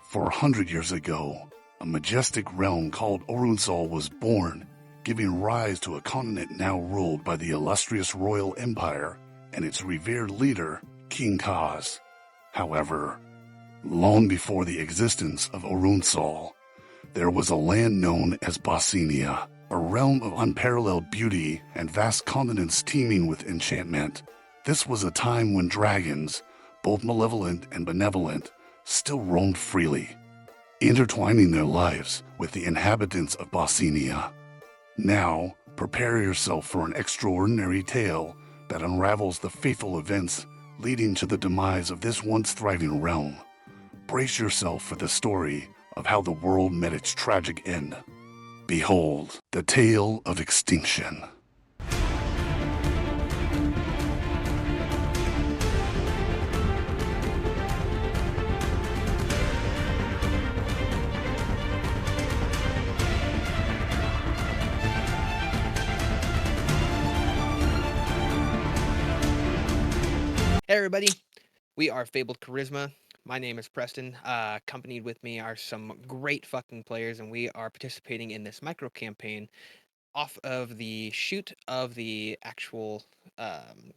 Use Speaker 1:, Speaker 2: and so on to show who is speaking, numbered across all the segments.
Speaker 1: For 100 years ago, a majestic realm called Orunsal was born, giving rise to a continent now ruled by the illustrious royal empire and its revered leader, King Kaz. However, long before the existence of Orunsal, there was a land known as Bossenia, a realm of unparalleled beauty and vast continents teeming with enchantment. This was a time when dragons, both malevolent and benevolent, still roamed freely, intertwining their lives with the inhabitants of Bossenia. Now, prepare yourself for an extraordinary tale that unravels the fateful events leading to the demise of this once thriving realm. Brace yourself for the story of how the world met its tragic end. Behold, the tale of Extinction.
Speaker 2: Hey everybody, we are Fabled Charisma. My name is Preston. Accompanied with me are some great fucking players, and we are participating in this micro campaign off of the shoot of the actual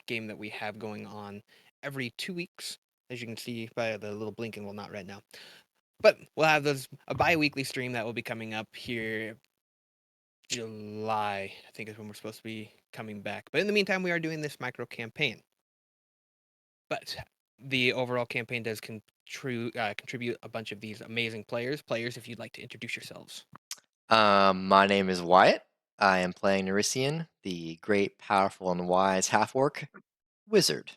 Speaker 2: game that we have going on every 2 weeks, as you can see by the little blinking. Well, not right now, but we'll have a bi-weekly stream that will be coming up here. July, I think, is when we're supposed to be coming back. But in the meantime, we are doing this micro campaign. But the overall campaign does contribute a bunch of these amazing players. Players, if you'd like to introduce yourselves.
Speaker 3: My name is Wyatt. I am playing Nerisian, the great, powerful, and wise half-orc wizard.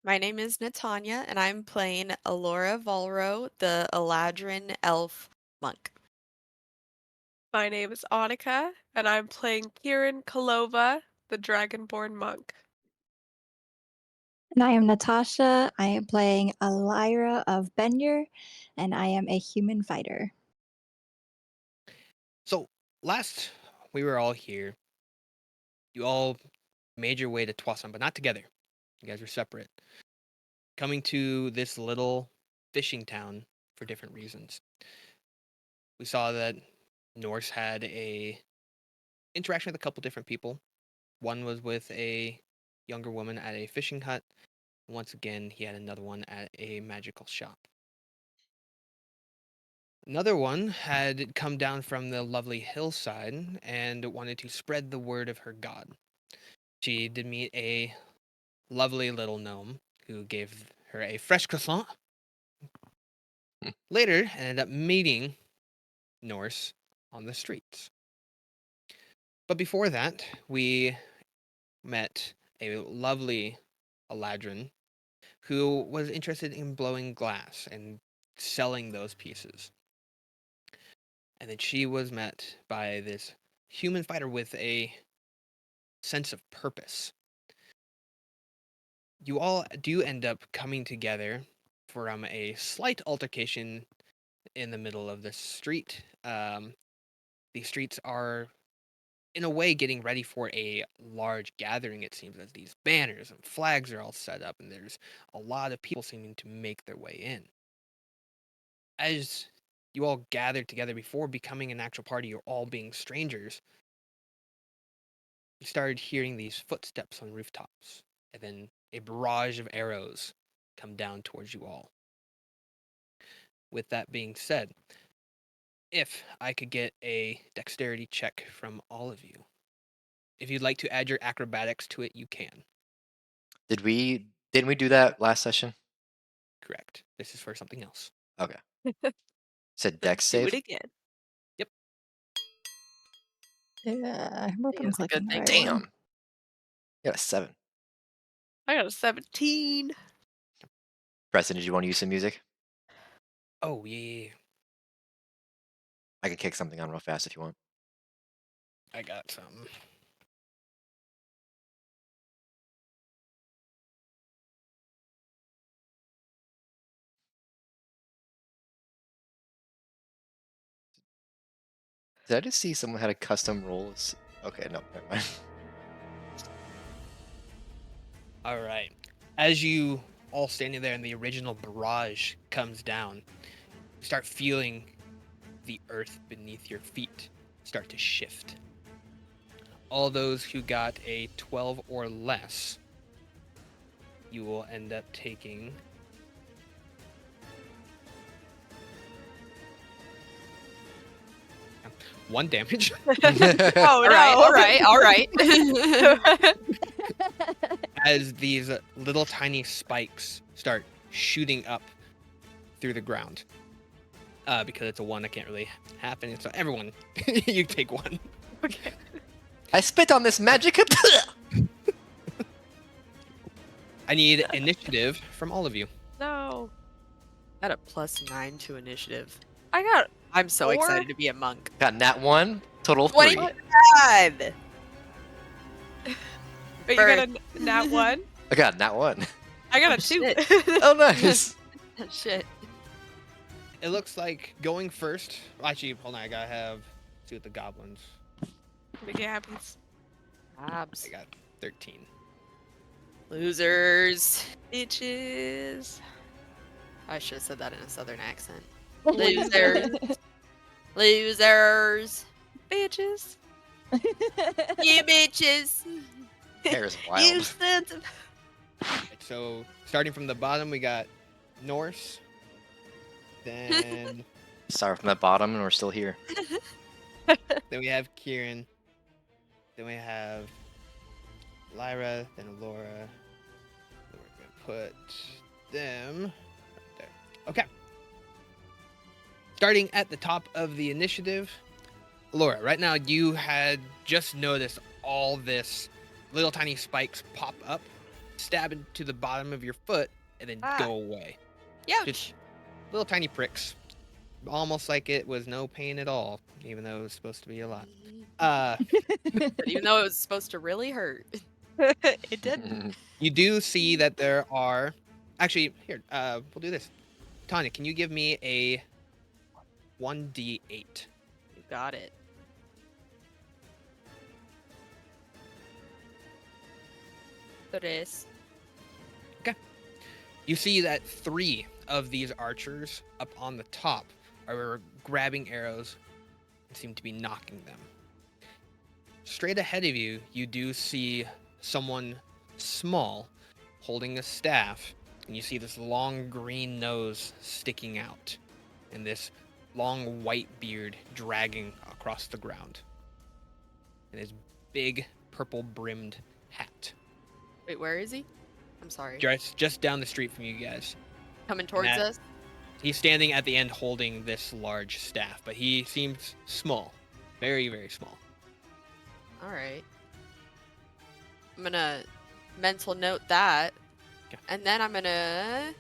Speaker 4: My name is Natanya, and I'm playing Alora Volro, the Eladrin elf monk.
Speaker 5: My name is Annika, and I'm playing Kieran Kalova, the Dragonborn monk.
Speaker 6: And I am Natasha. I am playing Alyra of Benyer, and I am a human fighter.
Speaker 2: So last we were all here, you all made your way to Twasan, but not together. You guys were separate, coming to this little fishing town for different reasons. We saw that Norse had a interaction with a couple different people. One was with a younger woman at a fishing hut. Once again, he had another one at a magical shop. Another one had come down from the lovely hillside and wanted to spread the word of her god. She did meet a lovely little gnome who gave her a fresh croissant. Later, ended up meeting Norse on the streets. But before that, we met a lovely Eladrin who was interested in blowing glass and selling those pieces. And then she was met by this human fighter with a sense of purpose. You all do end up coming together from a slight altercation in the middle of the street. The streets are, in a way, getting ready for a large gathering, it seems, as these banners and flags are all set up, and there's a lot of people seeming to make their way in. As you all gathered together before becoming an actual party, you're all being strangers, you started hearing these footsteps on rooftops, and then a barrage of arrows come down towards you all. With that being said, if I could get a dexterity check from all of you. If you'd like to add your acrobatics to it, you can.
Speaker 3: Didn't we do that last session?
Speaker 2: Correct. This is for something else.
Speaker 3: Okay. Said
Speaker 5: Then
Speaker 3: dex
Speaker 5: do
Speaker 3: save.
Speaker 5: it again.
Speaker 6: Yeah, I hope I'm
Speaker 4: That's a
Speaker 6: clicking
Speaker 4: good
Speaker 6: the
Speaker 4: thing.
Speaker 6: right
Speaker 3: Damn.
Speaker 6: one.
Speaker 3: You got a 7.
Speaker 5: I got a 17.
Speaker 3: Preston, did you want to use some music?
Speaker 2: Oh, yeah.
Speaker 3: I can kick something on real fast if you want.
Speaker 2: I got some.
Speaker 3: Did I just see someone had a custom roll? Okay, no, never mind.
Speaker 2: All right. As you all standing there and the original barrage comes down, you start feeling the earth beneath your feet start to shift. All those who got a 12 or less, you will end up taking 1 damage
Speaker 5: Oh
Speaker 4: All right,
Speaker 5: no!
Speaker 4: all right, all right.
Speaker 2: as these little tiny spikes start shooting up through the ground. Because it's a 1, it can't really happen. So everyone, you take 1.
Speaker 5: Okay.
Speaker 3: I spit on this magic.
Speaker 2: I need initiative from all of you.
Speaker 5: No.
Speaker 4: Got a +9 to initiative.
Speaker 5: I got.
Speaker 4: I'm so
Speaker 5: 4?
Speaker 4: excited to be a monk.
Speaker 3: Got nat 1, total
Speaker 4: 20
Speaker 3: 3.
Speaker 4: God.
Speaker 5: Wait, you got a nat 1?
Speaker 3: I got nat 1.
Speaker 5: I got
Speaker 4: Oh,
Speaker 5: a 2.
Speaker 4: shit.
Speaker 3: Oh, nice.
Speaker 4: Shit.
Speaker 2: It looks like going first. Actually, hold on. I gotta see what the goblins.
Speaker 5: Make it happens.
Speaker 4: Abs.
Speaker 2: I got 13.
Speaker 4: Losers.
Speaker 5: Bitches.
Speaker 4: I should have said that in a southern accent. Losers. Losers.
Speaker 5: Bitches.
Speaker 4: You bitches.
Speaker 3: Hair's
Speaker 4: You
Speaker 3: wild.
Speaker 4: sons of...
Speaker 2: Right, so starting from the bottom, we got Norse. Then
Speaker 3: Start from the bottom, and we're still here.
Speaker 2: then we have Kieran. Then we have Lyra. Then Laura. Then we're gonna put them right there. Okay. Starting at the top of the initiative, Laura. Right now, you had just noticed all this little tiny spikes pop up, stab into the bottom of your foot, and then go away.
Speaker 4: Ouch.
Speaker 2: Just little tiny pricks, almost like it was no pain at all, even though it was supposed to be a lot.
Speaker 4: But even though it was supposed to really hurt.
Speaker 5: It did.
Speaker 2: You do see that there are, actually, here, we'll do this. Tanya, can you give me a 1d8?
Speaker 4: You got it. Tres.
Speaker 2: You see that 3 of these archers up on the top are grabbing arrows and seem to be knocking them. Straight ahead of you, you do see someone small holding a staff, and you see this long green nose sticking out and this long white beard dragging across the ground and his big purple brimmed hat.
Speaker 4: Wait, where is he? I'm sorry.
Speaker 2: Just down the street from you guys.
Speaker 4: Coming towards
Speaker 2: that-
Speaker 4: us?
Speaker 2: He's standing at the end holding this large staff, but he seems small. Very, very small.
Speaker 4: Alright. I'm gonna mental note that.
Speaker 2: Okay.
Speaker 4: And then I'm gonna...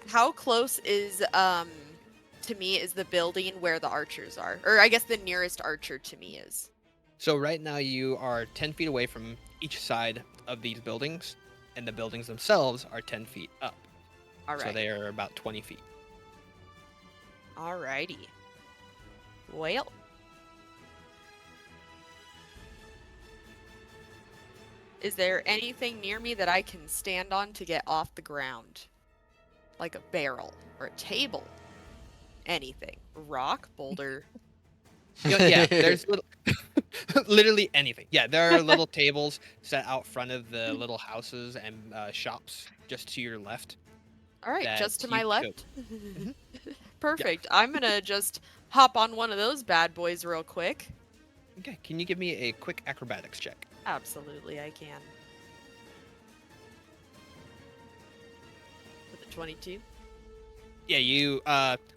Speaker 4: How close is, to me, is the building where the archers are? Or I guess the nearest archer to me is.
Speaker 2: So right now you are 10 feet away from each side of these buildings, and the buildings themselves are 10 feet up.
Speaker 4: Alright.
Speaker 2: So they are about 20 feet.
Speaker 4: Alrighty. Well. Is there anything near me that I can stand on to get off the ground? Like a barrel or a table? Anything. Rock, boulder.
Speaker 2: Yeah, there's literally anything. Yeah, there are little tables set out front of the little houses and shops just to your left.
Speaker 4: Alright,
Speaker 2: that
Speaker 4: just to
Speaker 2: you
Speaker 4: my
Speaker 2: could-
Speaker 4: left? Perfect. I'm gonna just hop on one of those bad boys real quick.
Speaker 2: Okay, can you give me a quick acrobatics check?
Speaker 4: Absolutely, I can. With a 22.
Speaker 2: Yeah, you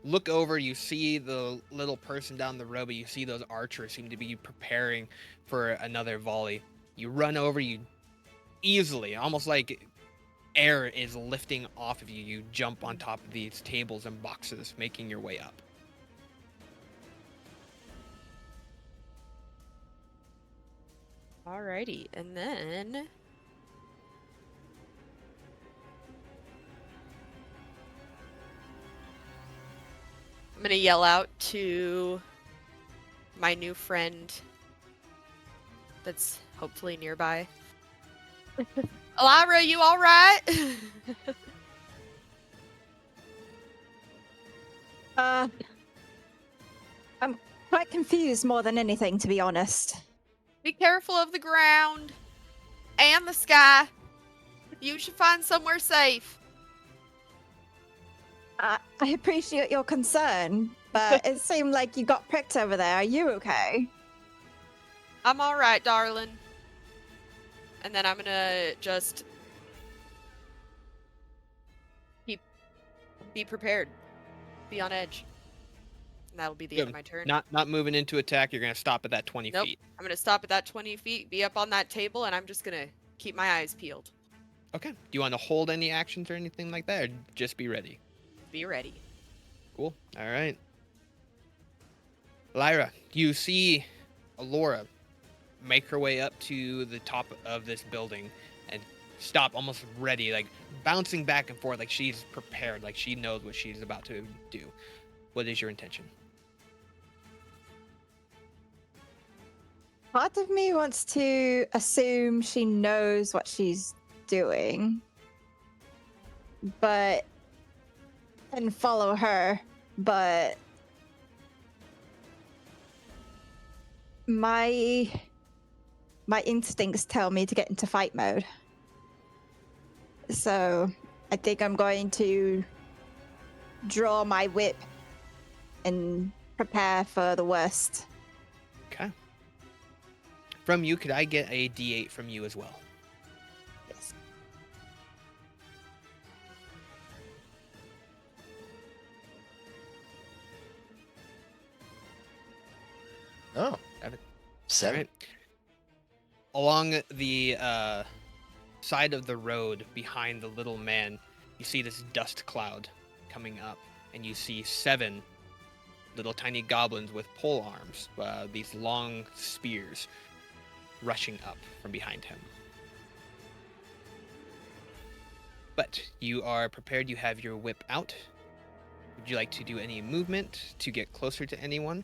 Speaker 2: look over, you see the little person down the road, but you see those archers seem to be preparing for another volley. You run over, you easily, almost like air is lifting off of you. You jump on top of these tables and boxes, making your way up.
Speaker 4: Alrighty, and then... I'm gonna yell out to my new friend that's hopefully nearby. Lyra, you all right?
Speaker 6: I'm quite confused more than anything, to be honest.
Speaker 4: Be careful of the ground and the sky. You should find somewhere safe.
Speaker 6: I appreciate your concern, but it seemed like you got pricked over there. Are you okay?
Speaker 4: I'm all right, darling. And then I'm gonna just be prepared, be on edge, and that'll be the end of my turn.
Speaker 2: Not moving into attack. You're gonna stop at that 20
Speaker 4: Nope.
Speaker 2: feet.
Speaker 4: I'm gonna stop at that 20 feet, be up on that table, and I'm just gonna keep my eyes peeled.
Speaker 2: Okay. Do you want to hold any actions or anything like that, or just be ready?
Speaker 4: Be ready.
Speaker 2: Cool. All right. Lyra, you see Alora make her way up to the top of this building and stop almost ready, like bouncing back and forth, like she's prepared, like she knows what she's about to do. What is your intention?
Speaker 6: Part of me wants to assume she knows what she's doing, and follow her, but my instincts tell me to get into fight mode. So I think I'm going to draw my whip and prepare for the worst.
Speaker 2: Okay. From you, could I get a D8 from you as well?
Speaker 6: Yes.
Speaker 3: Oh. 7.
Speaker 2: All right. Along the side of the road behind the little man, you see this dust cloud coming up, and you see 7 little tiny goblins with pole arms, these long spears, rushing up from behind him. But you are prepared, you have your whip out. Would you like to do any movement to get closer to anyone,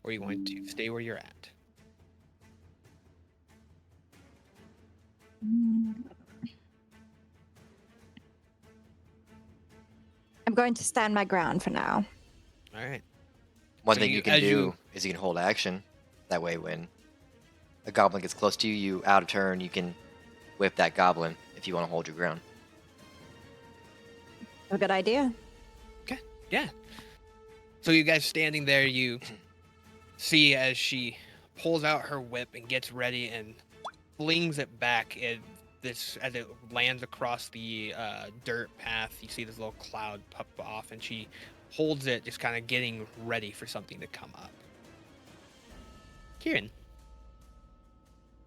Speaker 2: or are you going to stay where you're at?
Speaker 6: I'm going to stand my ground for now.
Speaker 2: All right.
Speaker 3: One
Speaker 2: So
Speaker 3: thing
Speaker 2: you-
Speaker 3: you can
Speaker 2: as
Speaker 3: do
Speaker 2: you-
Speaker 3: is you can hold action. That way, when a goblin gets close to you, you out of turn, you can whip that goblin if you want to hold your ground.
Speaker 6: A good idea.
Speaker 2: Yeah. So you guys standing there, you see as she pulls out her whip and gets ready and flings it back. As it lands across the dirt path, you see this little cloud pop off, and she holds it, just kind of getting ready for something to come up. Kieran.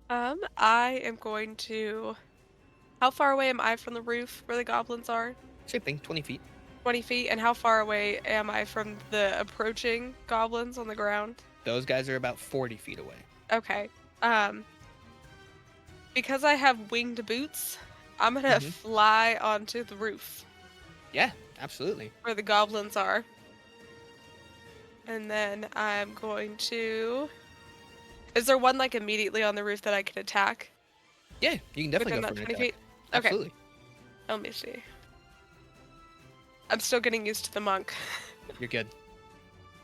Speaker 5: I am going to. How far away am I from the roof where the goblins are?
Speaker 2: Same thing, 20 feet.
Speaker 5: 20 feet. And how far away am I from the approaching goblins on the ground?
Speaker 2: Those guys are about 40 feet away.
Speaker 5: Okay. Because I have winged boots, I'm gonna fly onto the roof
Speaker 2: Yeah, absolutely.
Speaker 5: where the goblins are. And then I'm going to. Is there one like immediately on the roof that I can attack?
Speaker 2: Yeah, you can definitely
Speaker 5: Within
Speaker 2: go
Speaker 5: that
Speaker 2: for an
Speaker 5: 20
Speaker 2: attack.
Speaker 5: feet? Okay.
Speaker 2: Absolutely.
Speaker 5: Let me see. I'm still getting used to the monk.
Speaker 2: You're good.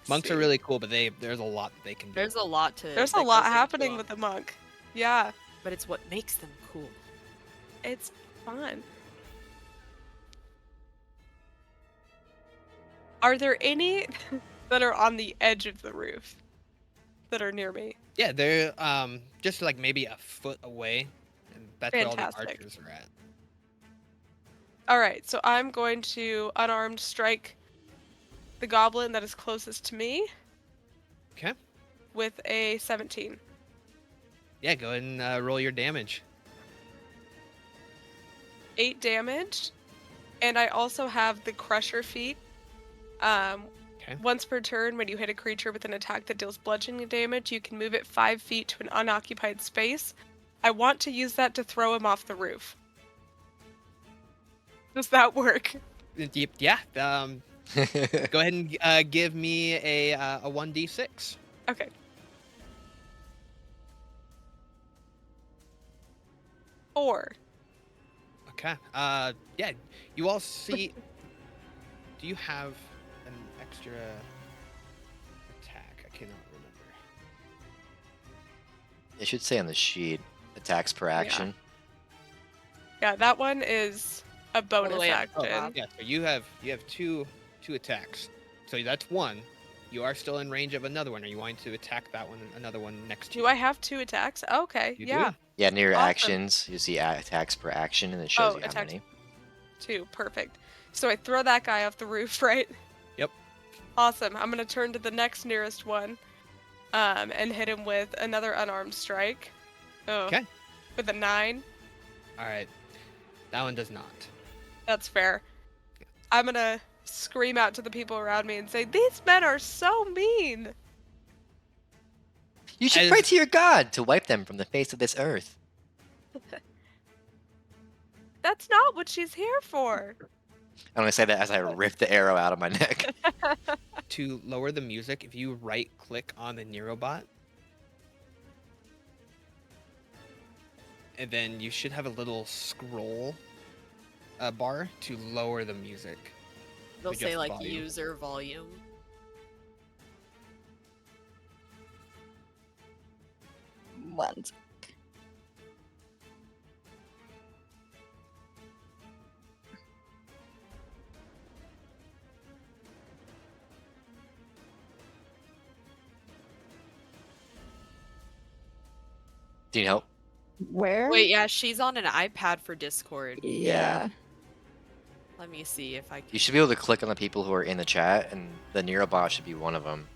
Speaker 2: Monks are
Speaker 5: See.
Speaker 2: really cool, but there's a lot that they can do.
Speaker 4: There's a lot to.
Speaker 5: There's a
Speaker 4: that
Speaker 5: lot
Speaker 4: goes into
Speaker 5: happening
Speaker 4: them,
Speaker 5: with the monk. Yeah,
Speaker 4: but it's what makes them cool.
Speaker 5: it's fun. Are there any that are on the edge of the roof that are near me?
Speaker 2: Yeah, they're just like maybe a foot away, and that's where all the
Speaker 5: Fantastic.
Speaker 2: archers are at.
Speaker 5: All right, so I'm going to unarmed strike the goblin that is closest to me
Speaker 2: Okay.
Speaker 5: with a 17.
Speaker 2: Yeah, go ahead and roll your damage.
Speaker 5: 8 damage, and I also have the crusher feat.
Speaker 2: Okay.
Speaker 5: Once per turn, when you hit a creature with an attack that deals bludgeoning damage, you can move it 5 feet to an unoccupied space. I want to use that to throw him off the roof. Does that work?
Speaker 2: Yeah. Go ahead and give me a 1d6.
Speaker 5: Okay. Four.
Speaker 2: Okay. Yeah. You all see. Do you have an extra attack? I cannot remember.
Speaker 3: It should say on the sheet, attacks per action.
Speaker 5: Yeah, that one is a bonus
Speaker 4: way up.
Speaker 2: Oh,
Speaker 5: action.
Speaker 2: yeah. So you have two attacks. So that's one. You are still in range of another one. Are you wanting to attack that one, another one next to
Speaker 5: Do
Speaker 2: you?
Speaker 5: I have 2 attacks? Okay,
Speaker 2: You
Speaker 5: yeah.
Speaker 2: do.
Speaker 3: Yeah, near
Speaker 5: Awesome.
Speaker 3: actions, you see attacks per action, and it shows
Speaker 5: Oh,
Speaker 3: you how
Speaker 5: attacks.
Speaker 3: many.
Speaker 5: 2, perfect. So I throw that guy off the roof, right?
Speaker 2: Yep.
Speaker 5: Awesome. I'm gonna turn to the next nearest one, and hit him with another unarmed strike. Oh.
Speaker 2: Okay.
Speaker 5: With a 9.
Speaker 2: All right. That one does not.
Speaker 5: That's fair. I'm gonna scream out to the people around me and say, "These men are so mean."
Speaker 3: You should
Speaker 2: As-
Speaker 3: pray to your god to wipe them from the face of this earth.
Speaker 5: That's not what she's here for.
Speaker 3: I'm gonna say that as I rip the arrow out of my neck.
Speaker 2: To lower the music, if you right-click on the Neurobot, and then you should have a little scroll bar to lower the music.
Speaker 4: They'll
Speaker 2: Adjust
Speaker 4: say
Speaker 2: the
Speaker 4: like
Speaker 2: volume.
Speaker 4: user volume.
Speaker 6: One.
Speaker 3: Do you need help?
Speaker 6: Where?
Speaker 4: Wait, yeah, she's on an iPad for Discord.
Speaker 6: Yeah.
Speaker 4: Let me see if I can.
Speaker 3: You should be able to click on the people who are in the chat, and the Neurobot should be one of them.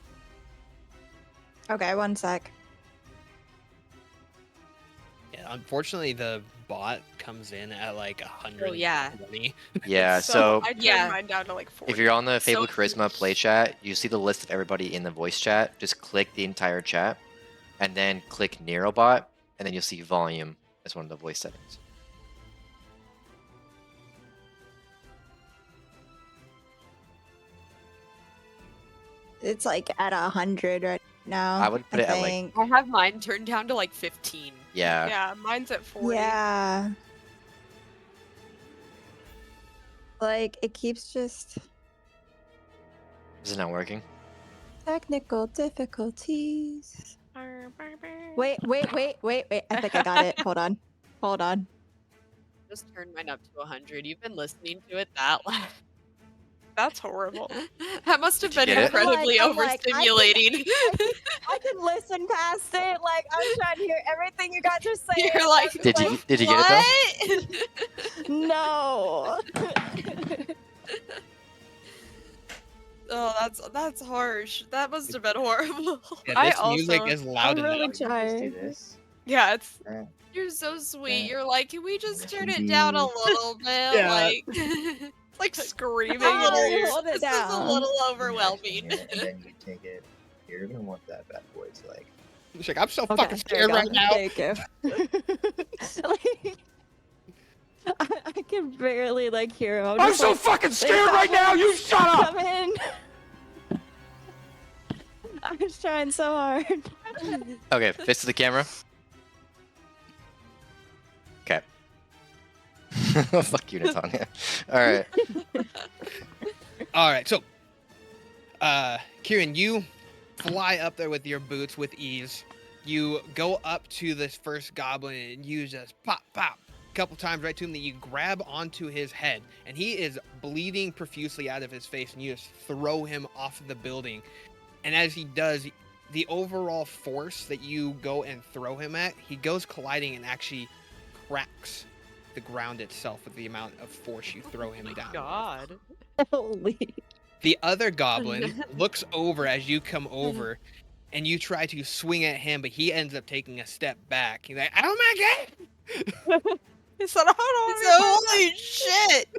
Speaker 6: Okay, one sec.
Speaker 2: Yeah, unfortunately, the bot comes in at like 120.
Speaker 4: Oh, yeah.
Speaker 3: Yeah,
Speaker 5: So
Speaker 3: so
Speaker 5: I turned
Speaker 4: Yeah.
Speaker 5: mine down to like 40.
Speaker 3: if you're on the
Speaker 4: So
Speaker 3: Fabled Charisma play chat, you see the list of everybody in the voice chat. Just click the entire chat, and then click Neurobot, and then you'll see volume as one of the voice settings.
Speaker 6: It's like at 100 right now.
Speaker 3: I would put it at, like-
Speaker 6: think.
Speaker 4: I have mine turned down to like 15.
Speaker 3: Yeah.
Speaker 5: Yeah, mine's at 40.
Speaker 6: Yeah. Like it keeps just
Speaker 3: Is it not working?
Speaker 6: technical difficulties. Wait. I think I got it. Hold on.
Speaker 4: Just turned mine up to 100. You've been listening to it that loud.
Speaker 5: That's horrible.
Speaker 4: That must have
Speaker 3: Did you
Speaker 4: been
Speaker 3: get it?
Speaker 4: incredibly
Speaker 6: I'm like,
Speaker 4: overstimulating.
Speaker 6: I can listen past it. Like I'm trying to hear everything you guys are saying.
Speaker 4: You're like,
Speaker 6: I'm
Speaker 3: Did
Speaker 6: just
Speaker 3: you did you get it
Speaker 4: what?
Speaker 6: No.
Speaker 4: Oh, that's harsh. That must have been horrible.
Speaker 2: Yeah,
Speaker 5: I
Speaker 2: this music
Speaker 5: also-
Speaker 2: is loud
Speaker 6: I'm really
Speaker 2: enough.
Speaker 6: trying.
Speaker 5: Yeah, it's
Speaker 4: You're so sweet.
Speaker 7: Yeah.
Speaker 4: You're like, can we just turn it
Speaker 7: Indeed.
Speaker 4: down a little bit?
Speaker 2: Yeah.
Speaker 4: Like,
Speaker 5: like screaming in
Speaker 6: Oh,
Speaker 5: your ear.
Speaker 6: hold it
Speaker 4: this is a
Speaker 6: down.
Speaker 4: little
Speaker 7: Imagine
Speaker 4: overwhelming.
Speaker 7: it, and then you take it. You're gonna want that bad boy to like.
Speaker 2: She's like, I'm so
Speaker 6: Okay,
Speaker 2: fucking
Speaker 6: there you
Speaker 2: scared
Speaker 6: go.
Speaker 2: right now.
Speaker 6: Thank you. Like, I can barely like hear him.
Speaker 2: I'm
Speaker 6: just
Speaker 2: so
Speaker 6: like,
Speaker 2: fucking
Speaker 6: "There's
Speaker 2: scared right now. You shut up.
Speaker 6: Come in. I'm just trying so hard.
Speaker 3: Okay, fist to the camera. Okay. Fuck you, Natanya. Alright.
Speaker 2: All right, so, Kieran, you fly up there with your boots with ease. You go up to this first goblin and you just pop, pop, a couple times right to him. Then you grab onto his head, and he is bleeding profusely out of his face, and you just throw him off the building. And as he does, the overall force that you go and throw him at, he goes colliding and actually cracks the ground itself with the amount of force you throw him down.
Speaker 4: God.
Speaker 6: Holy.
Speaker 2: The other goblin looks over as you come over, and you try to swing at him, but he ends up taking a step back. He's like, "Oh my god!"
Speaker 5: He said, "Hold on."
Speaker 4: So, holy shit!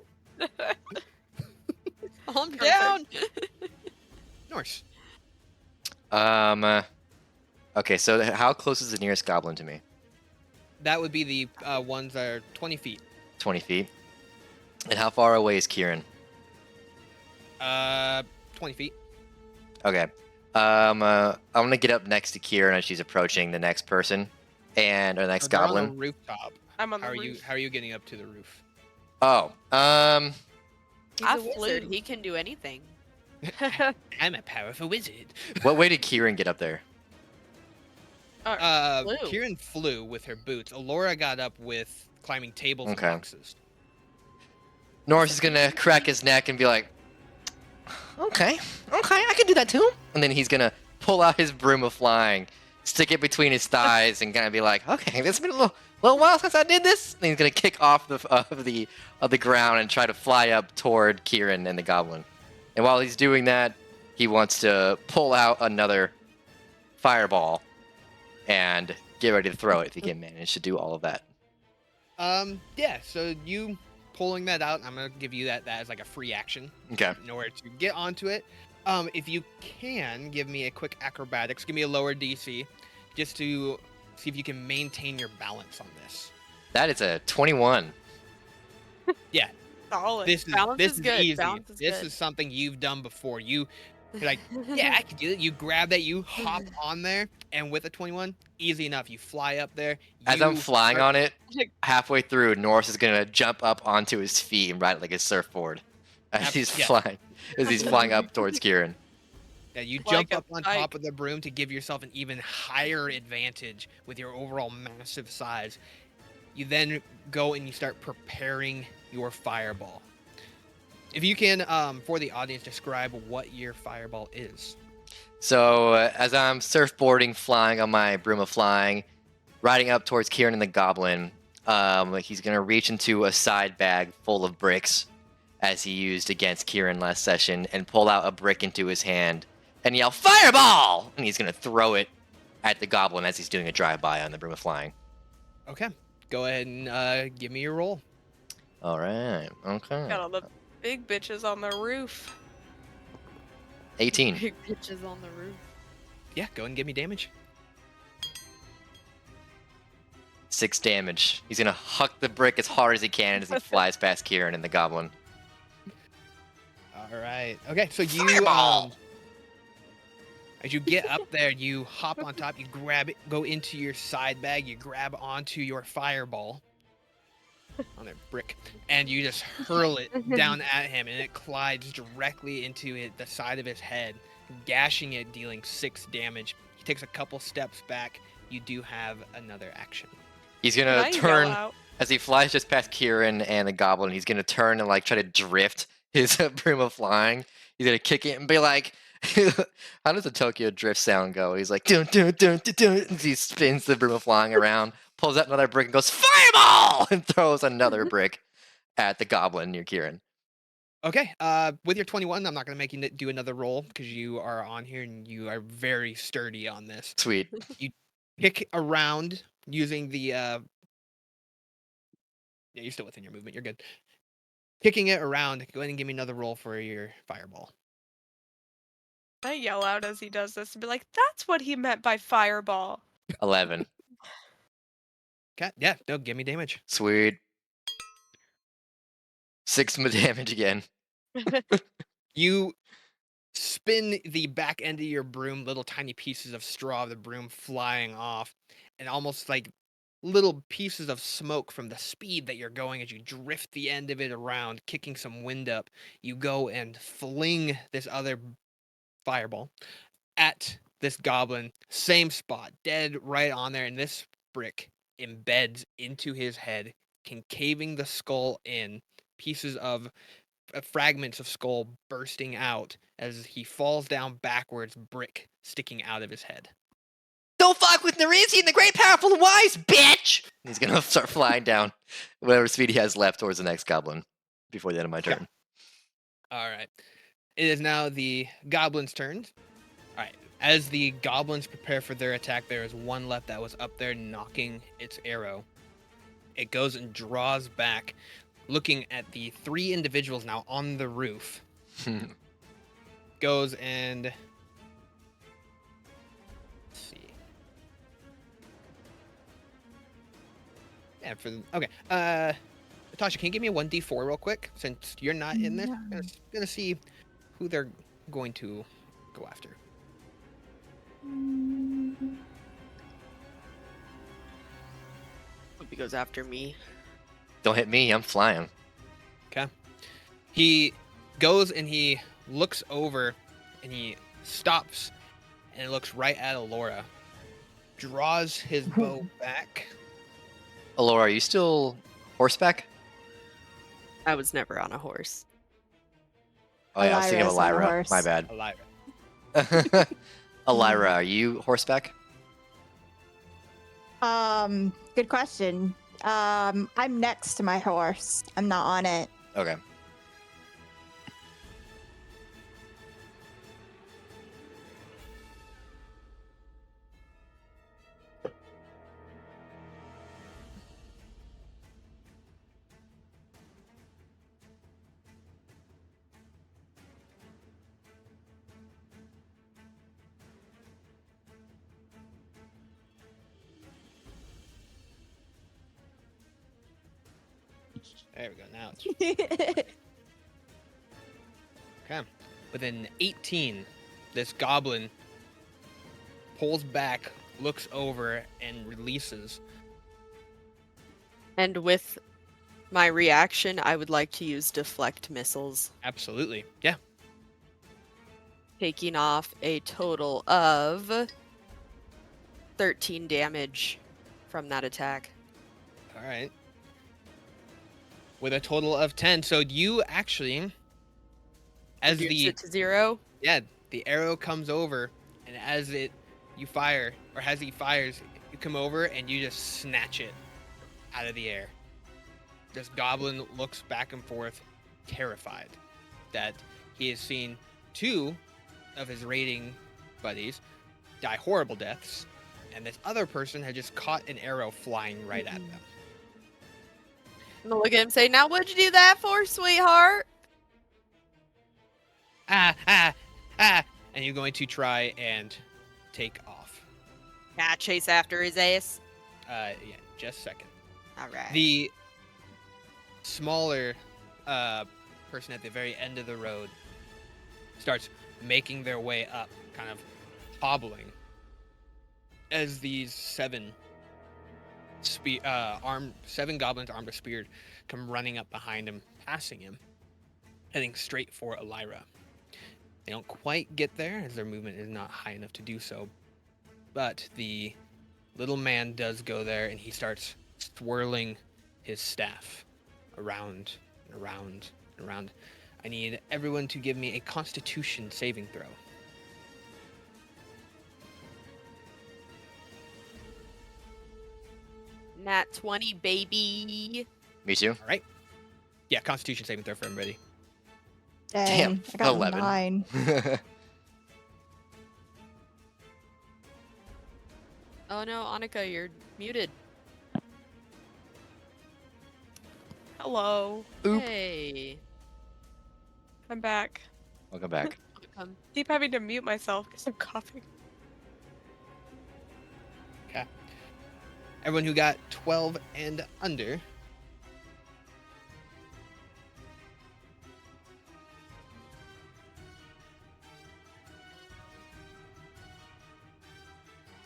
Speaker 4: Calm down.
Speaker 2: Norse.
Speaker 3: Okay, so how close is the nearest goblin to me?
Speaker 2: That would be the ones that are 20 feet.
Speaker 3: 20 feet. And how far away is Kieran?
Speaker 2: 20 feet.
Speaker 3: Okay. I'm gonna get up next to Kieran as she's approaching the next person, and or the next
Speaker 2: So they're on
Speaker 3: goblin.
Speaker 2: the rooftop.
Speaker 5: I'm on the
Speaker 2: How are
Speaker 5: roof.
Speaker 2: you? How are you getting up to the roof?
Speaker 3: Oh,
Speaker 4: He's
Speaker 5: I
Speaker 4: a wizard.
Speaker 5: flew.
Speaker 4: He can do anything.
Speaker 2: I'm a powerful wizard.
Speaker 3: what way did Kieran get up there?
Speaker 4: Flew.
Speaker 2: Kieran flew with her boots. Alora got up with climbing tables
Speaker 3: Okay.
Speaker 2: and boxes.
Speaker 3: Norris is gonna crack his neck and be like, okay, I can do that too. And then he's gonna pull out his broom of flying, stick it between his thighs, and kind of be like, okay, this has been a little while since I did this. And he's gonna kick off of the ground and try to fly up toward Kieran and the goblin. And while he's doing that, he wants to pull out another fireball and get ready to throw it if he can manage to do all of that.
Speaker 2: Yeah. So you pulling that out, I'm gonna give you that as like a free action
Speaker 3: Okay.
Speaker 2: in order to get onto it. If you can give me a quick acrobatics, give me a lower DC, just to see if you can maintain your balance on this.
Speaker 3: That is a 21.
Speaker 2: Yeah,
Speaker 5: Solid.
Speaker 2: this
Speaker 4: Balance
Speaker 2: is
Speaker 4: is good,
Speaker 2: easy.
Speaker 4: balance is
Speaker 2: This
Speaker 4: good.
Speaker 2: is something you've done before. You're like, yeah, I can do it. You grab that, you hop on there, and with a 21, easy enough. You fly up there.
Speaker 3: As I'm flying
Speaker 2: start-
Speaker 3: on it, halfway through, Norris is gonna jump up onto his feet and ride it like a surfboard as he's
Speaker 2: Yeah.
Speaker 3: flying up towards Kieran.
Speaker 2: Yeah, you
Speaker 5: Like
Speaker 2: jump
Speaker 5: a
Speaker 2: up on
Speaker 5: bike.
Speaker 2: top of the broom to give yourself an even higher advantage with your overall massive size. You then go and you start preparing your fireball. If you can, for the audience, describe what your fireball is.
Speaker 3: So as I'm surfboarding, flying on my broom of flying, riding up towards Kieran and the goblin, he's gonna reach into a side bag full of bricks, as he used against Kieran last session, and pull out a brick into his hand and yell "Fireball!" And he's gonna throw it at the goblin as he's doing a drive-by on the broom of flying.
Speaker 2: Okay, go ahead and give me your roll.
Speaker 3: All right. Okay.
Speaker 5: Got all the big bitches on the roof.
Speaker 3: 18.
Speaker 4: Big bitches on the roof.
Speaker 2: Yeah, go ahead and give me damage.
Speaker 3: 6 damage. He's gonna huck the brick as hard as he can as he flies past Kieran and the goblin.
Speaker 2: All right. Okay, so you
Speaker 3: Fireball!
Speaker 2: as you get up there, you hop on top, you grab it, go into your side bag, you grab onto your fireball on their brick, and you just hurl it down at him, and it collides directly into the side of his head, gashing it, dealing 6 damage. He takes a couple steps back. You do have another action.
Speaker 3: He's
Speaker 5: Can
Speaker 3: gonna
Speaker 5: I yell
Speaker 3: turn
Speaker 5: out?
Speaker 3: as he flies just past Kieran and the goblin. He's gonna turn and like try to drift his broom of flying. He's gonna kick it and be like, "How does the Tokyo drift sound go?" He's like, "Dun dun dun dun dun." And he spins the broom of flying around, pulls out another brick, and goes "Fireball!" and throws another brick at the goblin near Kieran.
Speaker 2: Okay, with your 21, I'm not going to make you do another roll because you are on here and you are very sturdy on this.
Speaker 3: Sweet.
Speaker 2: Kick around using the yeah, you're still within your movement. You're good. Kicking it around. Go ahead and give me another roll for your fireball.
Speaker 5: I yell out as he does this and be like, "That's what he meant by fireball."
Speaker 3: 11.
Speaker 2: Okay, yeah, no, give me damage.
Speaker 3: Sweet. 6 damage again.
Speaker 2: You spin the back end of your broom, little tiny pieces of straw of the broom flying off, and almost like little pieces of smoke from the speed that you're going as you drift the end of it around, kicking some wind up. You go and fling this other fireball at this goblin, same spot, dead right on there, and this brick embeds into his head, concaving the skull in, pieces of fragments of skull bursting out as he falls down backwards, brick sticking out of his head.
Speaker 3: Don't fuck with Nerezi and the great, powerful, and wise, bitch! He's gonna start flying down whatever speed he has left towards the next goblin before the end of my turn.
Speaker 2: All right. It is now the goblin's turn. All right. As the goblins prepare for their attack, there is one left that was up there knocking its arrow. It goes and draws back, looking at the 3 individuals now on the roof. Goes and let's see. Yeah, okay. Natasha, can you give me a 1d4 real quick? Since you're not in this, I'm gonna see who they're going to go after.
Speaker 4: Hope he goes after me.
Speaker 3: Don't hit me, I'm flying.
Speaker 2: He goes and he looks over and he stops and looks right at Alora. Draws his bow back.
Speaker 3: Alora, are you still horseback?
Speaker 4: I was never on a horse.
Speaker 3: Oh yeah, I was thinking of
Speaker 6: Elira's on a
Speaker 3: Elira.
Speaker 6: horse.
Speaker 3: My bad.
Speaker 2: Elira.
Speaker 3: Elira, are you horseback?
Speaker 6: Good question. I'm next to my horse. I'm not on it.
Speaker 3: Okay.
Speaker 2: There we go. Now it's okay. Within 18, this goblin pulls back, looks over, and releases.
Speaker 4: And with my reaction, I would like to use deflect missiles,
Speaker 2: Absolutely. Yeah.
Speaker 4: taking off a total of 13 damage from that attack.
Speaker 2: All right. With a total of 10. So you actually, as
Speaker 4: Reduce
Speaker 2: the
Speaker 4: it to 0.
Speaker 2: the arrow comes over, and as you fire, or as he fires, you come over and you just snatch it out of the air. This goblin looks back and forth, terrified that he has seen 2 of his raiding buddies die horrible deaths, and this other person had just caught an arrow flying right at them.
Speaker 4: I'm gonna look at him and say, "Now what'd you do that for, sweetheart?"
Speaker 2: And you're going to try and take off.
Speaker 4: Can I chase after his ass?
Speaker 2: Yeah, just a second.
Speaker 4: Alright.
Speaker 2: The smaller person at the very end of the road starts making their way up, kind of hobbling, as these 7 goblins armed with spears come running up behind him, passing him, heading straight for Elira. They don't quite get there, as their movement is not high enough to do so, but the little man does go there, and he starts swirling his staff around and around and around. I need everyone to give me a Constitution saving throw.
Speaker 4: Nat 20, baby.
Speaker 3: Me too.
Speaker 2: All right? Yeah, Constitution saving throw for everybody.
Speaker 6: Dang, I got
Speaker 3: 11.
Speaker 6: 9.
Speaker 4: Oh no, Annika, you're muted.
Speaker 5: Hello.
Speaker 3: Oop.
Speaker 4: Hey.
Speaker 5: I'm back.
Speaker 3: Welcome back.
Speaker 4: Welcome.
Speaker 5: Keep having to mute myself because I'm coughing.
Speaker 2: Okay. Everyone who got 12 and under.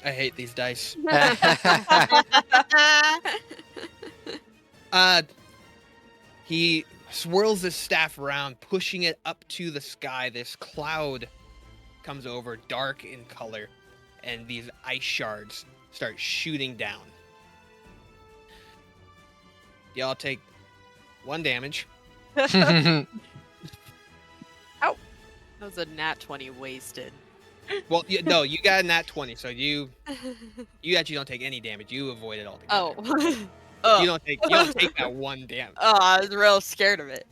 Speaker 2: I hate these dice. He swirls his staff around, pushing it up to the sky. This cloud comes over, dark in color, and these ice shards start shooting down. Y'all take 1 damage.
Speaker 4: That was a nat 20 wasted.
Speaker 2: Well, no, you got a nat 20, so you actually don't take any damage. You avoid it altogether.
Speaker 4: Oh.
Speaker 2: You don't take that 1 damage.
Speaker 4: Oh, I was real scared of it.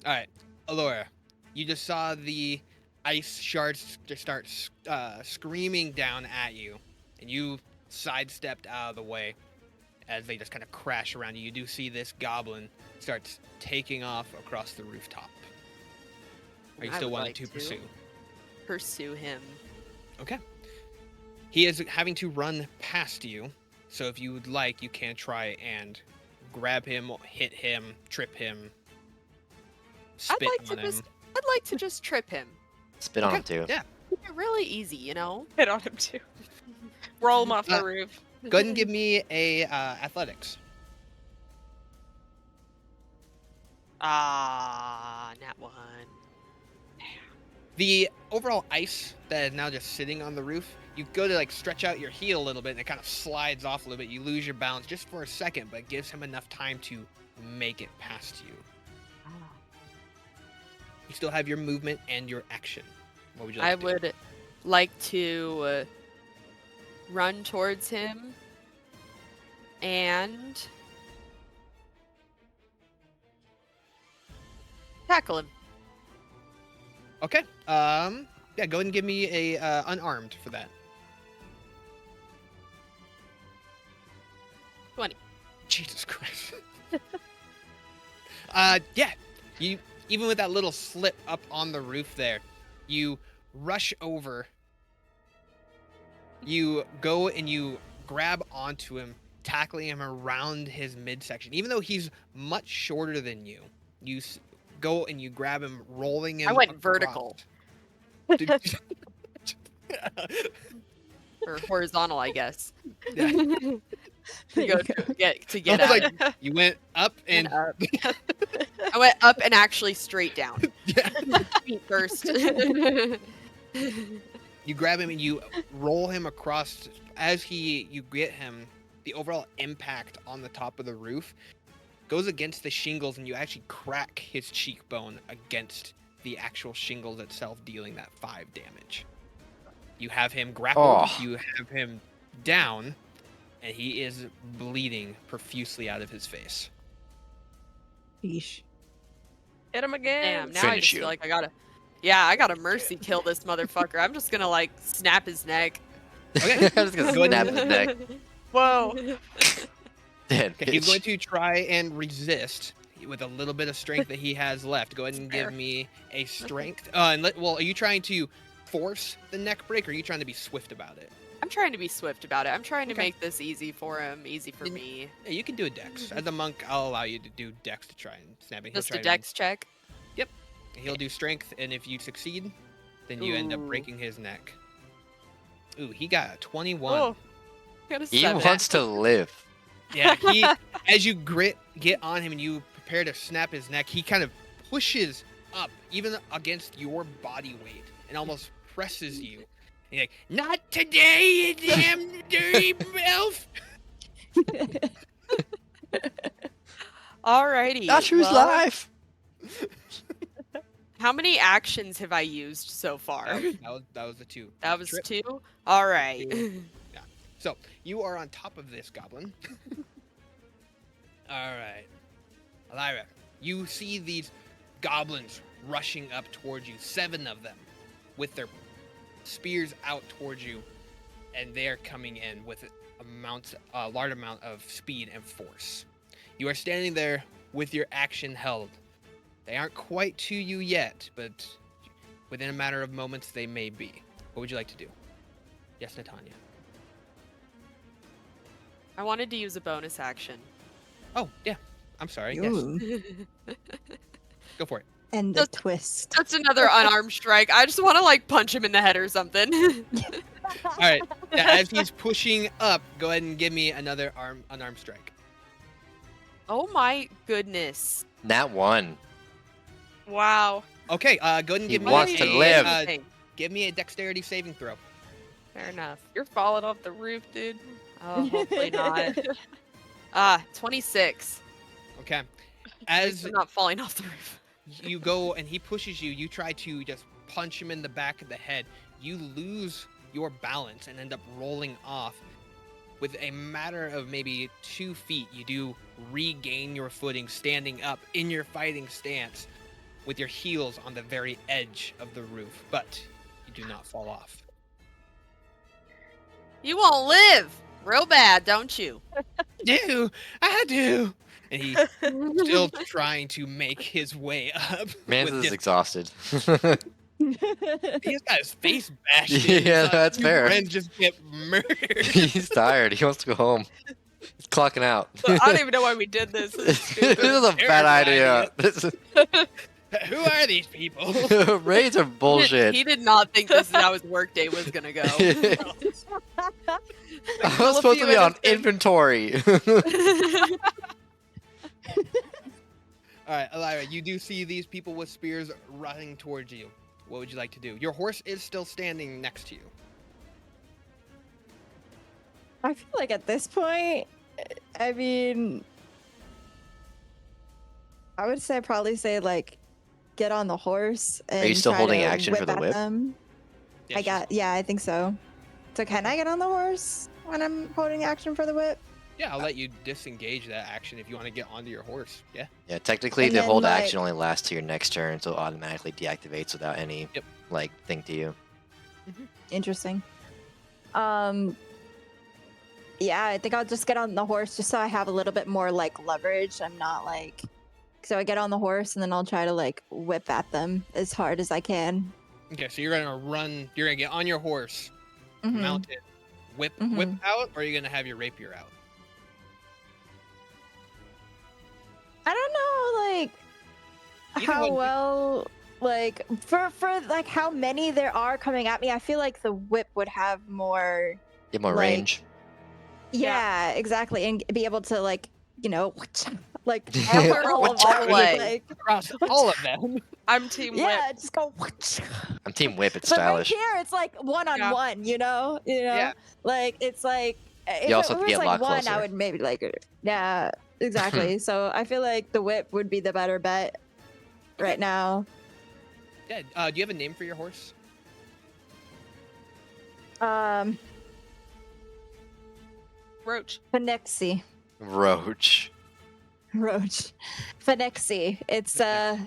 Speaker 2: All right, Alora, you just saw the ice shards just start screaming down at you, and you sidestepped out of the way as they just kind of crash around you. You do see this goblin starts taking off across the rooftop. Are you
Speaker 4: I
Speaker 2: still
Speaker 4: would
Speaker 2: wanting
Speaker 4: like
Speaker 2: to
Speaker 4: to.
Speaker 2: pursue?
Speaker 4: Pursue him.
Speaker 2: Okay. He is having to run past you, so if you would like, you can try and grab him, hit him, trip him, spit on him.
Speaker 4: I'd like to just trip him.
Speaker 3: Spit on him too.
Speaker 2: Yeah.
Speaker 4: Keep it really easy, you know?
Speaker 5: Hit on him too. Roll him off the roof.
Speaker 2: Go ahead and give me a athletics.
Speaker 4: Nat 1.
Speaker 2: The overall ice that is now just sitting on the roof, you go to like stretch out your heel a little bit and it kind of slides off a little bit. You lose your balance just for a second, but it gives him enough time to make it past you. You still have your movement and your action. What would you like
Speaker 4: I
Speaker 2: to do?
Speaker 4: would like to run towards him and tackle him.
Speaker 2: Okay. Yeah, go ahead and give me a unarmed for that.
Speaker 4: 20.
Speaker 2: Jesus Christ. Yeah. You even with that little slip up on the roof there, you rush over. You go and you grab onto him, tackling him around his midsection. Even though he's much shorter than you, you go and you grab him, rolling him.
Speaker 4: I went
Speaker 2: across.
Speaker 4: vertical.
Speaker 2: Dude,
Speaker 4: Or horizontal, I guess.
Speaker 2: yeah.
Speaker 6: There
Speaker 4: to
Speaker 6: you
Speaker 4: go
Speaker 6: go.
Speaker 4: to get
Speaker 2: I
Speaker 4: at
Speaker 2: was
Speaker 4: him.
Speaker 2: like, you went up and
Speaker 4: up. I went up and actually straight down.
Speaker 2: yeah.
Speaker 4: Feet first.
Speaker 2: You grab him and you roll him across. As you get him, the overall impact on the top of the roof goes against the shingles, and you actually crack his cheekbone against the actual shingles itself, dealing that 5 damage. You have him grappled.
Speaker 3: Oh.
Speaker 2: You have him down, and he is bleeding profusely out of his face.
Speaker 6: Yeesh.
Speaker 5: Hit him again.
Speaker 4: Damn, now I
Speaker 3: Finish
Speaker 4: just
Speaker 3: you.
Speaker 4: feel like I gotta mercy kill this motherfucker. I'm just gonna like snap his neck.
Speaker 2: Okay.
Speaker 3: I'm just gonna
Speaker 2: Go ahead
Speaker 3: snap
Speaker 2: and-
Speaker 3: his neck.
Speaker 5: Whoa.
Speaker 3: Dead
Speaker 2: Okay, he's
Speaker 3: bitch.
Speaker 2: going to try and resist with a little bit of strength that he has left. Go ahead and
Speaker 4: Fair.
Speaker 2: give me a strength. Well, are you trying to force the neck break, or are you trying to be swift about it?
Speaker 4: I'm trying to be swift about it. I'm trying to
Speaker 2: Okay.
Speaker 4: make this easy for him, easy for
Speaker 2: Then-
Speaker 4: me.
Speaker 2: Yeah, you can do a dex. As a monk, I'll allow you to do dex to try and snap it. He'll
Speaker 4: Just
Speaker 2: try
Speaker 4: a
Speaker 2: and-
Speaker 4: dex check.
Speaker 2: He'll do strength, and if you succeed, then you end up
Speaker 4: Ooh.
Speaker 2: breaking his neck. Ooh, he got a 21.
Speaker 5: Oh.
Speaker 4: Got a
Speaker 3: He
Speaker 4: 7.
Speaker 3: wants to live.
Speaker 2: Yeah, he as you get on him and you prepare to snap his neck, he kind of pushes up, even against your body weight, and almost presses you. And you're like, not today, you damn dirty elf!
Speaker 4: Alrighty.
Speaker 3: Not choose
Speaker 4: well,
Speaker 3: life.
Speaker 4: How many actions have I used so far?
Speaker 2: That was the 2.
Speaker 4: That was
Speaker 2: Trip.
Speaker 4: 2? Alright.
Speaker 2: So you are on top of this goblin. All right, Lyra, you see these goblins rushing up towards you, 7 of them, with their spears out towards you, and they are coming in with a large amount of speed and force. You are standing there with your action held. They aren't quite to you yet, but within a matter of moments they may be. What would you like to do? Yes, Natanya.
Speaker 4: I wanted to use a bonus action.
Speaker 2: Oh, yeah. I'm sorry. Yes.
Speaker 6: Ooh.
Speaker 2: Go for it.
Speaker 6: And the
Speaker 4: Just-
Speaker 6: twist.
Speaker 4: That's another unarmed strike. I just want to like punch him in the head or something.
Speaker 2: All right. Yeah, as he's pushing up, go ahead and give me another unarmed strike.
Speaker 4: Oh my goodness.
Speaker 3: Nat 1.
Speaker 5: Wow.
Speaker 2: Okay. Go ahead and
Speaker 3: He
Speaker 2: give me
Speaker 3: wants to live.
Speaker 2: give me a dexterity saving throw.
Speaker 4: Fair enough.
Speaker 5: You're falling off the roof, dude.
Speaker 4: Oh, hopefully not. 26.
Speaker 2: Okay.
Speaker 4: At
Speaker 2: As
Speaker 4: least I'm not falling off the roof.
Speaker 2: you go and he pushes you, you try to just punch him in the back of the head. You lose your balance and end up rolling off. With a matter of maybe 2 feet, you do regain your footing, standing up in your fighting stance with your heels on the very edge of the roof, but you do not fall off.
Speaker 4: You won't live. Real bad, don't you?
Speaker 2: I do. And he's still trying to make his way up.
Speaker 3: Man's
Speaker 2: with
Speaker 3: is
Speaker 2: just-
Speaker 3: exhausted.
Speaker 2: He's got his face bashed in.
Speaker 3: Yeah,
Speaker 2: His,
Speaker 3: that's
Speaker 2: two
Speaker 3: fair.
Speaker 2: friends just get murdered.
Speaker 3: He's tired. He wants to go home. He's clocking out.
Speaker 5: I don't even know why we did this. This is
Speaker 3: This
Speaker 5: stupid.
Speaker 3: is a bad
Speaker 2: Terrible
Speaker 3: idea.
Speaker 2: idea.
Speaker 3: This is,
Speaker 2: Who are these people?
Speaker 3: raids are bullshit.
Speaker 4: He did not think this is how his workday was gonna go.
Speaker 3: I was supposed to be on inventory.
Speaker 2: All right, Elira, you do see these people with spears running towards you. What would you like to do? Your horse is still standing next to you.
Speaker 6: I feel like at this point, I mean, I would say probably say like, get on the horse and
Speaker 3: you still
Speaker 6: try
Speaker 3: holding
Speaker 6: to
Speaker 3: action for the
Speaker 6: at
Speaker 3: whip?
Speaker 6: them.
Speaker 2: Yeah,
Speaker 6: I think so. So can I get on the horse when I'm holding action for the whip?
Speaker 2: Yeah, I'll let you disengage that action if you want to get onto your horse. Yeah.
Speaker 3: Yeah, technically
Speaker 6: And
Speaker 3: the
Speaker 6: then,
Speaker 3: hold
Speaker 6: like-
Speaker 3: action only lasts to your next turn, so it automatically deactivates without any
Speaker 2: Yep.
Speaker 3: like thing to you.
Speaker 6: Interesting. Yeah, I think I'll just get on the horse just so I have a little bit more like leverage. I'm not like, so I get on the horse and then I'll try to like whip at them as hard as I can.
Speaker 2: Okay, so you're gonna run. You're gonna get on your horse,
Speaker 6: Mhm.
Speaker 2: mount it, whip out, or are you gonna have your rapier out?
Speaker 6: I don't know, like
Speaker 2: Either
Speaker 6: how
Speaker 2: one.
Speaker 6: well, like for like how many there are coming at me. I feel like the whip would have more.
Speaker 3: Get more
Speaker 6: Like-
Speaker 3: range.
Speaker 6: Yeah, exactly, and be able to like like
Speaker 4: Hammer
Speaker 6: all of
Speaker 4: all
Speaker 6: them,
Speaker 4: the way.
Speaker 6: like,
Speaker 2: Across all of them.
Speaker 5: I'm team whip.
Speaker 6: yeah, just go.
Speaker 3: I'm team whip. It's
Speaker 6: But right
Speaker 3: stylish.
Speaker 6: here, it's like one on one. You know.
Speaker 2: Yeah.
Speaker 6: Like it's like if
Speaker 3: You also
Speaker 6: it
Speaker 3: have to
Speaker 6: was
Speaker 3: get a
Speaker 6: like
Speaker 3: lot
Speaker 6: one, I
Speaker 3: closer.
Speaker 6: would maybe like yeah, exactly. So I feel like the whip would be the better bet right now.
Speaker 2: Yeah. Do you have a name for your horse?
Speaker 5: Roach.
Speaker 6: Phoenixie.
Speaker 3: Roach.
Speaker 6: Roach. Phoenixie. It's the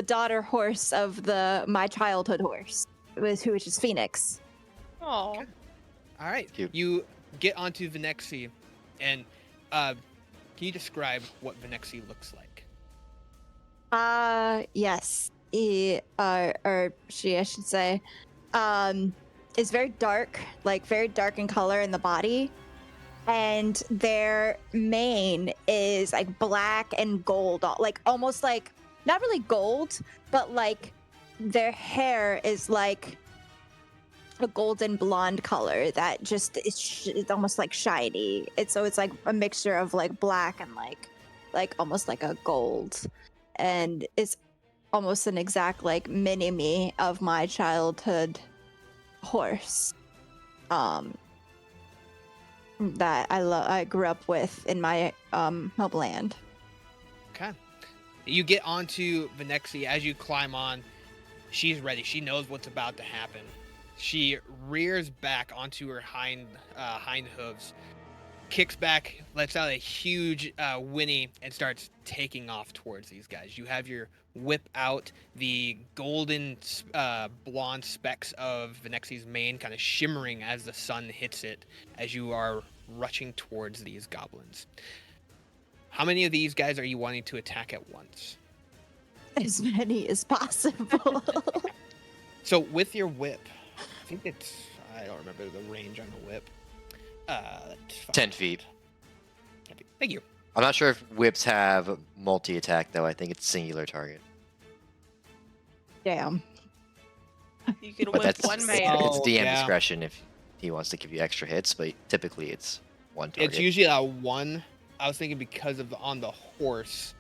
Speaker 6: daughter horse of my childhood horse, which is Phoenix.
Speaker 5: Oh.
Speaker 2: All right.
Speaker 3: Cute.
Speaker 2: You get onto Venexi, and can you describe what Venexi looks like?
Speaker 6: Yes. Or she, I should say, is very dark, like very dark in color in the body. And their mane is like black and gold, like almost like not really gold, but like their hair is like a golden blonde color that just it's almost like shiny. It's like a mixture of like black and like almost like a gold, and it's almost an exact like mini me of my childhood horse. That I grew up with in my homeland.
Speaker 2: Okay. You get onto Venexi. As you climb on, she's ready. She knows what's about to happen. She rears back onto her hind hooves, kicks back, lets out a huge whinny, and starts taking off towards these guys. You have your whip out, the golden blonde specks of Venexi's mane kind of shimmering as the sun hits it as you are rushing towards these goblins. How many of these guys are you wanting to attack at once?
Speaker 6: As many as possible.
Speaker 2: So with your whip, I think I don't remember the range on the whip.
Speaker 3: 10 feet.
Speaker 2: Thank you.
Speaker 3: I'm not sure if whips have multi-attack though. I think it's singular target.
Speaker 6: Damn.
Speaker 5: You can
Speaker 3: But
Speaker 5: whip
Speaker 3: that's
Speaker 5: one man.
Speaker 3: it's
Speaker 2: Oh,
Speaker 3: DM
Speaker 2: yeah.
Speaker 3: discretion if he wants to give you extra hits, but typically it's one target.
Speaker 2: It's usually a one. I was thinking because of on the horse,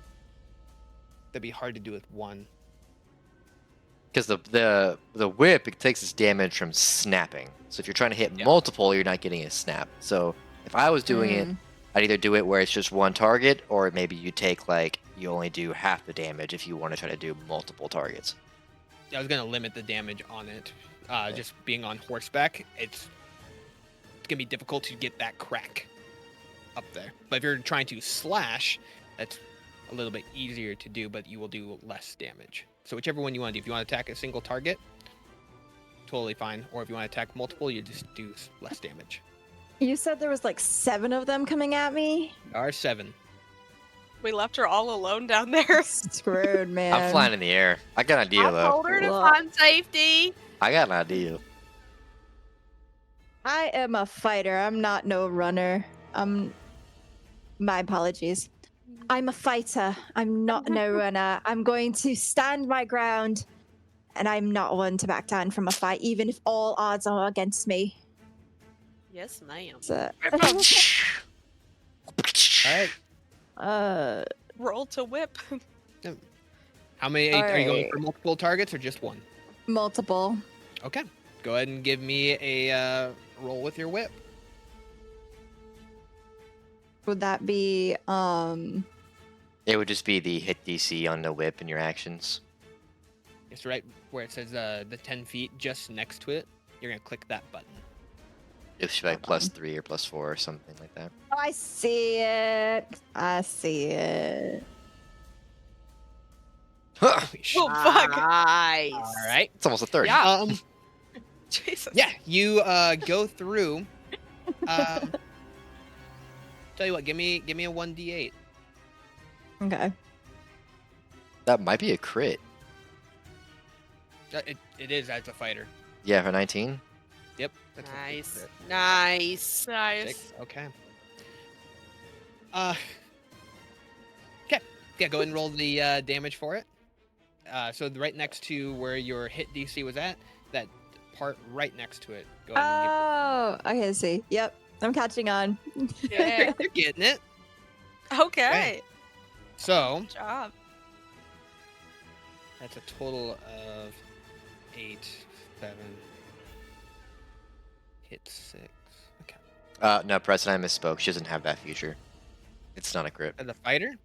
Speaker 2: that'd be hard to do with one.
Speaker 3: Because the whip, it takes its damage from snapping. So if you're trying to hit
Speaker 2: Yeah.
Speaker 3: multiple, you're not getting a snap. So if I was doing it, I'd either do it where it's just one target, or maybe you take like you only do half the damage if you want to try to do multiple targets.
Speaker 2: I was gonna limit the damage on it. Just being on horseback, it's gonna be difficult to get that crack up there. But if you're trying to slash, that's a little bit easier to do, but you will do less damage. So whichever one you want to do. If you want to attack a single target, totally fine. Or if you want to attack multiple, you just do less damage.
Speaker 6: You said there was like 7 of them coming at me?
Speaker 2: There are 7.
Speaker 5: We left her all alone down there.
Speaker 6: Screwed, man.
Speaker 3: I'm flying in the air. I got an idea
Speaker 4: I
Speaker 3: though.
Speaker 4: told her to
Speaker 6: Look.
Speaker 4: find safety.
Speaker 3: I got an idea.
Speaker 6: I am a fighter. I'm not no runner. My apologies. I'm a fighter. I'm not no runner. I'm going to stand my ground, and I'm not one to back down from a fight, even if all odds are against me.
Speaker 4: Yes, ma'am.
Speaker 6: So,
Speaker 2: All right.
Speaker 5: Roll to whip.
Speaker 2: How many are you going for?
Speaker 6: Alright.
Speaker 2: Multiple targets or just one?
Speaker 6: Multiple.
Speaker 2: Okay. Go ahead and give me a roll with your whip.
Speaker 6: Would that be
Speaker 3: It would just be the hit DC on the whip and your actions.
Speaker 2: It's right where it says the 10 feet, just next to it. You're gonna click that button.
Speaker 3: It should be like +3 or +4 or something like that.
Speaker 6: Oh, I see it. I see it.
Speaker 3: Huh!
Speaker 5: Oh, fuck.
Speaker 4: Nice.
Speaker 2: All right.
Speaker 3: It's almost a 30.
Speaker 5: Yeah. Jesus.
Speaker 2: Yeah, you go through. Tell you what, give me a 1d8.
Speaker 6: Okay.
Speaker 3: That might be a crit.
Speaker 2: It is as a fighter.
Speaker 3: Yeah, for 19.
Speaker 2: Yep. That's a
Speaker 4: Nice.
Speaker 2: crit.
Speaker 4: Nice.
Speaker 5: Nice.
Speaker 2: 6. Okay. Okay. Yeah, go ahead and roll the damage for it. So right next to where your hit DC was at, that part right next to it. Go ahead and
Speaker 6: Oh, okay. I see. Yep. I'm catching on.
Speaker 5: Yeah.
Speaker 2: You're getting it.
Speaker 5: Okay.
Speaker 2: So
Speaker 5: Good job.
Speaker 2: that's a total of 8, 7. Hit 6. Okay.
Speaker 3: No, President, I misspoke. She doesn't have that feature. It's not a crit.
Speaker 2: As a fighter?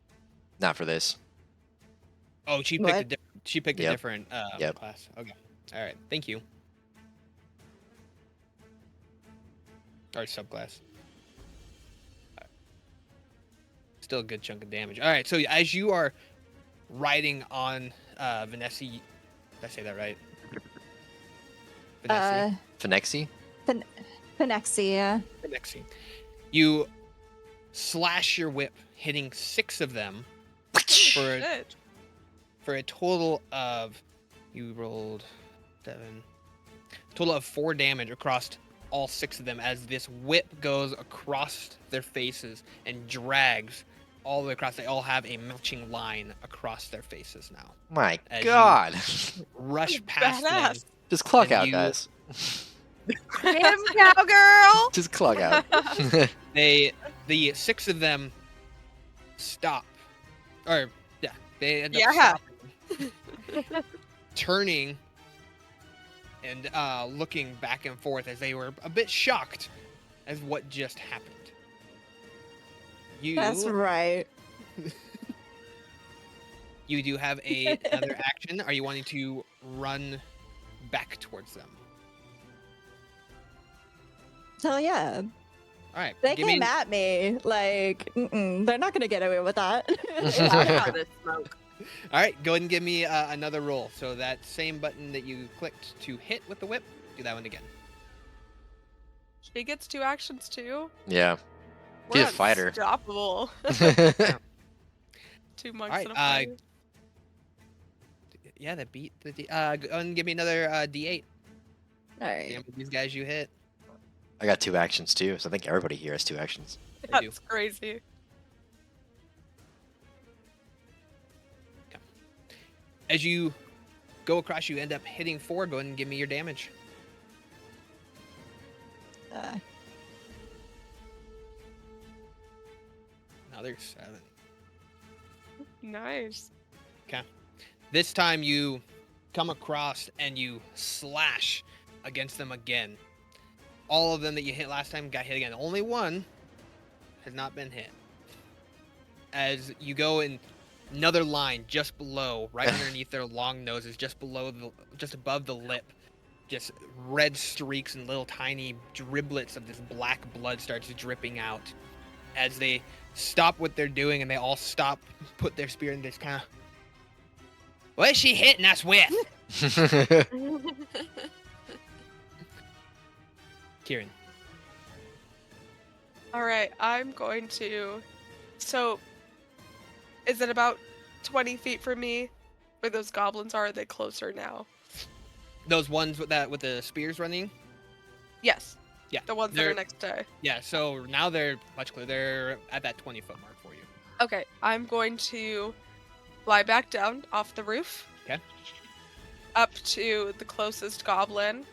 Speaker 3: Not for this.
Speaker 2: Oh, she picked
Speaker 6: What?
Speaker 2: a different. She picked a
Speaker 3: Yep.
Speaker 2: different
Speaker 3: Yep.
Speaker 2: class. Okay. All right. Thank you. Or subclass. Still a good chunk of damage. All right. So as you are riding on Vanessa, did I say that right? Vanessa.
Speaker 3: Phenexi?
Speaker 6: Phenexia.
Speaker 2: Vanessa. You slash your whip, hitting 6 of them
Speaker 5: Good.
Speaker 2: for a total of, you rolled 7, total of 4 damage across all 6 of them as this whip goes across their faces and drags all the way across. They all have a matching line across their faces now.
Speaker 3: My
Speaker 2: As you-
Speaker 3: God.
Speaker 2: Rush past them.
Speaker 5: Badass.
Speaker 3: Just clock
Speaker 2: And
Speaker 3: out,
Speaker 2: you-
Speaker 3: guys.
Speaker 4: Get him, cowgirl.
Speaker 3: Just clock out.
Speaker 2: The 6 of them stop. Or, yeah, they end up
Speaker 5: Yeah.
Speaker 2: stopping. Turning and looking back and forth as they were a bit shocked as what just happened.
Speaker 6: That's right.
Speaker 2: You do have another action. Are you wanting to run back towards them?
Speaker 6: Hell yeah.
Speaker 2: All right.
Speaker 6: They
Speaker 2: give me
Speaker 6: came at me. Like, they're not going to get away with that.
Speaker 4: Out of the smoke.
Speaker 2: All right. Go ahead and give me another roll. So that same button that you clicked to hit with the whip, do that one again.
Speaker 5: She gets 2 actions too.
Speaker 3: Yeah.
Speaker 5: We're
Speaker 3: She's a fighter.
Speaker 5: Unstoppable. 2 monks
Speaker 2: Alright,
Speaker 5: and a fighter.
Speaker 2: Yeah, that beat the go ahead and give me another D8.
Speaker 6: All right.
Speaker 2: Damn, these guys you hit.
Speaker 3: I got 2 actions too, so I think everybody here has 2 actions.
Speaker 2: I do.
Speaker 5: That's crazy.
Speaker 2: As you go across, you end up hitting 4. Go ahead and give me your damage. Another 7.
Speaker 5: Nice.
Speaker 2: This time you come across and you slash against them again. All of them that you hit last time got hit again. Only one has not been hit. As you go in another line just below, right underneath their long noses, just above the lip, just red streaks and little tiny driblets of this black blood starts dripping out. As they stop what they're doing and they all stop, put their spear, and just kind of, what is she hitting us with? Kieran.
Speaker 5: All right, I'm going to. So, is it about 20 feet from me where those goblins are? Are they closer now?
Speaker 2: Those ones with the spears running?
Speaker 5: Yes.
Speaker 2: Yeah.
Speaker 5: The ones that
Speaker 2: they're-
Speaker 5: are next to.
Speaker 2: Yeah, so now they're much closer. They're at that 20-foot mark for you.
Speaker 5: Okay, I'm going to fly back down off the roof.
Speaker 2: Okay.
Speaker 5: Up to the closest goblin.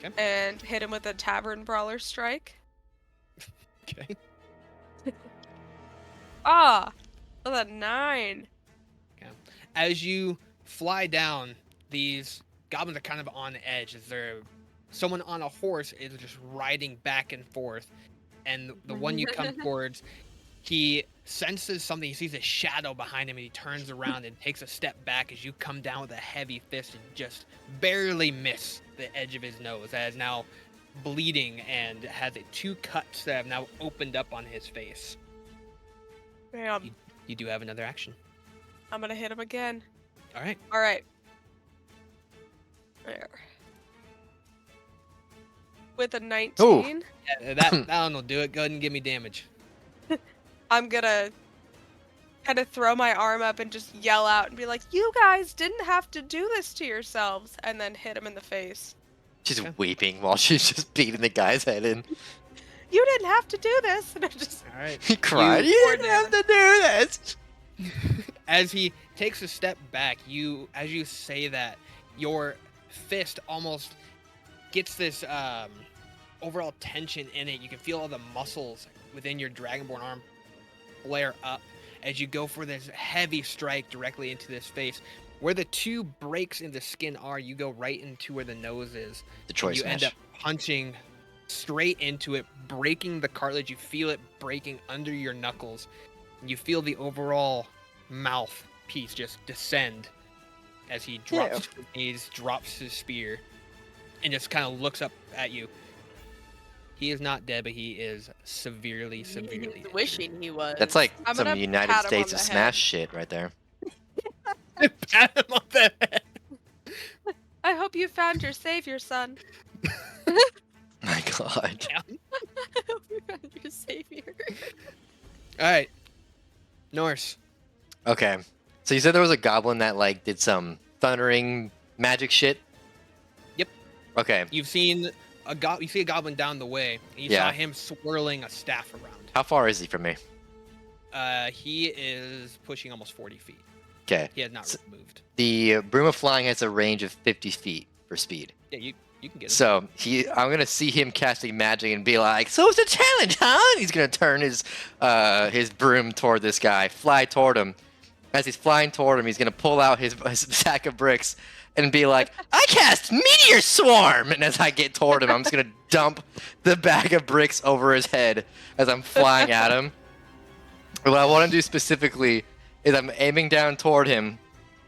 Speaker 2: Okay.
Speaker 5: And hit him with a tavern brawler strike.
Speaker 2: Okay.
Speaker 5: Ah! Oh, that 9.
Speaker 2: As you fly down, these goblins are kind of on edge as someone on a horse is just riding back and forth, and the one you come towards, he senses something. He sees a shadow behind him, and he turns around and takes a step back as you come down with a heavy fist and just barely miss the edge of his nose. That is now bleeding and has 2 cuts that have now opened up on his face.
Speaker 5: Damn.
Speaker 2: You do have another action.
Speaker 5: I'm gonna hit him again.
Speaker 2: All right.
Speaker 5: All right. There. With a 19,
Speaker 2: Yeah, that one will do it. Go ahead and give me damage.
Speaker 5: I'm gonna kind of throw my arm up and just yell out and be like, "You guys didn't have to do this to yourselves," and then hit him in the face.
Speaker 3: She's
Speaker 2: Okay.
Speaker 3: weeping while she's just beating the guy's head in.
Speaker 5: You didn't have to do this, and I just
Speaker 2: All right.
Speaker 3: He cried. You
Speaker 5: poor
Speaker 3: didn't have to do this.
Speaker 2: As he takes a step back, as you say that, your fist almost gets this overall tension in it. You can feel all the muscles within your Dragonborn arm flare up as you go for this heavy strike directly into this face. Where the 2 breaks in the skin are, you go right into where the nose is.
Speaker 3: The choice
Speaker 2: You end
Speaker 3: smash.
Speaker 2: up punching straight into it, breaking the cartilage. You feel it breaking under your knuckles. You feel the overall mouth piece just descend as he drops his knees, drops his spear, and just kind of looks up at you. He is not dead, but he is severely
Speaker 4: He's
Speaker 2: injured.
Speaker 4: wishing he was.
Speaker 3: That's like
Speaker 5: I'm
Speaker 3: some
Speaker 5: gonna
Speaker 3: United
Speaker 5: pat him on
Speaker 3: States
Speaker 5: the
Speaker 3: of
Speaker 5: head.
Speaker 3: Smash shit right there.
Speaker 2: Pat him on the head.
Speaker 5: I hope you found your savior, son.
Speaker 3: My God.
Speaker 4: I hope you found your savior.
Speaker 2: All right, Norse.
Speaker 3: Okay. So you said there was a goblin that like did some thundering magic shit?
Speaker 2: Yep.
Speaker 3: Okay.
Speaker 2: You've seen you see a goblin down the way, and you
Speaker 3: Yeah.
Speaker 2: saw him swirling a staff around.
Speaker 3: How far is he from me?
Speaker 2: He is pushing almost 40 feet.
Speaker 3: Okay.
Speaker 2: He has not moved.
Speaker 3: The broom of flying has a range of 50 feet for speed.
Speaker 2: Yeah, you can get him.
Speaker 3: So I'm gonna see him casting magic and be like, "So it's a challenge, huh?" And he's gonna turn his broom toward this guy, fly toward him. As he's flying toward him, he's gonna pull out his sack of bricks and be like, "I cast meteor swarm!" And as I get toward him, I'm just gonna dump the bag of bricks over his head as I'm flying at him. What I want to do specifically is I'm aiming down toward him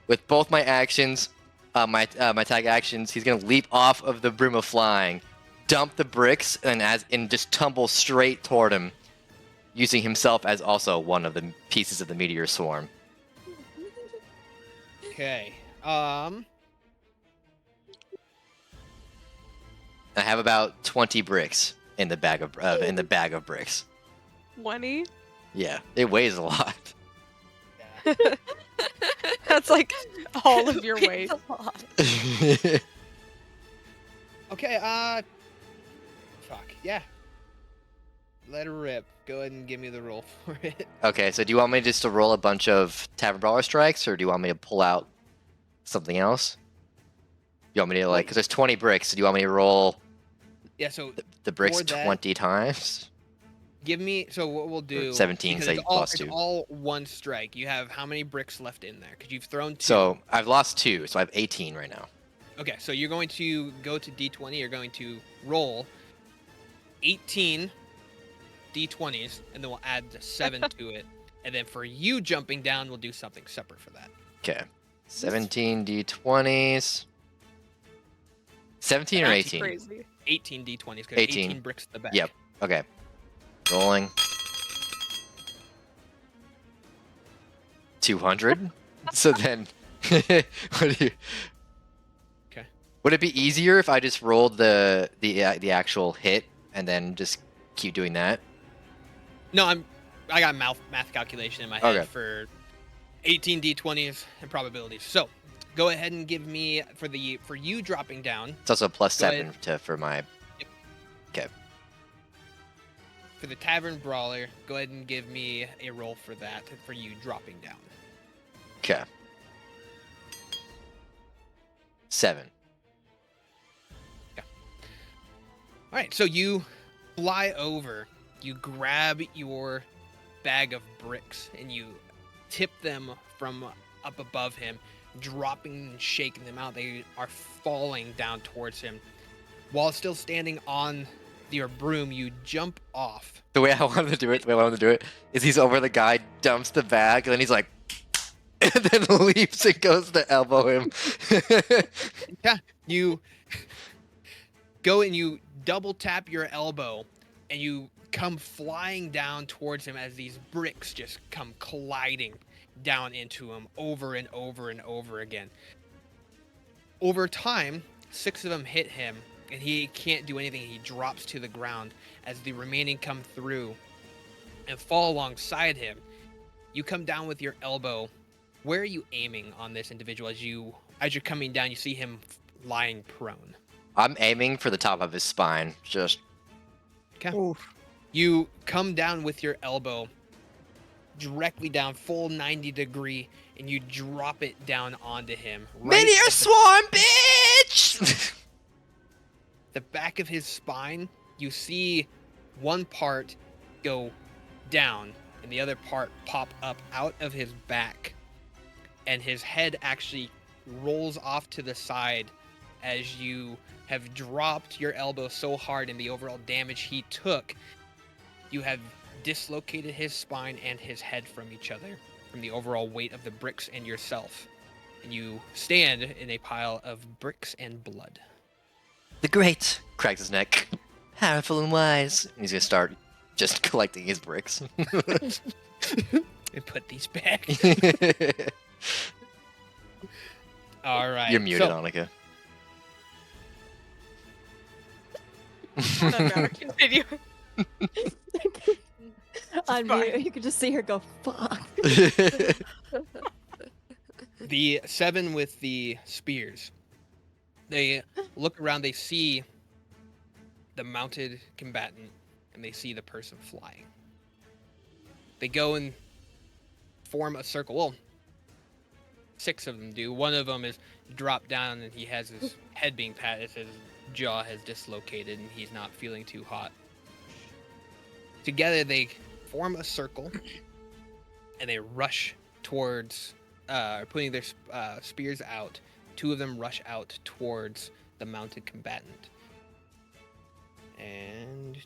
Speaker 3: with both my actions. My tag actions. He's gonna leap off of the broom of flying, dump the bricks, and just tumble straight toward him, using himself as also one of the pieces of the meteor swarm.
Speaker 2: Okay.
Speaker 3: I have about 20 bricks in the bag of bricks.
Speaker 5: 20?
Speaker 3: Yeah, it weighs a lot.
Speaker 5: That's like all of your weight.
Speaker 4: It's a lot.
Speaker 2: Okay. Fuck yeah. Let her rip. Go ahead and give me the roll for it.
Speaker 3: Okay, so do you want me just to roll a bunch of Tavern Brawler strikes, or do you want me to pull out something else? You want me to because there's 20 bricks. So do you want me to roll
Speaker 2: Yeah. So
Speaker 3: the bricks
Speaker 2: For that-
Speaker 3: 20 times?
Speaker 2: give me. So what we'll do.
Speaker 3: 17,
Speaker 2: because
Speaker 3: say
Speaker 2: it's all,
Speaker 3: plus
Speaker 2: it's
Speaker 3: 2.
Speaker 2: all one strike. You have how many bricks left in there? Because you've thrown 2.
Speaker 3: So I've lost 2, so I have 18 right now.
Speaker 2: Okay. So you're going to go to D20. You're going to roll 18 D20s, and then we'll add the 7 to it. And then for you jumping down, we'll do something separate for that.
Speaker 3: Okay. 17 d20s. 17 or
Speaker 2: That's
Speaker 3: 18?
Speaker 5: Crazy.
Speaker 2: 18 D20s because
Speaker 3: 18.
Speaker 2: 18 bricks in the back.
Speaker 3: Yep. Okay. Rolling. 200. So then, what do you?
Speaker 2: Okay.
Speaker 3: Would it be easier if I just rolled the actual hit and then just keep doing that?
Speaker 2: No, I got math calculation in my head
Speaker 3: Okay.
Speaker 2: for 18 D20s and probabilities. So go ahead and give me for you dropping down
Speaker 3: It's also plus
Speaker 2: Go
Speaker 3: 7 for my.
Speaker 2: for the Tavern Brawler. Go ahead and give me a roll for that for you dropping down.
Speaker 3: Okay. 7.
Speaker 2: All right, so you fly over, you grab your bag of bricks, and you tip them from up above him. dropping and shaking them out. They are falling down towards him. While still standing on your broom, you jump off.
Speaker 3: The way I wanted to do it is he's over the guy, dumps the bag, and then he's like, and then leaps and goes to elbow him.
Speaker 2: Yeah, you go and you double tap your elbow, and you come flying down towards him as these bricks just come colliding down into him over and over and over again. Over time, 6 of them hit him, and he can't do anything. He drops to the ground as the remaining come through and fall alongside him. You come down with your elbow. Where are you aiming on this individual as you're coming down? You see him lying prone.
Speaker 3: I'm aiming for the top of his spine. Just
Speaker 2: Okay. You come down with your elbow directly down, full 90-degree, and you drop it down onto him.
Speaker 3: Meteor
Speaker 2: at
Speaker 3: swarm, bitch!
Speaker 2: the back of his spine. You see one part go down and the other part pop up out of his back, and his head actually rolls off to the side as you have dropped your elbow so hard, and the overall damage he took, you have dislocated his spine and his head from each other from the overall weight of the bricks and yourself, and you stand in a pile of bricks and blood.
Speaker 3: The great cracks his neck, powerful and wise. And he's gonna start just collecting his bricks.
Speaker 2: And put these back. All right.
Speaker 3: You're muted,
Speaker 2: so,
Speaker 3: Annika.
Speaker 5: Doesn't matter. Continue.
Speaker 6: On
Speaker 5: fine.
Speaker 6: mute, you could just see her go, fuck.
Speaker 2: the 7 with the spears, they look around, they see the mounted combatant, and they see the person flying. They go and form a circle. Well, 6 of them do. One of them is dropped down, and he has his head being patted. His jaw has dislocated, and he's not feeling too hot. Together, they form a circle, and they rush towards, putting their spears out. 2 of them rush out towards the mounted combatant. And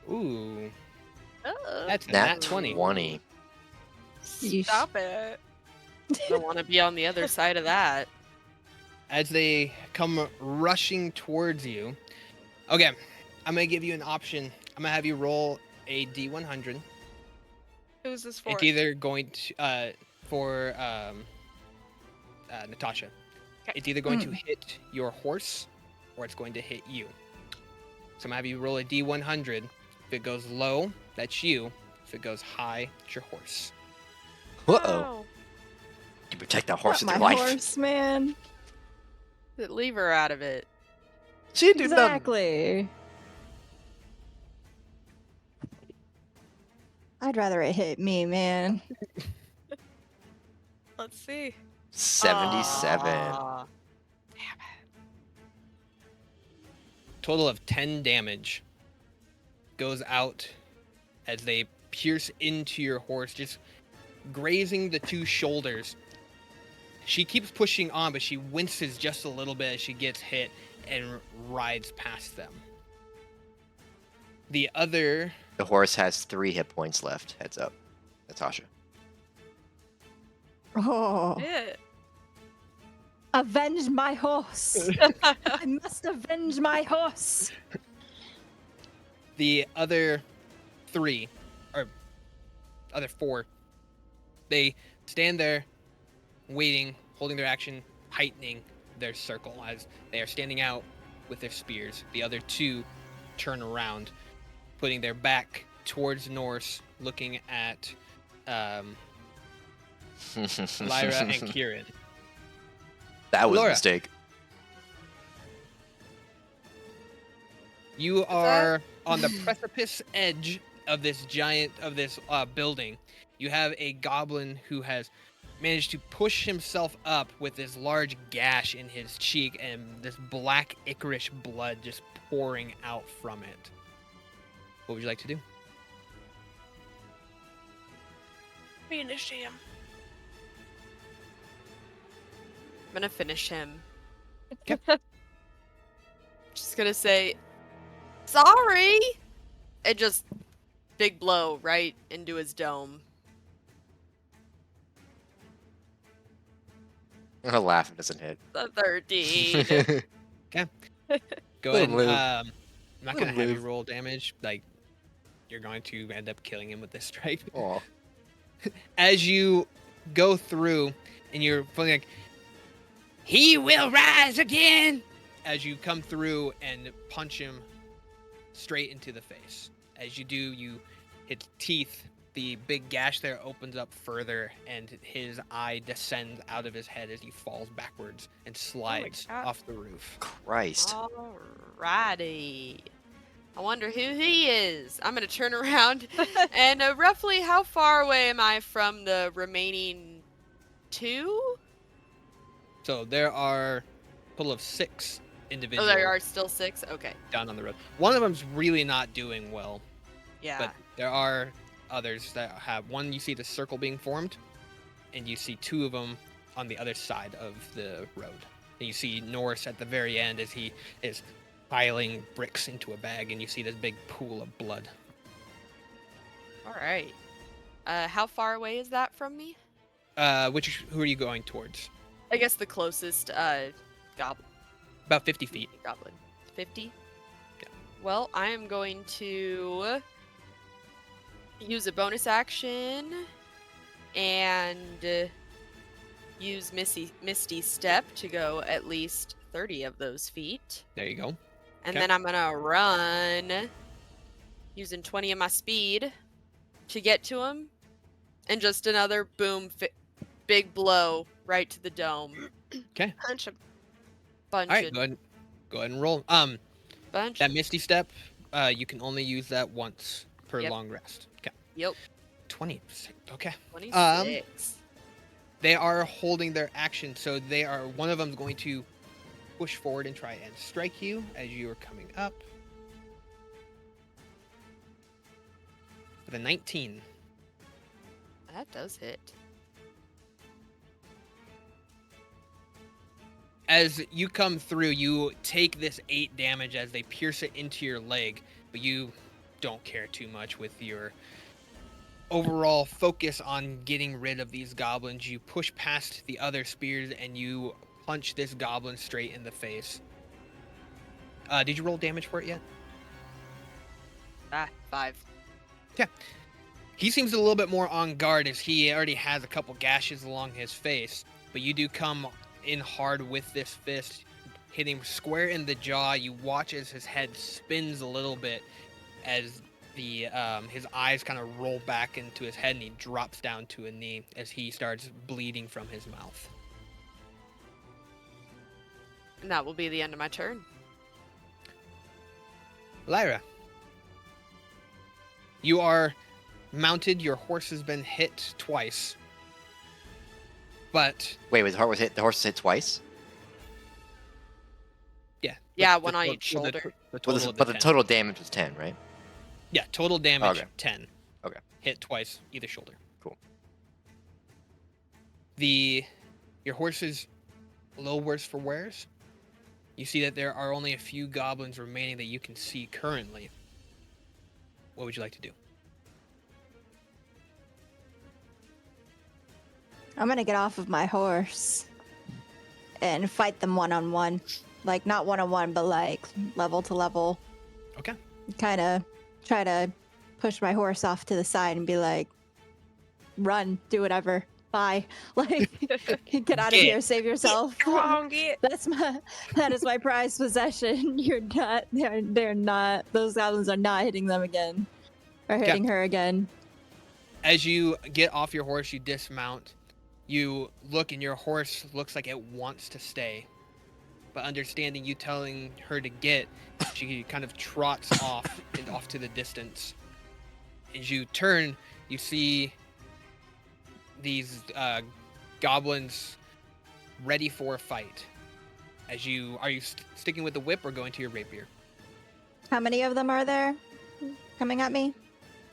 Speaker 2: ooh, that's a nat 20.
Speaker 3: 20.
Speaker 5: Stop it.
Speaker 4: Don't want to be on the other side of that.
Speaker 2: As they come rushing towards you. Okay, I'm gonna give you an option. I'm gonna have you roll a D100.
Speaker 5: Who's this for?
Speaker 2: It's either going to for Natasha.
Speaker 5: Okay.
Speaker 2: It's either going to hit your horse or it's going to hit you. So I'm gonna have you roll a D100. If it goes low, that's you. If it goes high, it's your horse.
Speaker 3: Uh-oh.
Speaker 5: Oh.
Speaker 3: You protect that horse
Speaker 6: Not
Speaker 3: with
Speaker 6: my
Speaker 3: your life.
Speaker 6: horse, man.
Speaker 4: Leave her out of it.
Speaker 3: She did nothing.
Speaker 6: Exactly. I'd rather it hit me, man.
Speaker 5: Let's see.
Speaker 3: 77.
Speaker 4: Aw.
Speaker 2: Total of 10 damage goes out as they pierce into your horse, just grazing the 2 shoulders. She keeps pushing on, but she winces just a little bit as she gets hit and rides past them. The other...
Speaker 3: The horse has 3 hit points left. Heads up, Natasha.
Speaker 6: Oh,
Speaker 5: It.
Speaker 6: avenge my horse. I must avenge my horse.
Speaker 2: The other 3, or other 4, they stand there waiting, holding their action, heightening their circle as they are standing out with their spears. The other 2 turn around, putting their back towards Norse, looking at Lyra and Kieran.
Speaker 3: That was a
Speaker 2: Laura.
Speaker 3: mistake.
Speaker 2: You are on the precipice edge of this building, you have a goblin who has managed to push himself up with this large gash in his cheek and this black ichorish blood just pouring out from it. What would you like to do?
Speaker 5: Finish him.
Speaker 4: I'm gonna finish him.
Speaker 2: Okay.
Speaker 4: Just gonna say, sorry! And just big blow right into his dome.
Speaker 3: I'll laugh if it doesn't hit.
Speaker 4: The 13.
Speaker 2: Go
Speaker 3: Let
Speaker 2: ahead
Speaker 3: him
Speaker 2: and
Speaker 3: live.
Speaker 2: I'm not
Speaker 3: Let
Speaker 2: gonna
Speaker 3: him
Speaker 2: have you
Speaker 3: live.
Speaker 2: roll damage. Like, you're going to end up killing him with this strike.
Speaker 3: Aw.
Speaker 2: As you go through and you're feeling like, he will rise again, as you come through and punch him straight into the face. As you do, you hit teeth. The big gash there opens up further, and his eye descends out of his head as he falls backwards and slides
Speaker 5: God.
Speaker 2: off the roof.
Speaker 3: Christ.
Speaker 4: Alrighty. I wonder who he is. I'm gonna turn around and roughly how far away am I from the remaining 2?
Speaker 2: So there are a total of 6 individuals
Speaker 4: Oh, there are still 6? Okay.
Speaker 2: down on the road. One of them's really not doing well,
Speaker 4: Yeah.
Speaker 2: but there are others that have one. You see the circle being formed, and you see 2 of them on the other side of the road. And you see Norris at the very end as he is piling bricks into a bag, and you see this big pool of blood.
Speaker 4: Alright. How far away is that from me?
Speaker 2: Who are you going towards?
Speaker 4: I guess the closest goblin.
Speaker 2: About 50 feet.
Speaker 4: Goblin. 50?
Speaker 2: Yeah.
Speaker 4: Well, I am going to use a bonus action and use Misty Step to go at least 30 of those feet.
Speaker 2: There you go.
Speaker 4: And
Speaker 2: Okay.
Speaker 4: then I'm going to run using 20 of my speed to get to him. And just another boom, big blow right to the dome.
Speaker 5: Punch him.
Speaker 4: Bunch
Speaker 2: All right,
Speaker 4: of
Speaker 2: go ahead and roll.
Speaker 4: bunch.
Speaker 2: That Misty Step, you can only use that once per
Speaker 4: Yep.
Speaker 2: long rest. Okay.
Speaker 4: Yep.
Speaker 2: 20. Okay.
Speaker 4: 26.
Speaker 2: They are holding their action, so one of them's going to push forward and try and strike you as you are coming up. With a 19.
Speaker 4: That does hit.
Speaker 2: As you come through, you take this 8 damage as they pierce it into your leg, but you don't care too much with your overall focus on getting rid of these goblins. You push past the other spears and you punch this goblin straight in the face. Did you roll damage for it yet?
Speaker 4: 5.
Speaker 2: He seems a little bit more on guard as he already has a couple gashes along his face, but you do come in hard with this fist, hitting square in the jaw. You watch as his head spins a little bit as his eyes kind of roll back into his head, and he drops down to a knee as he starts bleeding from his mouth.
Speaker 4: And that will be the end of my turn.
Speaker 2: Lyra, you are mounted. Your horse has been hit twice, but
Speaker 3: Wait, the horse was hit twice?
Speaker 4: Yeah,
Speaker 2: the
Speaker 4: one on
Speaker 2: to-
Speaker 4: each
Speaker 2: the
Speaker 4: shoulder.
Speaker 2: to- the
Speaker 3: But
Speaker 2: total
Speaker 3: the,
Speaker 2: of the
Speaker 3: but the
Speaker 2: 10.
Speaker 3: total damage was 10, right?
Speaker 2: Yeah, total damage
Speaker 3: Okay.
Speaker 2: 10.
Speaker 3: Okay.
Speaker 2: Hit twice, either shoulder.
Speaker 3: Cool.
Speaker 2: Your horse is a little worse for wears. You see that there are only a few goblins remaining that you can see currently. What would you like to do?
Speaker 6: I'm gonna get off of my horse and fight them one-on-one. Like, not one-on-one, but like level to level.
Speaker 2: Okay.
Speaker 6: Kind of try to push my horse off to the side and be like, run, do whatever, bye. Like, get out of
Speaker 2: Get.
Speaker 6: here, save yourself.
Speaker 5: Come on, get.
Speaker 6: That is my prized possession. They're not, those goblins are not hitting them again. Or hitting her again.
Speaker 2: As you get off your horse, you dismount. You look, and your horse looks like it wants to stay. But understanding you telling her to get, she kind of trots off and off to the distance. As you turn, you see these goblins ready for a fight. Are you sticking with the whip or going to your rapier?
Speaker 6: How many of them are there coming at me?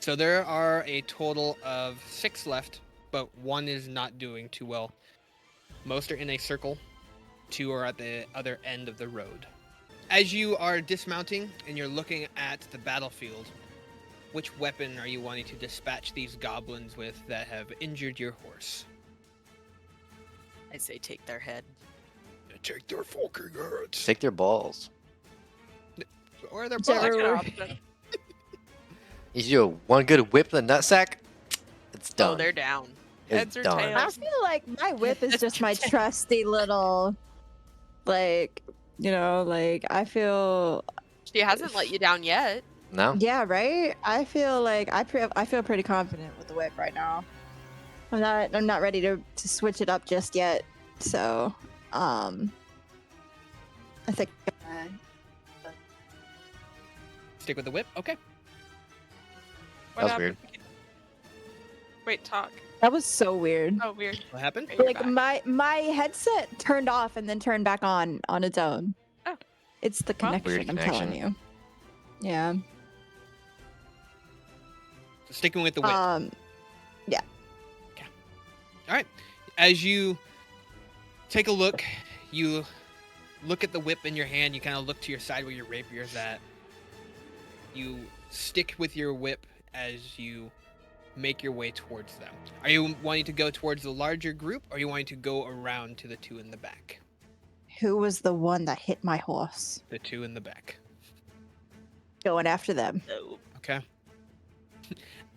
Speaker 2: So there are a total of 6 left, but one is not doing too well. Most are in a circle. 2 are at the other end of the road. As you are dismounting and you're looking at the battlefield, which weapon are you wanting to dispatch these goblins with that have injured your horse?
Speaker 4: I say take their head.
Speaker 2: Take their fucking heads.
Speaker 3: Take their balls.
Speaker 2: Or their
Speaker 6: Whichever
Speaker 2: balls.
Speaker 4: That's an option.
Speaker 3: Is you one good whip in the nutsack? It's done.
Speaker 4: Oh, they're down.
Speaker 3: It's
Speaker 5: Heads or
Speaker 3: done.
Speaker 6: I
Speaker 5: tails?
Speaker 6: feel like my whip is just my trusty little, like, I feel,
Speaker 4: She hasn't let you down yet.
Speaker 3: No?
Speaker 6: yeah, right? I feel like I feel pretty confident with the whip right now. I'm not ready to switch it up just yet. So, I think
Speaker 2: Stick with the whip? Okay.
Speaker 3: That was
Speaker 5: happened? Wait, talk.
Speaker 6: that was so weird.
Speaker 5: Oh, weird.
Speaker 2: What happened?
Speaker 5: Okay, you're
Speaker 6: Like
Speaker 5: back.
Speaker 6: my headset turned off and then turned back on its own.
Speaker 5: Oh.
Speaker 6: It's the
Speaker 5: Well,
Speaker 6: connection,
Speaker 3: weird
Speaker 6: I'm telling
Speaker 3: connection.
Speaker 6: you. Yeah.
Speaker 2: So sticking with the whip. All right. As you take a look, you look at the whip in your hand. You kind of look to your side where your rapier's at. You stick with your whip as you make your way towards them. Are you wanting to go towards the larger group, or are you wanting to go around to the 2 in the back?
Speaker 6: Who was the one that hit my horse?
Speaker 2: The 2 in the back.
Speaker 6: Going after them.
Speaker 4: No.
Speaker 2: Okay.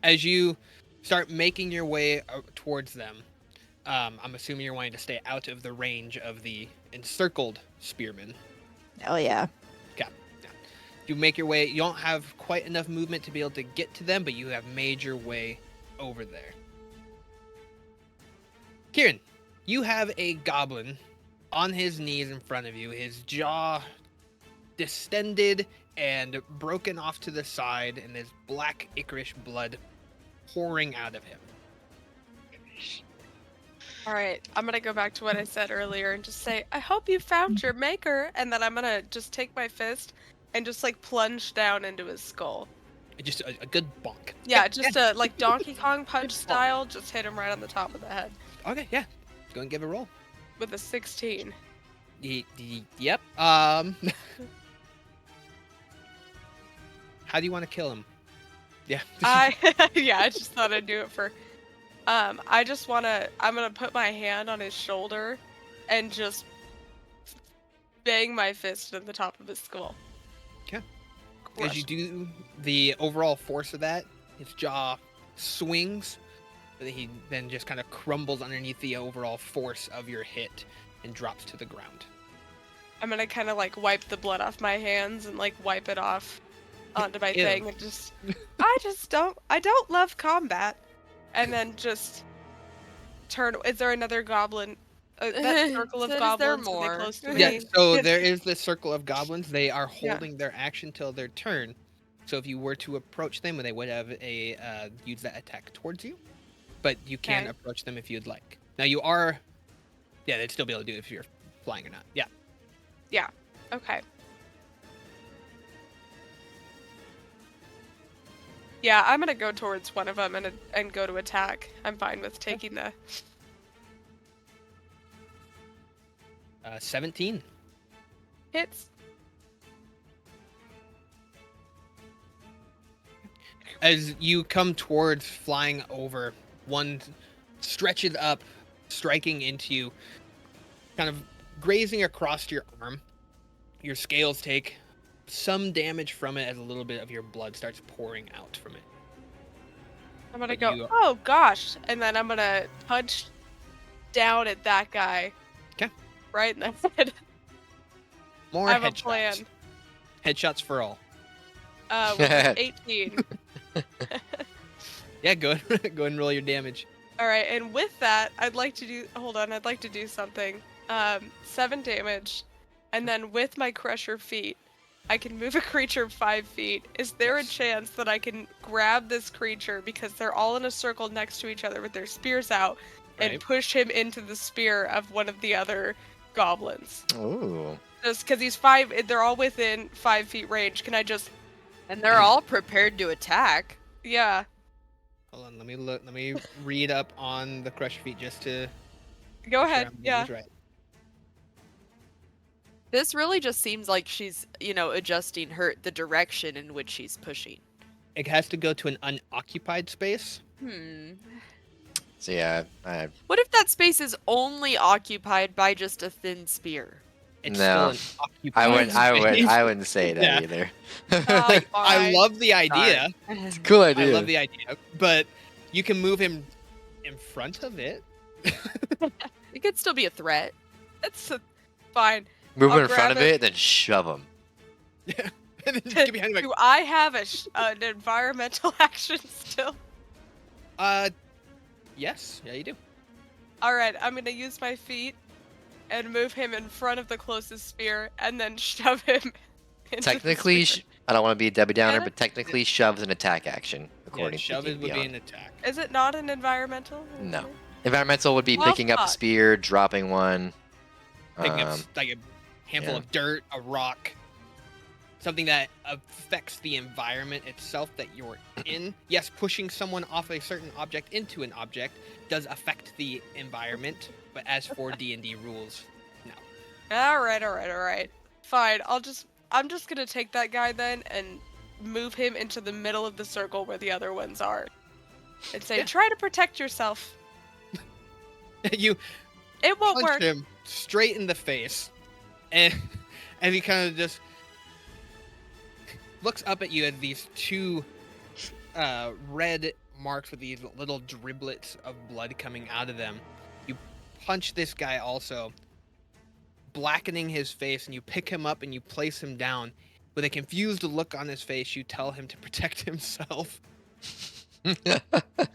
Speaker 2: As you start making your way towards them, I'm assuming you're wanting to stay out of the range of the encircled spearmen.
Speaker 6: Oh yeah.
Speaker 2: You make your way. You don't have quite enough movement to be able to get to them, but you have made your way over there. Kieran, you have a goblin on his knees in front of you, his jaw distended and broken off to the side, and his black ichorish blood pouring out of him.
Speaker 5: All right, I'm gonna go back to what I said earlier and just say, I hope you found your maker, and then I'm gonna just take my fist and just like plunge down into his skull.
Speaker 2: Just a good bonk.
Speaker 5: Yeah, just a like Donkey Kong punch style, just hit him right on the top of the head
Speaker 2: Okay, yeah. Go and give a roll.
Speaker 5: with a 16.
Speaker 2: Yep. How do you want to kill him? Yeah.
Speaker 5: I just thought I'd do it for. I'm gonna put my hand on his shoulder, and just bang my fist in the top of his skull.
Speaker 2: Okay.
Speaker 5: Crush.
Speaker 2: As you do, the overall force of that, his jaw swings, but he then just kind of crumbles underneath the overall force of your hit and drops to the ground.
Speaker 5: I'm gonna kind of like wipe the blood off my hands and like wipe it off onto my
Speaker 2: Ew.
Speaker 5: thing and just I don't love combat. And then just turn. Is there another goblin? That circle of
Speaker 4: Is there
Speaker 5: goblins. Are
Speaker 4: more?
Speaker 5: they close to
Speaker 2: Yeah,
Speaker 5: me?
Speaker 2: so there is the circle of goblins. They are
Speaker 5: Yeah.
Speaker 2: holding their action till their turn. So if you were to approach them, they would have a use that attack towards you. But you can
Speaker 5: Okay.
Speaker 2: approach them if you'd like. Now you are, yeah, they'd still be able to do it if you're flying or not. Yeah.
Speaker 5: Okay. Yeah, I'm gonna go towards one of them and go to attack. I'm fine with taking the.
Speaker 2: 17.
Speaker 5: Hits.
Speaker 2: As you come towards flying over, one stretches up, striking into you, kind of grazing across your arm. Your scales take some damage from it as a little bit of your blood starts pouring out from it.
Speaker 5: I'm gonna
Speaker 2: But
Speaker 5: go.
Speaker 2: you-
Speaker 5: Oh gosh! And then I'm gonna punch down at that guy.
Speaker 2: 'Kay.
Speaker 5: Right in the head.
Speaker 2: More
Speaker 5: I have a
Speaker 2: headshots.
Speaker 5: plan.
Speaker 2: Headshots for all.
Speaker 5: With an 18.
Speaker 2: Yeah, go go and roll your damage.
Speaker 5: All right, and with that, I'd like to do. Hold on, I'd like to do something. 7 damage, and then with my crusher feet, I can move a creature 5 feet. Is there a chance that I can grab this creature because they're all in a circle next to each other with their spears out and
Speaker 2: Right.
Speaker 5: push him into the spear of one of the other goblins?
Speaker 3: Ooh.
Speaker 5: Just because they're all within 5 feet range. Can I just,
Speaker 4: And they're all prepared to attack.
Speaker 5: yeah,
Speaker 2: Hold on, let me look. Let me read up on the crush feet just to
Speaker 5: go
Speaker 2: make sure
Speaker 5: ahead.
Speaker 2: I'm getting
Speaker 5: Yeah.
Speaker 2: this right.
Speaker 4: This really just seems like she's, adjusting the direction in which she's pushing.
Speaker 2: It has to go to an unoccupied space.
Speaker 3: So yeah,
Speaker 4: What if that space is only occupied by just a thin spear?
Speaker 2: It's
Speaker 3: No.
Speaker 2: still an occupied
Speaker 3: I wouldn't say that
Speaker 2: Yeah.
Speaker 3: either.
Speaker 2: Like, I
Speaker 5: Fine.
Speaker 2: love the idea.
Speaker 3: It's a cool
Speaker 2: I
Speaker 3: idea.
Speaker 2: love the idea, but you can move him in front of it.
Speaker 4: It could still be a threat.
Speaker 5: Fine.
Speaker 3: Move
Speaker 5: I'll
Speaker 3: him in front of
Speaker 5: grab it.
Speaker 3: it, then shove him.
Speaker 2: And then just get behind him
Speaker 5: Do
Speaker 2: like,
Speaker 5: I have an environmental action still?
Speaker 2: yes, yeah, you do.
Speaker 5: All right, I'm gonna use my feet and move him in front of the closest spear, and then shove him. Into
Speaker 3: Technically,
Speaker 5: the spear.
Speaker 3: I don't want to be a Debbie Downer,
Speaker 5: Yeah.
Speaker 3: but technically, shove's an attack action
Speaker 2: Yeah,
Speaker 3: according
Speaker 2: shove
Speaker 3: to
Speaker 2: it would be
Speaker 3: Beyond.
Speaker 2: an attack.
Speaker 5: Is it not an environmental?
Speaker 3: No. Environmental would be
Speaker 5: Well,
Speaker 3: picking up a
Speaker 5: fuck.
Speaker 3: spear, dropping one.
Speaker 2: Picking up
Speaker 3: Um,
Speaker 2: like a handful
Speaker 3: yeah.
Speaker 2: of dirt, a rock, something that affects the environment itself that you're in. Yes, pushing someone off a certain object into an object does affect the environment, but as for D&D rules, no.
Speaker 5: All right. Fine. I'm just gonna take that guy then and move him into the middle of the circle where the other ones are, and say,
Speaker 2: Yeah.
Speaker 5: "Try to protect yourself.
Speaker 2: You
Speaker 5: It won't
Speaker 2: punch
Speaker 5: work."
Speaker 2: him straight in the face, and he kind of just looks up at you at these two red marks with these little driblets of blood coming out of them. You punch this guy also, blackening his face, and you pick him up and you place him down. With a confused look on his face, you tell him to protect himself.
Speaker 5: And that was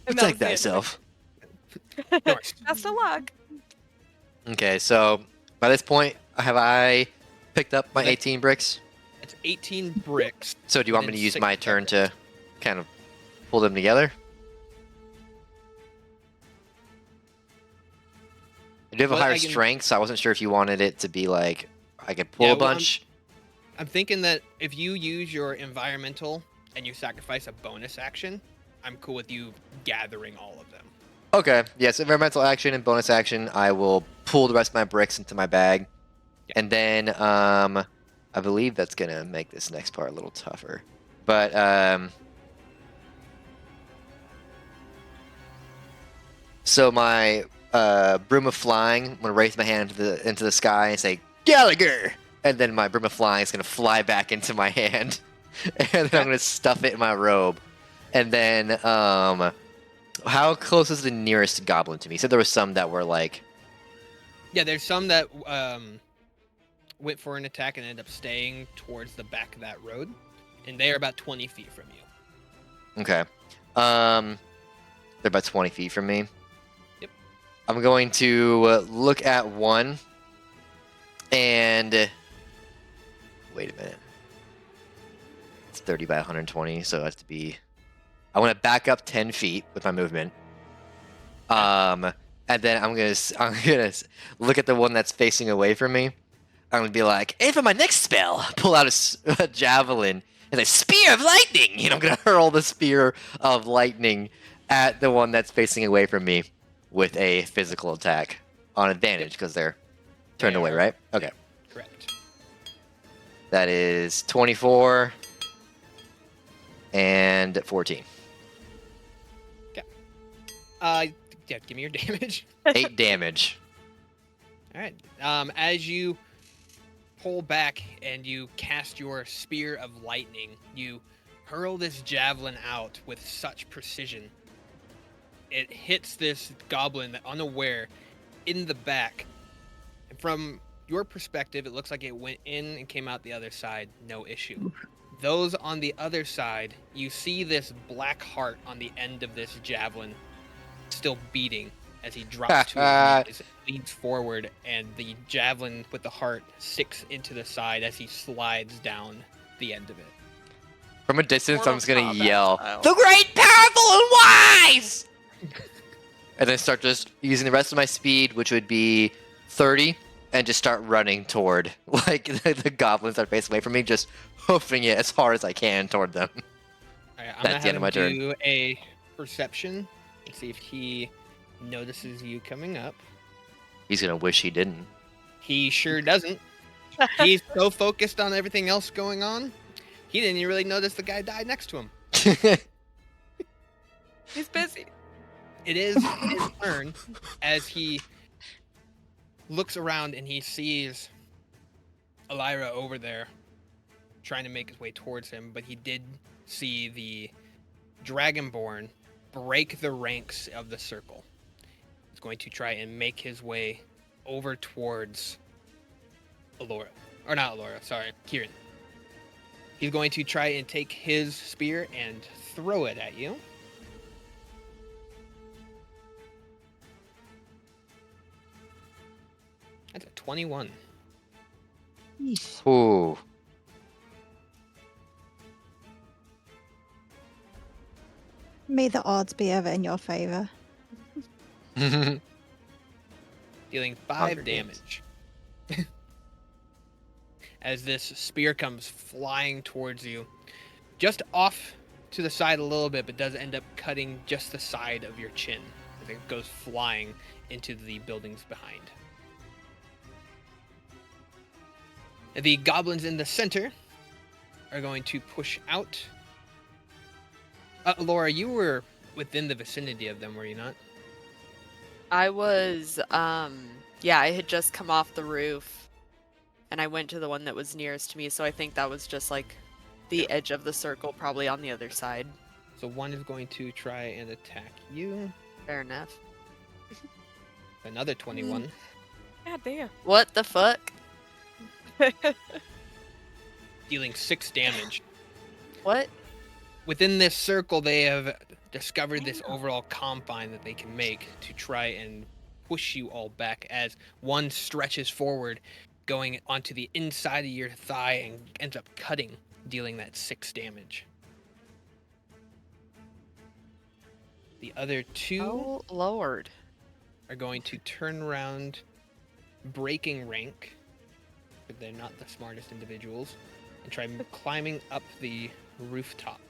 Speaker 3: Protect
Speaker 5: the end of it.
Speaker 3: thyself.
Speaker 2: Norse.
Speaker 5: Best of luck.
Speaker 3: Okay, so by this point, have I picked up my
Speaker 2: Okay.
Speaker 3: 18 bricks?
Speaker 2: It's 18 bricks.
Speaker 3: So do you want me
Speaker 2: And
Speaker 3: to use
Speaker 2: 6
Speaker 3: my turn
Speaker 2: pebbles.
Speaker 3: to kind of pull them together? I do have a
Speaker 2: Well,
Speaker 3: higher
Speaker 2: I can-
Speaker 3: strength, so I wasn't sure if you wanted it to be like I could pull
Speaker 2: Yeah,
Speaker 3: a
Speaker 2: well,
Speaker 3: bunch.
Speaker 2: I'm thinking that if you use your environmental and you sacrifice a bonus action, I'm cool with you gathering all of them.
Speaker 3: Okay, yes, environmental action and bonus action. I will pull the rest of my bricks into my bag,
Speaker 2: Yeah.
Speaker 3: and then I believe that's gonna make this next part a little tougher. But so my broom of flying, I'm gonna raise my hand into the sky and say Gallagher, and then my broom of flying is gonna fly back into my hand, and then I'm gonna stuff it in my robe, and then how close is the nearest goblin to me? You said there was some that were like.
Speaker 2: Yeah, there's some that went for an attack and ended up staying towards the back of that road, and they are about 20 feet from you.
Speaker 3: Okay. They're about 20 feet from me.
Speaker 2: Yep.
Speaker 3: I'm going to look at one and wait a minute. It's 30 by 120, so it has to be. I want to back up 10 feet with my movement. And then I'm gonna look at the one that's facing away from me. I'm gonna be like, and for my next spell, pull out a javelin and a spear of lightning. You know, I'm gonna hurl the spear of lightning at the one that's facing away from me with a physical attack on advantage because they're turned
Speaker 2: They
Speaker 3: away,
Speaker 2: are-
Speaker 3: right? Okay,
Speaker 2: Correct.
Speaker 3: that is 24 and 14.
Speaker 2: Yeah, give me your damage.
Speaker 3: 8 damage.
Speaker 2: All right. As you pull back and you cast your spear of lightning, you hurl this javelin out with such precision. It hits this goblin that unaware in the back. And from your perspective, it looks like it went in and came out the other side, no issue. Those on the other side, you see this black heart on the end of this javelin still beating. as he drops to his knees, leans forward, and the javelin with the heart sticks into the side as he slides down the end of it.
Speaker 3: From a distance,
Speaker 5: Mortal
Speaker 3: I'm just gonna
Speaker 5: Kombat
Speaker 3: yell,
Speaker 5: style.
Speaker 3: "The great, powerful, and wise!" And then start just using the rest of my speed, which would be 30, and just start running toward like the goblins that are facing away from me, just hoofing it as hard as I can toward them.
Speaker 2: All right, I'm
Speaker 3: That's
Speaker 2: gonna
Speaker 3: the end
Speaker 2: have
Speaker 3: of
Speaker 2: him
Speaker 3: my turn.
Speaker 2: do a perception and see if he notices you coming up.
Speaker 3: He's gonna wish he didn't.
Speaker 2: He sure doesn't. He's so focused on everything else going on, he didn't even really notice the guy died next to him.
Speaker 5: He's busy.
Speaker 2: It is his turn as he looks around and he sees Elira over there trying to make his way towards him, but he did see the Dragonborn break the ranks of the circle. He's going to try and make his way over towards Elora. Or not Elora, sorry, Kieran. He's going to try and take his spear and throw it at you. That's a 21.
Speaker 6: Yeesh.
Speaker 3: Ooh.
Speaker 6: May the odds be ever in your favor.
Speaker 2: Dealing 5
Speaker 3: Hunger Games.
Speaker 2: damage. As this spear comes flying towards you. Just off to the side a little bit, but does end up cutting just the side of your chin. As it goes flying into the buildings behind. The goblins in the center are going to push out. Laura, you were within the vicinity of them, were you not?
Speaker 4: I was, yeah, I had just come off the roof, and I went to the one that was nearest to me, so I think that was just, like, the edge of the circle, probably on the other side.
Speaker 2: So one is going to try and attack you.
Speaker 4: Fair enough.
Speaker 2: Another 21.
Speaker 5: God damn.
Speaker 4: What the fuck?
Speaker 2: Dealing 6 damage.
Speaker 4: What?
Speaker 2: Within this circle, they have discovered this overall confine that they can make to try and push you all back as one stretches forward, going onto the inside of your thigh and ends up cutting, dealing that 6 damage. The other 2
Speaker 4: Oh, Lord.
Speaker 2: are going to turn around, breaking rank, but they're not the smartest individuals, and try climbing up the rooftops.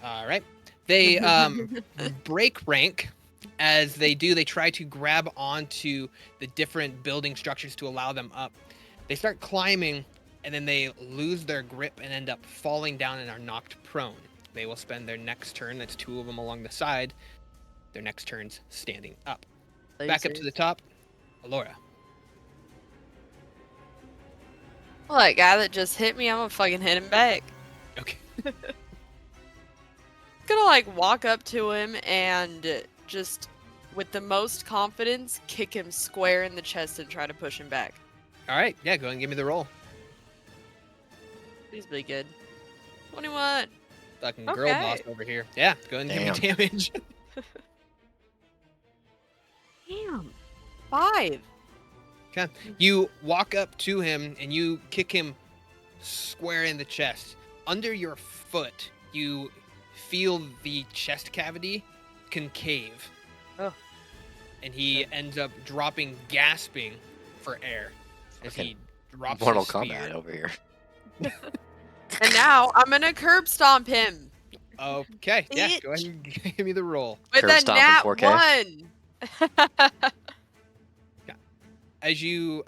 Speaker 2: All right. They break rank. As they do, they try to grab onto the different building structures to allow them up. They start climbing, and then they lose their grip and end up falling down and are knocked prone. They will spend their next turn, that's 2 of them along the side, their next turns standing up. Back up to the top, Alora.
Speaker 4: Well, that guy that just hit me, I'm gonna fucking hit him back.
Speaker 2: Okay.
Speaker 4: Gonna, like, walk up to him and just, with the most confidence, kick him square in the chest and try to push him back.
Speaker 2: All right, yeah, go ahead and give me the roll.
Speaker 4: Please be good. 21.
Speaker 2: Fucking girl
Speaker 5: Okay.
Speaker 2: boss over here. Yeah, go ahead and give me damage.
Speaker 4: Damn. 5.
Speaker 2: You walk up to him and you kick him square in the chest. Under your foot, you feel the chest cavity concave.
Speaker 4: Oh.
Speaker 2: And he ends up dropping, gasping for air as he drops
Speaker 3: Mortal
Speaker 2: his spear.
Speaker 3: Kombat over here.
Speaker 4: And now I'm gonna curb stomp him
Speaker 2: Okay, yeah,
Speaker 4: Bitch.
Speaker 2: go ahead and give me the roll.
Speaker 4: with
Speaker 3: Curb
Speaker 4: a
Speaker 3: stomp in
Speaker 4: nat
Speaker 3: 4K.
Speaker 4: 1.
Speaker 2: As you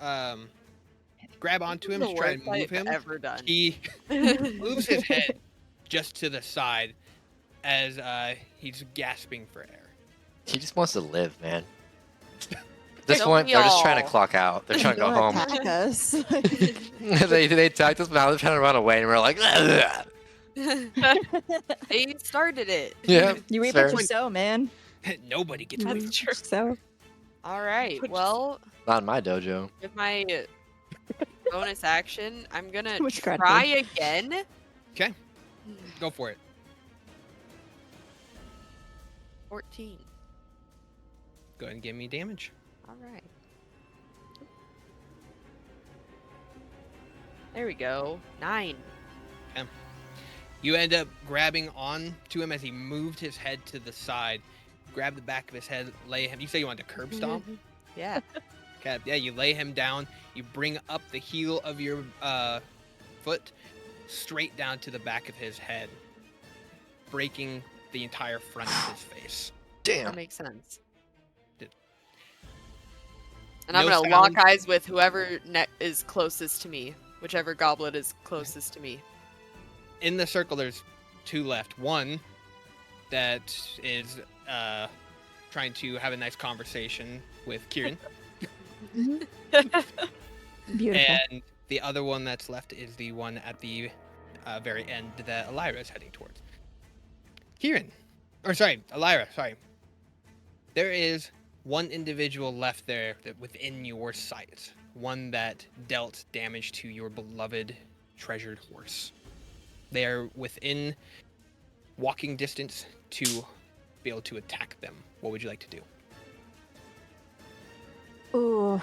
Speaker 2: grab onto him
Speaker 4: The
Speaker 2: to try and
Speaker 4: worst
Speaker 2: move
Speaker 4: I've
Speaker 2: him,
Speaker 4: ever done.
Speaker 2: he moves his head just to the side as he's gasping for air.
Speaker 3: He just wants to live, man. At this
Speaker 4: Don't
Speaker 3: point,
Speaker 4: we
Speaker 3: they're just trying to
Speaker 4: all?
Speaker 3: clock out. They're trying to go
Speaker 6: Don't
Speaker 3: home.
Speaker 6: attack us.
Speaker 3: they attacked us, but now they're trying to run away, and we're like, "Ugh."
Speaker 4: He started it.
Speaker 3: Yeah.
Speaker 6: You reap
Speaker 3: fair.
Speaker 6: what you sow, man.
Speaker 2: Nobody gets away.
Speaker 5: That's true.
Speaker 6: So
Speaker 4: All right. Well,
Speaker 3: Not in my dojo.
Speaker 4: with my bonus action, I'm gonna
Speaker 6: Witchcraft
Speaker 4: try again.
Speaker 2: Go for it.
Speaker 4: 14.
Speaker 2: Go ahead and give me damage.
Speaker 4: All right. There we go. 9.
Speaker 2: You end up grabbing on to him as he moved his head to the side. Grab the back of his head, lay him. You say you want to curb stomp?
Speaker 4: Yeah.
Speaker 2: Okay. Yeah, you lay him down. You bring up the heel of your foot straight down to the back of his head, breaking the entire front of his face.
Speaker 3: Damn.
Speaker 4: That makes sense.
Speaker 2: Did-
Speaker 4: And I'm
Speaker 2: No
Speaker 4: gonna lock
Speaker 2: sound.
Speaker 4: eyes with whoever is closest to me, whichever goblet is closest to me.
Speaker 2: In the circle, there's 2 left. One that is trying to have a nice conversation with Kieran.
Speaker 6: Beautiful.
Speaker 2: And the other one that's left is the one at the very end that Elira is heading towards. Elira, sorry. There is one individual left there that within your sight. One that dealt damage to your beloved, treasured horse. They are within walking distance to be able to attack them. What would you like to do?
Speaker 6: Ooh,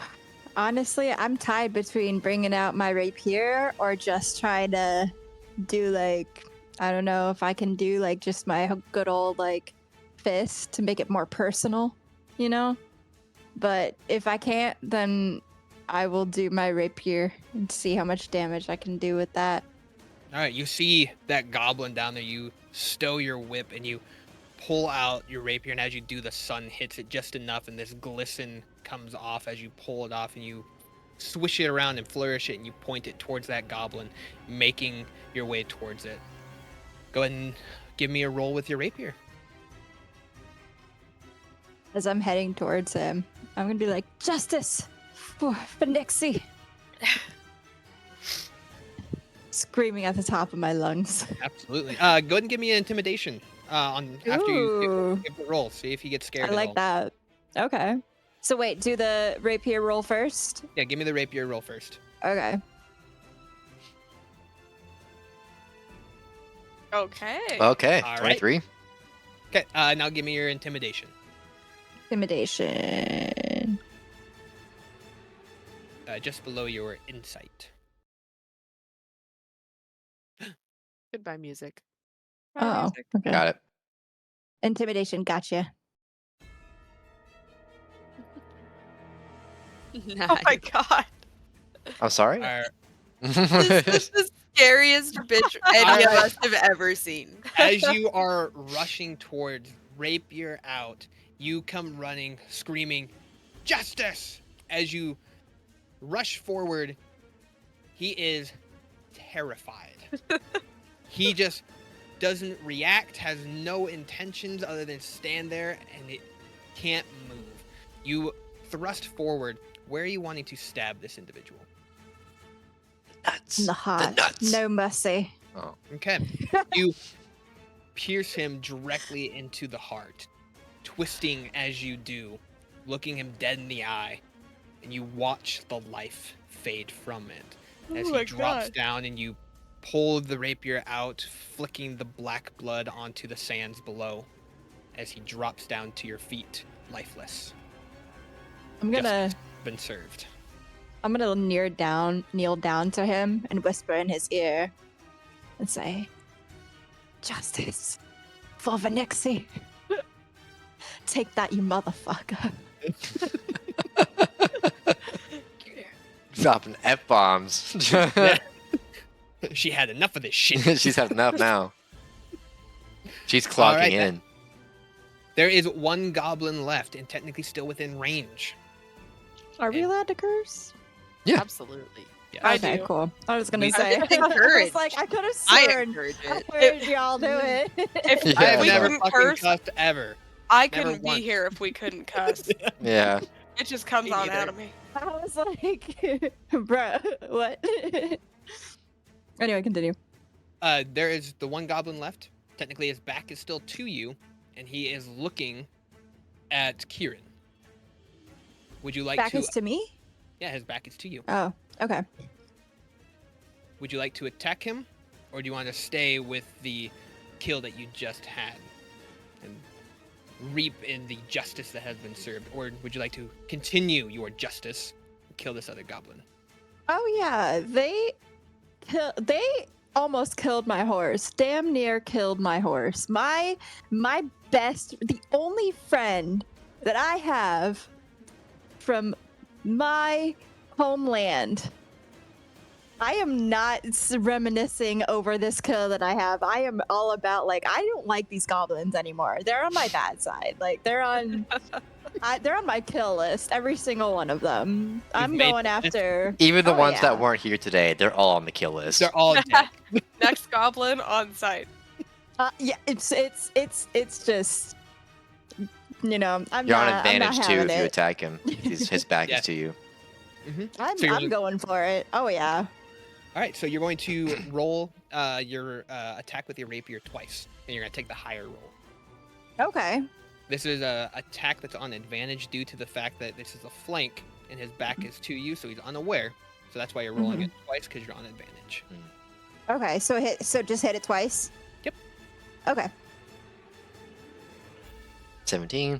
Speaker 6: honestly, I'm tied between bringing out my rapier or just trying to do like, I don't know if I can do like just my good old like fist to make it more personal, you know? But if I can't, then I will do my rapier and see how much damage I can do with that.
Speaker 2: All right, you see that goblin down there. You stow your whip and you pull out your rapier, and as you do, the sun hits it just enough, and this glisten comes off as you pull it off, and you swish it around and flourish it, and you point it towards that goblin, making your way towards it. Go ahead and give me a roll with your rapier.
Speaker 6: As I'm heading towards him, I'm gonna be like, "Justice for Nixie!" Screaming at the top of my lungs.
Speaker 2: Absolutely. Go ahead and give me an intimidation on after you
Speaker 6: Ooh.
Speaker 2: give the roll. See if he gets scared
Speaker 6: I
Speaker 2: at
Speaker 6: like
Speaker 2: all.
Speaker 6: that. Okay. So wait, do the rapier roll first?
Speaker 2: Yeah, give me the rapier roll first.
Speaker 6: Okay.
Speaker 5: Okay.
Speaker 3: Okay,
Speaker 2: All right.
Speaker 3: 23.
Speaker 2: Okay, now give me your intimidation.
Speaker 6: Intimidation.
Speaker 2: Just below your insight.
Speaker 4: Goodbye, music.
Speaker 6: Oh, okay.
Speaker 3: Got it.
Speaker 6: Intimidation, gotcha.
Speaker 4: Nice.
Speaker 5: Oh my god.
Speaker 3: I'm sorry.
Speaker 2: All right.
Speaker 4: This is the scariest bitch any of
Speaker 2: Alright.
Speaker 4: us have ever seen.
Speaker 2: As you are rushing towards, rapier out, you come running, screaming, "Justice!" As you rush forward, he is terrified. He just doesn't react, has no intentions other than stand there, and it can't move. You thrust forward. Where are you wanting to stab this individual?
Speaker 3: Nuts.
Speaker 6: In the heart.
Speaker 3: nuts.
Speaker 6: No mercy.
Speaker 3: Oh.
Speaker 2: Okay. You pierce him directly into the heart, twisting as you do, looking him dead in the eye, and you watch the life fade from it as
Speaker 5: Oh
Speaker 2: he
Speaker 5: my
Speaker 2: drops
Speaker 5: God.
Speaker 2: down, and you pull the rapier out, flicking the black blood onto the sands below as he drops down to your feet, lifeless.
Speaker 6: I'm gonna
Speaker 2: Been served.
Speaker 6: kneel down to him and whisper in his ear and say, "Justice for Nixie. Take that, you motherfucker."
Speaker 3: Dropping F-bombs.
Speaker 2: She had enough of this shit.
Speaker 3: She's had enough now. She's clocking
Speaker 2: All right,
Speaker 3: in.
Speaker 2: There is one goblin left, and technically still within range.
Speaker 6: Are we
Speaker 2: And-
Speaker 6: allowed to curse?
Speaker 3: Yeah.
Speaker 4: Absolutely.
Speaker 2: Yes.
Speaker 5: I
Speaker 6: Okay,
Speaker 5: do.
Speaker 6: cool. I was gonna
Speaker 2: We-
Speaker 6: say.
Speaker 4: I
Speaker 6: I
Speaker 4: encourage.
Speaker 6: was like, I could have
Speaker 4: I
Speaker 6: sworn.
Speaker 4: encourage
Speaker 6: I
Speaker 4: it.
Speaker 6: heard y'all do it.
Speaker 5: If
Speaker 3: Yeah,
Speaker 2: I have
Speaker 5: we
Speaker 3: no.
Speaker 2: never
Speaker 5: couldn't
Speaker 2: fucking
Speaker 5: curse,
Speaker 2: cussed ever.
Speaker 5: I
Speaker 2: Never
Speaker 5: couldn't be
Speaker 2: once.
Speaker 5: here if we couldn't cuss.
Speaker 3: Yeah.
Speaker 5: It just comes
Speaker 2: Me
Speaker 5: on
Speaker 2: neither.
Speaker 5: out of me.
Speaker 6: I was like, bruh, what? Anyway, continue.
Speaker 2: There is the one goblin left. Technically, his back is still to you, and he is looking at Kieran. Would you like
Speaker 6: Back
Speaker 2: to?
Speaker 6: is to me?
Speaker 2: Yeah, his back is to you.
Speaker 6: Oh, okay.
Speaker 2: Would you like to attack him, or do you want to stay with the kill that you just had and reap in the justice that has been served, or would you like to continue your justice and kill this other goblin?
Speaker 6: Oh yeah, they almost killed my horse. Damn near killed my horse. My the only friend that I have from my homeland. I am not reminiscing over this kill that I have. I am all about like I don't like these goblins anymore. They're on my bad side. Like they're on my kill list. Every single one of them. I'm
Speaker 2: made
Speaker 6: going
Speaker 2: the list.
Speaker 6: after.
Speaker 3: Even the
Speaker 6: Oh,
Speaker 3: ones
Speaker 6: yeah.
Speaker 3: that weren't here today, they're all on the kill list.
Speaker 2: They're all dead.
Speaker 5: Next goblin on site.
Speaker 6: Yeah, it's just I'm
Speaker 3: You're
Speaker 6: not
Speaker 3: on
Speaker 6: I'm not
Speaker 3: advantage too
Speaker 6: having
Speaker 3: if you
Speaker 6: it.
Speaker 3: attack him. His back
Speaker 2: Yeah.
Speaker 3: is to you.
Speaker 6: I'm
Speaker 2: So you're
Speaker 6: going for it. Oh yeah.
Speaker 2: All right, so you're going to roll your attack with your rapier twice, and you're going to take the higher roll.
Speaker 6: Okay.
Speaker 2: This is a attack that's on advantage due to the fact that this is a flank, and his back is to you, so he's unaware. So that's why you're rolling it twice, because you're on advantage.
Speaker 6: Okay. So just hit it twice.
Speaker 2: Yep.
Speaker 6: Okay.
Speaker 3: 17.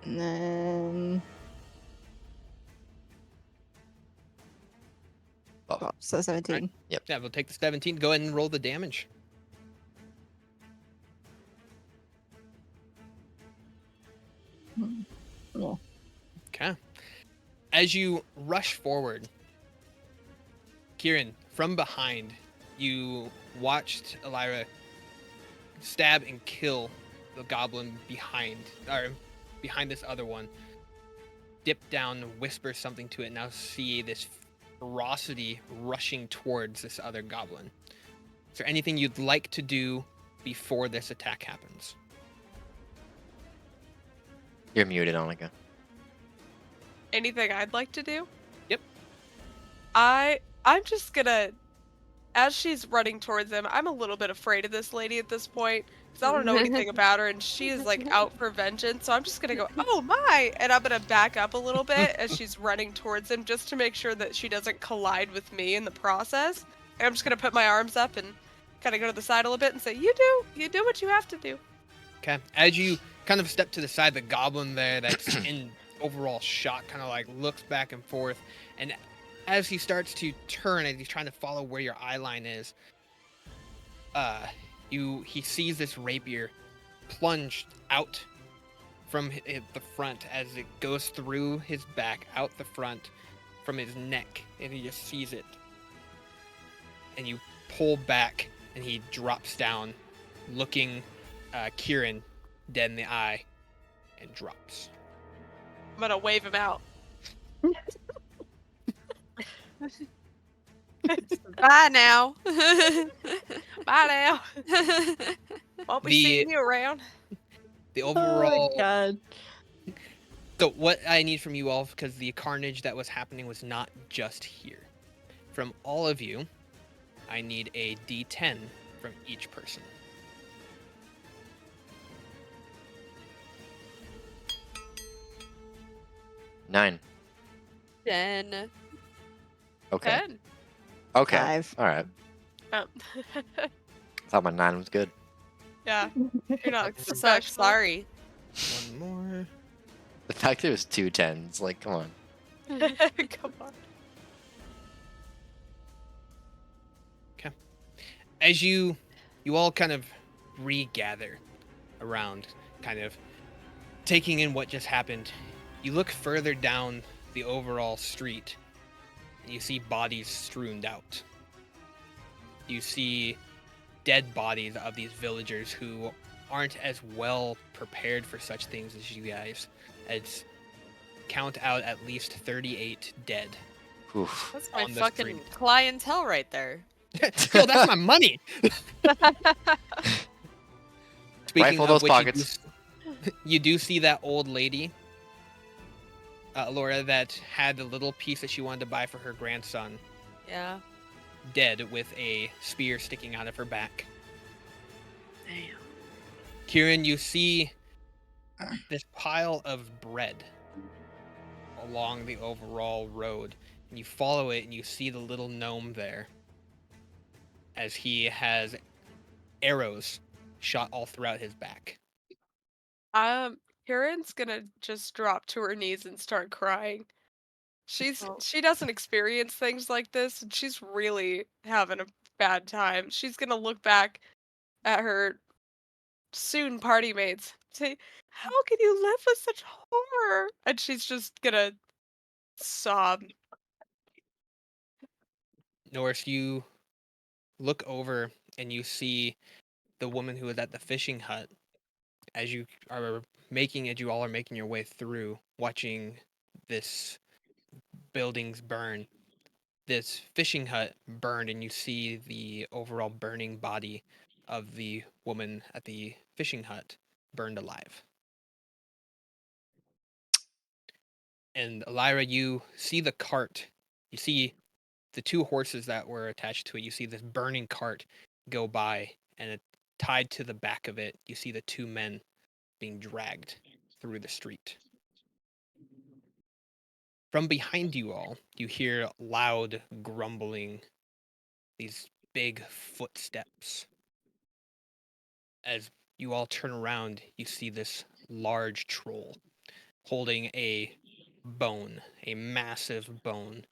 Speaker 6: And then
Speaker 3: Oh,
Speaker 6: so 17.
Speaker 2: Yeah, we'll take the 17. Go ahead and roll the damage.
Speaker 6: Yeah.
Speaker 2: Okay. As you rush forward, Kieran, from behind, you watched Elira stab and kill the goblin behind this other one. Dip down, whisper something to it, now see this ferocity rushing towards this other goblin. Is there anything you'd like to do before this attack happens?
Speaker 3: you're muted, Annika.
Speaker 5: Anything I'd like to do?
Speaker 2: Yep.
Speaker 5: I'm just gonna, as she's running towards him, I'm a little bit afraid of this lady at this point because I don't know anything about her and she is like out for vengeance. So I'm just gonna go, oh my, and I'm gonna back up a little bit as she's running towards him just to make sure that she doesn't collide with me in the process. And I'm just gonna put my arms up and kind of go to the side a little bit and say, you do what you have to do.
Speaker 2: Okay. As you kind of step to the side, the goblin there that's in overall shock kind of like looks back and forth, and as he starts to turn, as he's trying to follow where your eye line is, he sees this rapier plunged out from the front as it goes through his back, out the front, from his neck, and he just sees it. And you pull back, and he drops down, looking Kieran dead in the eye, and drops.
Speaker 5: I'm gonna wave him out.
Speaker 4: Bye now.
Speaker 5: Bye now. Won't be seeing you around.
Speaker 2: The
Speaker 6: Oh
Speaker 2: overall.
Speaker 6: my god.
Speaker 2: So what I need from you all, because the carnage that was happening was not just here. From all of you, I need a D10 from each person.
Speaker 3: Nine.
Speaker 4: 10.
Speaker 3: Okay.
Speaker 5: 10.
Speaker 3: Okay.
Speaker 6: 5.
Speaker 3: All right.
Speaker 5: Um,
Speaker 3: Thought my 9 was good.
Speaker 5: yeah, you're not
Speaker 4: So
Speaker 5: special.
Speaker 4: sorry.
Speaker 2: One more.
Speaker 3: The fact there was 2 10s, like, come on.
Speaker 5: Come on.
Speaker 2: As you all kind of regather around, kind of taking in what just happened, you look further down the overall street, and you see bodies strewn out. You see dead bodies of these villagers who aren't as well prepared for such things as you guys. As count out at least 38 dead.
Speaker 3: Oof.
Speaker 4: That's my
Speaker 2: On the
Speaker 4: fucking
Speaker 2: street.
Speaker 4: clientele right there.
Speaker 2: Yo, that's my money. Speaking
Speaker 3: Rifle
Speaker 2: of
Speaker 3: those
Speaker 2: which,
Speaker 3: pockets.
Speaker 2: you do see that old lady, Laura, that had the little piece that she wanted to buy for her grandson,
Speaker 4: Yeah.
Speaker 2: dead with a spear sticking out of her back.
Speaker 4: Damn.
Speaker 2: Kieran, you see this pile of bread along the overall road, and you follow it, and you see the little gnome there, as he has arrows shot all throughout his back.
Speaker 5: Kieran's gonna just drop to her knees and start crying.
Speaker 4: Oh.
Speaker 5: She doesn't experience things like this, and she's really having a bad time. She's gonna look back at her soon party mates, say, "How can you live with such horror?" And she's just gonna sob.
Speaker 2: Norris, you look over and you see the woman who was at the fishing hut. As you are you all are making your way through, watching this buildings burn. This fishing hut burned, and you see the overall burning body of the woman at the fishing hut burned alive. And Lyra, you see the cart. You see the two horses that were attached to it. You see this burning cart go by, and tied to the back of it, you see the two men being dragged through the street. From behind you all, you hear loud grumbling, these big footsteps. As you all turn around, you see this large troll holding a bone, a massive bone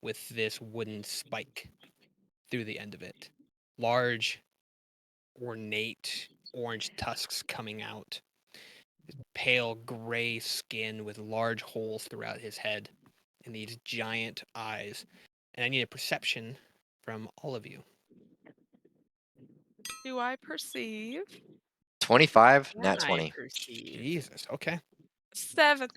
Speaker 2: with this wooden spike through the end of it. Large, ornate orange tusks coming out, pale gray skin with large holes throughout his head, and these giant eyes. And I need a perception from all of you.
Speaker 5: Do I perceive?
Speaker 3: 25,
Speaker 4: Can
Speaker 3: nat
Speaker 4: I
Speaker 3: 20.
Speaker 4: perceive?
Speaker 2: Jesus, okay.
Speaker 5: 7.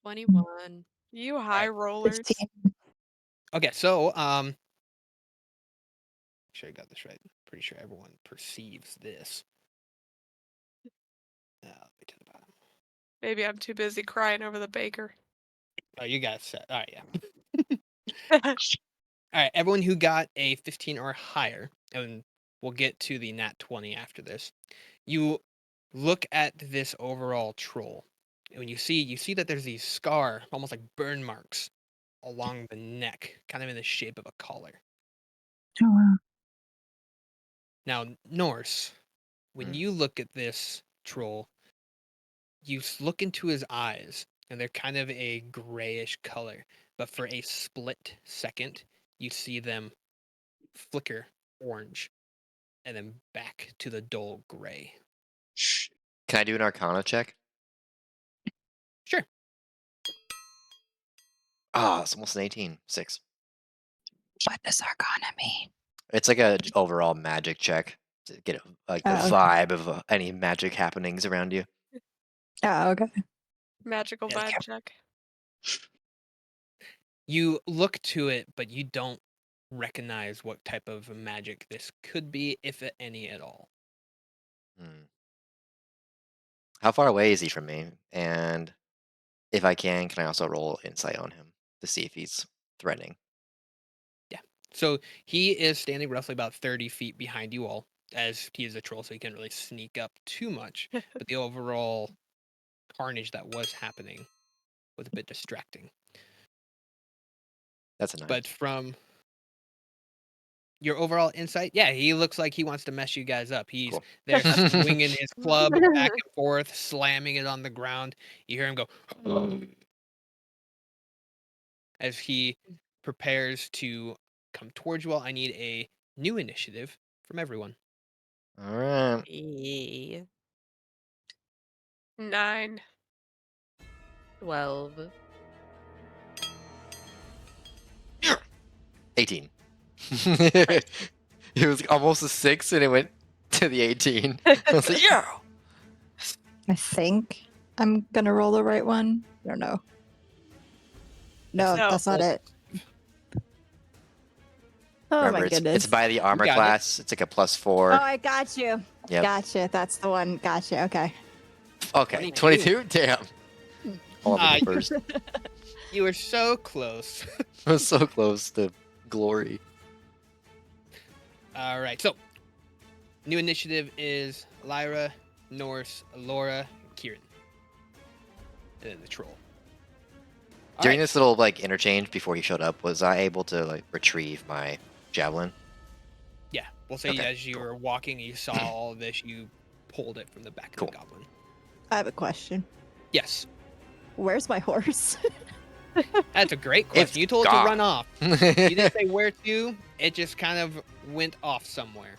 Speaker 4: 21.
Speaker 5: You high
Speaker 2: Right.
Speaker 5: rollers.
Speaker 6: 15.
Speaker 2: Okay, so make sure I got this right. Pretty sure everyone perceives this. Way to the bottom.
Speaker 5: Maybe I'm too busy crying over the baker.
Speaker 2: Oh, you got it set. All right, yeah. All right, everyone who got a 15 or higher, and we'll get to the nat 20 after this. You look at this overall troll, and when you see that there's these scar, almost like burn marks, along the neck, kind of in the shape of a collar.
Speaker 6: Oh, wow.
Speaker 2: Now, Norse, when
Speaker 3: Hmm.
Speaker 2: you look at this troll, you look into his eyes, and they're kind of a grayish color. But for a split second, you see them flicker orange, and then back to the dull gray.
Speaker 3: Can I do an Arcana check?
Speaker 2: Sure.
Speaker 3: Ah, it's almost an 18. 6.
Speaker 6: What does Arcana mean?
Speaker 3: It's like a overall magic check to get like the
Speaker 6: Oh, okay.
Speaker 3: vibe of any magic happenings around you.
Speaker 6: Oh, okay.
Speaker 5: Magical
Speaker 2: Yes.
Speaker 5: vibe check.
Speaker 2: You look to it, but you don't recognize what type of magic this could be, if any at all.
Speaker 3: Hmm. How far away is he from me? And if I can I also roll insight on him to see if he's threatening?
Speaker 2: So he is standing roughly about 30 feet behind you all, as he is a troll, so he can't really sneak up too much. But the overall carnage that was happening was a bit distracting.
Speaker 3: That's a 9.
Speaker 2: But from your overall insight, yeah, he looks like he wants to mess you guys up. He's
Speaker 3: Cool.
Speaker 2: there swinging his club back and forth, slamming it on the ground. You hear him go as he prepares to come towards you all. I need a new initiative from everyone.
Speaker 3: All right.
Speaker 4: E
Speaker 5: 9.
Speaker 4: 12.
Speaker 3: 18. It was almost a 6 and it went to the 18. I was like, yeah.
Speaker 6: I think I'm gonna roll the right one. I don't know. No,
Speaker 5: No.
Speaker 6: that's not it. Oh
Speaker 3: Remember,
Speaker 6: my
Speaker 3: it's
Speaker 6: goodness.
Speaker 3: by the armor
Speaker 2: got it.
Speaker 3: class. It's like a +4.
Speaker 6: Oh, I got you.
Speaker 3: Yep.
Speaker 6: Gotcha. That's the one. Gotcha. Okay.
Speaker 3: Okay,
Speaker 2: 22.
Speaker 3: 22? Damn. I'll have to go
Speaker 2: you-
Speaker 3: first.
Speaker 2: You were so close.
Speaker 3: I was so close to glory.
Speaker 2: All right, so new initiative is Lyra, Norse, Laura, and Kieran. And then the troll.
Speaker 3: During
Speaker 2: right.
Speaker 3: this little like interchange before he showed up, was I able to like retrieve my javelin?
Speaker 2: Yeah, we'll say
Speaker 3: Okay,
Speaker 2: as you
Speaker 3: cool.
Speaker 2: were walking, you saw all this. You pulled it from the back
Speaker 3: Cool.
Speaker 2: of the goblin.
Speaker 6: I have a question.
Speaker 2: Yes,
Speaker 6: Where's my horse?
Speaker 2: that's a great
Speaker 3: It's
Speaker 2: question. You told it to run
Speaker 3: gone.
Speaker 2: off. You didn't say where to. It just kind of went off somewhere.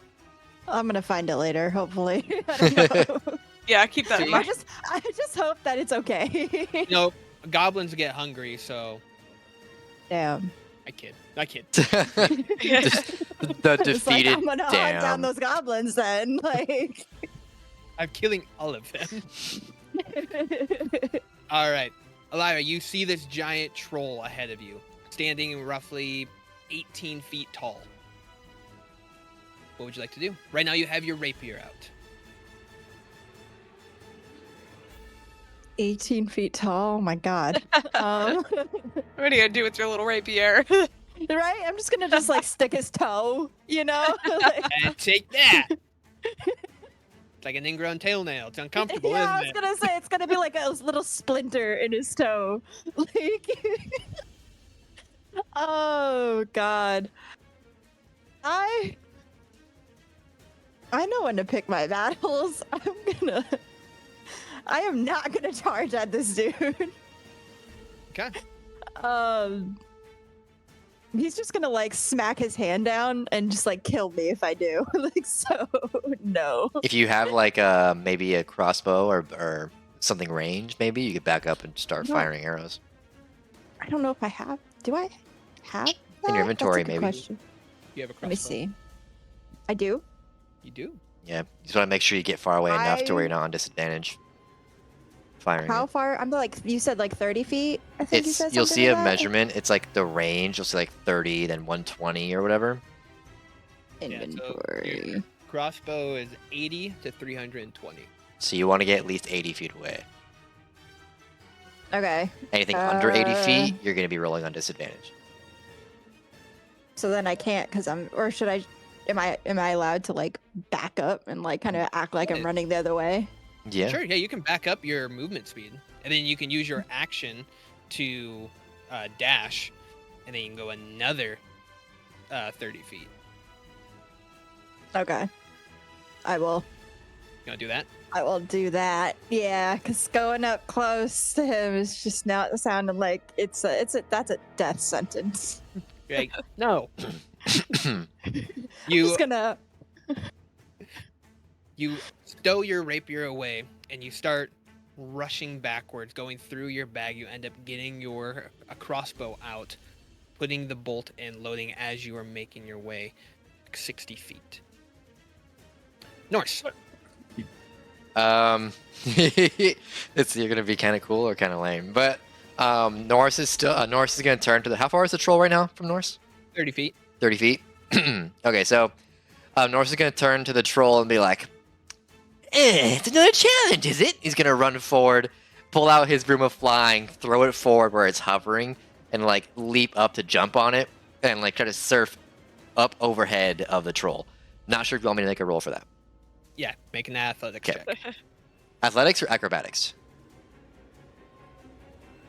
Speaker 6: I'm gonna find it later, hopefully. I don't know.
Speaker 5: Yeah, keep that in
Speaker 2: See?
Speaker 6: I
Speaker 5: mind.
Speaker 6: just hope that it's okay.
Speaker 2: You know, goblins get hungry, so
Speaker 6: Damn.
Speaker 2: I kid. I kid.
Speaker 3: Just the
Speaker 6: It's like,
Speaker 3: defeated
Speaker 6: I'm gonna hunt down
Speaker 3: damn.
Speaker 6: those goblins then. Like.
Speaker 2: I'm killing all of them. All right, Elira, you see this giant troll ahead of you, standing roughly 18 feet tall. What would you like to do? Right now, you have your rapier out.
Speaker 6: 18 feet tall. Oh my god.
Speaker 5: What are you gonna do with your little rapier?
Speaker 6: Right? I'm just gonna like stick his toe, you know? Like,
Speaker 2: And take that. It's like an ingrown tailnail. It's uncomfortable,
Speaker 6: yeah, I
Speaker 2: isn't
Speaker 6: was
Speaker 2: it?
Speaker 6: gonna say it's gonna be like a little splinter in his toe. Like, oh god. I know when to pick my battles. I am not gonna charge at this dude.
Speaker 2: Okay.
Speaker 6: He's just gonna like smack his hand down and just like kill me if I do. Like, so no.
Speaker 3: If you have like maybe a crossbow or something ranged, maybe you could back up and start
Speaker 6: No.
Speaker 3: firing arrows.
Speaker 6: I don't know if I have. Do I have that?
Speaker 3: In your inventory,
Speaker 6: That's a good
Speaker 3: maybe.
Speaker 6: question.
Speaker 2: You have a crossbow.
Speaker 6: Let me see. I do.
Speaker 2: You do.
Speaker 3: Yeah, you just want to make sure you get far away enough to where
Speaker 6: I-
Speaker 3: you're not on disadvantage. Firing.
Speaker 6: How
Speaker 3: it.
Speaker 6: far? I'm like you said, like 30 feet. I think you
Speaker 3: It's
Speaker 6: said
Speaker 3: you'll
Speaker 6: something
Speaker 3: see a
Speaker 6: like that?
Speaker 3: measurement. It's like the range. You'll see like 30, then 120 or whatever.
Speaker 2: Yeah, so
Speaker 6: Inventory.
Speaker 2: your crossbow is 80 to 320.
Speaker 3: So you want to get at least 80 feet away.
Speaker 6: Okay.
Speaker 3: Anything under 80
Speaker 6: Uh,
Speaker 3: feet, you're going to be rolling on disadvantage.
Speaker 6: So then I can't, cause I'm. Or should I? Am I allowed to like back up and like kind of act like I'm
Speaker 2: Yeah.
Speaker 6: running the other way?
Speaker 3: Yeah.
Speaker 2: Sure, yeah, you can back up your movement speed, and then you can use your action to dash, and then you can go another 30 feet.
Speaker 6: Okay. I will.
Speaker 2: You want to do that?
Speaker 6: I will do that. Yeah, because going up close to him is just not sounding like that's a death sentence.
Speaker 2: You're like, no.
Speaker 6: I'm
Speaker 2: You
Speaker 6: just gonna.
Speaker 2: you stow your rapier away, and you start rushing backwards, going through your bag. You end up getting a crossbow out, putting the bolt in, loading as you are making your way 60 feet. Norse.
Speaker 3: It's either gonna be kind of cool or kind of lame. But Norse is gonna turn to the. How far is the troll right now from Norse?
Speaker 2: 30 feet.
Speaker 3: 30 feet. Okay, so Norse is gonna turn to the troll and be like, it's another challenge, is it? He's gonna run forward, pull out his broom of flying, throw it forward where it's hovering, and like leap up to jump on it, and like try to surf up overhead of the troll. Not sure if you want me to make a roll for that.
Speaker 2: Yeah, make an athletics
Speaker 3: Okay.
Speaker 2: check.
Speaker 3: Athletics or acrobatics?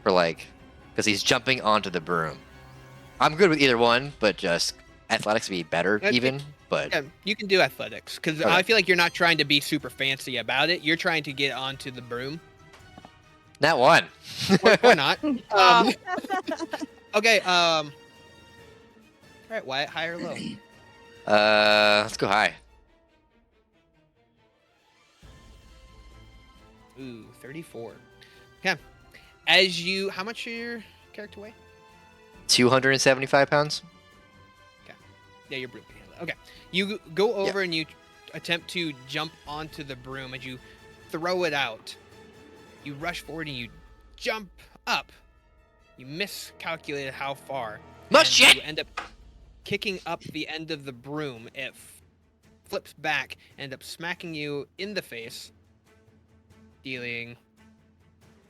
Speaker 3: For like, because he's jumping onto the broom. I'm good with either one, but just athletics would be better
Speaker 2: Okay.
Speaker 3: even. But
Speaker 2: Yeah, you can do athletics because
Speaker 3: Okay.
Speaker 2: I feel like you're not trying to be super fancy about it. You're trying to get onto the broom.
Speaker 3: that one.
Speaker 2: Or not.
Speaker 5: Um,
Speaker 2: Okay. All right, Wyatt, high or low?
Speaker 3: Let's go high.
Speaker 2: Ooh, 34. Okay. As you, how much your character weigh?
Speaker 3: 275 pounds.
Speaker 2: Yeah, your broom can handle it. Okay. You go over and you attempt to jump onto the broom as you throw it out. You rush forward and you jump up. You miscalculated how far.
Speaker 3: No
Speaker 2: and
Speaker 3: shit!
Speaker 2: You end up kicking up the end of the broom. It flips back, end up smacking you in the face, dealing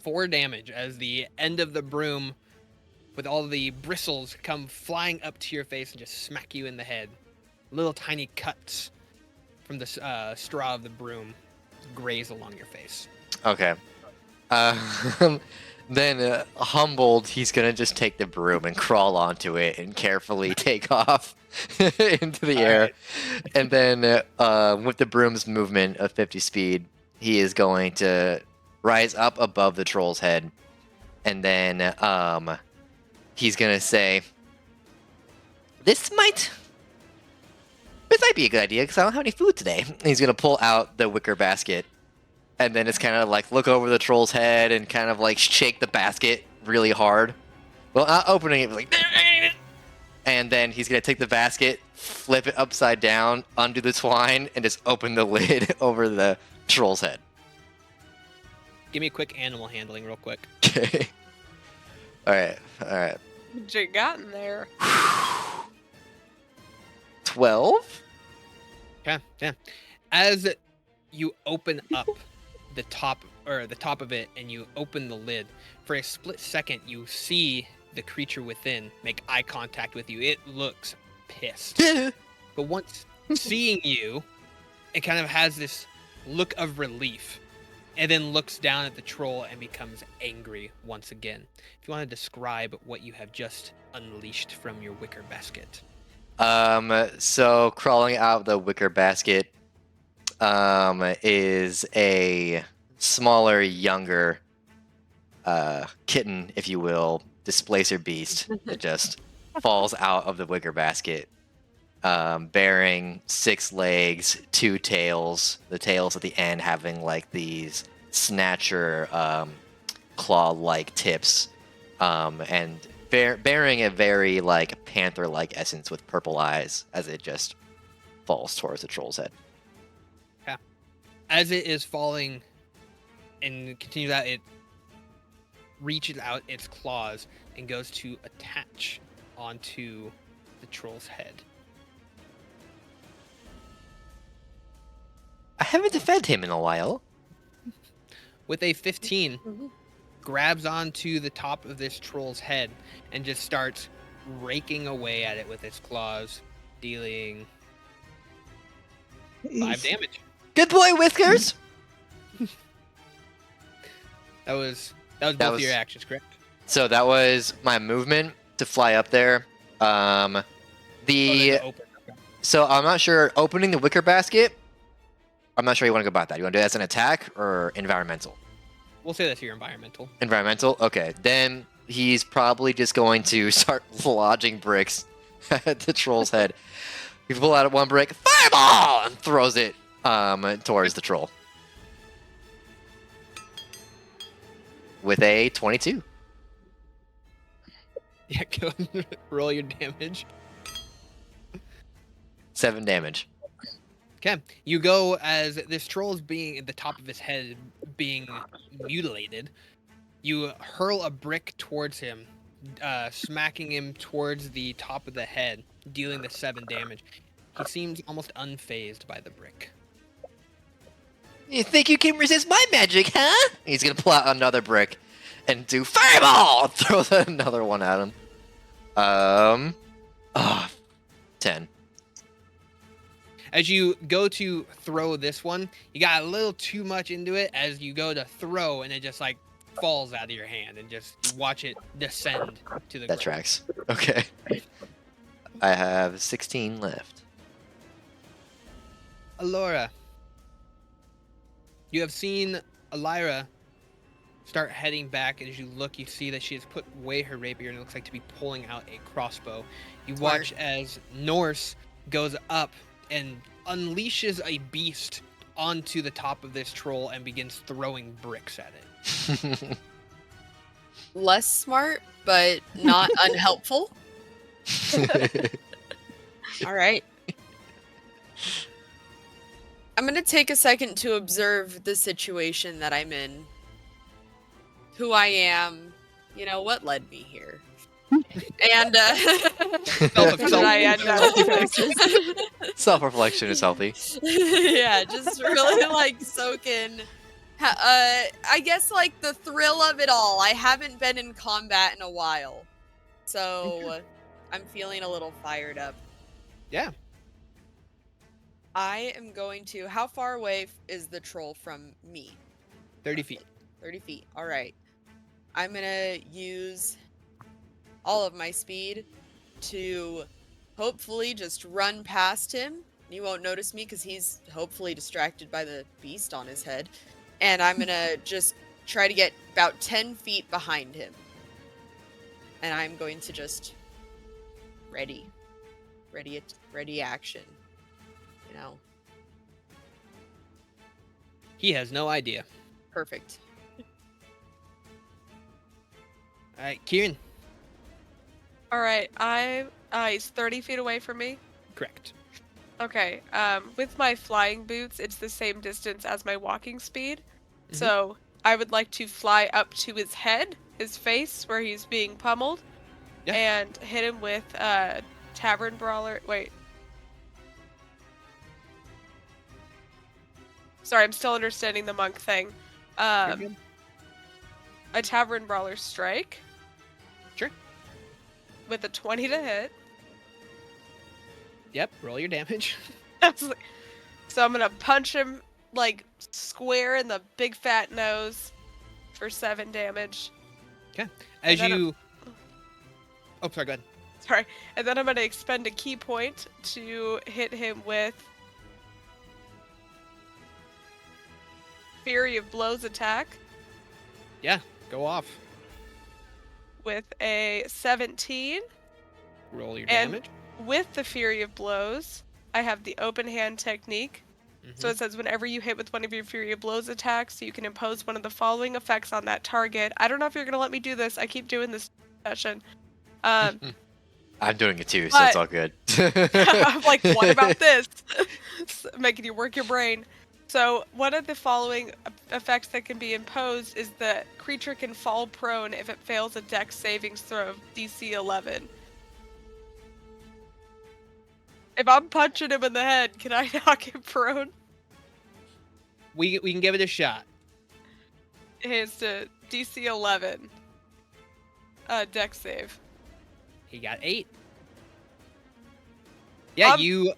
Speaker 2: 4 damage as the end of the broom with all the bristles come flying up to your face and just smack you in the head. Little tiny cuts from the straw of the broom graze along your face.
Speaker 3: Okay. Then, humbled, he's gonna just take the broom and crawl onto it and carefully take off into the air.
Speaker 2: Alright.
Speaker 3: And then, with the broom's movement of 50 speed, he is going to rise up above the troll's head. And then, he's gonna say, This might be a good idea because I don't have any food today. And he's gonna pull out the wicker basket. And then it's kind of like look over the troll's head and kind of like shake the basket really hard. Well, not opening it, but like. And then he's going to take the basket, flip it upside down, undo the twine, and just open the lid over the troll's head.
Speaker 2: Give me a quick animal handling real quick.
Speaker 3: Okay. Alright.
Speaker 5: What you got in there?
Speaker 3: 12?
Speaker 2: Yeah. As you open up the top of it and you open the lid, for a split second you see the creature within make eye contact with you. It looks pissed. But once seeing you, it kind of has this look of relief and then looks down at the troll and becomes angry once again. If you want to describe what you have just unleashed from your wicker basket.
Speaker 3: So crawling out of the wicker basket is a smaller, younger kitten, if you will, displacer beast that just falls out of the wicker basket, bearing 6 legs, 2 tails, the tails at the end having like these snatcher claw-like tips, and bearing a very like panther-like essence with purple eyes as it just falls towards the troll's head.
Speaker 2: As it is falling and continues out, it reaches out its claws and goes to attach onto the troll's head.
Speaker 3: I haven't fed him in a while.
Speaker 2: With a 15, grabs onto the top of this troll's head and just starts raking away at it with its claws, dealing 5 damage.
Speaker 3: Good boy, Whiskers!
Speaker 2: That was both of your actions, correct?
Speaker 3: So that was my movement to fly up there.
Speaker 2: Oh, there's an open. Okay.
Speaker 3: So I'm not sure, opening the wicker basket, I'm not sure you want to go about that. You want to do that as an attack or environmental?
Speaker 2: We'll say that's your environmental.
Speaker 3: Environmental? Okay. Then he's probably just going to start lodging bricks at the troll's head. He pulls out one brick, fireball, and throws it towards the troll. With a 22.
Speaker 2: Yeah, go and roll your damage.
Speaker 3: 7 damage.
Speaker 2: Okay, you go as this troll is being at the top of his head, being mutilated. You hurl a brick towards him, smacking him towards the top of the head, dealing the 7 damage. He seems almost unfazed by the brick.
Speaker 3: You think you can resist my magic, huh? He's gonna pull out another brick and do fireball! Throw another one at him. 10.
Speaker 2: As you go to throw this one, you got a little too much into it as you go to throw, and it just like falls out of your hand, and just watch it descend to the ground.
Speaker 3: That tracks. Okay. I have 16 left.
Speaker 2: Alora, you have seen Elira start heading back, and as you look, you see that she has put away her rapier and it looks like to be pulling out a crossbow. You watch as Norse goes up and unleashes a beast onto the top of this troll and begins throwing bricks at it.
Speaker 4: Less smart, but not unhelpful. All right. I'm going to take a second to observe the situation that I'm in. Who I am, you know, what led me here. And
Speaker 3: Self-reflection is healthy.
Speaker 4: Yeah, just really like soak in I guess like the thrill of it all. I haven't been in combat in a while. So I'm feeling a little fired up.
Speaker 2: Yeah.
Speaker 4: I am going to, how far away is the troll from me?
Speaker 2: 30 feet.
Speaker 4: 30 feet. All right. I'm gonna use all of my speed to hopefully just run past him. He won't notice me because he's hopefully distracted by the beast on his head. And I'm gonna just try to get about 10 feet behind him. And I'm going to just ready action. You know,
Speaker 2: He has no idea.
Speaker 4: perfect.
Speaker 2: All right, Kieran.
Speaker 5: All right, he's 30 feet away from me.
Speaker 2: Correct.
Speaker 5: Okay, with my flying boots, it's the same distance as my walking speed.
Speaker 2: Mhm.
Speaker 5: So I would like to fly up to his head, his face, where he's being pummeled,
Speaker 2: Yeah.
Speaker 5: and hit him with Tavern Brawler. Wait. Sorry, I'm still understanding the monk thing.
Speaker 2: You're good.
Speaker 5: A Tavern Brawler strike
Speaker 2: Sure.
Speaker 5: with a 20 to hit.
Speaker 2: Yep. Roll your damage.
Speaker 5: So I'm gonna punch him like square in the big fat nose for 7 damage.
Speaker 2: As
Speaker 5: then
Speaker 2: you. Oh, sorry. Go ahead.
Speaker 5: Sorry. And then I'm gonna expend a key point to hit him with Fury of Blows attack
Speaker 2: Yeah. Go off.
Speaker 5: with a 17.
Speaker 2: Roll your
Speaker 5: And-
Speaker 2: damage.
Speaker 5: With the Fury of Blows, I have the open hand technique. So
Speaker 2: Mhm.
Speaker 5: it says whenever you hit with one of your Fury of Blows attacks, you can impose one of the following effects on that target. I don't know if you're gonna let me do this. I keep doing this session.
Speaker 3: I'm doing it too, so it's
Speaker 5: But-
Speaker 3: all good.
Speaker 5: I'm like, what about this? Making you work your brain. So one of the following effects that can be imposed is the creature can fall prone if it fails a Dex saving throw of DC 11. If I'm punching him in the head, can I knock him prone?
Speaker 2: We can give it a shot.
Speaker 5: It's to DC 11. Dex save.
Speaker 2: He got 8. Yeah, you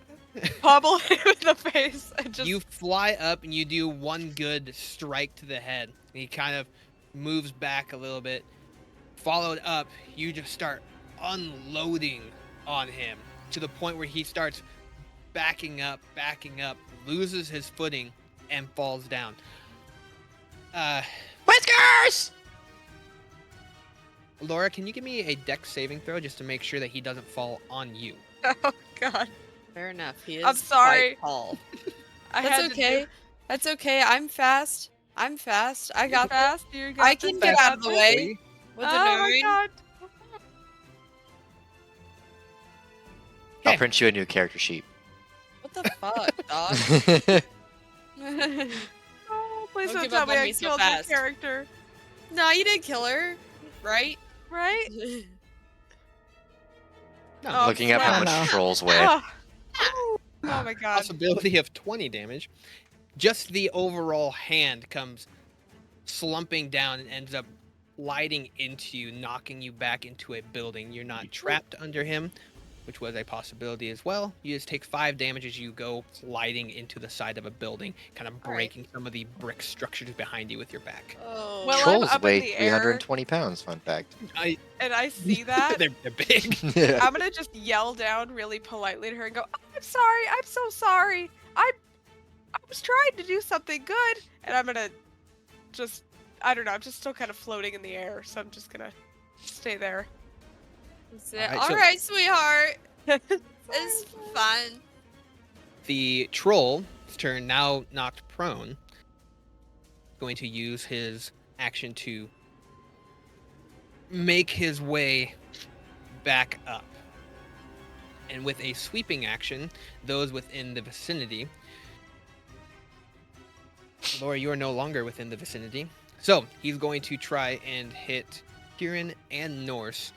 Speaker 5: Pummel him in the face and just
Speaker 2: you fly up and you do one good strike to the head. And he kind of moves back a little bit. Followed up, you just start unloading on him to the point where he starts backing up, loses his footing, and falls down.
Speaker 3: Whiskers!
Speaker 2: Laura, can you give me a dex saving throw just to make sure that he doesn't fall on you?
Speaker 5: Oh god.
Speaker 4: Fair enough. He is
Speaker 5: I'm sorry.
Speaker 4: quite tall.
Speaker 5: I
Speaker 4: That's
Speaker 5: had
Speaker 4: okay.
Speaker 5: To do
Speaker 4: That's okay. I'm fast. I got this.
Speaker 5: fast. You got
Speaker 4: I
Speaker 5: this,
Speaker 4: can get
Speaker 5: got
Speaker 4: out of the
Speaker 5: this.
Speaker 4: way with
Speaker 5: Oh
Speaker 4: a
Speaker 5: my
Speaker 4: 9.
Speaker 5: god.
Speaker 3: I'll
Speaker 2: Okay.
Speaker 3: print you a new character sheet.
Speaker 4: What the fuck, dog?
Speaker 5: Oh, please
Speaker 4: Don't
Speaker 5: don't
Speaker 4: give
Speaker 5: tell
Speaker 4: up
Speaker 5: me
Speaker 4: on
Speaker 5: I
Speaker 4: me so
Speaker 5: killed your
Speaker 4: fast.
Speaker 5: character.
Speaker 4: No, you didn't kill her, right?
Speaker 5: Right?
Speaker 2: No.
Speaker 5: Oh,
Speaker 3: Looking up how
Speaker 6: no.
Speaker 3: much trolls weigh.
Speaker 5: Oh. Oh my god.
Speaker 2: Possibility of 20 damage. Just the overall hand comes slumping down and ends up gliding into you, knocking you back into a building. You're not trapped under him, which was a possibility as well. You just take 5 damage as you go gliding into the side of a building, kind of
Speaker 4: All right.
Speaker 2: breaking some of the brick structures behind you with your back.
Speaker 4: Oh.
Speaker 5: Well, I'm
Speaker 3: Trolls
Speaker 5: up in
Speaker 3: weigh
Speaker 5: the air.
Speaker 3: 320 pounds, fun fact.
Speaker 5: And I see that.
Speaker 2: they're big.
Speaker 5: I'm gonna just yell down really politely to her and go, "Oh, I'm sorry. I'm so sorry. I was trying to do something good." And I'm gonna just, I don't know, I'm just still kind of floating in the air, so I'm just gonna stay there.
Speaker 2: Alright,
Speaker 4: All
Speaker 2: so-
Speaker 4: right, sweetheart. It's fun.
Speaker 2: The troll's turn, now knocked prone, going to use his action to make his way back up. And with a sweeping action, those within the vicinity. Laura, you are no longer within the vicinity. So he's going to try and hit Kieran and Norse,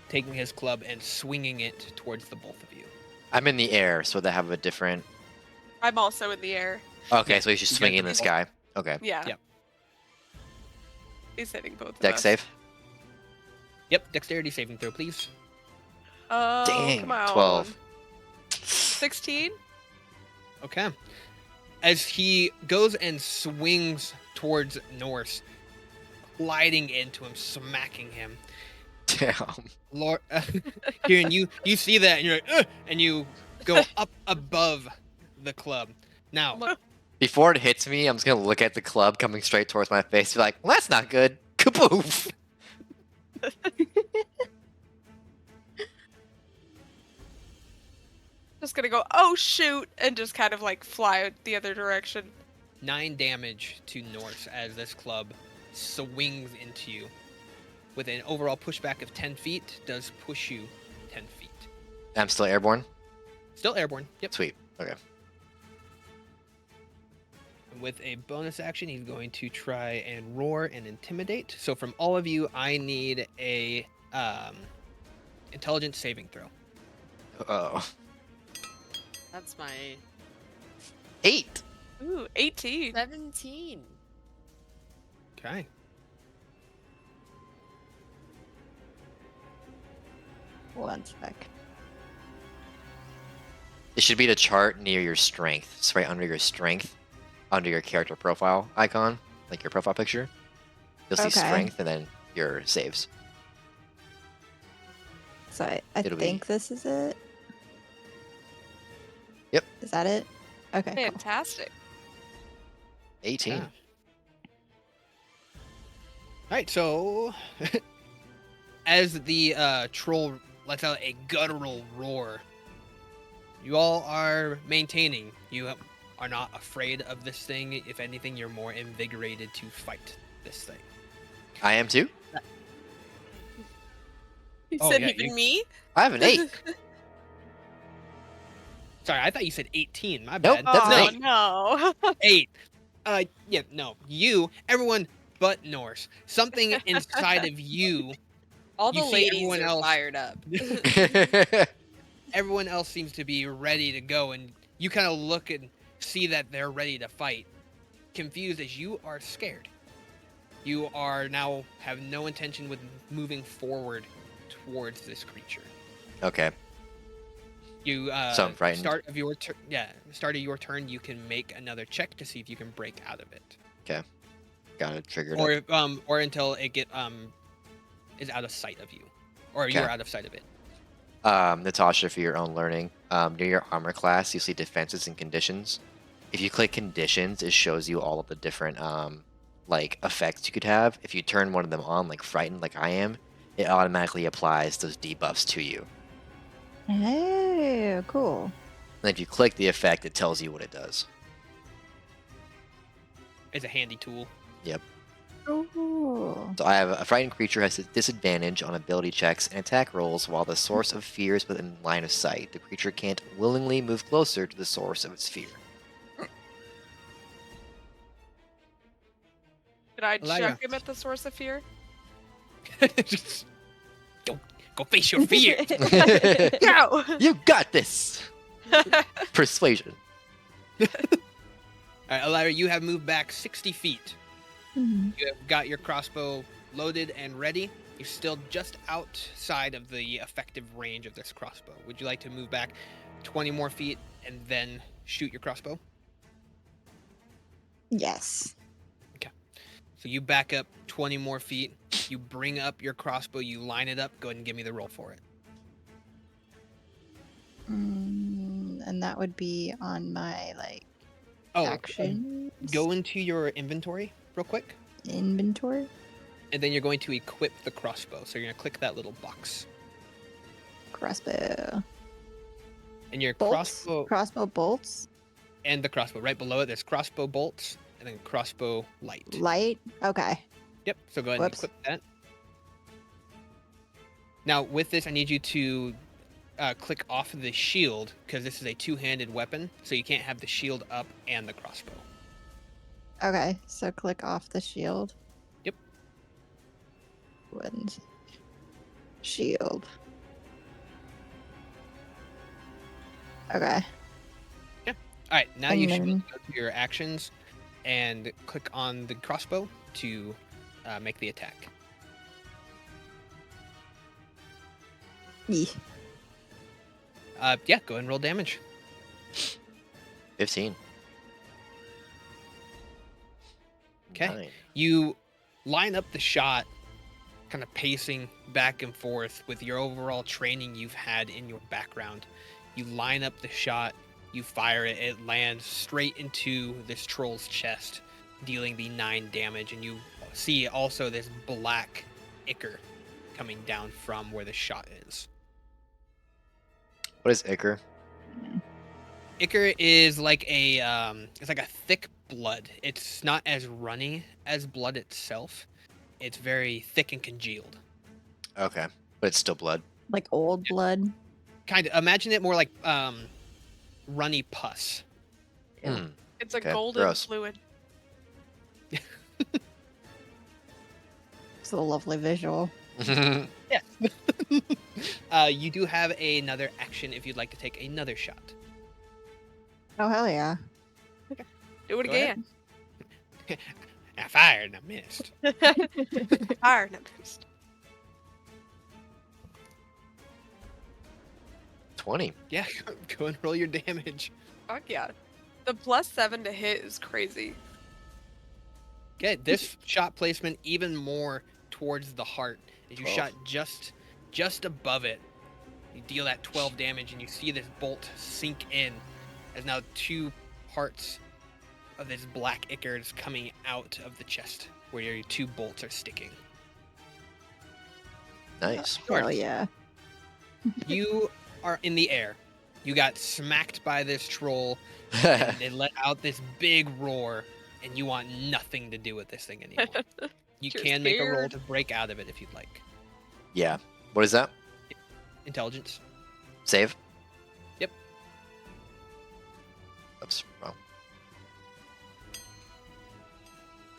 Speaker 2: taking his club and swinging it towards the both of you.
Speaker 3: I'm in the air, so they have a different.
Speaker 5: I'm also in the air.
Speaker 3: Okay,
Speaker 2: Yeah,
Speaker 3: so he's just
Speaker 2: you
Speaker 3: swinging
Speaker 2: get
Speaker 3: in the
Speaker 2: the
Speaker 3: sky. Okay.
Speaker 5: Yeah.
Speaker 2: Yep.
Speaker 5: He's hitting both of
Speaker 3: Deck
Speaker 5: us.
Speaker 3: save.
Speaker 2: Yep, dexterity saving throw, please.
Speaker 5: Oh,
Speaker 3: Dang.
Speaker 5: come on.
Speaker 3: 12.
Speaker 5: 16?
Speaker 2: Okay. As he goes and swings towards Norse, sliding into him, smacking him.
Speaker 3: Damn.
Speaker 2: Lord, Kieran, you see that, and you're like, ugh, and you go up above the club. Now,
Speaker 3: Before it hits me, I'm just gonna look at the club coming straight towards my face, be like, well, that's not good. Kaboof!
Speaker 5: Just gonna go, oh shoot, and just kind of like fly the other direction.
Speaker 2: 9 damage to Norse as this club swings into you. With an overall pushback of 10 feet, does push you 10 feet.
Speaker 3: I'm still airborne?
Speaker 2: Still airborne. Yep.
Speaker 3: Sweet. Okay.
Speaker 2: With a bonus action, he's going to try and roar and intimidate. So from all of you, I need a intelligence saving throw.
Speaker 3: Oh.
Speaker 4: That's my
Speaker 3: 8!
Speaker 5: Ooh, 18.
Speaker 4: 17.
Speaker 2: Okay.
Speaker 6: One sec.
Speaker 3: It should be the chart near your strength. It's right under your strength, under your character profile icon, like your profile picture. You'll see
Speaker 6: Okay.
Speaker 3: strength and then your saves.
Speaker 6: So I
Speaker 3: It'll be-
Speaker 6: think this is it.
Speaker 3: Yep.
Speaker 6: Is that it? Okay. Cool.
Speaker 5: Fantastic.
Speaker 3: 18.
Speaker 2: Yeah. Alright, so as the troll lets out a guttural roar, you all are maintaining. You are not afraid of this thing. If anything, you're more invigorated to fight this thing.
Speaker 3: I am too.
Speaker 5: He
Speaker 2: Oh,
Speaker 5: said
Speaker 2: yeah,
Speaker 5: even
Speaker 2: you-
Speaker 5: me?
Speaker 3: I have an 8.
Speaker 2: Sorry, I thought you said 18. My
Speaker 3: Nope,
Speaker 2: bad.
Speaker 3: that's an
Speaker 5: Oh
Speaker 3: 8.
Speaker 5: no.
Speaker 2: 8. Yeah, no. You, everyone but Norse. Something inside of you,
Speaker 4: All
Speaker 2: You
Speaker 4: the
Speaker 2: see
Speaker 4: ladies
Speaker 2: everyone
Speaker 4: are
Speaker 2: else-
Speaker 4: fired up.
Speaker 2: everyone else seems to be ready to go, and you kind of look and see that they're ready to fight. Confused as you are scared. You are now have no intention with moving forward towards this creature.
Speaker 3: Okay.
Speaker 2: You
Speaker 3: So I'm frightened.
Speaker 2: start of your turn, you can make another check to see if you can break out of it.
Speaker 3: Got it triggered up.
Speaker 2: Or until it is out of sight of you, or
Speaker 3: Okay.
Speaker 2: you're out of sight of it.
Speaker 3: Natasha, for your own learning, near your armor class, you see defenses and conditions. If you click conditions, it shows you all of the different like effects you could have. If you turn one of them on, like frightened, like I am, it automatically applies those debuffs to you.
Speaker 6: Oh, cool.
Speaker 3: And if you click the effect, it tells you what it does.
Speaker 2: It's a handy tool.
Speaker 6: Ooh.
Speaker 3: So I have a frightened creature has a disadvantage on ability checks and attack rolls while the source of fear is within line of sight. The creature can't willingly move closer to the source of its fear.
Speaker 5: Did I
Speaker 2: Alaya.
Speaker 5: chuck him at the source of fear?
Speaker 2: Just go face your fear.
Speaker 5: Go!
Speaker 3: You got this! Persuasion.
Speaker 2: All right, Alara, you have moved back 60 feet.
Speaker 6: Mhm.
Speaker 2: You have got your crossbow loaded and ready. You're still just outside of the effective range of this crossbow. Would you like to move back 20 more feet and then shoot your crossbow?
Speaker 6: Yes.
Speaker 2: So you back up 20 more feet. You bring up your crossbow. You line it up. Go ahead and give me the roll for it.
Speaker 6: And that would be on my
Speaker 2: Oh,
Speaker 6: action
Speaker 2: go into your inventory real quick,
Speaker 6: inventory.
Speaker 2: and then you're going to equip the crossbow. So you're going to click that little box.
Speaker 6: Crossbow.
Speaker 2: And your
Speaker 6: Bolts.
Speaker 2: crossbow
Speaker 6: Crossbow bolts.
Speaker 2: and the crossbow. Right below it, there's crossbow bolts and then crossbow light.
Speaker 6: Light. Okay.
Speaker 2: Yep, so go ahead
Speaker 6: Whoops.
Speaker 2: and equip that. Now, with this, I need you to click off the shield, because this is a two-handed weapon, so you can't have the shield up and the crossbow.
Speaker 6: Okay. So click off the shield.
Speaker 2: Yep.
Speaker 6: And shield. Okay.
Speaker 2: All right, now
Speaker 6: And
Speaker 2: you should
Speaker 6: then-
Speaker 2: go to your actions and click on the crossbow to make the attack.
Speaker 6: Yee.
Speaker 2: Yeah, go ahead and roll damage.
Speaker 3: 15.
Speaker 2: Okay.
Speaker 3: 9.
Speaker 2: You line up the shot, kind of pacing back and forth with your overall training you've had in your background. You line up the shot, you fire it, it lands straight into this troll's chest, dealing the 9 damage, and you see also this black ichor coming down from where the shot is.
Speaker 3: What is ichor?
Speaker 2: Ichor is like it's like a thick blood. It's not as runny as blood itself. It's very thick and congealed.
Speaker 3: Okay, but it's still blood.
Speaker 6: Like old blood.
Speaker 2: Kind of. Imagine it more like runny pus.
Speaker 6: Yeah.
Speaker 3: Hmm.
Speaker 5: It's a
Speaker 3: Okay,
Speaker 5: golden
Speaker 3: gross.
Speaker 5: fluid.
Speaker 6: It's a lovely visual.
Speaker 2: Yeah. You do have another action if you'd like to take another shot.
Speaker 6: Oh hell yeah.
Speaker 5: Do it
Speaker 2: Go ahead.
Speaker 5: again.
Speaker 2: I fired and I missed.
Speaker 5: Fire numbers.
Speaker 3: 20.
Speaker 2: Yeah, go and roll your damage.
Speaker 5: Fuck yeah. The +7 to hit is crazy.
Speaker 2: Okay, this shot placement even more towards the heart. As you
Speaker 3: 12.
Speaker 2: shot just above it, you deal that 12 damage, and you see this bolt sink in, as now 2 parts of this black ichor is coming out of the chest, where your 2 bolts are sticking.
Speaker 3: Nice.
Speaker 6: Hell yeah.
Speaker 2: You are in the air. You got smacked by this troll, and it let out this big roar, and you want nothing to do with this thing anymore. You
Speaker 5: You're
Speaker 2: can make a roll
Speaker 5: scared.
Speaker 2: to break out of it if you'd like.
Speaker 3: Yeah. What is that?
Speaker 2: Intelligence.
Speaker 3: Save?
Speaker 2: Yep.
Speaker 3: Oops. Wrong.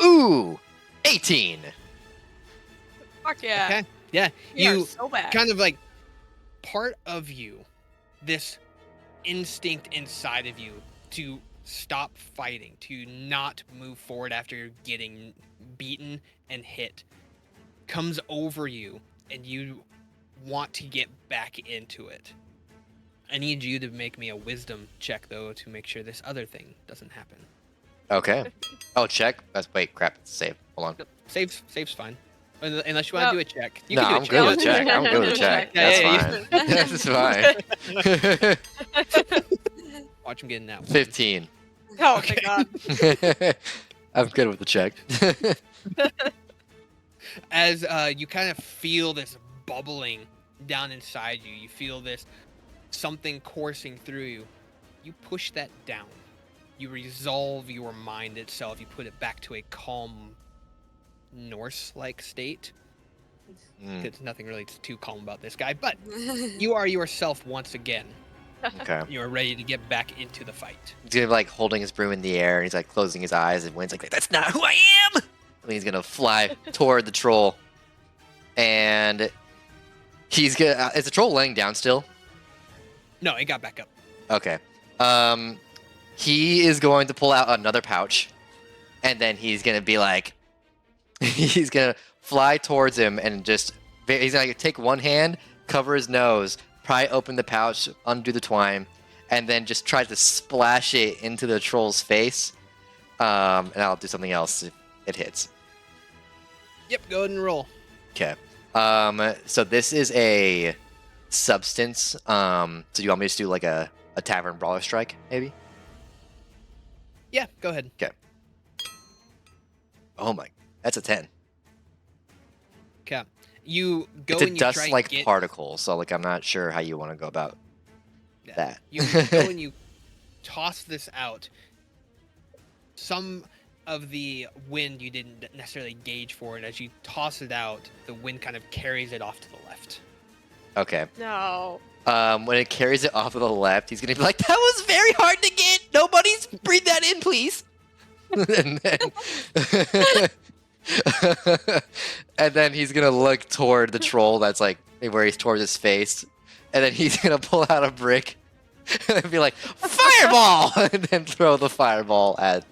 Speaker 3: Ooh! 18!
Speaker 5: Fuck yeah.
Speaker 2: Okay. Yeah.
Speaker 5: We are
Speaker 2: You
Speaker 5: so bad.
Speaker 2: kind of like part of you, this instinct inside of you to stop fighting, to not move forward after getting beaten and hit, comes over you, and you want to get back into it. I need you to make me a wisdom check, though, to make sure this other thing doesn't happen.
Speaker 3: Okay. Oh, check? Wait, crap. It's save. Hold on.
Speaker 2: Save's fine. Unless you want to do a check. You
Speaker 3: No,
Speaker 2: can do a
Speaker 3: I'm
Speaker 2: check.
Speaker 3: good with a check. I'm good with a check.
Speaker 2: Yeah,
Speaker 3: That's
Speaker 2: yeah,
Speaker 3: fine. That's fine.
Speaker 2: Watch him get in that one.
Speaker 3: 15.
Speaker 5: Oh
Speaker 2: Okay.
Speaker 5: my god.
Speaker 3: I'm good with the check.
Speaker 2: As you kind of feel this bubbling down inside you, you feel this something coursing through you. You push that down. You resolve your mind itself. You put it back to a calm Norse-like state.
Speaker 3: Mm,
Speaker 2: There's nothing really too calm about this guy, but you are yourself once again.
Speaker 3: okay.
Speaker 2: You are ready to get back into the fight.
Speaker 3: He's gonna be like holding his broom in the air and he's like closing his eyes and Wynn's like, that's not who I am! And he's gonna fly toward the troll. And he's gonna. Is the troll laying down still?
Speaker 2: No, it got back up.
Speaker 3: Okay. He is going to pull out another pouch, and then he's gonna be like, he's gonna fly towards him and just he's gonna take one hand, cover his nose, pry open the pouch, undo the twine, and then just try to splash it into the troll's face. And I'll do something else if it hits.
Speaker 2: Yep, go ahead and roll.
Speaker 3: Okay. So this is a substance. So do you want me to just do like a tavern brawler strike, maybe?
Speaker 2: Yeah, go ahead.
Speaker 3: Oh my, that's a 10.
Speaker 2: Okay. You go
Speaker 3: It's a
Speaker 2: and you try and
Speaker 3: dust-like
Speaker 2: get
Speaker 3: particle, so like I'm not sure how you want to go about that.
Speaker 2: You go and you toss this out. Some of the wind you didn't necessarily gauge for it. As you toss it out, the wind kind of carries it off to the left.
Speaker 3: Okay.
Speaker 5: No.
Speaker 3: When it carries it off to the left, he's gonna be like, "That was very hard to get. Nobody's breathe that in, please." and then, and then he's gonna look toward the troll that's like where he's towards his face, and then he's gonna pull out a brick and be like, "Fireball!" and then throw the fireball at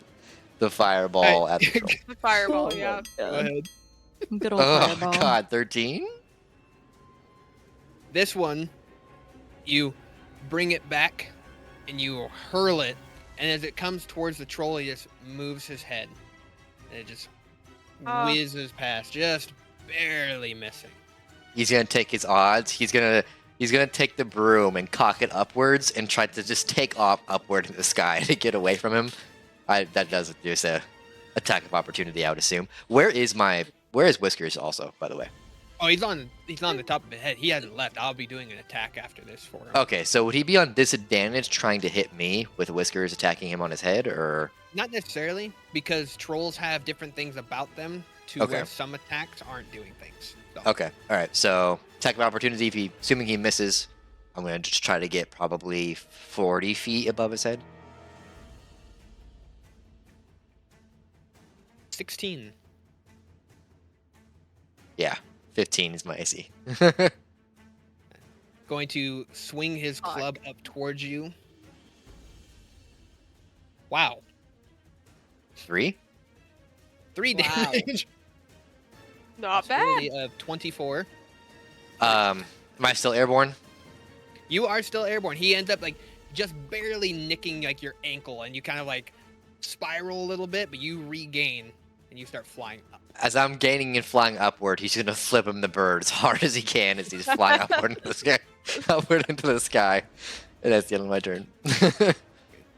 Speaker 3: the troll.
Speaker 5: The fireball,
Speaker 6: Oh
Speaker 5: yeah.
Speaker 6: my
Speaker 2: Go
Speaker 6: God.
Speaker 2: ahead.
Speaker 6: Good old
Speaker 3: Oh
Speaker 6: fireball.
Speaker 3: God, 13.
Speaker 2: This one, you bring it back and you hurl it, and as it comes towards the troll, he just moves his head, and it just whizzes past, just barely missing.
Speaker 3: He's gonna take his odds. He's gonna take the broom and cock it upwards and try to just take off upward in the sky to get away from him. That does just a attack of opportunity, I would assume. Where is Whiskers also, by the way?
Speaker 2: Oh, he's on the top of the head. He hasn't left. I'll be doing an attack after this for him.
Speaker 3: Okay, so would he be on disadvantage trying to hit me with Whiskers attacking him on his head, or?
Speaker 2: Not necessarily, because trolls have different things about them to
Speaker 3: Okay.
Speaker 2: where some attacks aren't doing things. So.
Speaker 3: Okay, all right. So attack of opportunity. Assuming he misses, I'm gonna just try to get probably 40 feet above his head.
Speaker 2: 16.
Speaker 3: Yeah, 15 is my AC.
Speaker 2: Going to swing his
Speaker 4: Fuck.
Speaker 2: club up towards you. Wow.
Speaker 3: 3.
Speaker 2: 3
Speaker 4: Wow.
Speaker 2: damage.
Speaker 5: Not bad.
Speaker 2: Possibility of 24.
Speaker 3: Am I still airborne?
Speaker 2: You are still airborne. He ends up like just barely nicking like your ankle, and you kind of like spiral a little bit, but you regain and you start flying up.
Speaker 3: As I'm gaining and flying upward, he's gonna flip him the bird as hard as he can as he's flying upward into the sky. Upward into the sky. And that's the end of my turn.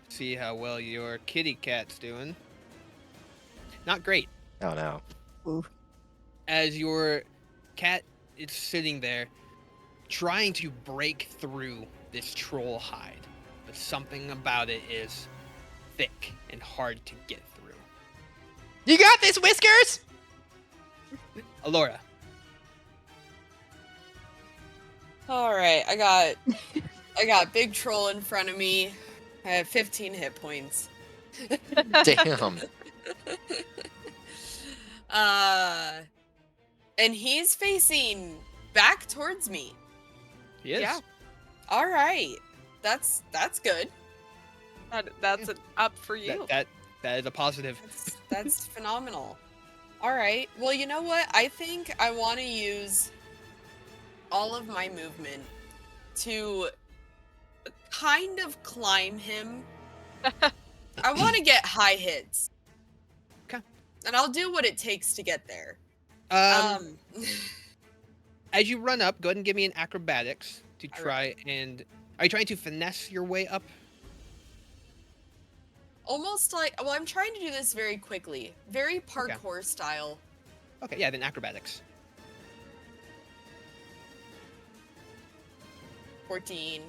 Speaker 2: See how well your kitty cat's doing. Not great.
Speaker 3: Oh no.
Speaker 2: As your cat is sitting there trying to break through this troll hide, but something about it is thick and hard to get through.
Speaker 3: You got this, Whiskers!
Speaker 2: Alora,
Speaker 4: All right, I got big troll in front of me. I have 15 hit points.
Speaker 3: Damn.
Speaker 4: And he's facing back towards me.
Speaker 2: he is.
Speaker 5: Yeah.
Speaker 4: All right, that's good.
Speaker 5: That's an up for you.
Speaker 2: That is a positive.
Speaker 4: That's phenomenal. All right. Well, you know what? I think I want to use all of my movement to kind of climb him. I want to get high hits.
Speaker 2: Okay.
Speaker 4: And I'll do what it takes to get there.
Speaker 2: As you run up, go ahead and give me an acrobatics to
Speaker 4: All
Speaker 2: try and. Are you trying to finesse your way up?
Speaker 4: Almost like, well, I'm trying to do this very quickly, very parkour style.
Speaker 2: Okay, yeah, then acrobatics.
Speaker 4: 14.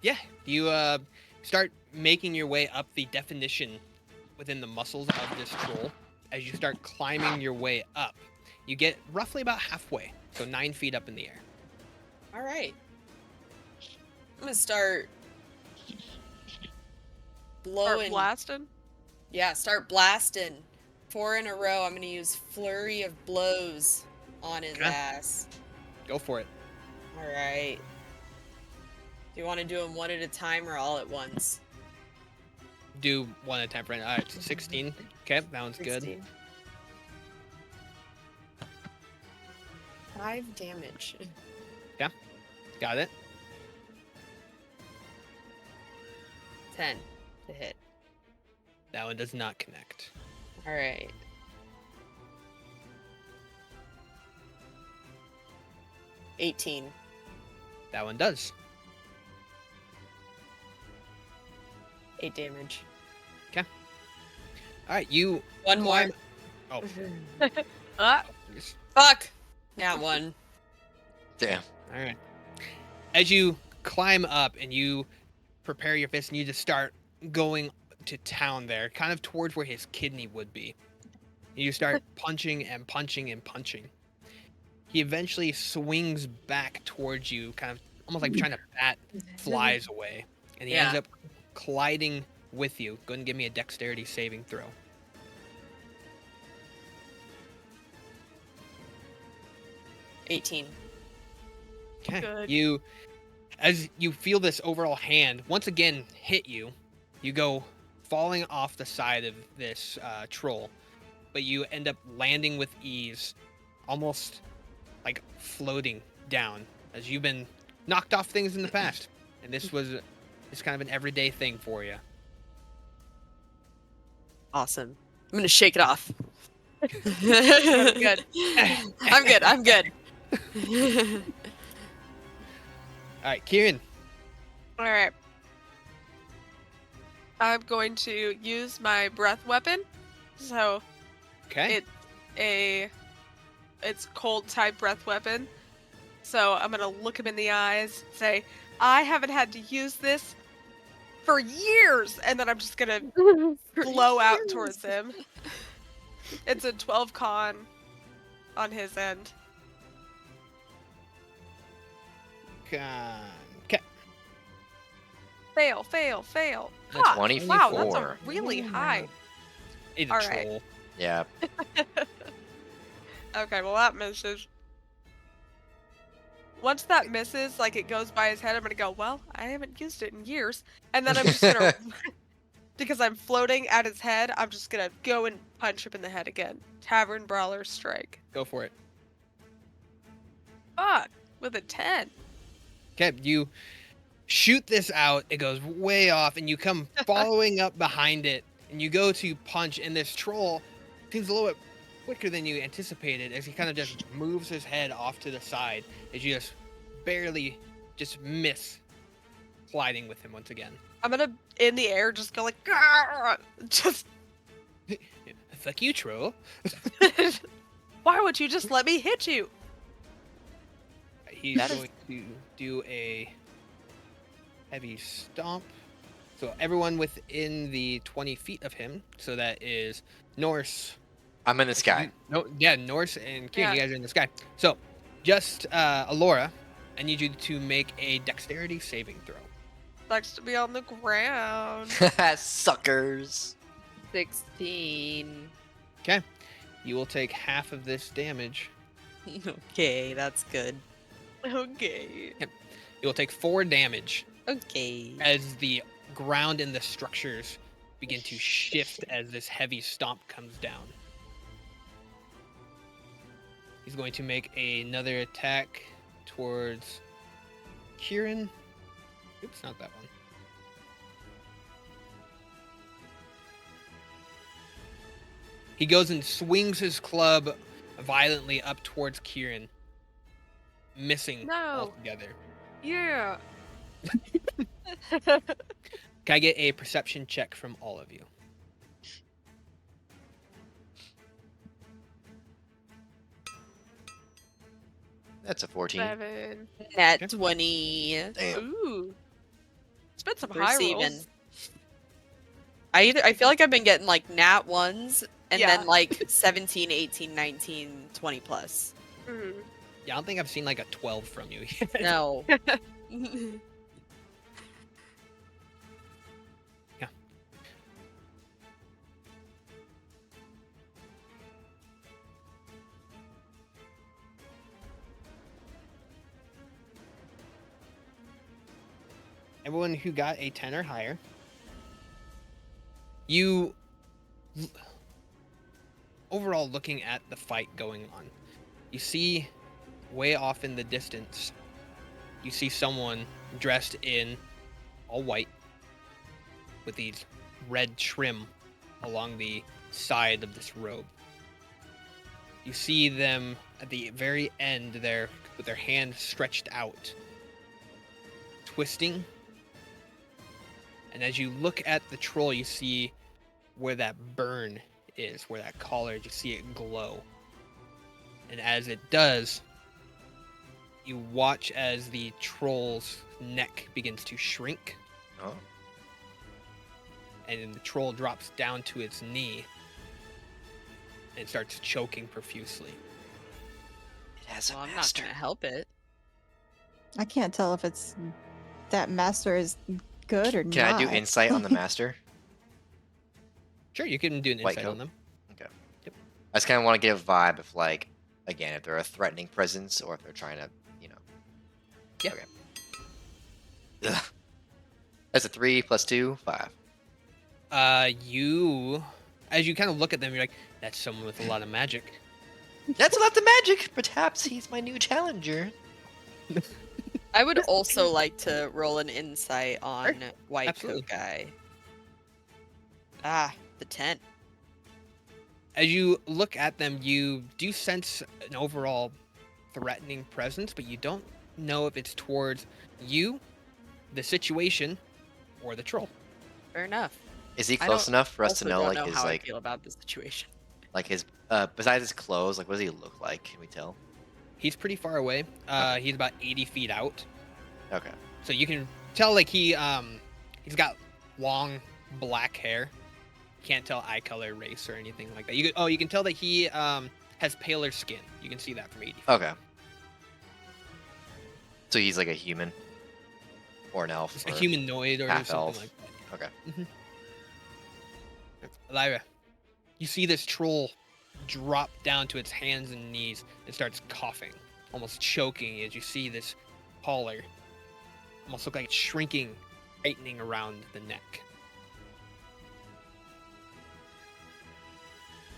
Speaker 2: Yeah, you start making your way up the definition within the muscles of this troll. As you start climbing your way up, you get roughly about halfway, so 9 feet up in the air.
Speaker 4: All right. I'm gonna start blowing.
Speaker 5: Start blasting.
Speaker 4: Yeah, start blasting. 4 in a row. I'm gonna use flurry of blows on his
Speaker 2: Okay.
Speaker 4: ass.
Speaker 2: Go for it.
Speaker 4: All right. Do you want to do them one at a time or all at once?
Speaker 2: Do one at a time, friend. All right, so 16. Okay, that one's good.
Speaker 4: 16. 5 damage.
Speaker 2: Got it.
Speaker 4: 10 to hit.
Speaker 2: That one does not connect.
Speaker 4: All right. $18.
Speaker 2: That one does.
Speaker 4: 8 damage.
Speaker 2: All right, you
Speaker 4: One more.
Speaker 2: climb. Oh, yes.
Speaker 4: Fuck. Not one.
Speaker 3: Damn.
Speaker 2: All right. As you climb up and you prepare your fist and you just start going to town there, kind of towards where his kidney would be. You start punching and punching and punching. He eventually swings back towards you, kind of almost like trying to bat flies away. And he ends
Speaker 4: Yeah.
Speaker 2: up colliding with you. Go ahead and give me a dexterity saving throw.
Speaker 4: 18.
Speaker 2: Okay.
Speaker 5: Good.
Speaker 2: As you feel this overall hand once again hit you, you go falling off the side of this troll, but you end up landing with ease, almost like floating down, as you've been knocked off things in the past, and this was it's kind of an everyday thing for you.
Speaker 4: Awesome. I'm gonna shake it off.
Speaker 5: Good.
Speaker 4: I'm good. I'm good.
Speaker 2: All right, Kieran.
Speaker 5: All right. I'm going to use my breath weapon. So
Speaker 2: Okay.
Speaker 5: it's cold type breath weapon. So I'm gonna look him in the eyes, say, I haven't had to use this for years, and then I'm just gonna blow out towards him. It's a 12 con on his end.
Speaker 2: Okay.
Speaker 5: Fail, fail, fail.
Speaker 3: That's
Speaker 5: Ha! Wow, that's a
Speaker 3: 24.
Speaker 5: really high.
Speaker 2: He's a
Speaker 5: All right.
Speaker 2: troll.
Speaker 3: Yeah.
Speaker 5: Okay, well that misses. Once that misses, like it goes by his head, I'm gonna go, well, I haven't used it in years. And then I'm just gonna, because I'm floating at his head, I'm just gonna go and punch him in the head again. Tavern Brawler Strike.
Speaker 2: Go for it.
Speaker 5: Fuck, with a 10.
Speaker 2: Okay, you shoot this out. It goes way off, and you come following up behind it, and you go to punch, and this troll seems a little bit quicker than you anticipated as he kind of just moves his head off to the side as you just barely just miss colliding with him once again.
Speaker 5: I'm gonna, in the air, just go like, "Grr!" Just,
Speaker 2: Fuck you, troll.
Speaker 5: why would you just let me hit you?
Speaker 2: He's
Speaker 4: That is-
Speaker 2: going to do a heavy stomp. So everyone within the 20 feet of him. So that is Norse.
Speaker 3: I'm in the sky.
Speaker 2: No, yeah, Norse and Kieran,
Speaker 5: Yeah.
Speaker 2: you guys are in the sky. So just Alora, I need you to make a dexterity saving throw.
Speaker 5: Likes to be on the ground.
Speaker 3: Suckers.
Speaker 4: 16.
Speaker 2: Okay. You will take half of this damage.
Speaker 4: Okay, that's good.
Speaker 5: Okay.
Speaker 2: You will take 4 damage
Speaker 4: Okay.
Speaker 2: as the ground and the structures begin to shift as this heavy stomp comes down. He's going to make another attack towards Kieran. Oops, not that one. He goes and swings his club violently up towards Kieran, missing
Speaker 5: No.
Speaker 2: altogether.
Speaker 5: Yeah.
Speaker 2: Can I get a perception check from all of you?
Speaker 3: That's a 14.
Speaker 5: 7.
Speaker 4: Nat
Speaker 2: Okay.
Speaker 4: 20.
Speaker 3: Damn.
Speaker 5: Ooh. It's been some high
Speaker 4: Receiving.
Speaker 5: rolls.
Speaker 4: I feel like I've been getting like nat ones and
Speaker 5: Yeah.
Speaker 4: then like 17, 18, 19, 20 plus.
Speaker 5: Mhm.
Speaker 2: Yeah, I don't think I've seen like a 12 from you yet.
Speaker 4: No.
Speaker 2: Everyone who got a 10 or higher, you overall looking at the fight going on, you see way off in the distance, you see someone dressed in all white with these red trim along the side of this robe. You see them at the very end there with their hand stretched out, twisting. And as you look at the troll, you see where that burn is, where that collar, you see it glow. And as it does, you watch as the troll's neck begins to shrink,
Speaker 3: Oh.
Speaker 2: and then the troll drops down to its knee and starts choking profusely.
Speaker 3: It has a
Speaker 4: Well, I'm not
Speaker 3: master.
Speaker 4: gonna help it.
Speaker 6: I can't tell if it's that master is good or
Speaker 3: Can
Speaker 6: not.
Speaker 3: I do insight on the master?
Speaker 2: Sure, you can do an
Speaker 3: White
Speaker 2: insight
Speaker 3: coat.
Speaker 2: on them.
Speaker 3: I just kind of want to get a vibe of like, again, if they're a threatening presence or if they're trying to, you know.
Speaker 2: Yeah.
Speaker 3: Okay. Ugh. That's a 3 plus 2, 5.
Speaker 2: You, as you kind of look at them, you're like, that's someone with a lot of magic.
Speaker 3: That's a lot of magic. Perhaps he's my new challenger.
Speaker 4: I would also like to roll an insight on White
Speaker 2: Absolutely.
Speaker 4: Coat Guy. Ah, the 10.
Speaker 2: As you look at them, you do sense an overall threatening presence, but you don't know if it's towards you, the situation, or the troll.
Speaker 4: Fair enough.
Speaker 3: Is he
Speaker 4: I
Speaker 3: close
Speaker 4: don't
Speaker 3: enough for us to
Speaker 4: also
Speaker 3: know
Speaker 4: don't
Speaker 3: like
Speaker 4: know
Speaker 3: his
Speaker 4: how I feel about the situation.
Speaker 3: his besides his clothes, like what does he look like? Can we tell?
Speaker 2: He's pretty far away.
Speaker 3: Okay.
Speaker 2: He's about 80 feet out.
Speaker 3: Okay.
Speaker 2: So you can tell like he's got long black hair. Can't tell eye color, race, or anything like that. You can tell that he has paler skin. You can see that from 80 feet.
Speaker 3: Okay. So he's like a human or an elf.
Speaker 2: It's a
Speaker 3: or
Speaker 2: humanoid or
Speaker 3: half
Speaker 2: something
Speaker 3: elf.
Speaker 2: like that.
Speaker 3: Okay.
Speaker 2: Lyra, you see this troll drop down to its hands and knees and starts coughing, almost choking as you see this collar almost look like it's shrinking, tightening around the neck.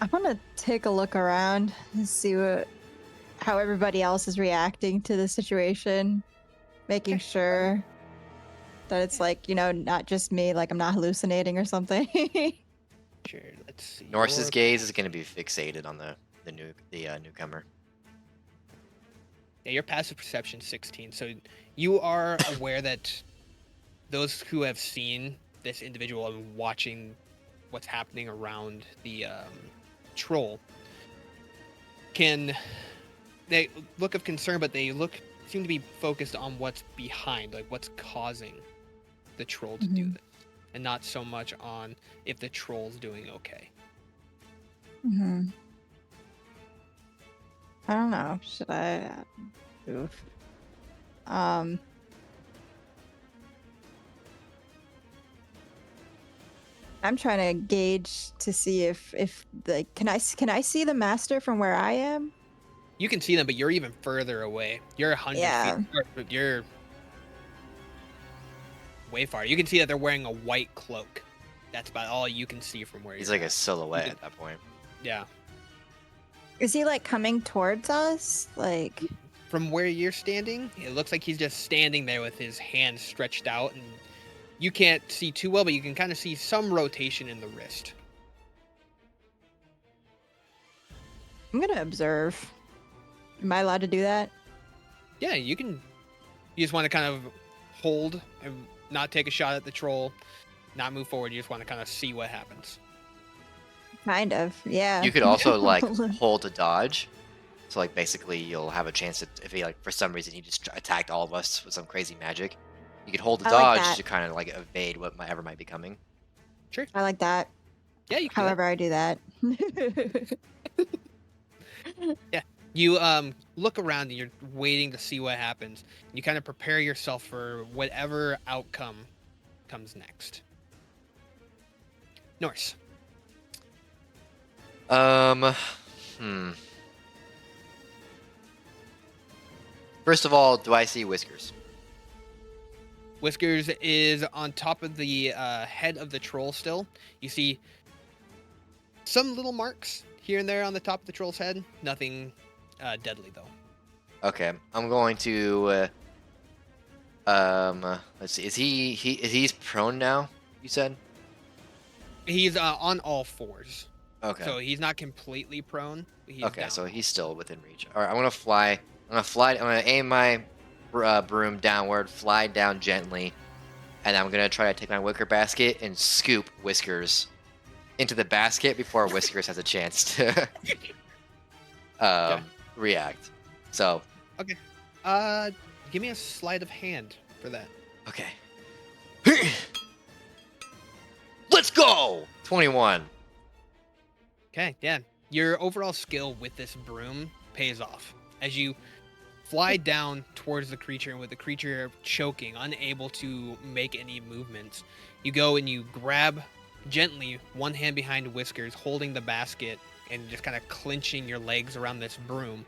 Speaker 6: I want to take a look around and see how everybody else is reacting to the situation, making sure that it's like, not just me, like I'm not hallucinating or something.
Speaker 2: Sure, let's see.
Speaker 3: Norse's gaze is going to be fixated on the newcomer.
Speaker 2: Yeah, your passive perception 16, so you are aware that those who have seen this individual and watching what's happening around the troll they look of concern, but they seem to be focused on what's behind, like what's causing the troll to do this, and not so much on if the troll's doing okay.
Speaker 6: I don't know. Should I? Oof. I'm trying to gauge to see if can I see the master from where I am?
Speaker 2: You can see them, but you're even further away. You're 100 feet. You're way far. You can see that they're wearing a white cloak. That's about all you can see from where
Speaker 3: He's
Speaker 2: you're
Speaker 3: like a
Speaker 2: at.
Speaker 3: silhouette at that point.
Speaker 2: Yeah.
Speaker 6: Is he like coming towards us? Like,
Speaker 2: From where you're standing, it looks like he's just standing there with his hands stretched out, and you can't see too well, but you can kind of see some rotation in the wrist.
Speaker 6: I'm gonna observe. Am I allowed to do that?
Speaker 2: Yeah, you can. You just want to kind of hold and not take a shot at the troll, not move forward. You just want to kind of see what happens.
Speaker 6: Kind of, yeah.
Speaker 3: You could also like hold to dodge. So like basically you'll have a chance to, if he like for some reason he just attacked all of us with some crazy magic, you could hold to
Speaker 6: I like
Speaker 3: dodge
Speaker 6: that.
Speaker 3: to kind of like evade what might be coming.
Speaker 2: Sure.
Speaker 6: I like that.
Speaker 2: Yeah, you can.
Speaker 6: However, I do that.
Speaker 2: Yeah. You look around and you're waiting to see what happens. You kind of prepare yourself for whatever outcome comes next. Norse.
Speaker 3: First of all, do I see Whiskers?
Speaker 2: Whiskers is on top of the head of the troll still. You see some little marks here and there on the top of the troll's head. Nothing deadly, though.
Speaker 3: Okay, I'm going to. Let's see. Is he's prone now? You said.
Speaker 2: He's on all fours.
Speaker 3: Okay.
Speaker 2: So he's not completely prone. He's
Speaker 3: Okay,
Speaker 2: down.
Speaker 3: so he's still within reach. All right, I'm gonna aim my broom downward, fly down gently, and I'm gonna try to take my wicker basket and scoop Whiskers into the basket before Whiskers has a chance to react. So.
Speaker 2: Okay. Give me a sleight of hand for that.
Speaker 3: Okay. Let's go! 21.
Speaker 2: Okay, yeah. Your overall skill with this broom pays off. As you fly down towards the creature, and with the creature choking, unable to make any movements, you go and you grab gently one hand behind Whiskers, holding the basket, and just kind of clenching your legs around this broom,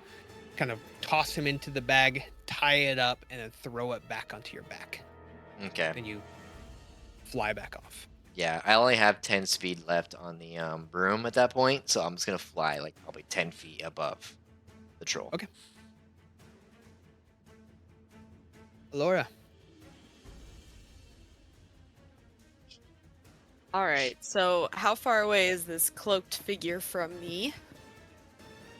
Speaker 2: kind of toss him into the bag, tie it up, and then throw it back onto your back.
Speaker 3: Okay.
Speaker 2: And you fly back off.
Speaker 3: Yeah, I only have 10 speed left on the broom at that point, so I'm just gonna fly like probably 10 feet above the troll.
Speaker 2: Okay. Laura.
Speaker 4: All right. So, how far away is this cloaked figure from me?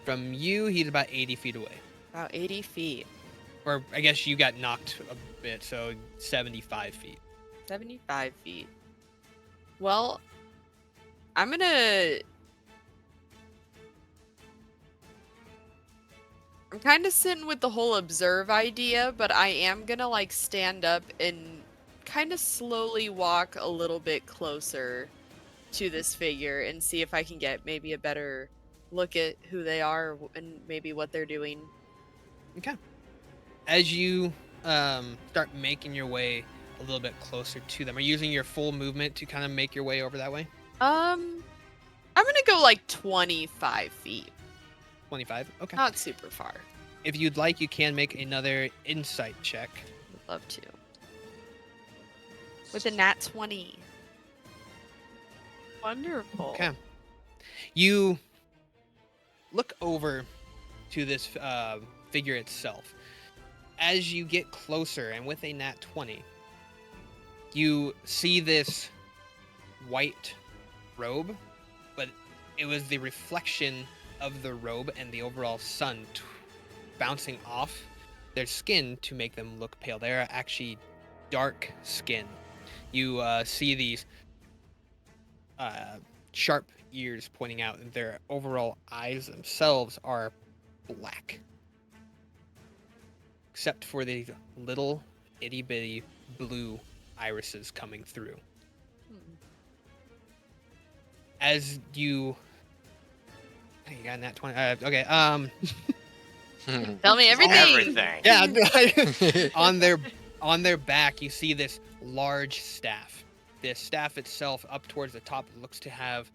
Speaker 2: From you, he's about 80 feet away.
Speaker 4: About 80 feet.
Speaker 2: Or I guess you got knocked a bit, so 75 feet.
Speaker 4: 75 feet. Well, I'm gonna. I'm kind of sitting with the whole observe idea, but I am gonna like stand up and kind of slowly walk a little bit closer to this figure and see if I can get maybe a better look at who they are and maybe what they're doing.
Speaker 2: Okay. As you start making your way a little bit closer to them, are you using your full movement to kind of make your way over that way?
Speaker 4: I'm gonna go like 25 feet.
Speaker 2: 25? Okay.
Speaker 4: Not super far.
Speaker 2: If you'd like, you can make another insight check.
Speaker 4: Would love to. With a nat 20.
Speaker 5: Wonderful.
Speaker 2: Okay. You look over to this figure itself. As you get closer, and with a nat 20, you see this white robe, but it was the reflection of the robe and the overall sun bouncing off their skin to make them look pale. They're actually dark skin. You see these sharp ears pointing out, and their overall eyes themselves are black. Except for the little itty bitty blue irises coming through. As you got that 20. Okay.
Speaker 4: Tell me everything.
Speaker 2: Yeah. on their back, you see this large staff. This staff itself, up towards the top, looks to have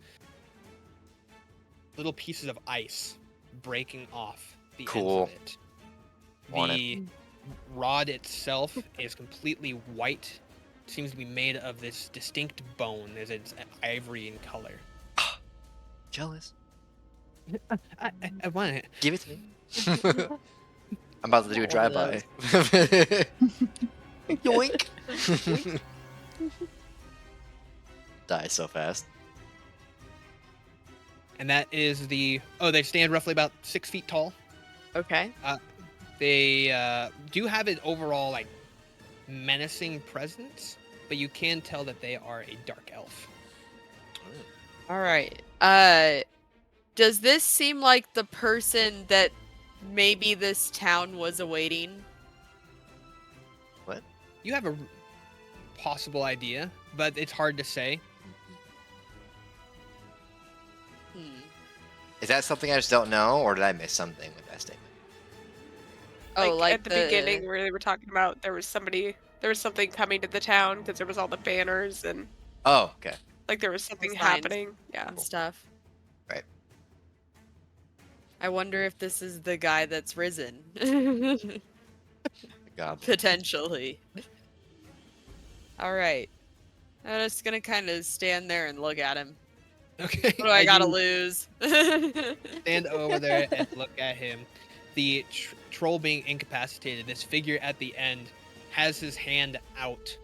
Speaker 2: little pieces of ice breaking off the
Speaker 3: Cool.
Speaker 2: ends of it.
Speaker 3: Want
Speaker 2: The rod itself is completely white. Seems to be made of this distinct bone, as it's ivory in color.
Speaker 3: Jealous.
Speaker 2: I want it.
Speaker 3: Give it to me. I'm about to do a
Speaker 4: Not one of
Speaker 3: drive-by. Yoink. Die so fast.
Speaker 2: And that is the. Oh, they stand roughly about 6 feet tall.
Speaker 4: Okay.
Speaker 2: They do have an overall like menacing presence, but you can tell that they are a dark elf.
Speaker 4: All right. Does this seem like the person that maybe this town was awaiting?
Speaker 3: What?
Speaker 2: You have a possible idea, but it's hard to say.
Speaker 3: Is that something I just don't know, or did I miss something with that statement?
Speaker 4: Oh, like
Speaker 5: at the beginning where they were talking about there was something coming to the town because there was all the banners and
Speaker 3: Oh, okay.
Speaker 5: like there was something
Speaker 4: Those signs.
Speaker 5: happening. Yeah.
Speaker 4: and stuff.
Speaker 3: Right.
Speaker 4: I wonder if this is the guy that's risen.
Speaker 3: God.
Speaker 4: Potentially. All right. I'm just gonna kind of stand there and look at him.
Speaker 2: Okay.
Speaker 4: What do I
Speaker 2: as
Speaker 4: gotta
Speaker 2: you
Speaker 4: lose?
Speaker 2: stand over there and look at him. The troll being incapacitated, this figure at the end has his hand out,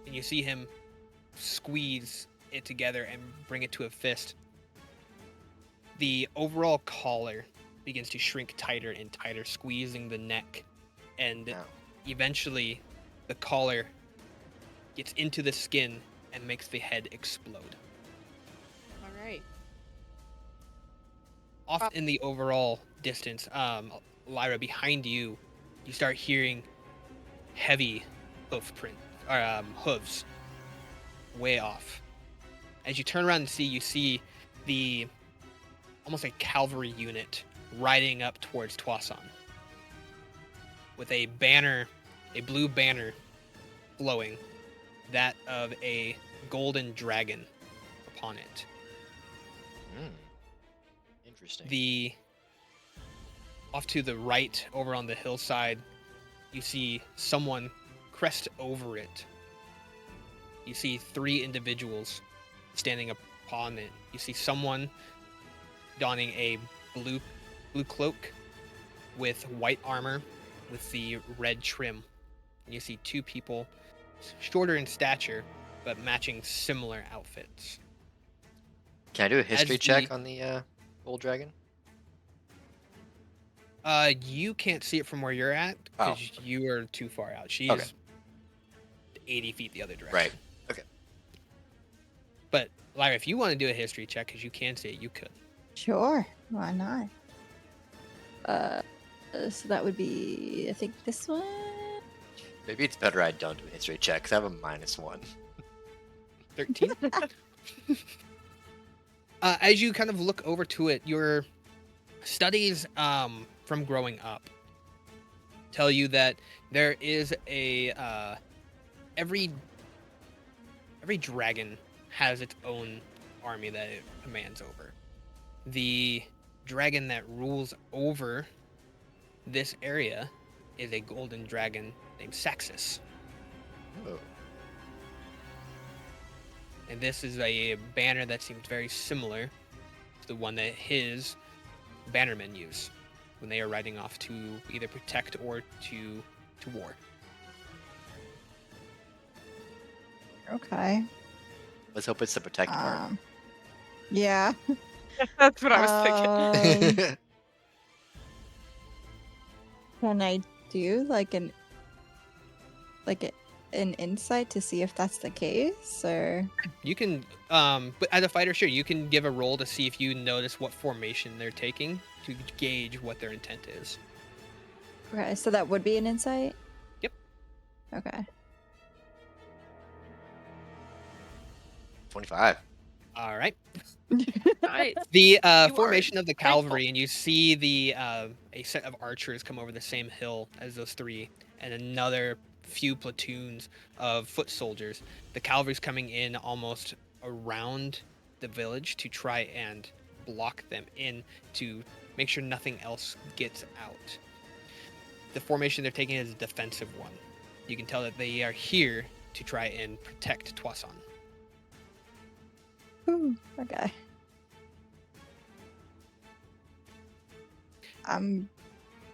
Speaker 2: and you see him squeeze it together and bring it to a fist. The overall collar begins to shrink tighter and tighter, squeezing the neck, and
Speaker 3: Ow.
Speaker 2: eventually the collar gets into the skin and makes the head explode.
Speaker 4: All right.
Speaker 2: Off in the overall distance, Lyra, behind you, you start hearing heavy hooves way off. As you turn around and see, you see the almost a cavalry unit riding up towards Twasan with a banner, a blue banner flowing, that of a golden dragon upon it.
Speaker 3: Interesting.
Speaker 2: Off to the right, over on the hillside, you see someone crest over it. You see 3 individuals standing upon it. You see someone donning a blue cloak with white armor with the red trim. And you see 2 people shorter in stature but matching similar outfits.
Speaker 3: Can I do a history check
Speaker 2: the-
Speaker 3: on the gold dragon?
Speaker 2: You can't see it from where you're at because you are too far out. She's
Speaker 3: Okay.
Speaker 2: 80 feet the other direction.
Speaker 3: Right. Okay.
Speaker 2: But Lyra, if you want to do a history check because you can see it, you could.
Speaker 6: Sure, why not? So that would be, I think, this one.
Speaker 3: Maybe it's better I don't do a history check because I have a -1.
Speaker 2: 13. As you kind of look over to it, your studies from growing up tell you that there is a every dragon has its own army that it commands over. The dragon that rules over this area is a golden dragon named Saxus.
Speaker 3: Oh.
Speaker 2: And this is a banner that seems very similar to the one that his bannermen use when they are riding off to either protect or to war.
Speaker 6: Okay.
Speaker 3: Let's hope it's the protect part.
Speaker 6: Yeah.
Speaker 5: That's what I was thinking.
Speaker 6: Can I do like an insight to see if that's the case, or?
Speaker 2: You can, but as a fighter, sure, you can give a roll to see if you notice what formation they're taking to gauge what their intent is.
Speaker 6: Okay, so that would be an insight?
Speaker 2: Yep.
Speaker 6: Okay.
Speaker 3: 25.
Speaker 2: All right.
Speaker 5: Nice.
Speaker 2: The
Speaker 5: are
Speaker 2: formation of the
Speaker 5: careful.
Speaker 2: cavalry, and you see the a set of archers come over the same hill as those three, and another few platoons of foot soldiers. The cavalry's coming in almost around the village to try and block them in to make sure nothing else gets out. The formation they're taking is a defensive one. You can tell that they are here to try and protect Toisan.
Speaker 6: Ooh, okay.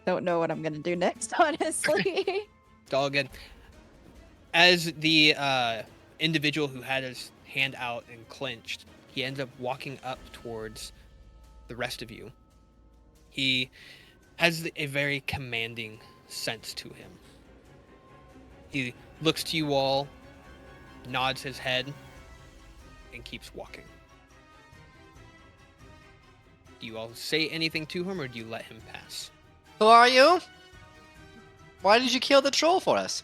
Speaker 6: Don't know what I'm gonna do next, honestly.
Speaker 2: It's all good. As the individual who had his hand out and clenched, he ends up walking up towards the rest of you. He has a very commanding sense to him. He looks to you all, nods his head, and keeps walking. Do you all say anything to him, or do you let him pass?
Speaker 3: Who are you? Why did you kill the troll for us?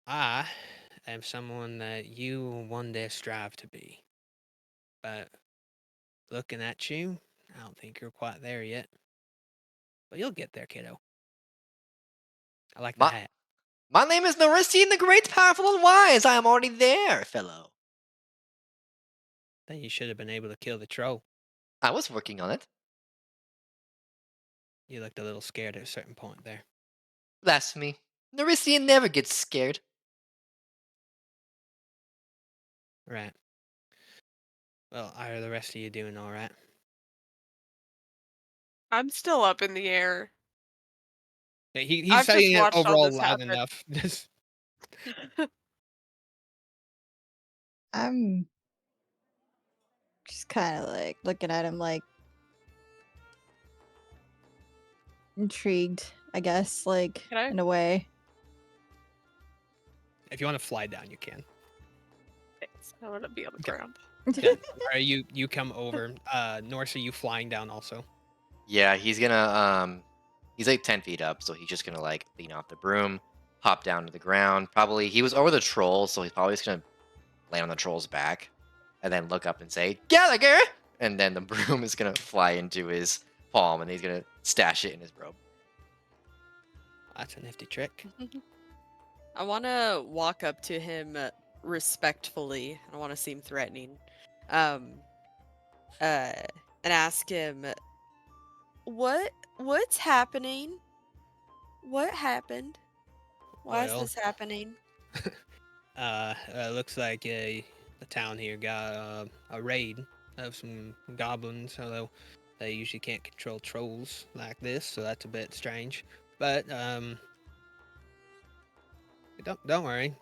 Speaker 2: I am someone that you will one day strive to be. But looking at you, I don't think you're quite there yet. But you'll get there, kiddo. I like the
Speaker 3: Ma-
Speaker 2: hat.
Speaker 3: My name is Narisian the Great, Powerful, and Wise. I am already there, fellow.
Speaker 2: Then you should have been able to kill the troll.
Speaker 3: I was working on it.
Speaker 2: You looked a little scared at a certain point there.
Speaker 3: Blasphemy. Narisian never gets scared.
Speaker 2: Right. Well, are the rest of you doing all right?
Speaker 5: I'm still up in the air.
Speaker 2: Yeah, he's
Speaker 5: I've just
Speaker 2: saying it
Speaker 5: watched all
Speaker 2: overall
Speaker 5: this
Speaker 2: loud
Speaker 5: happen.
Speaker 2: enough.
Speaker 6: I'm just kind of like looking at him like intrigued, I guess, like
Speaker 5: Can I-
Speaker 6: in a way.
Speaker 2: If you want to fly down, you can.
Speaker 5: Thanks. I want to be on the
Speaker 2: Okay.
Speaker 5: ground.
Speaker 2: Yeah. All right, you come over. Norse, are you flying down also?
Speaker 3: Yeah, he's gonna he's like 10 feet up, so he's just gonna like lean off the broom, hop down to the ground. Probably he was over the troll, so he's probably just gonna land on the troll's back, and then look up and say Gallagher, and then the broom is gonna fly into his palm, and he's gonna stash it in his robe.
Speaker 2: That's a nifty trick.
Speaker 4: I want to walk up to him respectfully. I don't want to seem threatening. And ask him, what's happening? What happened? Why
Speaker 2: Well,
Speaker 4: is this happening?
Speaker 2: Looks like the town here got a raid of some goblins, although they usually can't control trolls like this, so that's a bit strange. But don't worry.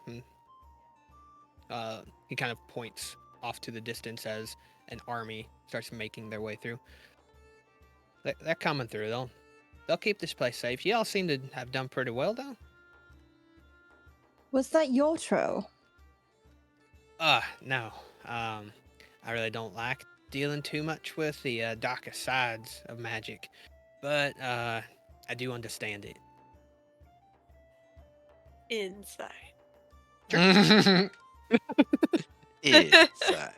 Speaker 2: He kind of points off to the distance as an army starts making their way through. They're coming through. They'll keep this place safe. Y'all seem to have done pretty well, though.
Speaker 6: Was that your troll?
Speaker 2: No. I really don't like dealing too much with the darker sides of magic, but I do understand it.
Speaker 5: Inside.
Speaker 3: Inside.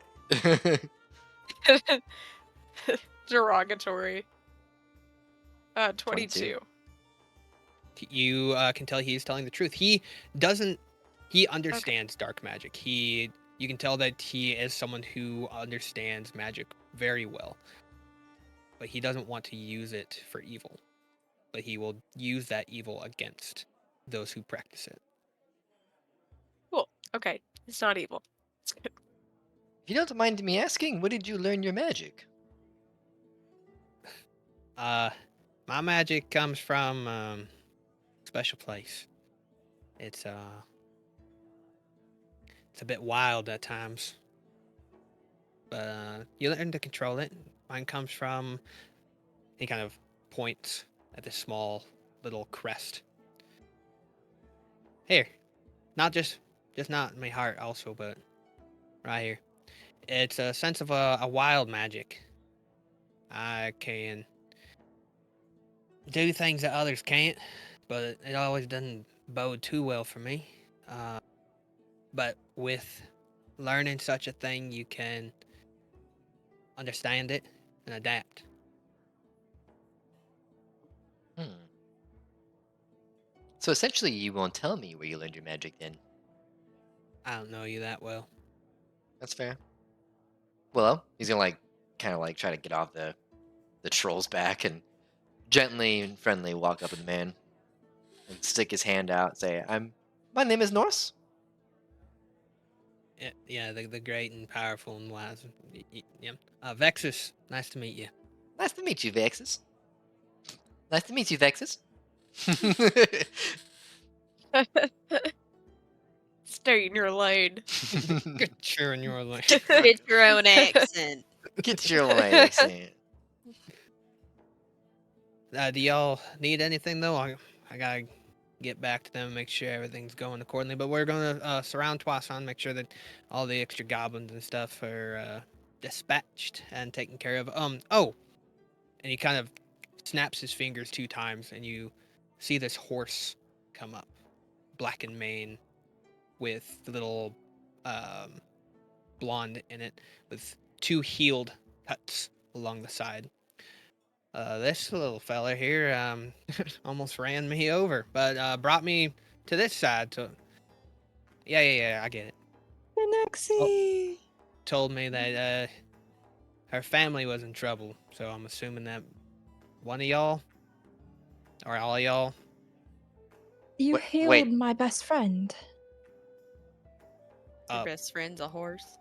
Speaker 5: Derogatory.
Speaker 3: 22.
Speaker 5: 22.
Speaker 2: You can tell he's telling the truth. He doesn't. He understands dark magic. You can tell that he is someone who understands magic very well, but he doesn't want to use it for evil. But he will use that evil against those who practice it.
Speaker 5: Cool. Okay. It's not evil. It's good.
Speaker 3: If you don't mind me asking, where did you learn your magic?
Speaker 2: My magic comes from a special place. It's a bit wild at times, but you learn to control it. Mine comes from. He kind of points at this small little crest. Here, not just not in my heart, also, but right here. It's a sense of a wild magic. I can do things that others can't, but it always doesn't bode too well for me. But with learning such a thing, you can understand it and adapt.
Speaker 3: Hmm. So essentially, you won't tell me where you learned your magic then.
Speaker 2: I don't know you that well.
Speaker 3: That's fair. Well, he's gonna kind of try to get off the troll's back and gently and friendly walk up to the man and stick his hand out and say, my name is Norse.
Speaker 2: Yeah, the great and powerful and wise. Yeah. Vexus, nice to meet you.
Speaker 3: Nice to meet you, Vexus. Nice to meet you, Vexus.
Speaker 5: Stay in your lane.
Speaker 2: Get sure in your lane.
Speaker 4: Get your own accent.
Speaker 3: Get your own accent.
Speaker 2: Do y'all need anything though? I gotta get back to them, make sure everything's going accordingly. But we're gonna surround Twasan, make sure that all the extra goblins and stuff are dispatched and taken care of. Oh, and he kind of snaps his fingers 2 times, and you see this horse come up, black and mane, with the little blonde in it, with 2 healed cuts along the side. This little fella here almost ran me over, but brought me to this side. So, yeah, I get it.
Speaker 6: Phoenixie!
Speaker 2: Told me that her family was in trouble, so I'm assuming that one of y'all, or all y'all.
Speaker 6: You
Speaker 3: Wait,
Speaker 6: healed
Speaker 3: wait.
Speaker 6: my best friend.
Speaker 4: Your
Speaker 2: Uh,
Speaker 4: best friend's a horse.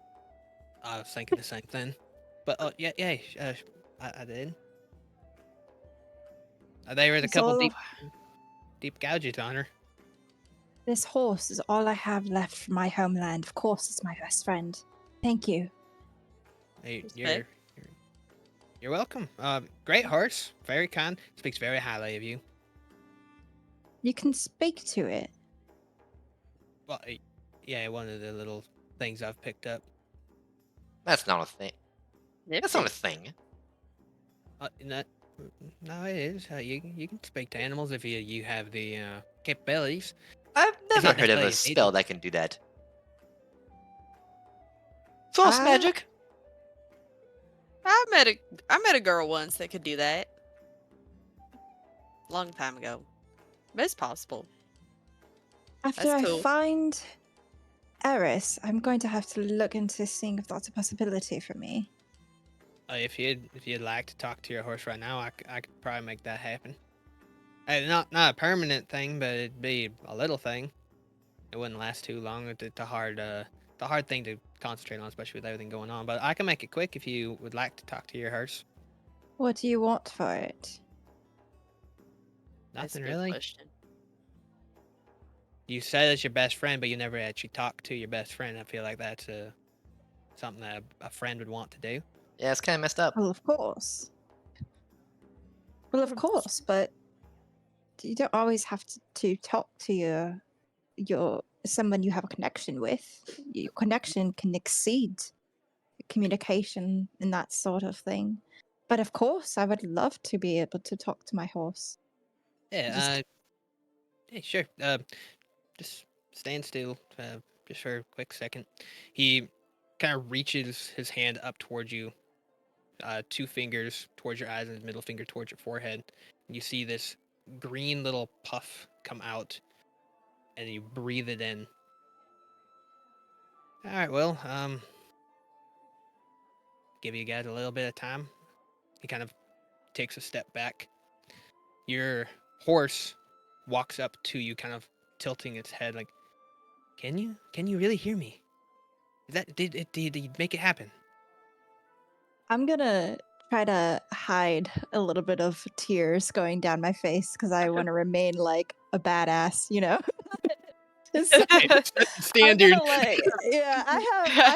Speaker 2: I was thinking the same thing, but yeah, I did. They were the
Speaker 6: It's
Speaker 2: couple
Speaker 6: all-
Speaker 2: deep gouges on her.
Speaker 6: This horse is all I have left from my homeland. Of course, it's my best friend. Thank you.
Speaker 2: You're welcome. Great horse, very kind. Speaks very highly of you.
Speaker 6: You can speak to it.
Speaker 2: Well, yeah, one of the little things I've picked up.
Speaker 3: That's not a thing. That's not a thing.
Speaker 2: No, it is. You can speak to animals if you have the capabilities.
Speaker 3: I've never
Speaker 2: not
Speaker 3: heard of a
Speaker 2: necessarily
Speaker 3: spell
Speaker 2: needed.
Speaker 3: that can do that. Force
Speaker 6: Ah.
Speaker 3: magic?
Speaker 4: I met a girl once that could do that. Long time ago. But it's possible.
Speaker 6: After
Speaker 4: That's
Speaker 6: I
Speaker 4: cool.
Speaker 6: find Eris, I'm going to have to look into seeing if that's a possibility for me.
Speaker 2: If you'd like to talk to your horse right now, I could probably make that happen. Not a permanent thing, but it'd be a little thing. It wouldn't last too long. It's a hard thing to concentrate on, especially with everything going on. But I can make it quick if you would like to talk to your horse.
Speaker 6: What do you want for it?
Speaker 4: That's a
Speaker 2: Nothing
Speaker 4: good
Speaker 2: really.
Speaker 4: question.
Speaker 2: You said it's your best friend, but you never actually talked to your best friend. I feel like that's something that a friend would want to do.
Speaker 3: Yeah, it's kind of messed up.
Speaker 6: Well, of course. Well, of course, but you don't always have to talk to your someone you have a connection with. Your connection can exceed communication and that sort of thing. But of course, I would love to be able to talk to my horse.
Speaker 2: Yeah,
Speaker 6: Just-
Speaker 2: hey, sure. Just stand still, just for a quick second. He kind of reaches his hand up towards you, 2 fingers towards your eyes and his middle finger towards your forehead. And you see this green little puff come out, and you breathe it in. All right, well, give you guys a little bit of time. He kind of takes a step back. Your horse walks up to you, kind of tilting its head, like, Can you really hear me? Is that did you make it happen?"
Speaker 6: I'm gonna try to hide a little bit of tears going down my face because I want to remain like a badass, you know. So I'm
Speaker 2: Standard.
Speaker 6: gonna like, yeah, I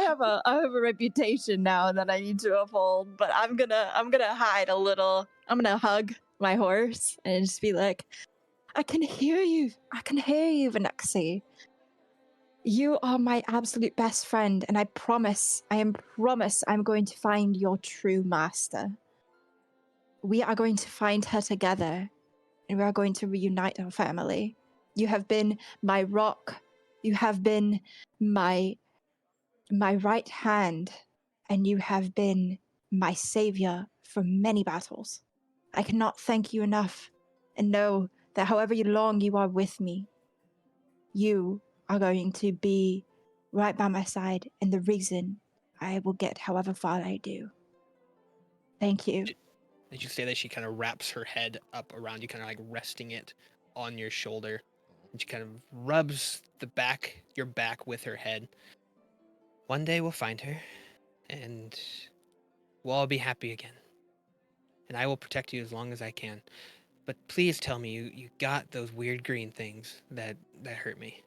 Speaker 6: have a reputation now that I need to uphold, but I'm gonna hide a little. I'm gonna hug my horse and just be like, I can hear you, Venexi. You are my absolute best friend, and I promise I'm going to find your true master. We are going to find her together, and we are going to reunite our family. You have been my rock. You have been my right hand, and you have been my savior for many battles. I cannot thank you enough, and know that however long you are with me, you are going to be right by my side, and the reason I will get however far I do. Thank you.
Speaker 2: Did you say that she kind of wraps her head up around you, kind of like resting it on your shoulder, and she kind of rubs your back with her head. One day we'll find her, and we'll all be happy again. And I will protect you as long as I can. But please tell me you got those weird green things that hurt me.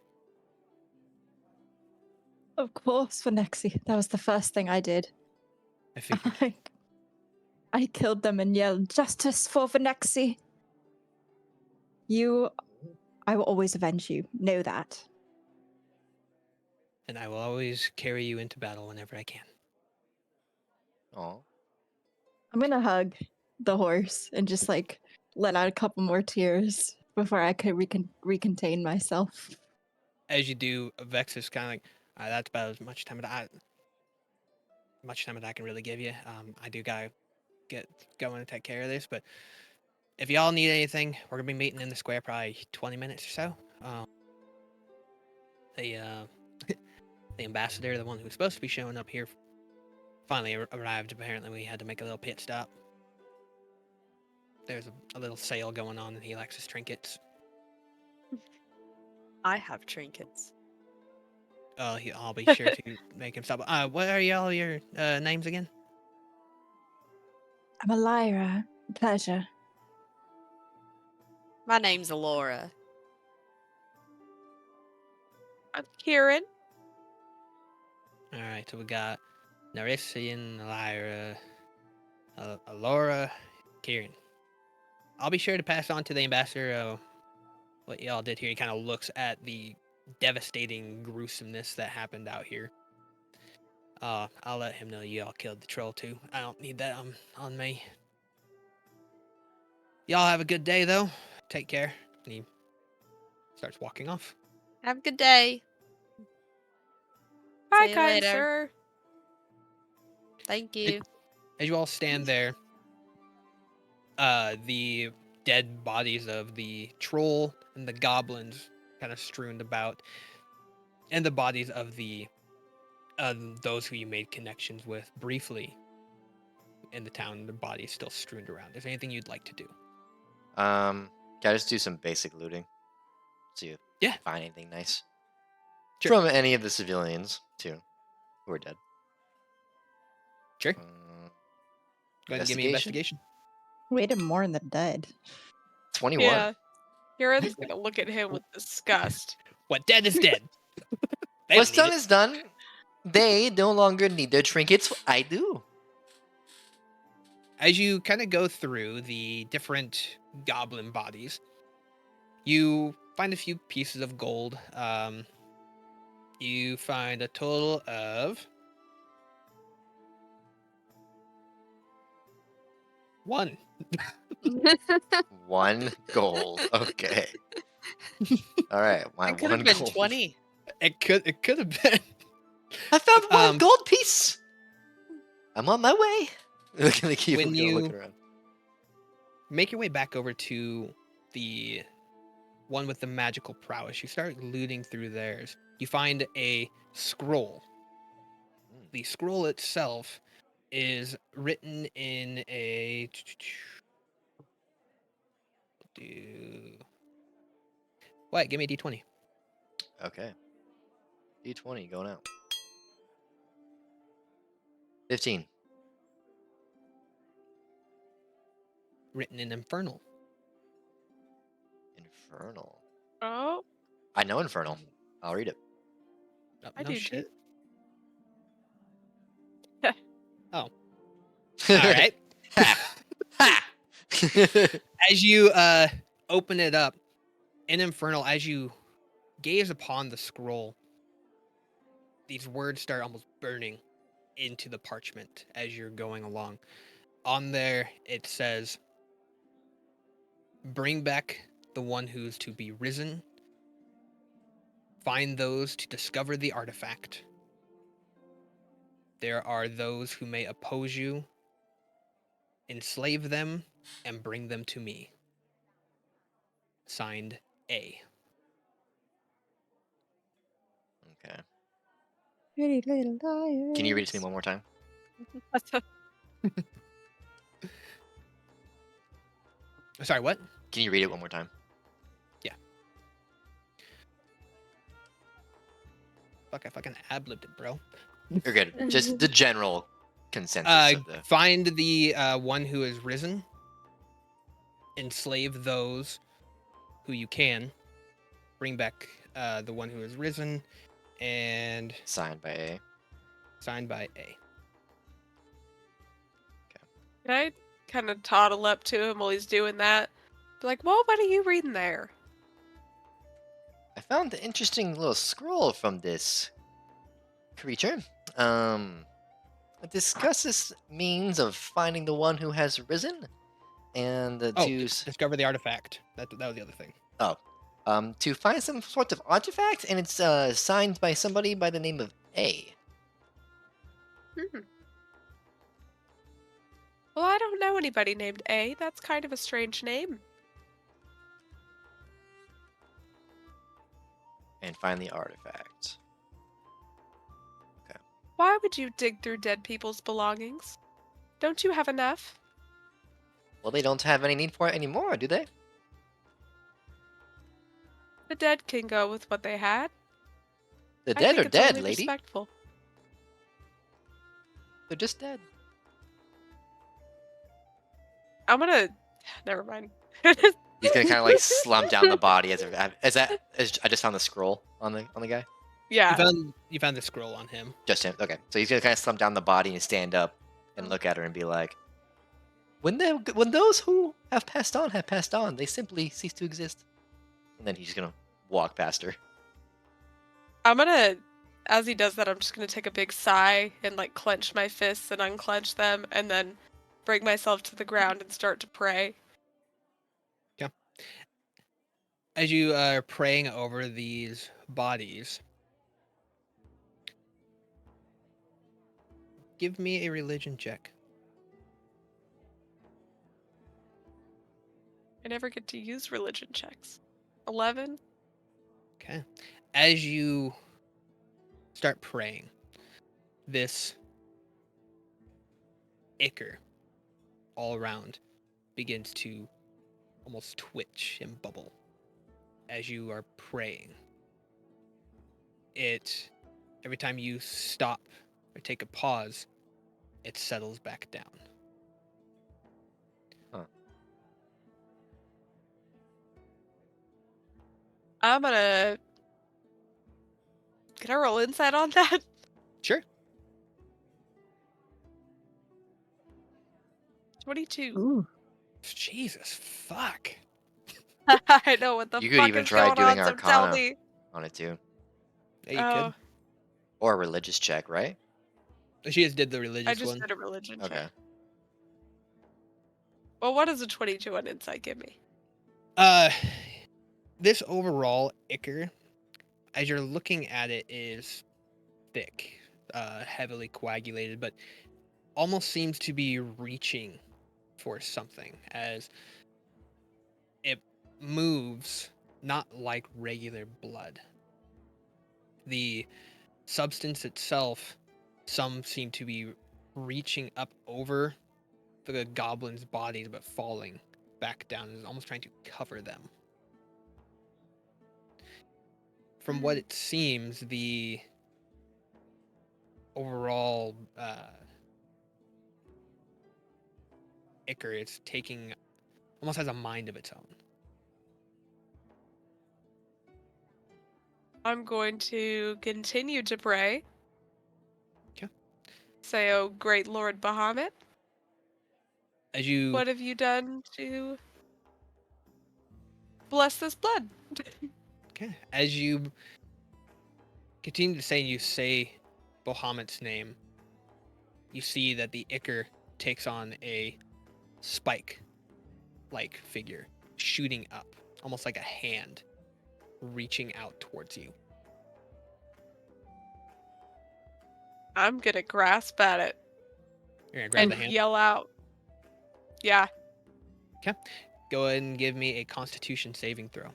Speaker 6: Of course, Venexi. That was the first thing I did.
Speaker 2: I figured.
Speaker 6: I killed them and yelled, "Justice for Venexi!" I will always avenge you. Know that.
Speaker 2: And I will always carry you into battle whenever I can.
Speaker 3: Oh,
Speaker 6: I'm gonna hug the horse and just like let out a couple more tears before I could recontain myself.
Speaker 2: As you do, Vex is kind of like, that's about as much time as I can really give you. I do gotta get going and take care of this, but if y'all need anything, we're gonna be meeting in the square probably 20 minutes or so. The the ambassador, the one who was supposed to be showing up here, finally arrived. Apparently, we had to make a little pit stop. There's a little sale going on, and he likes his trinkets.
Speaker 4: I have trinkets.
Speaker 2: I'll be sure to make him stop. What are y'all your names again?
Speaker 6: I'm a Lyra. Pleasure.
Speaker 4: My name's Alora.
Speaker 5: I'm Kieran.
Speaker 2: All right, so we got Narisian, Lyra, Alora, Kieran. I'll be sure to pass on to the ambassador what y'all did here. He kind of looks at the devastating gruesomeness that happened out here. I'll let him know y'all killed the troll too. I don't need that on me. Y'all have a good day though. Take care. And he starts walking off.
Speaker 4: Have a good day.
Speaker 5: Bye,
Speaker 4: See you
Speaker 5: kind
Speaker 4: later.
Speaker 5: sir.
Speaker 4: Thank you.
Speaker 2: As you all stand there, the dead bodies of the troll and the goblins kind of strewn about, and the bodies of those who you made connections with briefly in the town, the bodies still strewn around. Is there anything you'd like to do?
Speaker 3: can I just do some basic looting? See if
Speaker 2: Yeah.
Speaker 3: find anything nice
Speaker 2: Sure.
Speaker 3: from any of the civilians too, who are dead.
Speaker 2: Sure. Go ahead and give me investigation.
Speaker 6: Way to mourn the dead.
Speaker 3: 21.
Speaker 5: Yeah. Kieran's gonna look at him with disgust.
Speaker 2: What dead is dead. They
Speaker 3: What's
Speaker 2: don't need
Speaker 3: done
Speaker 2: it.
Speaker 3: is done. They no longer need their trinkets. I do.
Speaker 2: As you kind of go through the different goblin bodies, you find a few pieces of gold. You find a total of 1.
Speaker 3: 1 gold. Okay. All right. My
Speaker 4: It could
Speaker 3: 1
Speaker 4: have been
Speaker 3: gold.
Speaker 4: 20.
Speaker 2: It could have been.
Speaker 3: I found 1
Speaker 2: Um,
Speaker 3: gold piece. I'm on my way. We're gonna keep
Speaker 2: When you-
Speaker 3: looking around.
Speaker 2: Make your way back over to the one with the magical prowess. You start looting through theirs. You find a scroll. The scroll itself is written in a. What? Give me a d20.
Speaker 3: Okay. D20 going out. 15.
Speaker 2: Written in infernal.
Speaker 3: Infernal.
Speaker 5: Oh,
Speaker 3: I know Infernal. I'll read it.
Speaker 2: Oh,
Speaker 5: I
Speaker 2: no
Speaker 5: do
Speaker 2: shit.
Speaker 5: too.
Speaker 2: Oh. All right.
Speaker 3: Ha!
Speaker 2: As you open it up in infernal, as you gaze upon the scroll, these words start almost burning into the parchment as you're going along. On there, it says, "Bring back the one who's to be risen. Find those to discover the artifact. There are those who may oppose you. Enslave them and bring them to me." Signed, A.
Speaker 3: Okay.
Speaker 6: Pretty little liars.
Speaker 3: Can you read it to me one more time?
Speaker 2: Sorry, what?
Speaker 3: Can you read it one more time?
Speaker 2: Fuck, I fucking ad-libbed it, bro.
Speaker 3: You're good. Just the general consensus of the.
Speaker 2: Find the one who is risen. Enslave those who you can. Bring back the one who is risen. And
Speaker 3: Signed by A.
Speaker 2: signed by A.
Speaker 5: Can I kind of toddle up to him while he's doing that? Be like, well, what are you reading there?
Speaker 3: I found an interesting little scroll from this creature. It discusses means of finding the one who has risen, and
Speaker 2: Oh,
Speaker 3: to
Speaker 2: discover the artifact. That was the other thing.
Speaker 3: to find some sort of artifact, and it's signed by somebody by the name of A.
Speaker 5: Hmm. Well, I don't know anybody named A. That's kind of a strange name.
Speaker 3: And find the artifact.
Speaker 5: Why would you dig through dead people's belongings? Don't you have enough?
Speaker 3: Well, they don't have any need for it anymore, do they?
Speaker 5: The dead can go with what they had.
Speaker 3: The
Speaker 5: I
Speaker 3: dead
Speaker 5: think
Speaker 3: are
Speaker 5: it's
Speaker 3: dead,
Speaker 5: only
Speaker 3: lady.
Speaker 5: respectful.
Speaker 3: They're just dead.
Speaker 5: I'm gonna. Never mind.
Speaker 3: He's gonna kind of like slump down the body as I just found the scroll on the guy.
Speaker 5: Yeah.
Speaker 2: You found the scroll on him.
Speaker 3: Just him. Okay, so he's gonna kind of slump down the body and stand up and look at her and be like, when those who have passed on, they simply cease to exist. And then he's just gonna walk past her.
Speaker 5: I'm gonna. As he does that, I'm just gonna take a big sigh and like clench my fists and unclench them, and then bring myself to the ground and start to pray.
Speaker 2: As you are praying over these bodies, give me a religion check.
Speaker 5: I never get to use religion checks. 11.
Speaker 2: Okay. As you start praying, this ichor all around begins to almost twitch and bubble as you are praying. Every time you stop or take a pause, it settles back down.
Speaker 5: I'm gonna Can I roll insight on that?
Speaker 2: Sure.
Speaker 5: 22.
Speaker 6: Ooh.
Speaker 2: Jesus, fuck.
Speaker 5: I know what the
Speaker 3: You could
Speaker 5: fuck
Speaker 3: even
Speaker 5: is
Speaker 3: try
Speaker 5: going
Speaker 3: doing
Speaker 5: on, so tell
Speaker 3: Arcana
Speaker 5: me.
Speaker 3: on it too,
Speaker 2: Yeah, you
Speaker 5: Oh,
Speaker 3: or a religious check, right?
Speaker 2: could. She just did the
Speaker 5: I
Speaker 2: religious
Speaker 5: just
Speaker 2: one.
Speaker 5: did a religion
Speaker 3: Okay.
Speaker 5: check. Well, what does a 22 on insight give me?
Speaker 2: This overall ichor, as you're looking at it, is thick, heavily coagulated, but almost seems to be reaching for something as it moves, not like regular blood. The substance itself, some seem to be reaching up over the goblin's bodies but falling back down and almost trying to cover them. From what it seems, the overall ichor is taking almost has a mind of its own.
Speaker 5: I'm going to continue to pray.
Speaker 2: Okay.
Speaker 5: Say, oh, great Lord Bahamut,
Speaker 2: As you
Speaker 5: what have you done to bless this blood?
Speaker 2: as you continue to say, and you say Bahamut's name, you see that the ichor takes on a spike-like figure, shooting up, almost like a hand, reaching out towards you.
Speaker 5: I'm gonna grasp at it
Speaker 2: You're gonna grab
Speaker 5: and
Speaker 2: the hand.
Speaker 5: yell out. Yeah,
Speaker 2: Go ahead and give me a Constitution saving throw.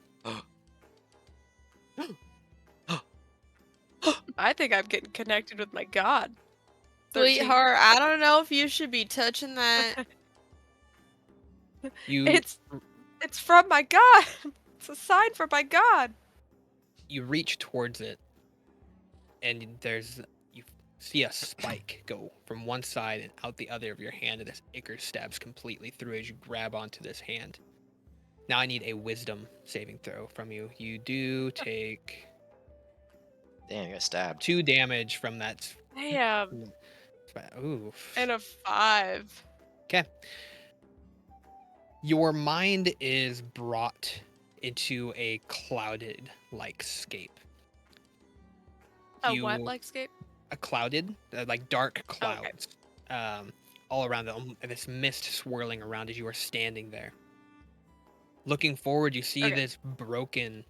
Speaker 5: I think I'm getting connected with my god. 13.
Speaker 4: Sweetheart, I don't know if you should be touching that.
Speaker 2: You
Speaker 5: It's from my god. It's a sign from my god.
Speaker 2: you reach towards it, and you see a spike go from one side and out the other of your hand, and this ichor stabs completely through as you grab onto this hand. Now I need a Wisdom saving throw from you. You do take
Speaker 3: Damn, you got stabbed.
Speaker 2: 2 damage from that.
Speaker 5: Damn.
Speaker 2: Ooh.
Speaker 5: And a 5.
Speaker 2: Okay. Your mind is brought into a clouded like scape.
Speaker 5: A what like scape?
Speaker 2: A clouded, like dark
Speaker 5: Oh, okay.
Speaker 2: clouds, all around them, and this mist swirling around as you are standing there. Looking forward, you see
Speaker 5: Okay.
Speaker 2: this broken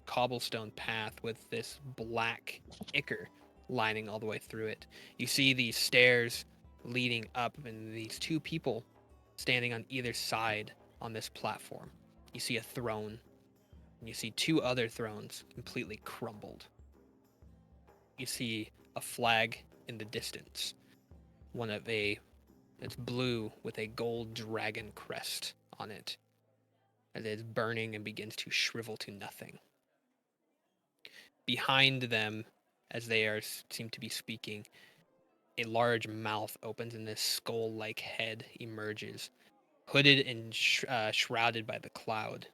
Speaker 2: cobblestone path with this black ichor lining all the way through it. You see these stairs leading up, and these 2 people standing on either side on this platform. You see a throne, and you see 2 other thrones completely crumbled. You see a flag in the distance, one of it's blue with a gold dragon crest on it. It is burning and begins to shrivel to nothing. Behind them, as they seem to be speaking, a large mouth opens and this skull-like head emerges, hooded and shrouded by the cloud.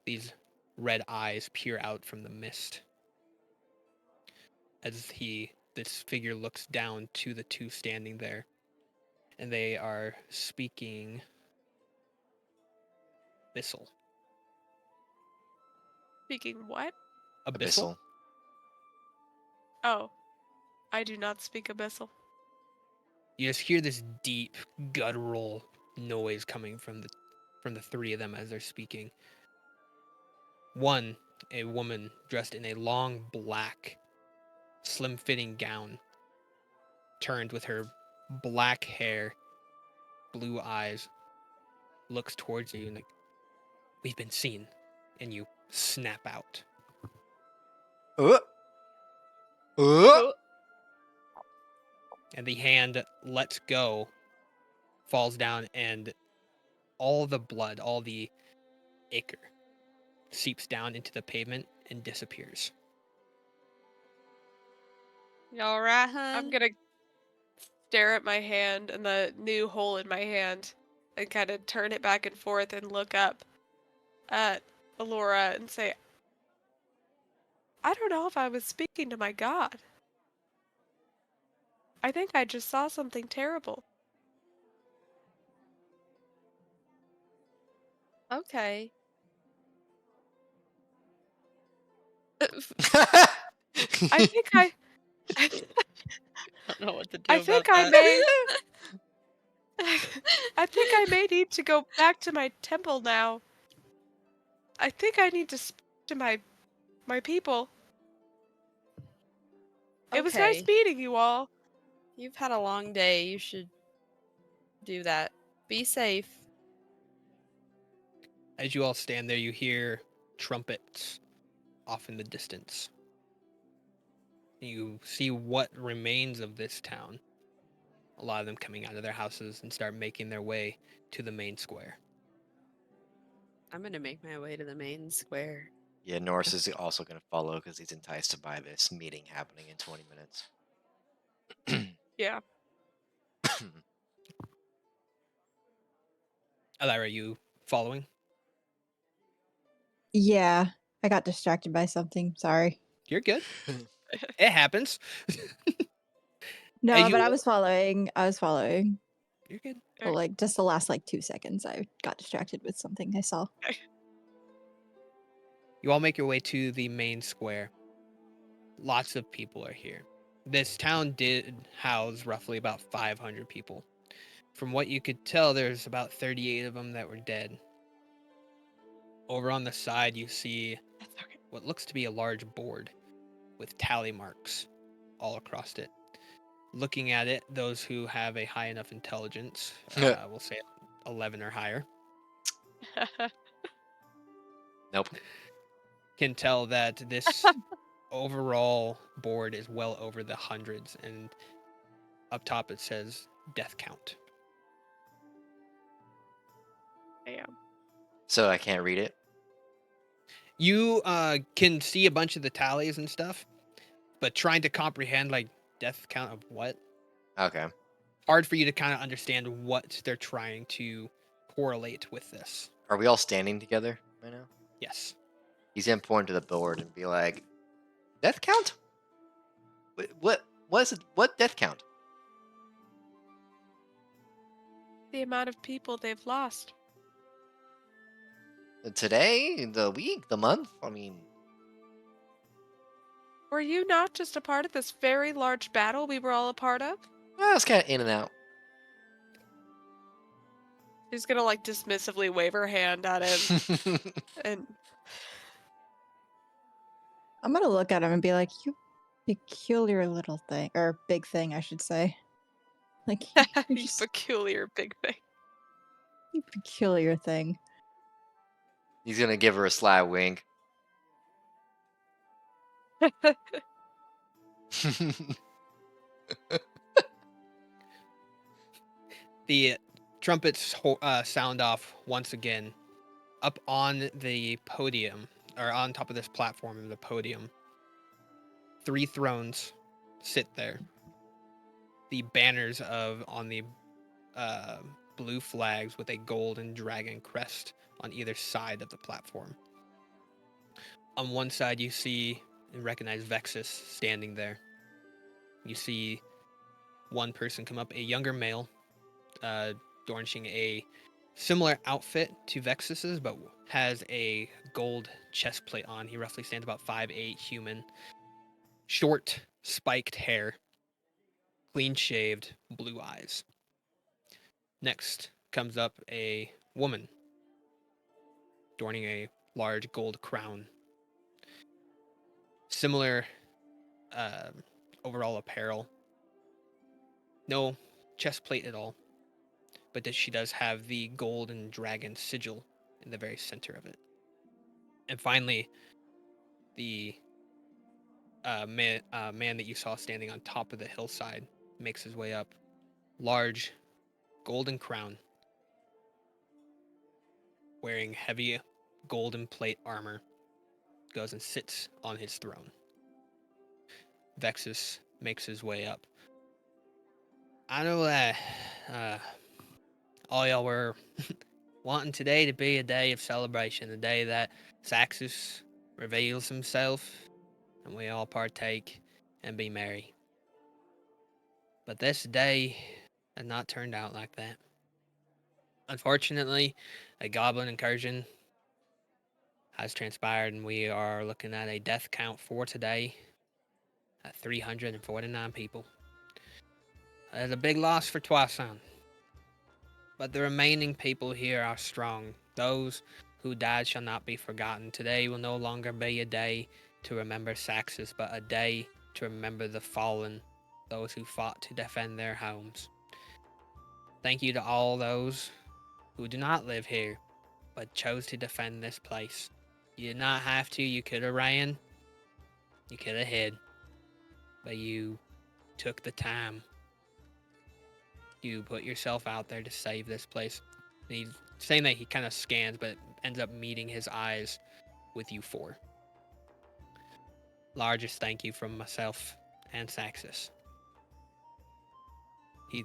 Speaker 2: These red eyes peer out from the mist as this figure looks down to the 2 standing there, and they are speaking Abyssal.
Speaker 5: Speaking what?
Speaker 2: Abyssal?
Speaker 5: Oh. I do not speak Abyssal.
Speaker 2: You just hear this deep, guttural noise coming from the 3 of them as they're speaking. One, a woman dressed in a long black, slim-fitting gown, turned with her black hair, blue eyes, looks towards you and like, "We've been seen," and you snap out. And the hand lets go, falls down, and all the blood, all the ichor, seeps down into the pavement and disappears.
Speaker 4: You alright,
Speaker 5: I'm
Speaker 4: hun?
Speaker 5: gonna stare at my hand and the new hole in my hand and kind of turn it back and forth and look up at Alora and say, I don't know if I was speaking to my god. I think I just saw something terrible.
Speaker 4: Okay.
Speaker 5: I think I
Speaker 4: Don't know what to do
Speaker 5: I
Speaker 4: about
Speaker 5: think I
Speaker 4: that.
Speaker 5: may I think I may need to go back to my temple now. I think I need to speak to my people. It was nice
Speaker 4: Okay.
Speaker 5: meeting you all.
Speaker 4: You've had a long day. You should do that. Be safe.
Speaker 2: As you all stand there, you hear trumpets off in the distance. You see what remains of this town. A lot of them coming out of their houses and start making their way to the main square.
Speaker 4: I'm gonna make my way to the main square.
Speaker 3: Yeah, Norris is also going to follow because he's enticed by this meeting happening in 20 minutes.
Speaker 5: Yeah.
Speaker 2: Alara, are you following?
Speaker 6: Yeah, I got distracted by something. Sorry.
Speaker 2: You're good. It happens.
Speaker 6: No,
Speaker 2: As
Speaker 6: but
Speaker 2: you,
Speaker 6: I was following. I was following.
Speaker 2: you're good.
Speaker 6: But like just the last like 2 seconds, I got distracted with something I saw.
Speaker 2: You all make your way to the main square. Lots of people are here. This town did house roughly about 500 people. From what you could tell, there's about 38 of them that were dead. Over on the side, you see
Speaker 5: That's okay.
Speaker 2: what looks to be a large board with tally marks all across it. Looking at it, those who have a high enough intelligence, will say 11 or higher,
Speaker 3: Nope.
Speaker 2: can tell that this overall board is well over the hundreds, and up top it says death count.
Speaker 5: Damn.
Speaker 3: So I can't read it.
Speaker 2: You can see a bunch of the tallies and stuff, but trying to comprehend like death count of what,
Speaker 3: Okay.
Speaker 2: hard for you to kind of understand what they're trying to correlate with this.
Speaker 3: Are we all standing together right now?
Speaker 2: Yes.
Speaker 3: He's gonna point to the board and be like, "Death count? What is it? What death count?"
Speaker 5: The amount of people they've lost.
Speaker 3: Today, the week, the month? I mean,
Speaker 5: Were you not just a part of this very large battle we were all a part of?
Speaker 3: well, it's kind of in and out.
Speaker 5: She's gonna like dismissively wave her hand at him and
Speaker 6: I'm gonna look at him and be like, "You peculiar little thing, or big thing, I should say. Like you're
Speaker 5: you
Speaker 6: just
Speaker 5: peculiar big thing.
Speaker 6: you peculiar thing."
Speaker 3: He's gonna give her a sly wink.
Speaker 2: The trumpets sound off once again. Up on the podium, or on top of this platform of the podium, 3 thrones sit there. The banners on the blue flags with a golden dragon crest on either side of the platform. On one side, you see and recognize Vexus standing there. You see one person come up, a younger male, adorning a similar outfit to Vexus's, but has a gold chest plate on. He roughly stands about 5'8", human, short, spiked hair, clean shaved, blue eyes. Next comes up a woman, adorning a large gold crown. Similar overall apparel. No chest plate at all, but she does have the golden dragon sigil in the very center of it. And finally, the man that you saw standing on top of the hillside makes his way up. Large golden crown, wearing heavy golden plate armor, goes and sits on his throne. Vexus makes his way up. I know that all y'all were wanting today to be a day of celebration, a day that Saxus reveals himself and we all partake and be merry. But this day has not turned out like that. Unfortunately, a goblin incursion has transpired, and we are looking at a death count for today at 349 people. That is a big loss for Toisson. But the remaining people here are strong. Those who died shall not be forgotten. Today will no longer be a day to remember Saxus, but a day to remember the fallen, those who fought to defend their homes. Thank you to all those who do not live here, but chose to defend this place. You did not have to. You could have ran. You could have hid. But you took the time. You put yourself out there to save this place. And he's saying that he kind of scans, but ends up meeting his eyes with you four. Largest thank you from myself and Saxus. He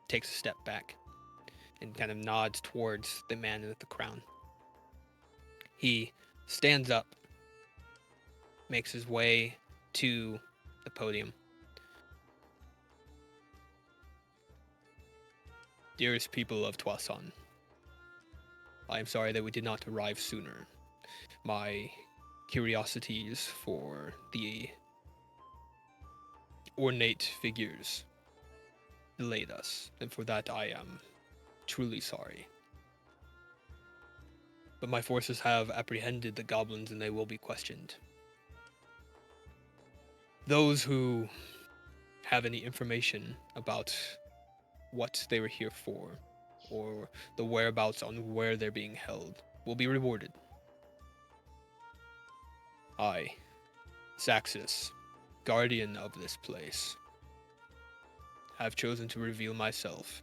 Speaker 2: takes a step back and kind of nods towards the man with the crown. He stands up, makes his way to the podium. Dearest people of Toisson, I am sorry that we did not arrive sooner. My curiosities for the ornate figures delayed us, and for that I am truly sorry. But my forces have apprehended the goblins, and they will be questioned. Those who have any information about what they were here for, or the whereabouts on where they're being held, will be rewarded. I, Saxus, guardian of this place, have chosen to reveal myself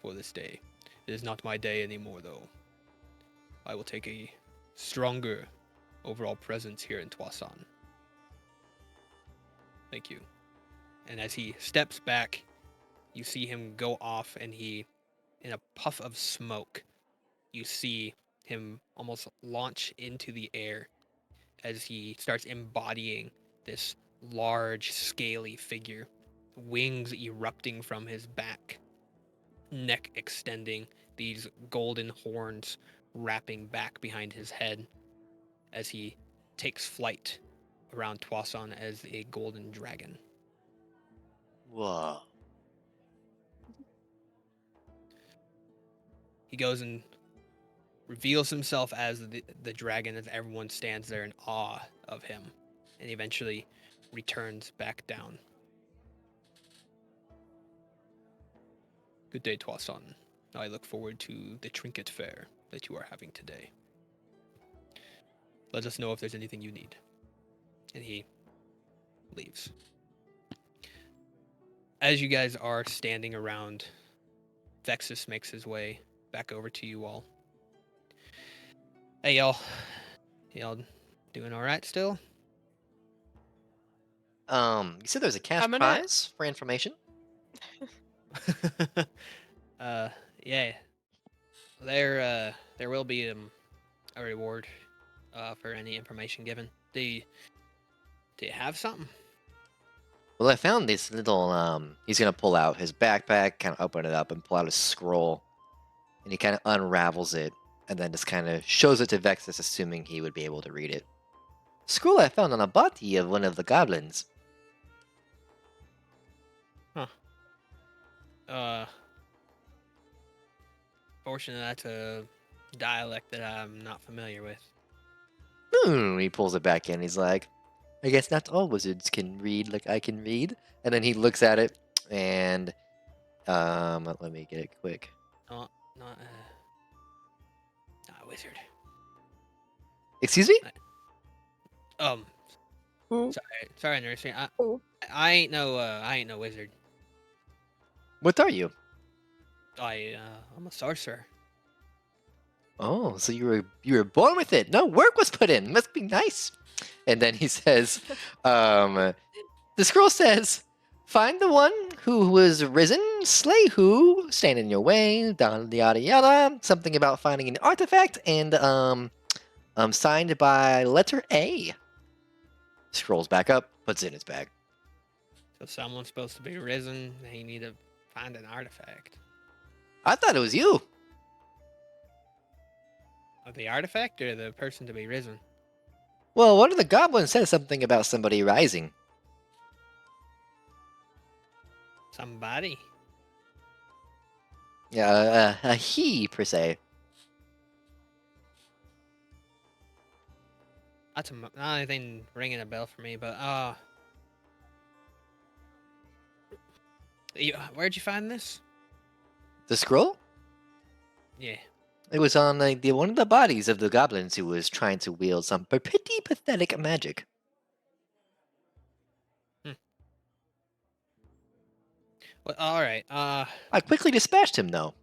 Speaker 2: for this day. It is not my day anymore, though. I will take a stronger overall presence here in Toisson. Thank you. And as he steps back, you see him go off, and he, in a puff of smoke, you see him almost launch into the air as he starts embodying this large, scaly figure, wings erupting from his back, neck extending, these golden horns wrapping back behind his head as he takes flight around Toisson as a golden dragon.
Speaker 3: Whoa.
Speaker 2: He goes and reveals himself as the dragon as everyone stands there in awe of him, and eventually returns back down. Good day, Toisson. I look forward to the trinket fair that you are having today. Let us know if there's anything you need. And he leaves. As you guys are standing around, Vexus makes his way back over to you all. Hey, y'all. Y'all doing all right still?
Speaker 3: You said there's a cash
Speaker 5: I'm gonna-
Speaker 3: prize for information?
Speaker 2: Yeah. There will be a reward for any information given. Do you have something?
Speaker 3: Well, I found this little, he's gonna pull out his backpack, kind of open it up, and pull out a scroll. And he kind of unravels it, and then just kind of shows it to Vexus, assuming he would be able to read it. Scroll I found on a body of one of the goblins.
Speaker 2: Fortunately, that's a dialect that I'm not familiar with.
Speaker 3: He pulls it back in. He's like, I guess not all wizards can read like I can read. And then he looks at it, and let me get it quick.
Speaker 2: Not a wizard.
Speaker 3: Excuse me?
Speaker 2: Sorry, nursery.
Speaker 6: Oh.
Speaker 2: I ain't no wizard.
Speaker 3: What are you?
Speaker 2: I'm a sorcerer.
Speaker 3: Oh, so you were born with it. No work was put in. Must be nice. And then he says, the scroll says, find the one who was risen, slay who, stand in your way, yada yada. Something about finding an artifact, and signed by letter A. Scrolls back up, puts it in his bag.
Speaker 2: So someone's supposed to be risen. They need to find an artifact.
Speaker 3: I thought it was you.
Speaker 2: Of the artifact or the person to be risen?
Speaker 3: Well, one of the goblins said something about somebody rising.
Speaker 2: Somebody.
Speaker 3: Yeah, a he, per se.
Speaker 2: That's not anything ringing a bell for me, but where'd you find this?
Speaker 3: The scroll?
Speaker 2: Yeah.
Speaker 3: It was on one of the bodies of the goblins who was trying to wield some pretty pathetic magic.
Speaker 2: Well, all right.
Speaker 3: I quickly dispatched him, though.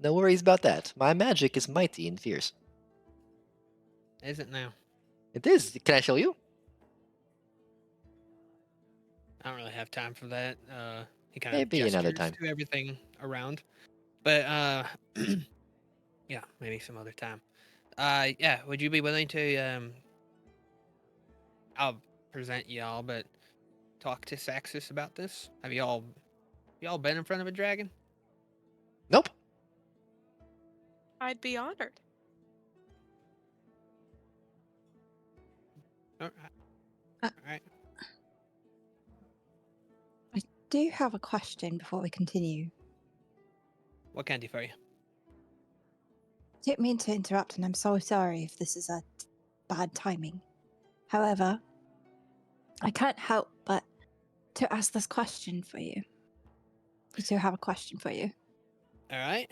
Speaker 3: No worries about that. My magic is mighty and fierce.
Speaker 2: Is it now?
Speaker 3: It is. Can I show you?
Speaker 2: I don't really have time for that. He kind of
Speaker 3: Maybe another
Speaker 2: gestures
Speaker 3: time.
Speaker 2: to everything around, but yeah, maybe some other time. Yeah. Would you be willing to I'll present y'all, but talk to Saxus about this? Have y'all been in front of a dragon?
Speaker 3: Nope.
Speaker 5: I'd be honored.
Speaker 2: All right.
Speaker 6: I do have a question before we continue.
Speaker 2: What can I do for you?
Speaker 6: Didn't mean to interrupt, and I'm so sorry if this is a bad timing. However, I can't help but to ask this question for you. I do have a question for you.
Speaker 2: All right.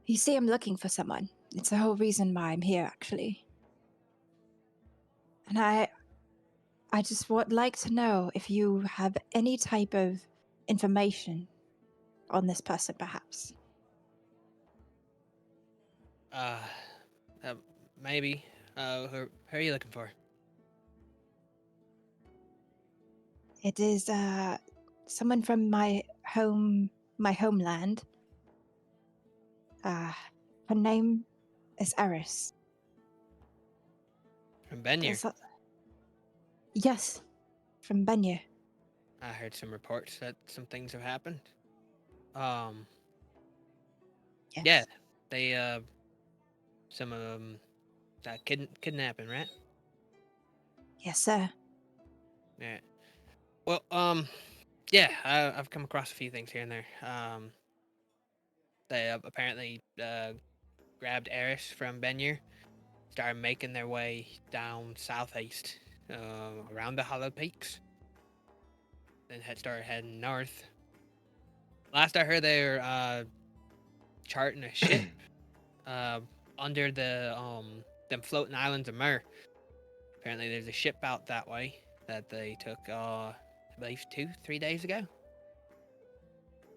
Speaker 6: You see, I'm looking for someone. It's the whole reason why I'm here, actually. And I just would like to know if you have any type of information on this person, perhaps.
Speaker 2: Uh, maybe. Who are you looking for?
Speaker 6: It is someone from my homeland. Her name is Eris.
Speaker 2: From Benyer.
Speaker 6: Yes, from Benya.
Speaker 2: I heard some reports that some things have happened.
Speaker 6: Yes.
Speaker 2: Yeah, they some of them that kidnapping, right?
Speaker 6: Yes, sir.
Speaker 2: Yeah. Well, yeah, I've come across a few things here and there. They apparently grabbed Eris from Benyer, started making their way down southeast, around the Hollow Peaks. Then had started heading north. Last I heard, they were charting a ship under the them floating islands of Mer. Apparently, there's a ship out that way that they took, I believe, 2-3 days ago.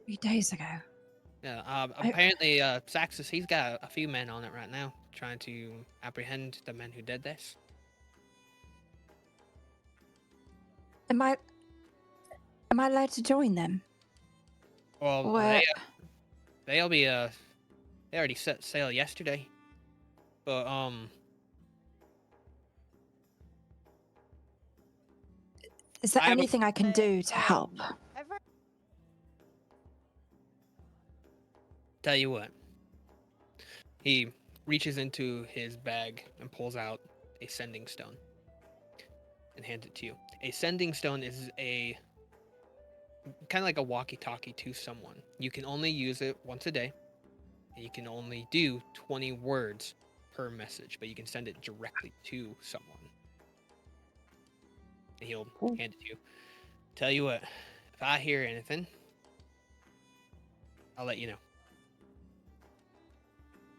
Speaker 6: 3 days ago.
Speaker 2: Yeah. Apparently, Saxus, he's got a few men on it right now, trying to apprehend the men who did this.
Speaker 6: Am I allowed to join them?
Speaker 2: Well,
Speaker 6: Or
Speaker 2: they'll be they already set sail yesterday, but
Speaker 6: is there
Speaker 2: I have a-
Speaker 6: anything I can do to help?
Speaker 2: Tell you what. He reaches into his bag and pulls out a sending stone and hands it to you. A sending stone is a kind of like a walkie-talkie to someone. You can only use it once a day, and you can only do 20 words per message, but you can send it directly to someone. And he'll
Speaker 6: Cool.
Speaker 2: hand it to you. Tell you what, if I hear anything, I'll let you know.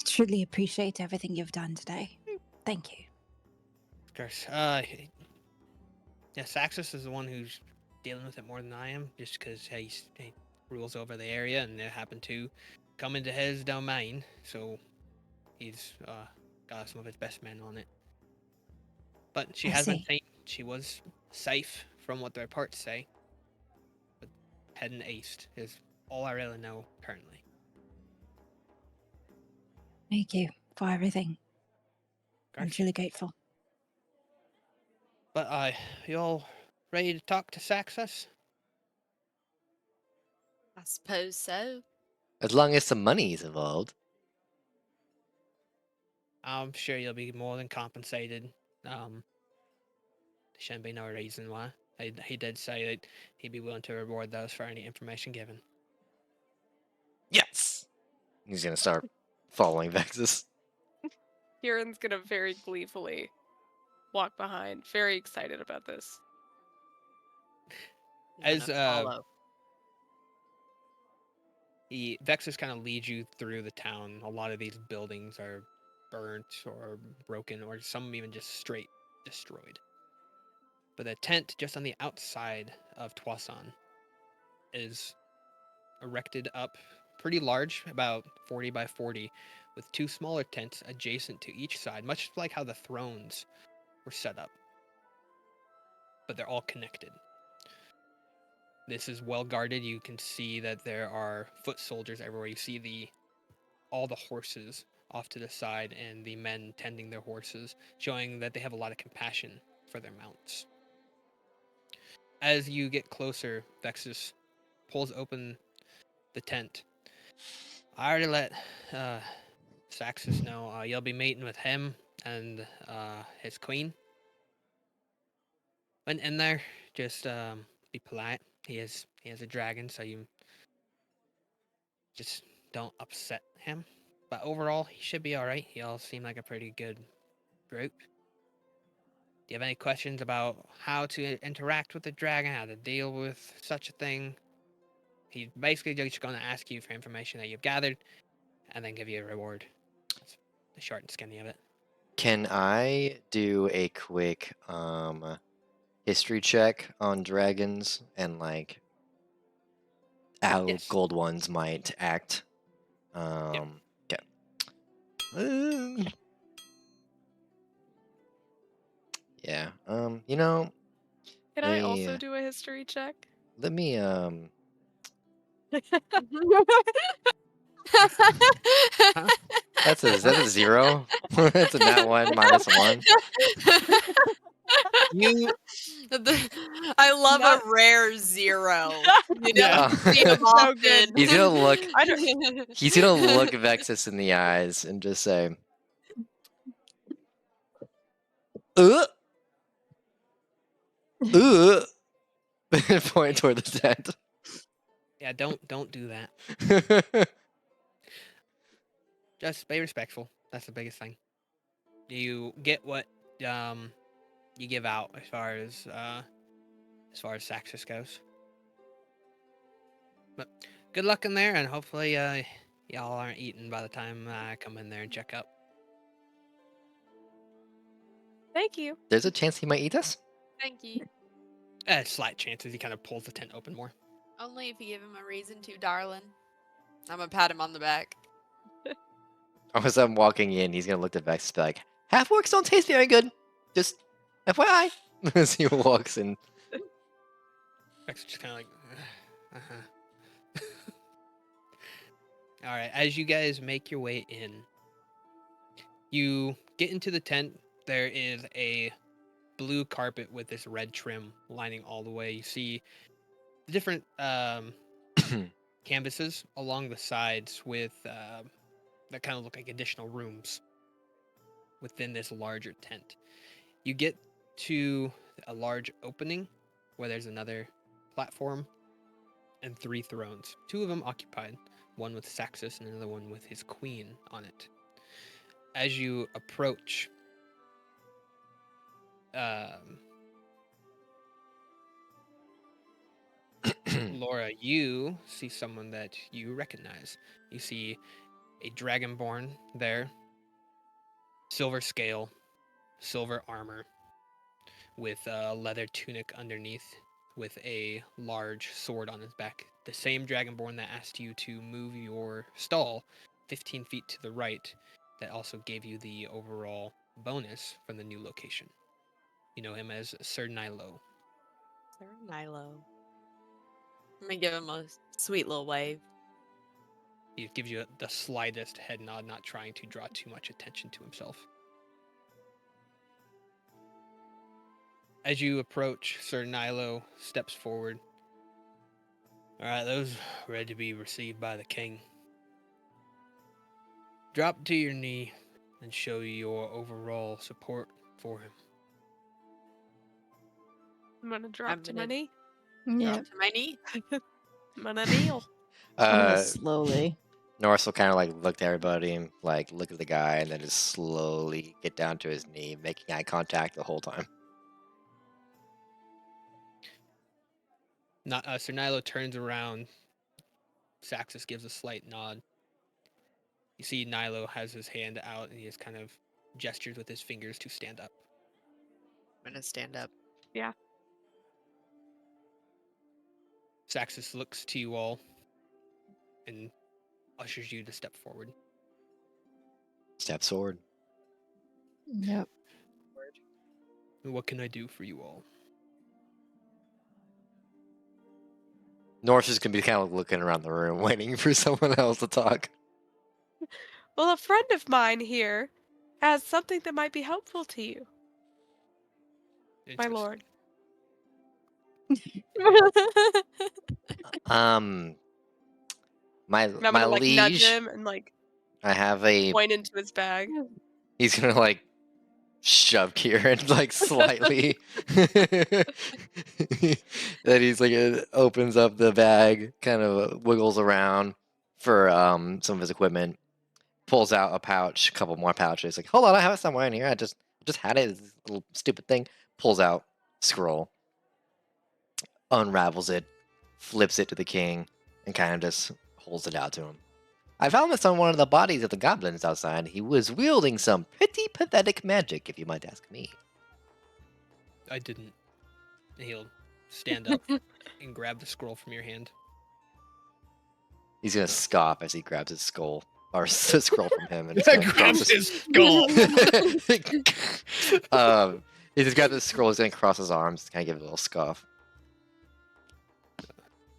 Speaker 6: Truly appreciate everything you've done today. Thank you.
Speaker 2: Of course. Yeah, Saxus is the one who's dealing with it more than I am, just because he rules over the area, and it happened to come into his domain, so he's got some of his best men on it. But she
Speaker 6: I
Speaker 2: has been
Speaker 6: see.
Speaker 2: saying she was safe from what the reports say, but heading east is all I really know currently.
Speaker 6: Thank you for everything.
Speaker 2: Of
Speaker 6: I'm
Speaker 2: course.
Speaker 6: truly grateful.
Speaker 2: But you all ready to talk to Saxus?
Speaker 4: I suppose so.
Speaker 3: As long as some money is involved.
Speaker 2: I'm sure you'll be more than compensated. There shouldn't be no reason why. He did say that he'd be willing to reward those for any information given.
Speaker 3: Yes. He's gonna start following Vexus.
Speaker 5: Kieran's gonna very gleefully walk behind, very excited about this.
Speaker 4: I'm
Speaker 2: As
Speaker 4: gonna follow.
Speaker 2: Vexus kind of leads you through the town. A lot of these buildings are burnt or broken, or some even just straight destroyed. But the tent just on the outside of Toisan is erected up pretty large, about 40 by 40, with two smaller tents adjacent to each side, much like how the thrones were set up. But they're all connected. This is well guarded. You can see that there are foot soldiers everywhere. You see all the horses off to the side and the men tending their horses, showing that they have a lot of compassion for their mounts. As you get closer, Vexus pulls open the tent. I already let Saxus know you'll be meeting with him and his queen. Went in there, just be polite. He is a dragon, so you just don't upset him. But overall, he should be all right. He all seem like a pretty good group. Do you have any questions about how to interact with the dragon, how to deal with such a thing? He's basically just going to ask you for information that you've gathered, and then give you a reward. That's the short and skinny of it.
Speaker 3: Can I do a quick history check on dragons and like how
Speaker 2: Yes.
Speaker 3: gold ones might act? Okay. Yeah. You know,
Speaker 5: Can I also do a history check?
Speaker 3: let me that's a zero. That's a nat one minus one.
Speaker 2: You
Speaker 4: I love
Speaker 5: Not-
Speaker 4: a rare zero. You
Speaker 2: Yeah.
Speaker 4: don't see them
Speaker 5: So
Speaker 4: often.
Speaker 5: good.
Speaker 3: He's gonna look
Speaker 5: I don't.
Speaker 3: he's gonna look Vexus in the eyes and just say uh point toward the tent.
Speaker 2: Yeah, don't do that. Just be respectful. That's the biggest thing. You get what you give out as far as Saxus goes. But good luck in there, and hopefully y'all aren't eaten by the time I come in there and check up.
Speaker 5: Thank you.
Speaker 3: There's a chance he might eat us?
Speaker 4: Thank you.
Speaker 2: Slight chances. He kind of pulls the tent open more.
Speaker 4: Only if you give him a reason to, darling. I'm gonna pat him on the back.
Speaker 3: As I'm walking in, he's gonna look at Vex and be like, half orcs don't taste very good. Just FYI. As he walks in.
Speaker 2: Rex is just kind of like, uh-huh. All right, as you guys make your way in, you get into the tent. There is a blue carpet with this red trim lining all the way. You see the different canvases along the sides with that kind of look like additional rooms within this larger tent. You get to a large opening where there's another platform and 3 thrones. 2 of them occupied, one with Saxus and another one with his queen on it. As you approach, Laura, you see someone that you recognize. You see a dragonborn there, silver scale, silver armor, with a leather tunic underneath, with a large sword on his back. The same dragonborn that asked you to move your stall 15 feet to the right, that also gave you the overall bonus from the new location. You know him as Sir Nilo.
Speaker 4: Sir Nilo. I'm gonna give him a sweet little wave.
Speaker 2: He gives you the slightest head nod, not trying to draw too much attention to himself. As you approach, Sir Nilo steps forward. All right, those ready to be received by the king. Drop to your knee and show your overall support for him.
Speaker 5: I'm gonna drop
Speaker 4: I'm
Speaker 5: to my
Speaker 4: gonna-
Speaker 5: knee.
Speaker 6: Yeah.
Speaker 4: Drop to my knee.
Speaker 5: I'm gonna kneel.
Speaker 6: I'm gonna
Speaker 3: Uh,
Speaker 6: slowly.
Speaker 3: Norris will kind of like look to everybody and like look at the guy and then just slowly get down to his knee, making eye contact the whole time.
Speaker 2: Sir Nilo turns around. Saxus gives a slight nod. You see Nilo has his hand out and he just kind of gestures with his fingers to stand up.
Speaker 4: I'm gonna stand up.
Speaker 2: Saxus looks to you all and ushers you to step forward.
Speaker 3: Step sword.
Speaker 6: Yep.
Speaker 2: What can I do for you all?
Speaker 3: Norris is gonna be kind of looking around the room, waiting for someone else to talk.
Speaker 5: Well, a friend of mine here has something that might be helpful to you, my lord.
Speaker 3: My
Speaker 5: I'm gonna
Speaker 3: my
Speaker 5: like nudge
Speaker 3: liege,
Speaker 5: him and like
Speaker 3: I have a.
Speaker 5: point into his bag.
Speaker 3: He's gonna like shove Kieran like slightly. That he's like opens up the bag, kind of wiggles around for some of his equipment, pulls out a pouch, a couple more pouches. Like, hold on, I have it somewhere in here. I just had it. It's this little stupid thing. Pulls out scroll, unravels it, flips it to the king, and kind of just holds it out to him. I found this on one of the bodies of the goblins outside. He was wielding some pretty pathetic magic, if you might ask me.
Speaker 2: I didn't. And he'll stand up and grab the scroll from your hand.
Speaker 3: He's gonna scoff as he grabs his skull, or the scroll from him, and
Speaker 2: Grabs his skull.
Speaker 3: He just got the scroll. He's gonna cross his arms, kind of give it a little scoff.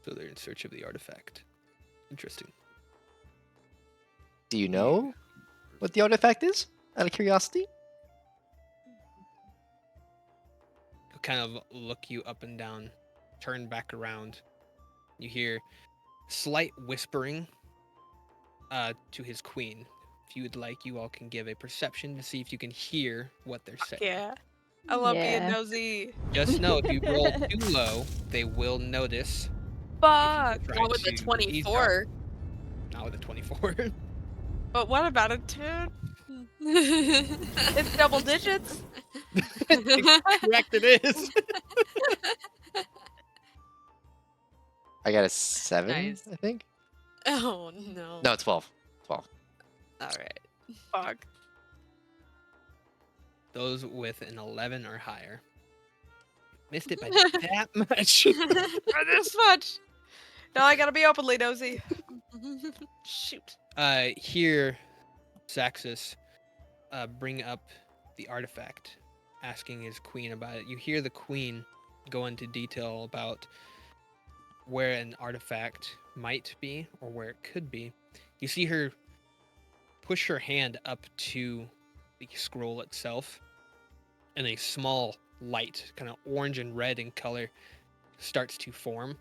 Speaker 2: So they're in search of the artifact. Interesting.
Speaker 3: Do you know what the artifact is? Out of curiosity.
Speaker 2: He'll kind of look you up and down, turn back around. You hear slight whispering to his queen. If you would like, you all can give a perception to see if you can hear what they're saying.
Speaker 5: Yeah. I love being
Speaker 6: Yeah.
Speaker 5: nosy.
Speaker 2: Just know if you roll too low, they will notice.
Speaker 5: Fuck.
Speaker 2: Try
Speaker 4: Not with the
Speaker 2: to
Speaker 4: ~24.
Speaker 2: Not with a 24.
Speaker 5: But what about a 2? It's double digits.
Speaker 2: Correct, it is.
Speaker 3: I got a 7,
Speaker 4: Nice.
Speaker 3: I think.
Speaker 4: Oh no.
Speaker 3: No, 12. 12.
Speaker 4: All right.
Speaker 5: Fuck.
Speaker 2: Those with an 11 or higher. Missed it by that much.
Speaker 5: By this much. Now I gotta be openly nosy. Shoot.
Speaker 2: Here, Saxus bring up the artifact, asking his queen about it. You hear the queen go into detail about where an artifact might be or where it could be. You see her push her hand up to the scroll itself, and a small light, kind of orange and red in color, starts to form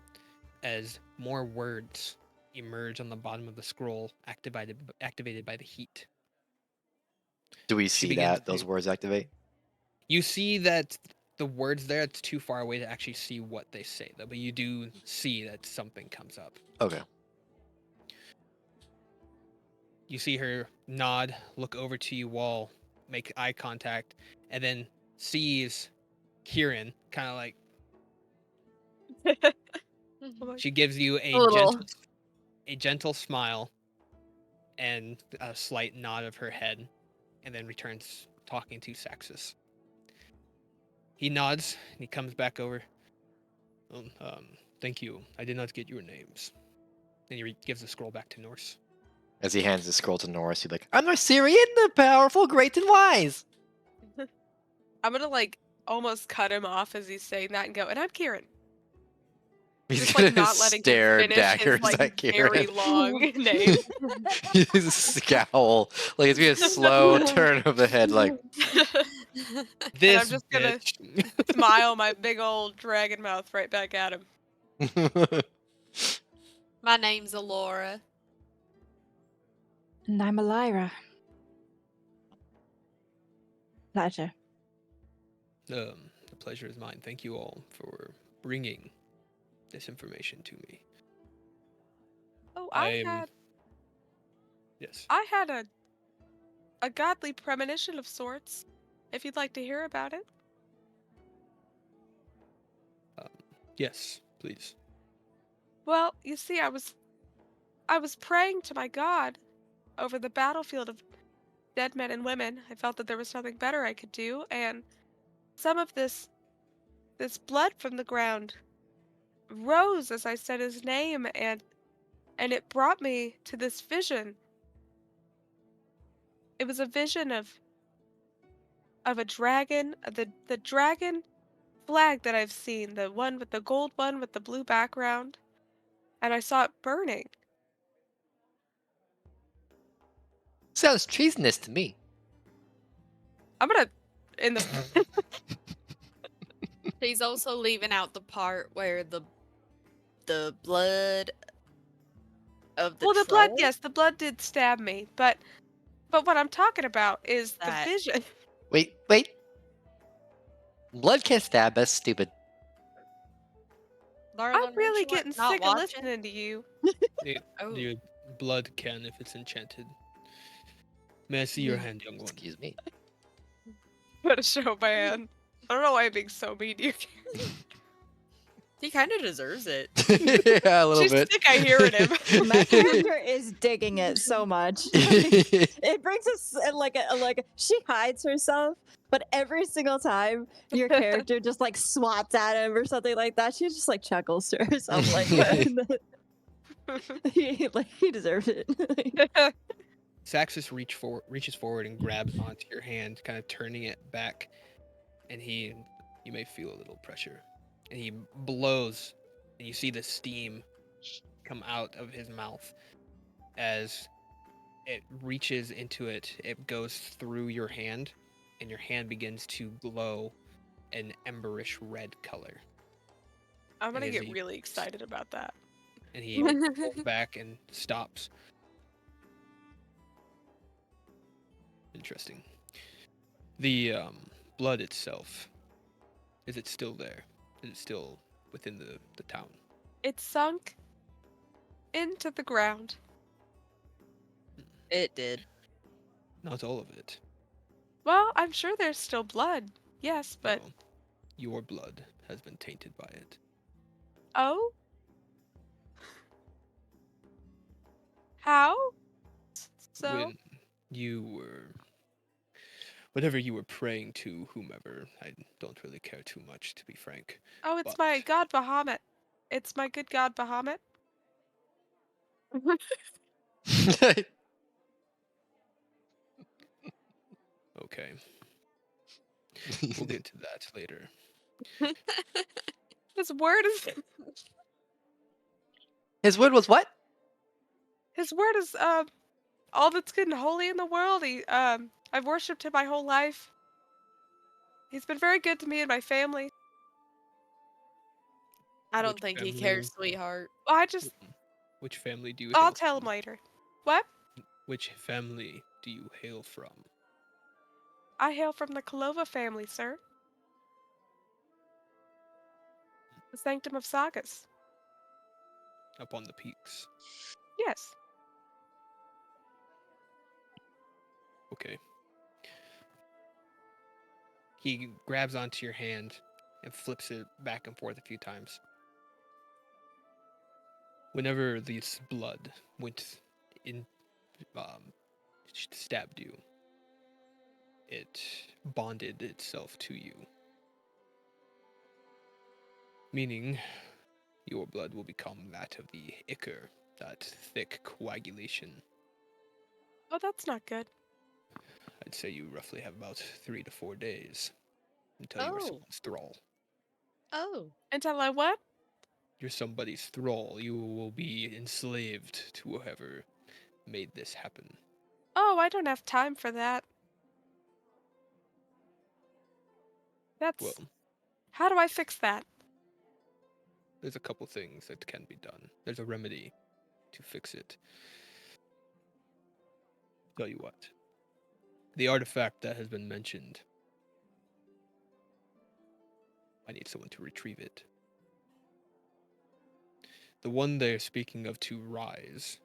Speaker 2: as more words emerge on the bottom of the scroll, activated by the heat.
Speaker 3: Do we
Speaker 2: She
Speaker 3: see
Speaker 2: begins
Speaker 3: that those
Speaker 2: to-
Speaker 3: words activate?
Speaker 2: You see that the words there, it's too far away to actually see what they say, though, but you do see that something comes up.
Speaker 3: Okay.
Speaker 2: You see her nod, look over to you all, make eye contact, and then sees Kieran, kind of like, she gives you
Speaker 4: A little.
Speaker 2: a gentle smile and a slight nod of her head, and then returns talking to Saxus. He nods and he comes back over. Thank you. I did not get your names. And he gives the scroll back to Norse.
Speaker 3: As he hands the scroll to Norris, he's like, I'm Norsirian, the powerful, great, and wise.
Speaker 5: I'm gonna like almost cut him off as he's saying that and go, and I'm Kieran.
Speaker 3: He's
Speaker 5: Just
Speaker 3: gonna
Speaker 5: like not letting him
Speaker 3: stare
Speaker 5: finish
Speaker 3: daggers
Speaker 5: his like
Speaker 3: at Kieran.
Speaker 5: very long name.
Speaker 3: He's scowl. Like it's be a slow turn of the head, like
Speaker 2: This
Speaker 5: I'm just gonna
Speaker 2: bitch.
Speaker 5: smile my big old dragon mouth right back at him.
Speaker 4: My name's Alora.
Speaker 6: And I'm a Lyra. Pleasure.
Speaker 2: The pleasure is mine. Thank you all for bringing this information to me.
Speaker 5: Oh,
Speaker 2: I'm yes.
Speaker 5: I had a godly premonition of sorts. If you'd like to hear about it.
Speaker 2: Yes, please.
Speaker 5: Well, you see, I was praying to my god over the battlefield of dead men and women. I felt that there was nothing better I could do, and some of this blood from the ground rose as I said his name, and it brought me to this vision. It was a vision of a dragon, the dragon flag that I've seen, the one with the gold one with the blue background, and I saw it burning.
Speaker 3: Sounds treasonous to me.
Speaker 5: I'm gonna in the
Speaker 4: He's also leaving out the part where the blood of the
Speaker 5: well, the blood,
Speaker 4: troll.
Speaker 5: yes, the blood did stab me, but what I'm talking about is the
Speaker 4: That-
Speaker 5: vision.
Speaker 3: Wait. Blood can't stab. That's stupid.
Speaker 4: Darling,
Speaker 5: I'm really
Speaker 4: weren't you
Speaker 5: getting
Speaker 4: not
Speaker 5: sick of
Speaker 4: watching?
Speaker 5: listening to you.
Speaker 4: Oh.
Speaker 2: Your blood can if it's enchanted. May I see your hand, young one?
Speaker 3: Excuse me.
Speaker 5: What a show, man. I don't know why I'm being so mean to you.
Speaker 4: He kind of deserves it.
Speaker 3: Yeah, a little
Speaker 5: She's
Speaker 3: bit.
Speaker 5: sick of hearing him.
Speaker 6: My character is digging it so much. It brings us she hides herself, but every single time your character just like swats at him or something like that, she just like chuckles to herself like he deserves it.
Speaker 2: Saxus reaches forward and grabs onto your hand, kind of turning it back, and you may feel a little pressure, and he blows, and you see the steam come out of his mouth as it reaches into it. It goes through your hand, and your hand begins to glow an emberish red color.
Speaker 5: I'm gonna
Speaker 2: As
Speaker 5: get
Speaker 2: he-
Speaker 5: really excited about that.
Speaker 2: And he pulls back and stops. Interesting. The blood itself, is it still there? Is it still within the town?
Speaker 5: It sunk into the ground.
Speaker 4: It did.
Speaker 2: Not all of it.
Speaker 5: Well, I'm sure there's still blood. Yes, but
Speaker 2: No. Your blood has been tainted by it.
Speaker 5: oh? How? So?
Speaker 2: When you were whatever you were praying to whomever, I don't really care too much, to be frank.
Speaker 5: Oh, it's
Speaker 2: But
Speaker 5: my god Bahamut. It's my good god Bahamut.
Speaker 2: okay. We'll get to that later.
Speaker 5: His word is
Speaker 3: His word was what?
Speaker 5: his word is all that's good and holy in the world. I've worshipped him my whole life. He's been very good to me and my family.
Speaker 4: I don't
Speaker 2: Which
Speaker 4: think he
Speaker 2: family-
Speaker 4: cares, sweetheart.
Speaker 2: Which family do you
Speaker 5: I'll
Speaker 2: hail
Speaker 5: tell him
Speaker 2: from?
Speaker 5: later. What?
Speaker 2: Which family do you hail from?
Speaker 5: I hail from the Kalova family, sir. The Sanctum of Sagas.
Speaker 2: Up on the peaks.
Speaker 5: Yes.
Speaker 2: Okay. He grabs onto your hand and flips it back and forth a few times. Whenever this blood went in, stabbed you, it bonded itself to you. Meaning, your blood will become that of the ichor, that thick coagulation.
Speaker 5: Oh, that's not good.
Speaker 2: I'd say you roughly have about 3 to 4 days until you are
Speaker 4: Oh.
Speaker 2: someone's thrall.
Speaker 4: Oh.
Speaker 5: Until I what?
Speaker 2: You're somebody's thrall. You will be enslaved to whoever made this happen.
Speaker 5: Oh, I don't have time for that. That's.
Speaker 2: Well,
Speaker 5: How do I fix that?
Speaker 2: there's a couple things that can be done. There's a remedy to fix it. Tell you what. The artifact that has been mentioned, I need someone to retrieve it. The one they're speaking of to rise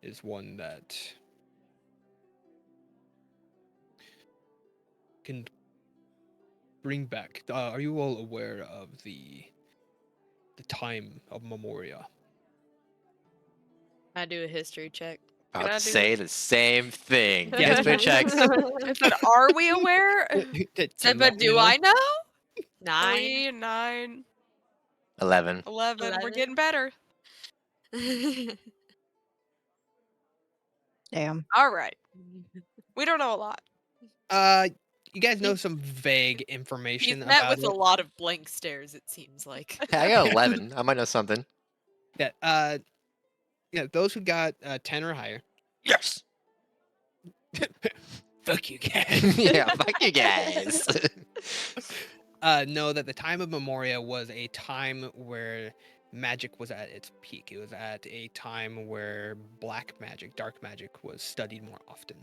Speaker 2: is one that can bring back. Are you all aware of the time of Memoria?
Speaker 4: I do a history check.
Speaker 3: About
Speaker 5: Can I
Speaker 3: to
Speaker 5: do
Speaker 3: say
Speaker 5: it?
Speaker 3: the same thing.
Speaker 2: Yeah.
Speaker 3: History checks.
Speaker 5: I said, are we aware?
Speaker 4: But do I know? 9.
Speaker 5: 3, 9,
Speaker 3: 11.
Speaker 5: 11. We're
Speaker 4: 11.
Speaker 5: getting better.
Speaker 6: Damn.
Speaker 5: All right. We don't know a lot.
Speaker 2: You guys know some vague
Speaker 4: He's
Speaker 2: information
Speaker 4: met
Speaker 2: about
Speaker 4: with
Speaker 2: it.
Speaker 4: a lot of blank stares, it seems like.
Speaker 3: Hey, I got 11. I might know something.
Speaker 2: Yeah. Yeah. Those who got 10 or higher.
Speaker 3: Yes.
Speaker 2: Fuck you guys.
Speaker 3: Yeah, fuck you guys.
Speaker 2: Know that the time of Memoria was a time where magic was at its peak. It was at a time where black magic, dark magic, was studied more often.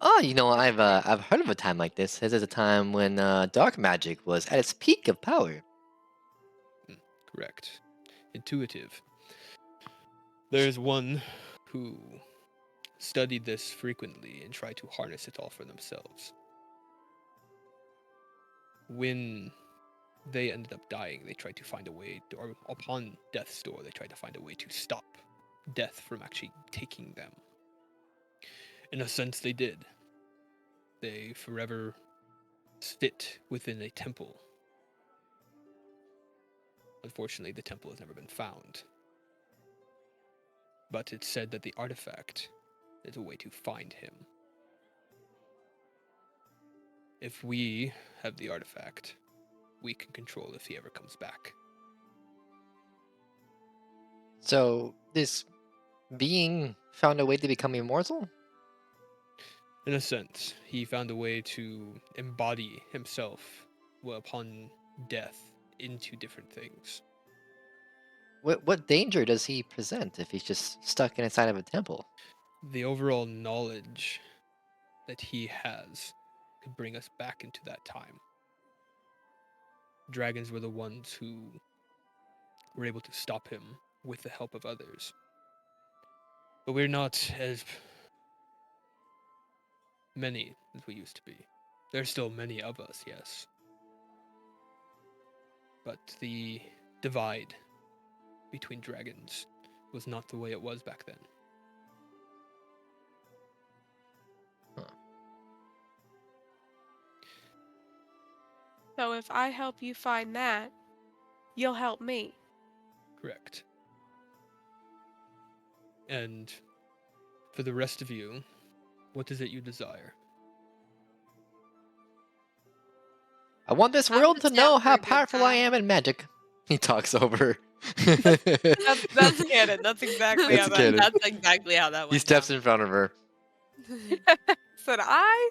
Speaker 3: Oh, I've heard of a time like this. This is a time when dark magic was at its peak of power.
Speaker 2: Correct. Intuitive. There's one who studied this frequently and tried to harness it all for themselves. When they ended up dying, they tried to find a way, or upon death's door, they tried to find a way to stop death from actually taking them. In a sense, they did. They forever sit within a temple. Unfortunately, the temple has never been found. But it's said that the artifact is a way to find him. If we have the artifact, we can control if he ever comes back.
Speaker 3: So this being found a way to become immortal?
Speaker 2: In a sense, he found a way to embody himself upon death into different things.
Speaker 3: What danger does he present if he's just stuck inside of a temple?
Speaker 2: The overall knowledge that he has could bring us back into that time. Dragons were the ones who were able to stop him with the help of others. But we're not as many as we used to be. There's still many of us, yes. But the divide between dragons was not the way it was back then.
Speaker 5: So if I help you find that, you'll help me.
Speaker 2: Correct. And for the rest of you, what is it you desire?
Speaker 3: I want this
Speaker 4: I'm
Speaker 3: world
Speaker 4: just
Speaker 3: to
Speaker 4: down
Speaker 3: know
Speaker 4: for
Speaker 3: how
Speaker 4: a good
Speaker 3: powerful I
Speaker 4: time.
Speaker 3: am in magic. He talks over.
Speaker 5: That's canon. That's exactly
Speaker 3: That's
Speaker 5: how that
Speaker 3: canon.
Speaker 4: That's exactly how that went
Speaker 3: He steps
Speaker 4: down.
Speaker 3: in front of her.
Speaker 5: said. I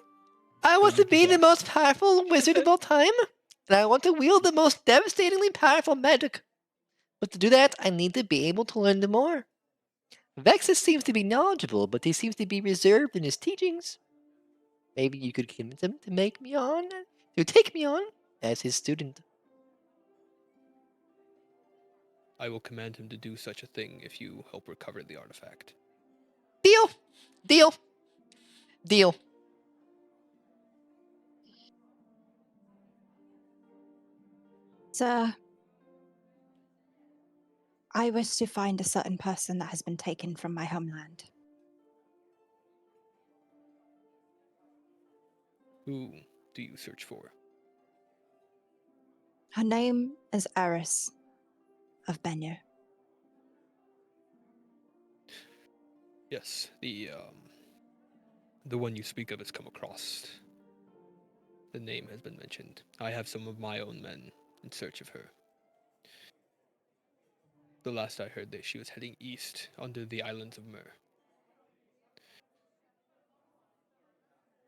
Speaker 3: I want
Speaker 2: you
Speaker 3: to be the
Speaker 2: desire?
Speaker 3: most powerful wizard of all time, and I want to wield the most devastatingly powerful magic. But to do that, I need to be able to learn more. Vexus seems to be knowledgeable, but he seems to be reserved in his teachings. Maybe you could convince him to take me on as his student.
Speaker 2: I will command him to do such a thing if you help recover the artifact.
Speaker 3: Deal! Deal! Deal.
Speaker 6: Sir, I wish to find a certain person that has been taken from my homeland.
Speaker 2: Who do you search for?
Speaker 6: Her name is Eris of Benyo.
Speaker 2: Yes, the one you speak of has come across. The name has been mentioned. I have some of my own men in search of her. The last I heard that she was heading east under the islands of Mer.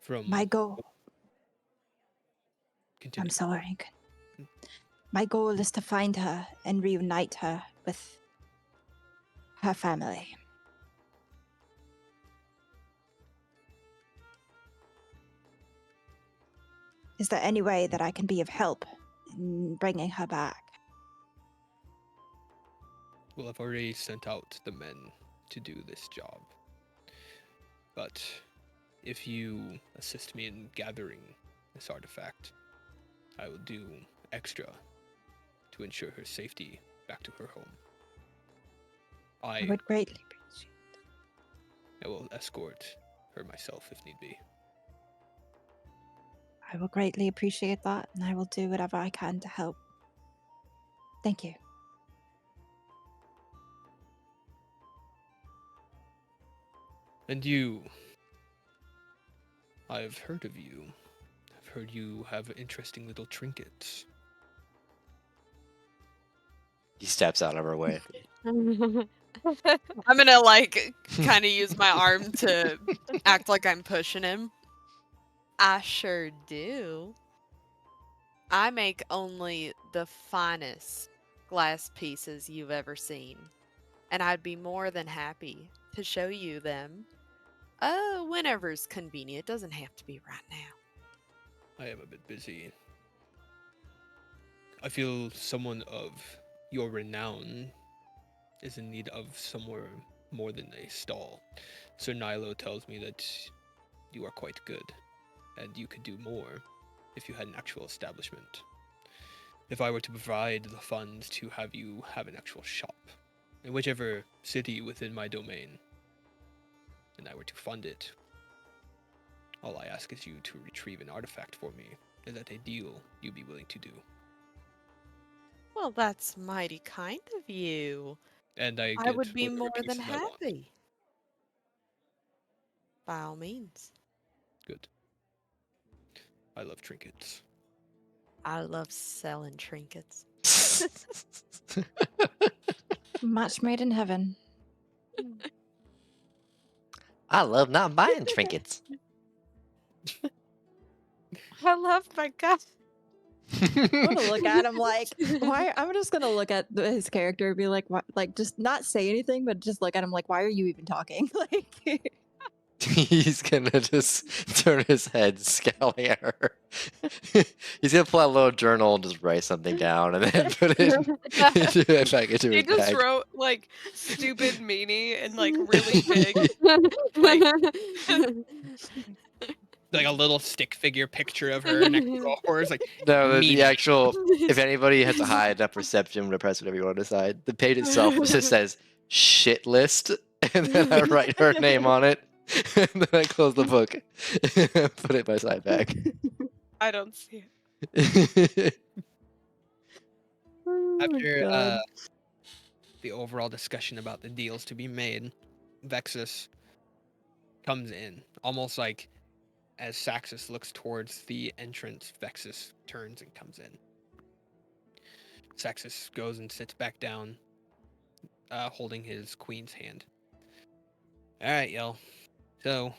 Speaker 2: From
Speaker 6: My goal
Speaker 2: Continue.
Speaker 6: I'm sorry. My goal is to find her and reunite her with her family. Is there any way that I can be of help in bringing her back?
Speaker 2: Well, I've already sent out the men to do this job. But if you assist me in gathering this artifact, I will do extra to ensure her safety back to her home.
Speaker 6: I would greatly appreciate
Speaker 2: I will escort her myself if need be.
Speaker 6: I will greatly appreciate that, and I will do whatever I can to help. Thank you.
Speaker 2: And you, I've heard of you. I've heard you have interesting little trinkets.
Speaker 3: He steps out of her way.
Speaker 4: I'm gonna like kind of use my arm to act like I'm pushing him. I sure do. I make only the finest glass pieces you've ever seen, and I'd be more than happy to show you them. Whenever's convenient. It doesn't have to be right now.
Speaker 2: I am a bit busy. I feel someone of your renown is in need of somewhere more than a stall. Sir Nilo tells me that you are quite good, and you could do more if you had an actual establishment. If I were to provide the funds to have you have an actual shop, in whichever city within my domain, and I were to fund it, all I ask is you to retrieve an artifact for me. Is that a deal you'd be willing to do?
Speaker 4: Well, that's mighty kind of you.
Speaker 2: And I
Speaker 4: I
Speaker 2: get
Speaker 4: would be
Speaker 2: whatever
Speaker 4: more than
Speaker 2: pieces I want.
Speaker 4: happy. By all means.
Speaker 2: Good. I love trinkets.
Speaker 4: I love selling trinkets.
Speaker 6: Match made in heaven.
Speaker 3: I love not buying trinkets.
Speaker 5: I love my God.
Speaker 6: I'm gonna look at him like, why? I'm just gonna look at his character and be like, why, like, just not say anything, but just look at him like, why are you even talking? Like,
Speaker 3: He's gonna just turn his head, scowling at her. He's gonna pull out a little journal and just write something down, and then put it back into
Speaker 5: He
Speaker 3: his
Speaker 5: just
Speaker 3: bag.
Speaker 5: wrote like stupid meanie and like really big. Like
Speaker 2: Like a little stick figure picture of her next to a horse, like
Speaker 3: No, the
Speaker 2: meanie.
Speaker 3: actual. If anybody has a high enough perception to press whatever you want to decide, the page itself just says "shit list," and then I write her name on it, and then I close the book, and put it in my side bag.
Speaker 5: I don't see it.
Speaker 2: After the overall discussion about the deals to be made, Vexus comes in, almost like as Saxus looks towards the entrance, Vexus turns and comes in. Saxus goes and sits back down, holding his queen's hand. All right, y'all. So,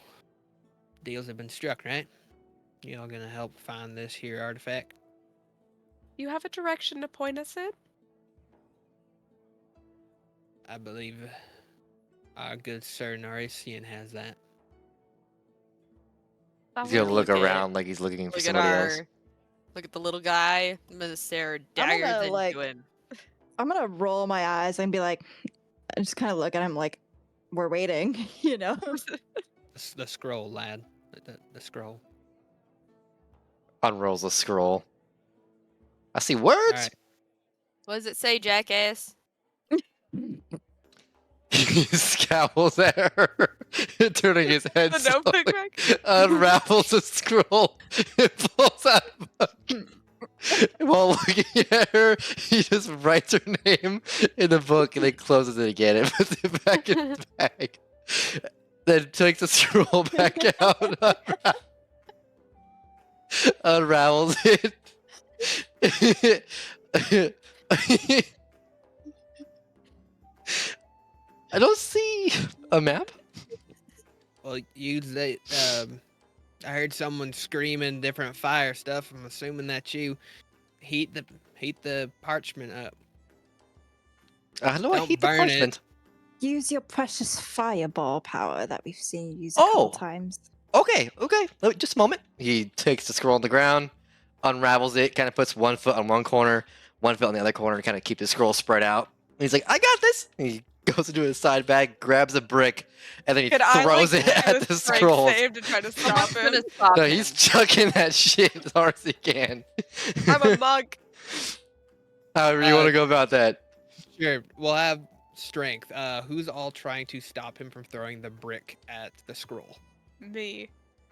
Speaker 2: deals have been struck, right? Y'all gonna help find this here artifact?
Speaker 5: You have a direction to point us in?
Speaker 2: I believe our good Sir Narisian has that.
Speaker 3: He's gonna look
Speaker 4: Look at-
Speaker 3: around like he's looking for
Speaker 4: Look at
Speaker 3: somebody else.
Speaker 4: Look at the little guy. I'm gonna stare
Speaker 6: I'm
Speaker 4: daggers
Speaker 6: gonna,
Speaker 4: into
Speaker 6: like-
Speaker 4: him.
Speaker 6: I'm gonna roll my eyes and be like, I just kind of look at him like, we're waiting, you know?
Speaker 2: The scroll, lad. The scroll.
Speaker 3: Unrolls a scroll. I see words.
Speaker 2: All right.
Speaker 4: What does it say, jackass?
Speaker 3: He scowls at her, turning his head
Speaker 5: The notebook
Speaker 3: slowly,
Speaker 5: back?
Speaker 3: unravels a scroll, and pulls out a book. While looking at her, he just writes her name in the book and then closes it again and puts it back in his bag. Then takes the scroll back out, unravels it. I don't see a map.
Speaker 2: Well, I heard someone screaming different fire stuff. I'm assuming that you heat the parchment up.
Speaker 3: How do I
Speaker 2: Don't
Speaker 3: heat the
Speaker 2: burn it.
Speaker 3: parchment?
Speaker 6: Use your precious fireball power that we've seen you use a couple
Speaker 3: Oh.
Speaker 6: times.
Speaker 3: Okay. Just a moment. He takes the scroll on the ground, unravels it, kind of puts one foot on one corner, one foot on the other corner, to kind of keep the scroll spread out. And he's like, "I got this." And he goes into his side bag, grabs a brick, and then he
Speaker 5: Could I
Speaker 3: throws
Speaker 5: like
Speaker 3: it
Speaker 5: do
Speaker 3: at
Speaker 5: a
Speaker 3: the
Speaker 5: strength
Speaker 3: scrolls.
Speaker 5: save to try to
Speaker 4: Someone's
Speaker 5: stop
Speaker 4: gonna
Speaker 5: him?
Speaker 4: stop
Speaker 3: No,
Speaker 4: him.
Speaker 3: he's chucking that shit as hard as he can.
Speaker 5: I'm a monk.
Speaker 3: However you want to go about that.
Speaker 2: Sure, we'll have strength. Who's all trying to stop him from throwing the brick at the scroll?
Speaker 5: Me.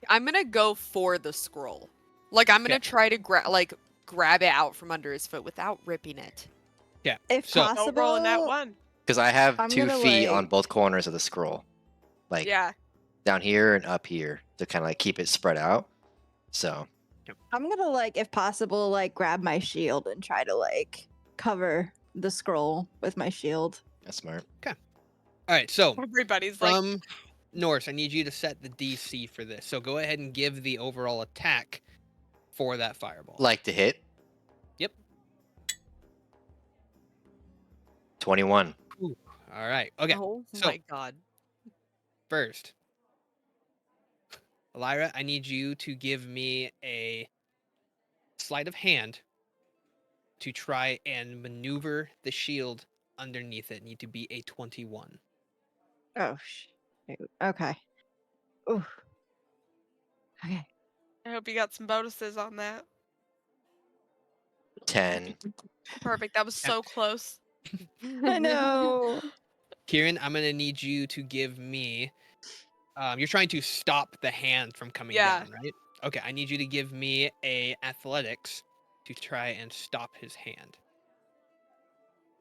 Speaker 4: I'm gonna go for the scroll. Like I'm gonna
Speaker 2: Okay.
Speaker 4: try to grab it out from under his foot without ripping it.
Speaker 2: Yeah.
Speaker 6: If
Speaker 2: So-
Speaker 6: possible,
Speaker 5: Don't roll in that one.
Speaker 3: Because I have
Speaker 6: I'm
Speaker 3: 2
Speaker 6: gonna,
Speaker 3: feet on
Speaker 6: like-
Speaker 3: both corners of the scroll. Like,
Speaker 5: Yeah.
Speaker 3: down here and up here to kind of like keep it spread out. So,
Speaker 6: I'm gonna like, if possible, like grab my shield and try to like cover the scroll with my shield.
Speaker 3: that's smart.
Speaker 2: All right, so
Speaker 5: Everybody's like,
Speaker 2: from Norse, I need you to set the DC for this. So go ahead and give the overall attack for that fireball.
Speaker 3: Like to hit.
Speaker 2: Yep.
Speaker 3: 21.
Speaker 2: All right. Okay.
Speaker 4: Oh
Speaker 2: so-
Speaker 4: my god.
Speaker 2: First, Lyra, I need you to give me a sleight of hand to try and maneuver the shield underneath it. Need to be a 21.
Speaker 6: Oh, shoot. Okay. Ooh. Okay.
Speaker 5: I hope you got some bonuses on that.
Speaker 3: 10.
Speaker 5: Perfect. That was so close.
Speaker 6: I know.
Speaker 2: Kieran, I'm gonna need you to give me. You're trying to stop the hand from coming
Speaker 5: Yeah.
Speaker 2: down, right? Okay, I need you to give me a athletics to try and stop his hand.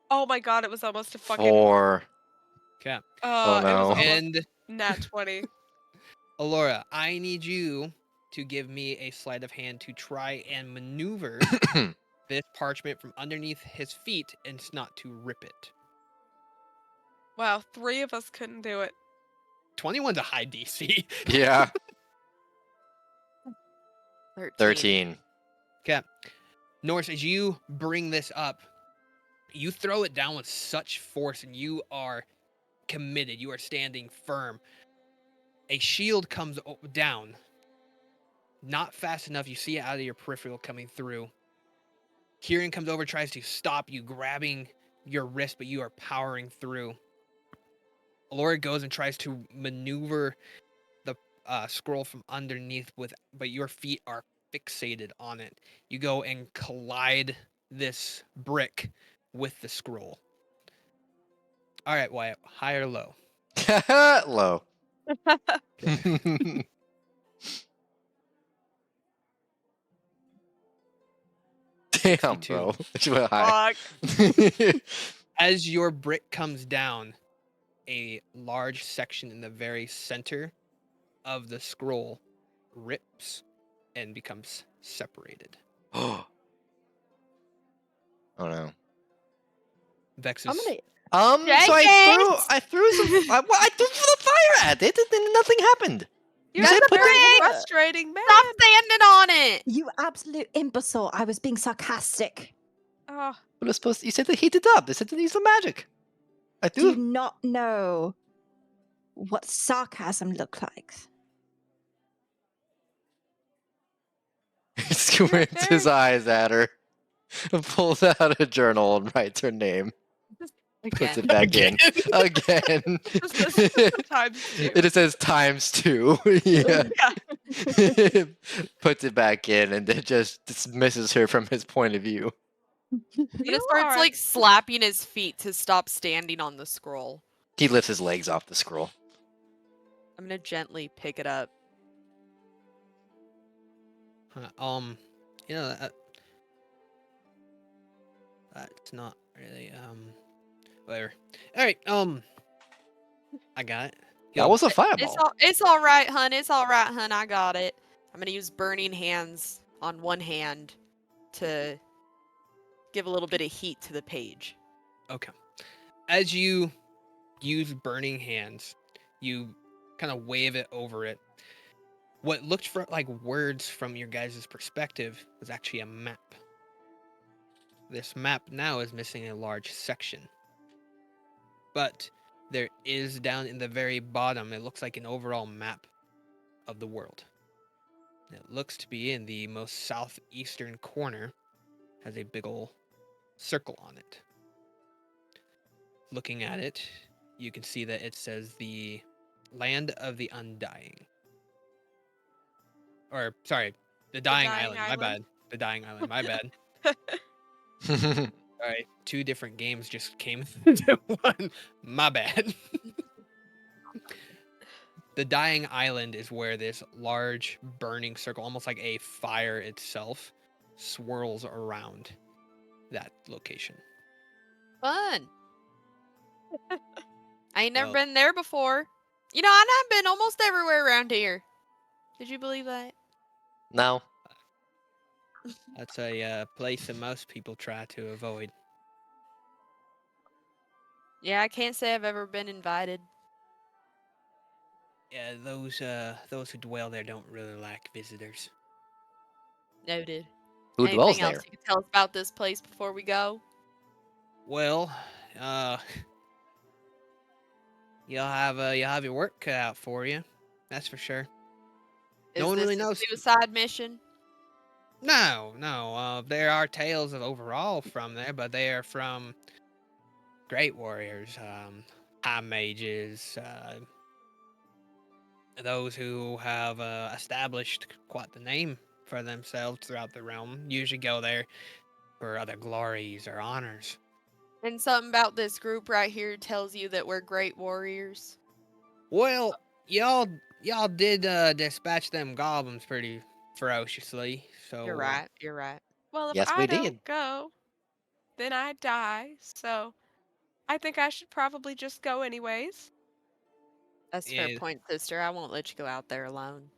Speaker 5: Oh my god, it was almost a fucking.
Speaker 3: 4.
Speaker 2: Okay.
Speaker 3: Oh,
Speaker 5: It was
Speaker 3: no.
Speaker 5: almost
Speaker 2: And
Speaker 5: nat 20.
Speaker 2: Alora, I need you to give me a sleight of hand to try and maneuver this parchment from underneath his feet and not to rip it.
Speaker 5: Wow, 3 of us couldn't do it.
Speaker 2: 21's a high DC.
Speaker 3: Yeah.
Speaker 4: 13.
Speaker 3: 13.
Speaker 2: Okay. Norse, as you bring this up, you throw it down with such force and you are committed. You are standing firm. A shield comes down. Not fast enough. You see it out of your peripheral coming through. Kieran comes over, tries to stop you, grabbing your wrist, but you are powering through. Alora goes and tries to maneuver the scroll from underneath, but your feet are fixated on it. You go and collide this brick with the scroll. All right, Wyatt, high or low?
Speaker 3: Low. Damn,
Speaker 2: 62.
Speaker 3: bro. She went high.
Speaker 5: Fuck.
Speaker 2: As your brick comes down, a large section in the very center of the scroll rips and becomes separated.
Speaker 3: Oh no.
Speaker 2: Vex
Speaker 6: I'm
Speaker 2: is
Speaker 6: gonna.
Speaker 3: So I threw some. I threw the fire at it, and nothing happened.
Speaker 5: You're
Speaker 3: said
Speaker 5: a
Speaker 3: put
Speaker 5: very
Speaker 6: the-
Speaker 5: frustrating man.
Speaker 4: Stop standing on it!
Speaker 6: You absolute imbecile! I was being sarcastic.
Speaker 5: Oh,
Speaker 3: But it's supposed. You said to heat it up. They said to use the magic. I
Speaker 6: Do you
Speaker 3: threw.
Speaker 6: not know what sarcasm looks like?
Speaker 3: He squints his eyes at her, and pulls out a journal and writes her name. Puts it back in again.
Speaker 5: this is times 2.
Speaker 3: It just says ×2. Yeah.
Speaker 5: Yeah.
Speaker 3: Puts it back in and then just dismisses her from his point of view.
Speaker 4: And
Speaker 5: You
Speaker 4: it starts
Speaker 5: are-
Speaker 4: like slapping his feet to stop standing on the scroll.
Speaker 3: He lifts his legs off the scroll.
Speaker 4: I'm gonna gently pick it up.
Speaker 2: you know that's not really whatever. All right, I got it.
Speaker 3: That was a fireball.
Speaker 4: It's all right, hun. It's all right, hun. I got it. I'm gonna use burning hands on one hand to give a little bit of heat to the page.
Speaker 2: Okay. As you use burning hands, you kind of wave it over it. What looked for like words from your guys' perspective was actually a map. This map now is missing a large section. But there is down in the very bottom, it looks like an overall map of the world. It looks to be in the most southeastern corner, has a big ol' circle on it. Looking at it, you can see that it says the Land of the Undying. Or, sorry, the Dying
Speaker 5: Dying
Speaker 2: Island, my
Speaker 5: Island.
Speaker 2: bad. The Dying Island, my bad. Alright, 2 different games just came into one. My bad. The Dying Island is where this large burning circle, almost like a fire itself, swirls around that location.
Speaker 4: Fun. I ain't never
Speaker 2: Well-
Speaker 4: been there before. You know, and I've been almost everywhere around here. Did you believe that?
Speaker 3: No.
Speaker 2: That's a place that most people try to avoid.
Speaker 4: Yeah, I can't say I've ever been invited.
Speaker 2: Yeah, those who dwell there don't really like visitors.
Speaker 4: Noted.
Speaker 3: Who dwells
Speaker 4: Anything else
Speaker 3: there?
Speaker 4: you can tell us about this place before we go?
Speaker 2: Well, you'll have your work cut out for you. That's for sure.
Speaker 4: Is
Speaker 2: No one
Speaker 4: this
Speaker 2: really
Speaker 4: a
Speaker 2: knows.
Speaker 4: suicide mission?
Speaker 2: No. There are tales of overall from there, but they are from great warriors, high mages, those who have established quite the name for themselves throughout the realm. Usually go there for other glories or honors.
Speaker 4: And something about this group right here tells you that we're great warriors.
Speaker 2: Well, y'all did dispatch them goblins pretty ferociously, so
Speaker 4: You're right. You're right.
Speaker 5: Well, if
Speaker 3: Yes,
Speaker 5: I
Speaker 3: we
Speaker 5: don't
Speaker 3: did.
Speaker 5: go, then I die. So I think I should probably just go anyways.
Speaker 4: That's a fair
Speaker 2: Yeah,
Speaker 4: point, sister. I won't let you go out there alone.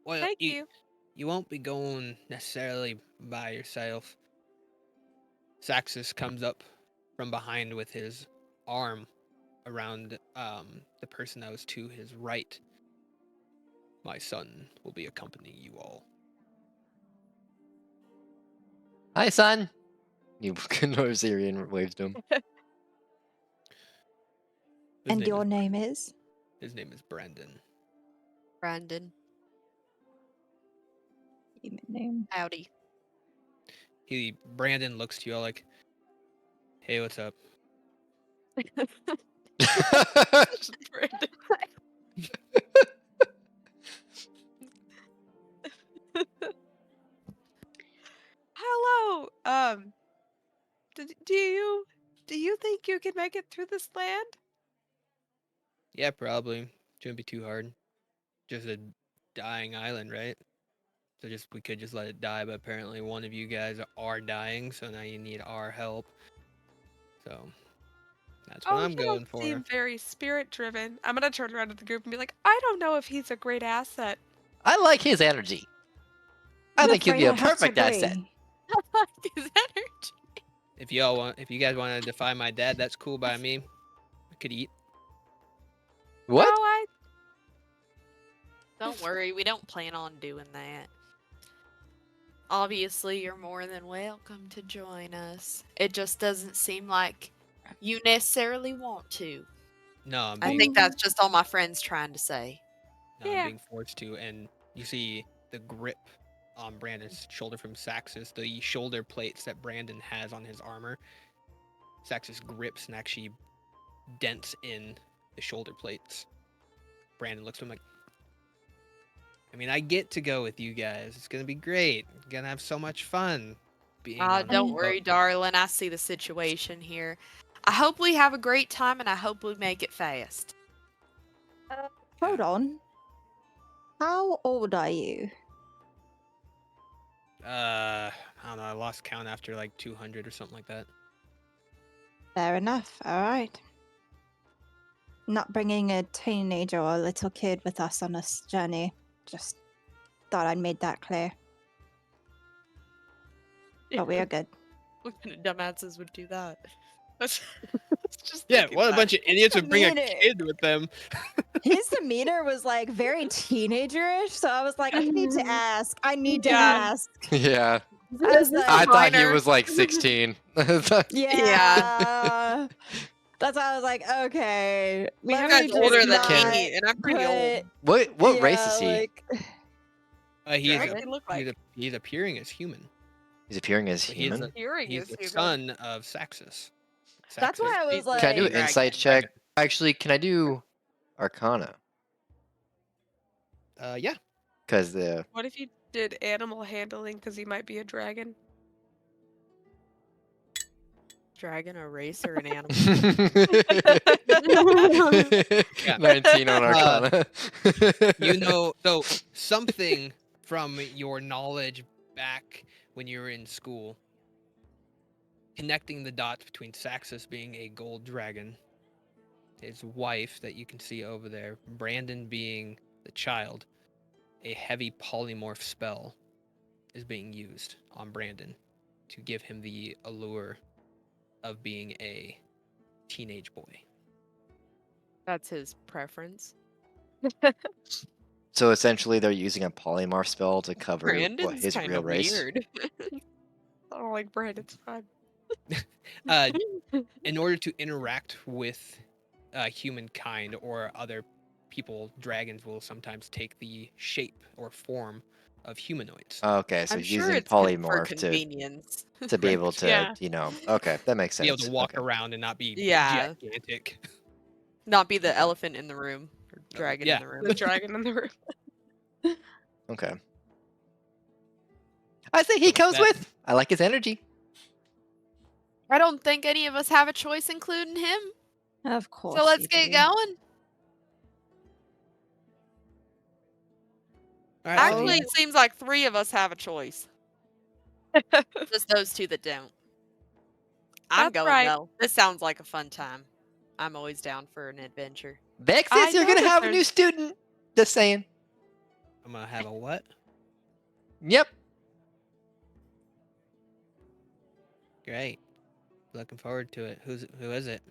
Speaker 2: well,
Speaker 5: Thank you.
Speaker 2: you won't be going necessarily by yourself. Saxus comes up from behind with his arm around the person that was to his right. My son will be accompanying you all.
Speaker 3: Hi, son. You Norzirian waves to him.
Speaker 6: And your name is?
Speaker 2: His name is Brandon.
Speaker 4: Brandon,
Speaker 6: Human name.
Speaker 4: howdy.
Speaker 2: Brandon looks to you all like, "Hey, what's up?"
Speaker 5: Brandon. Hello. Do you think you can make it through this land?
Speaker 2: Yeah, probably. Shouldn't be too hard. Just a dying island, right? So we could just let it die, but apparently one of you guys are dying, so now you need our help. So that's what I'm
Speaker 5: you
Speaker 2: going
Speaker 5: don't
Speaker 2: for.
Speaker 5: seem very spirit driven. I'm gonna turn around to the group and be like, I don't know if he's a great asset.
Speaker 3: I like his energy. I
Speaker 6: I'm
Speaker 3: think he'll be
Speaker 6: afraid
Speaker 3: a
Speaker 6: I have to
Speaker 3: perfect asset.
Speaker 6: agree.
Speaker 4: His energy.
Speaker 2: If you guys want to defy my dad, that's cool by me. I could eat.
Speaker 3: What?
Speaker 5: No, I
Speaker 4: Don't worry, we don't plan on doing that. Obviously, you're more than welcome to join us. It just doesn't seem like you necessarily want to.
Speaker 2: No, I'm
Speaker 4: I
Speaker 2: being,
Speaker 4: think that's just all my friends trying to say.
Speaker 2: no, I'm
Speaker 5: Yeah.
Speaker 2: being forced to. And you see the grip on Brandon's shoulder from Saxus, the shoulder plates that Brandon has on his armor. Saxus grips and actually dents in the shoulder plates. Brandon looks at him like, I mean, I get to go with you guys. It's gonna be great. Gonna have so much fun being on
Speaker 4: Don't
Speaker 2: this
Speaker 4: worry,
Speaker 2: boat.
Speaker 4: darling. I see the situation here. I hope we have a great time and I hope we make it fast.
Speaker 6: Hold on. How old are you?
Speaker 2: I don't know. I lost count after like 200 or something like that.
Speaker 6: Fair enough. All right. Not bringing a teenager or a little kid with us on this journey. Just thought I'd made that clear. But we are good.
Speaker 4: What kind of dumbasses would do that?
Speaker 5: just
Speaker 2: Yeah,
Speaker 5: thinking
Speaker 2: what a
Speaker 5: that.
Speaker 2: bunch of idiots would bring a
Speaker 6: demeanor.
Speaker 2: kid with them.
Speaker 6: His demeanor was like very teenagerish, so I was like, I need to ask. I need to
Speaker 5: Yeah.
Speaker 6: ask.
Speaker 3: Yeah.
Speaker 6: I was
Speaker 3: I
Speaker 6: like,
Speaker 3: thought he
Speaker 5: minor.
Speaker 3: was like 16.
Speaker 6: yeah. That's why I was like, okay,
Speaker 5: I mean,
Speaker 6: let
Speaker 5: you
Speaker 6: me
Speaker 5: guys older
Speaker 6: just
Speaker 5: than
Speaker 3: Can-
Speaker 5: me, and I'm pretty old.
Speaker 6: put.
Speaker 3: What race
Speaker 6: yeah,
Speaker 3: is he?
Speaker 6: like,
Speaker 2: He's
Speaker 5: What
Speaker 2: a,
Speaker 5: does he look like?
Speaker 2: he's appearing as human.
Speaker 3: He's appearing as
Speaker 2: But he is
Speaker 3: human.
Speaker 5: Hearing
Speaker 2: He's
Speaker 5: is
Speaker 2: the
Speaker 5: human.
Speaker 2: son of Saxus.
Speaker 6: That's why I was
Speaker 2: the-
Speaker 3: Can I do an
Speaker 6: like-
Speaker 3: insight check? Actually, can I do Arcana?
Speaker 2: Yeah.
Speaker 3: Because the
Speaker 5: What if you did animal handling because he might be a dragon?
Speaker 4: Dragon, a race, or an animal?
Speaker 3: 19 on Arcana.
Speaker 2: You know, so something from your knowledge back when you were in school, connecting the dots between Saxus being a gold dragon, his wife that you can see over there, Brandon being the child, a heavy polymorph spell is being used on Brandon to give him the allure of being a teenage boy.
Speaker 4: That's his preference.
Speaker 3: So essentially, they're using a polymorph spell to cover
Speaker 4: Brandon's
Speaker 3: his
Speaker 4: kind
Speaker 3: real
Speaker 4: of
Speaker 3: race.
Speaker 4: weird.
Speaker 5: I don't like Brandon's fun.
Speaker 2: In order to interact with humankind or other people, dragons will sometimes take the shape or form of humanoids.
Speaker 3: Okay, so
Speaker 4: I'm
Speaker 3: he's
Speaker 4: sure
Speaker 3: using
Speaker 4: it's for
Speaker 3: polymorph
Speaker 4: convenience.
Speaker 3: to be able to,
Speaker 5: Yeah.
Speaker 3: you know. Okay, that makes
Speaker 2: Be
Speaker 3: sense.
Speaker 2: able to walk
Speaker 3: Okay.
Speaker 2: around and not be
Speaker 4: Yeah.
Speaker 2: gigantic.
Speaker 4: Not be the elephant in the room or
Speaker 2: No,
Speaker 4: dragon
Speaker 2: yeah.
Speaker 4: in the room.
Speaker 5: The dragon in the room.
Speaker 3: Okay. I say he
Speaker 2: So
Speaker 3: comes
Speaker 2: that-
Speaker 3: with. I like his energy.
Speaker 4: I don't think any of us have a choice, including him.
Speaker 6: of course.
Speaker 4: So let's
Speaker 6: you
Speaker 4: get
Speaker 6: do.
Speaker 4: going.
Speaker 2: All right,
Speaker 5: Actually, it seems like 3 of us have a choice.
Speaker 4: Just those two that don't. I'm
Speaker 5: That's
Speaker 4: going
Speaker 5: right.
Speaker 4: though. This sounds like a fun time. I'm always down for an adventure.
Speaker 3: Vexus,
Speaker 5: I
Speaker 3: you're
Speaker 5: know
Speaker 3: gonna
Speaker 5: that
Speaker 3: have a new
Speaker 5: there's-
Speaker 3: student. Just saying.
Speaker 2: I'm gonna have a what?
Speaker 3: Yep.
Speaker 2: Great. Looking forward to it. Who is it?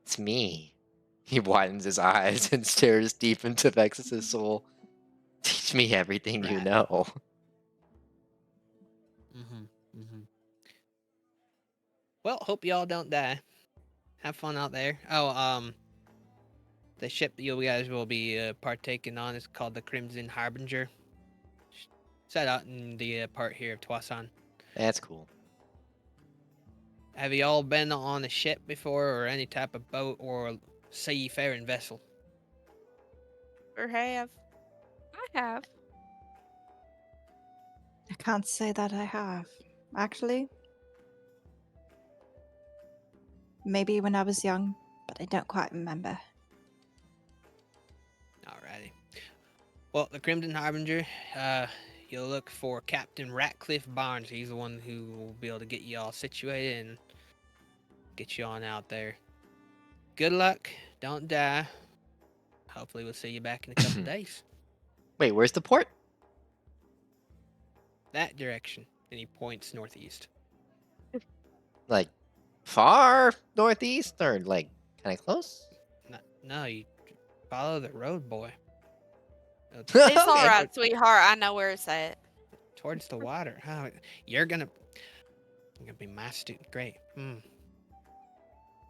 Speaker 3: It's me. He widens his eyes and stares deep into Vexus's soul. Teach me everything you
Speaker 2: Right.
Speaker 3: know.
Speaker 2: Well, hope y'all don't die. Have fun out there. Oh, the ship you guys will be partaking on is called the Crimson Harbinger. Set out in the part here of Twasan.
Speaker 3: That's cool.
Speaker 2: Have you all been on a ship before, or any type of boat or seafaring vessel?
Speaker 5: Or have. I have.
Speaker 6: I can't say that I have. Actually, maybe when I was young, but I don't quite remember.
Speaker 2: Alrighty. Well, the Crimson Harbinger, you'll look for Captain Ratcliffe Barnes. He's the one who will be able to get you all situated and get you on out there. Good luck. Don't die. Hopefully we'll see you back in a couple days.
Speaker 3: Wait, where's the port?
Speaker 2: That direction. And he points northeast.
Speaker 3: Like, far northeast or like kind of close?
Speaker 2: No, you follow the road, boy.
Speaker 4: It's
Speaker 3: Okay.
Speaker 4: all right, sweetheart. I know where it's at.
Speaker 2: Towards the water. Oh, you're gonna be my student. Great.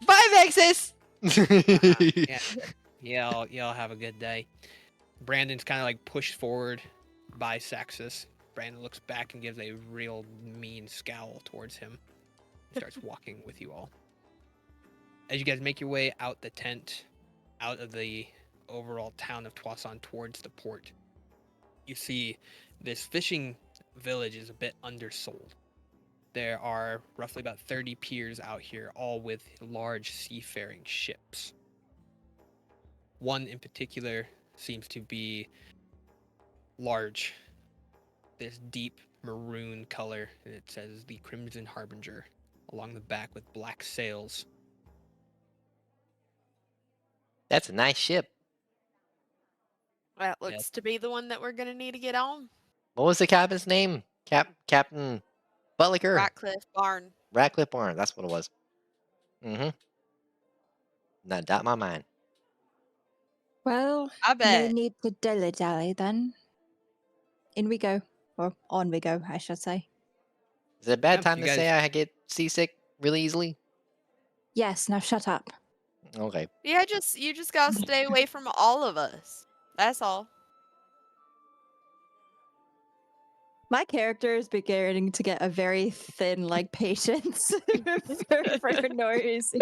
Speaker 3: Bye, Vexus!
Speaker 2: Yeah. Y'all have a good day. Brandon's kind of like pushed forward by Saxus. Brandon looks back and gives a real mean scowl towards him. He starts walking with you all. As you guys make your way out the tent, out of the overall town of Twasan towards the port, you see this fishing village is a bit undersold. There are roughly about 30 piers out here, all with large seafaring ships. One in particular seems to be large, this deep maroon color, and it says the Crimson Harbinger along the back with black sails.
Speaker 3: That's a nice ship.
Speaker 4: That looks to be the one that we're gonna need to get on.
Speaker 3: What was the captain's name? Captain Butlicker?
Speaker 4: Ratcliffe Barn.
Speaker 3: Ratcliffe Barn. That's what it was. Mm-hmm. Not doubt my mind.
Speaker 6: Well,
Speaker 4: I
Speaker 6: no
Speaker 4: bet.
Speaker 6: need to dilly-dally then. In we go. Or on we go, I should say.
Speaker 3: Is it a bad
Speaker 2: Yep,
Speaker 3: time
Speaker 2: you
Speaker 3: to say
Speaker 2: guys-
Speaker 3: I get seasick really easily?
Speaker 6: Yes, now shut up.
Speaker 3: Okay.
Speaker 4: Yeah, you just gotta stay away from all of us. That's all.
Speaker 6: My character is beginning to get a very thin, like, patience for no reason.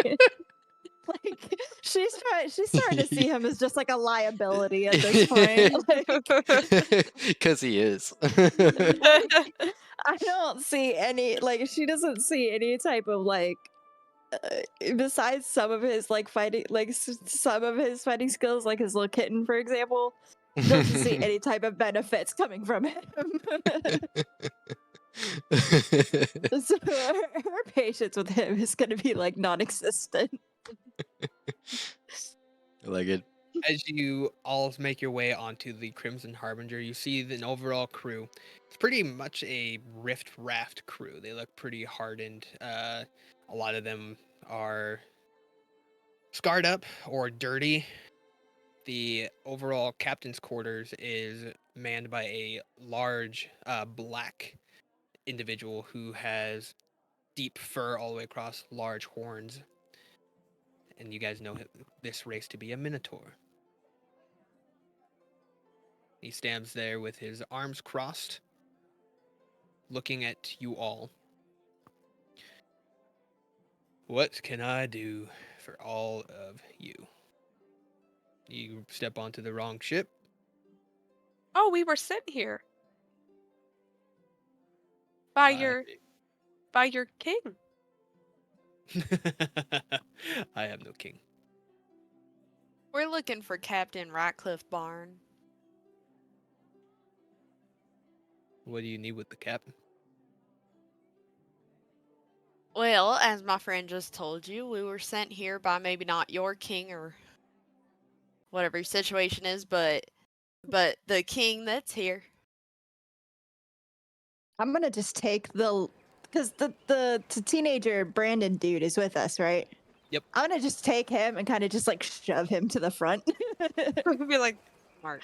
Speaker 6: Like, she's starting to see him as just like a liability at this point. Like,
Speaker 3: Because he is.
Speaker 6: I don't see any, like, she doesn't see any type of, like, besides some of his, like, fighting, like, some of his fighting skills, like his little kitten, for example, doesn't see any type of benefits coming from him. So her patience with him is going to be, like, non-existent.
Speaker 3: I like it.
Speaker 2: As you all make your way onto the Crimson Harbinger, you see an overall crew. It's pretty much a Rift Raft crew. They look pretty hardened. A lot of them are scarred up or dirty. The overall captain's quarters is manned by a large black individual who has deep fur all the way across, large horns. And you guys know this race to be a Minotaur. He stands there with his arms crossed, looking at you all. What can I do for all of you? You step onto the wrong ship.
Speaker 5: Oh, we were sent here by your king.
Speaker 2: I have no king.
Speaker 4: We're looking for Captain Ratcliffe Barn.
Speaker 2: What do you need with the captain?
Speaker 4: Well, as my friend just told you, we were sent here by maybe not your king or whatever your situation is, but the king that's here.
Speaker 6: I'm gonna just take because the teenager Brandon dude is with us, right?
Speaker 2: Yep.
Speaker 6: I'm gonna just take him and kind of just like shove him to the front.
Speaker 5: Be like,
Speaker 4: Mark.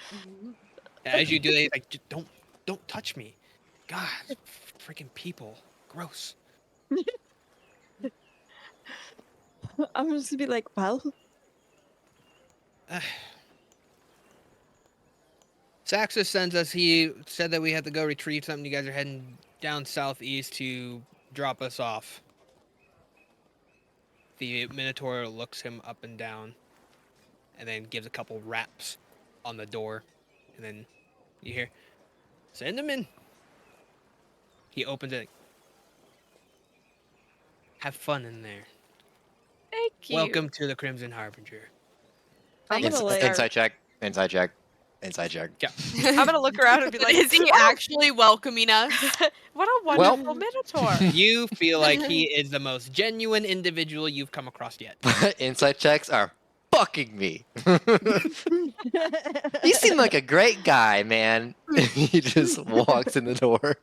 Speaker 2: As you do that, he's like, don't touch me. God, freaking people. Gross.
Speaker 6: I'm just gonna be like, well,
Speaker 2: Saxus sends us. He said that we had to go retrieve something. You guys are heading down southeast to drop us off. The Minotaur looks him up and down, and then gives a couple raps on the door, and then you hear, "Send him in." He opens it. Have fun in there.
Speaker 5: thank you.
Speaker 2: Welcome to the Crimson Harbinger.
Speaker 6: I'm
Speaker 4: Thanks,
Speaker 6: gonna like,
Speaker 3: Inside check. Inside check. Inside check.
Speaker 5: I'm gonna look around and be like,
Speaker 4: Is he actually welcoming us?
Speaker 5: what a wonderful Minotaur.
Speaker 2: You feel like he is the most genuine individual you've come across yet.
Speaker 3: Inside checks are fucking me. You seem like a great guy, man. He just walks in the door.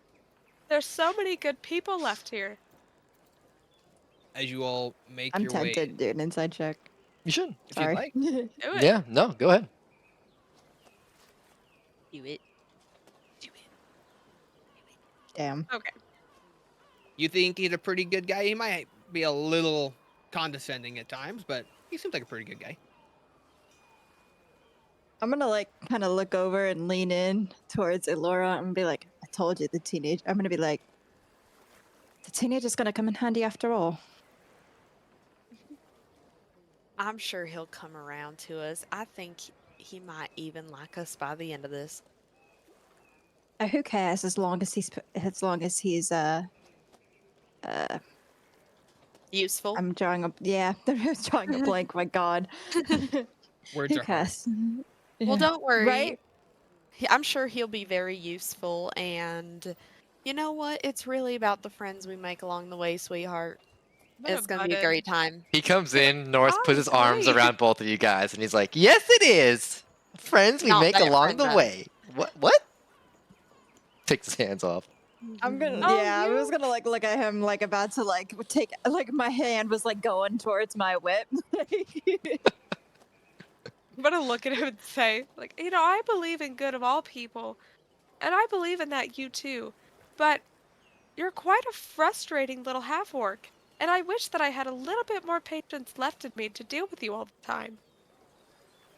Speaker 5: There's so many good people left here.
Speaker 2: As you all make
Speaker 6: I'm
Speaker 2: your
Speaker 6: tempted
Speaker 2: way,
Speaker 6: to do an inside check.
Speaker 3: You should.
Speaker 2: if you'd
Speaker 6: Sorry.
Speaker 2: like.
Speaker 5: Do it.
Speaker 3: Yeah, no, go ahead.
Speaker 4: Do it.
Speaker 6: Damn.
Speaker 5: Okay.
Speaker 2: You think he's a pretty good guy. He might be a little condescending at times, but he seems like a pretty good guy.
Speaker 6: I'm gonna like kind of look over and lean in towards Elora and be like, I told you I'm gonna be like, the teenager's gonna come in handy after all.
Speaker 4: I'm sure he'll come around to us. I think he might even like us by the end of this.
Speaker 6: Who cares as long as he's
Speaker 4: Useful.
Speaker 6: I'm drawing a yeah, I'm drawing a blank, my god.
Speaker 2: Words
Speaker 6: Who
Speaker 2: are hard.
Speaker 6: cares?
Speaker 4: Well, don't worry.
Speaker 6: Right?
Speaker 4: I'm sure he'll be very useful, and you know what? It's really about the friends we make along the way, sweetheart.
Speaker 5: I'm
Speaker 4: It's gonna be a
Speaker 5: butt in.
Speaker 4: great time.
Speaker 3: He comes in, North puts his arms
Speaker 5: Honestly.
Speaker 3: around both of you guys, and he's like, "Yes, it is. Friends we
Speaker 4: Not
Speaker 3: make
Speaker 4: that
Speaker 3: along
Speaker 4: friend,
Speaker 3: the
Speaker 4: though.
Speaker 3: way." What? Takes his hands off.
Speaker 6: I'm gonna,
Speaker 5: Oh,
Speaker 6: yeah, I was
Speaker 5: you?
Speaker 6: gonna like look at him like about to like take, like my hand was like going towards my whip.
Speaker 5: I'm gonna look at him and say, like, I believe in good of all people, and I believe in that you too. But you're quite a frustrating little half-orc, and I wish that I had a little bit more patience left in me to deal with you all the time.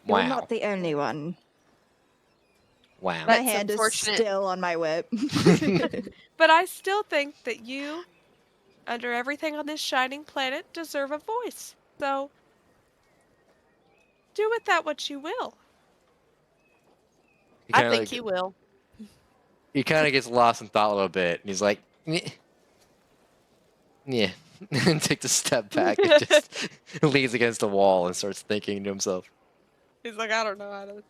Speaker 6: You're
Speaker 3: Wow.
Speaker 6: not the only one.
Speaker 3: Wow.
Speaker 6: My
Speaker 4: That's
Speaker 6: hand is
Speaker 4: unfortunate.
Speaker 6: still on my whip.
Speaker 5: But I still think that you, under everything on this shining planet, deserve a voice. So, do with that what you will.
Speaker 3: He
Speaker 4: I
Speaker 3: kind of
Speaker 4: think
Speaker 3: like
Speaker 4: he will.
Speaker 3: he kind of gets lost in thought a little bit, and he's like, yeah, and takes a step back and just leans against the wall and starts thinking to himself.
Speaker 5: He's like, I don't know how to.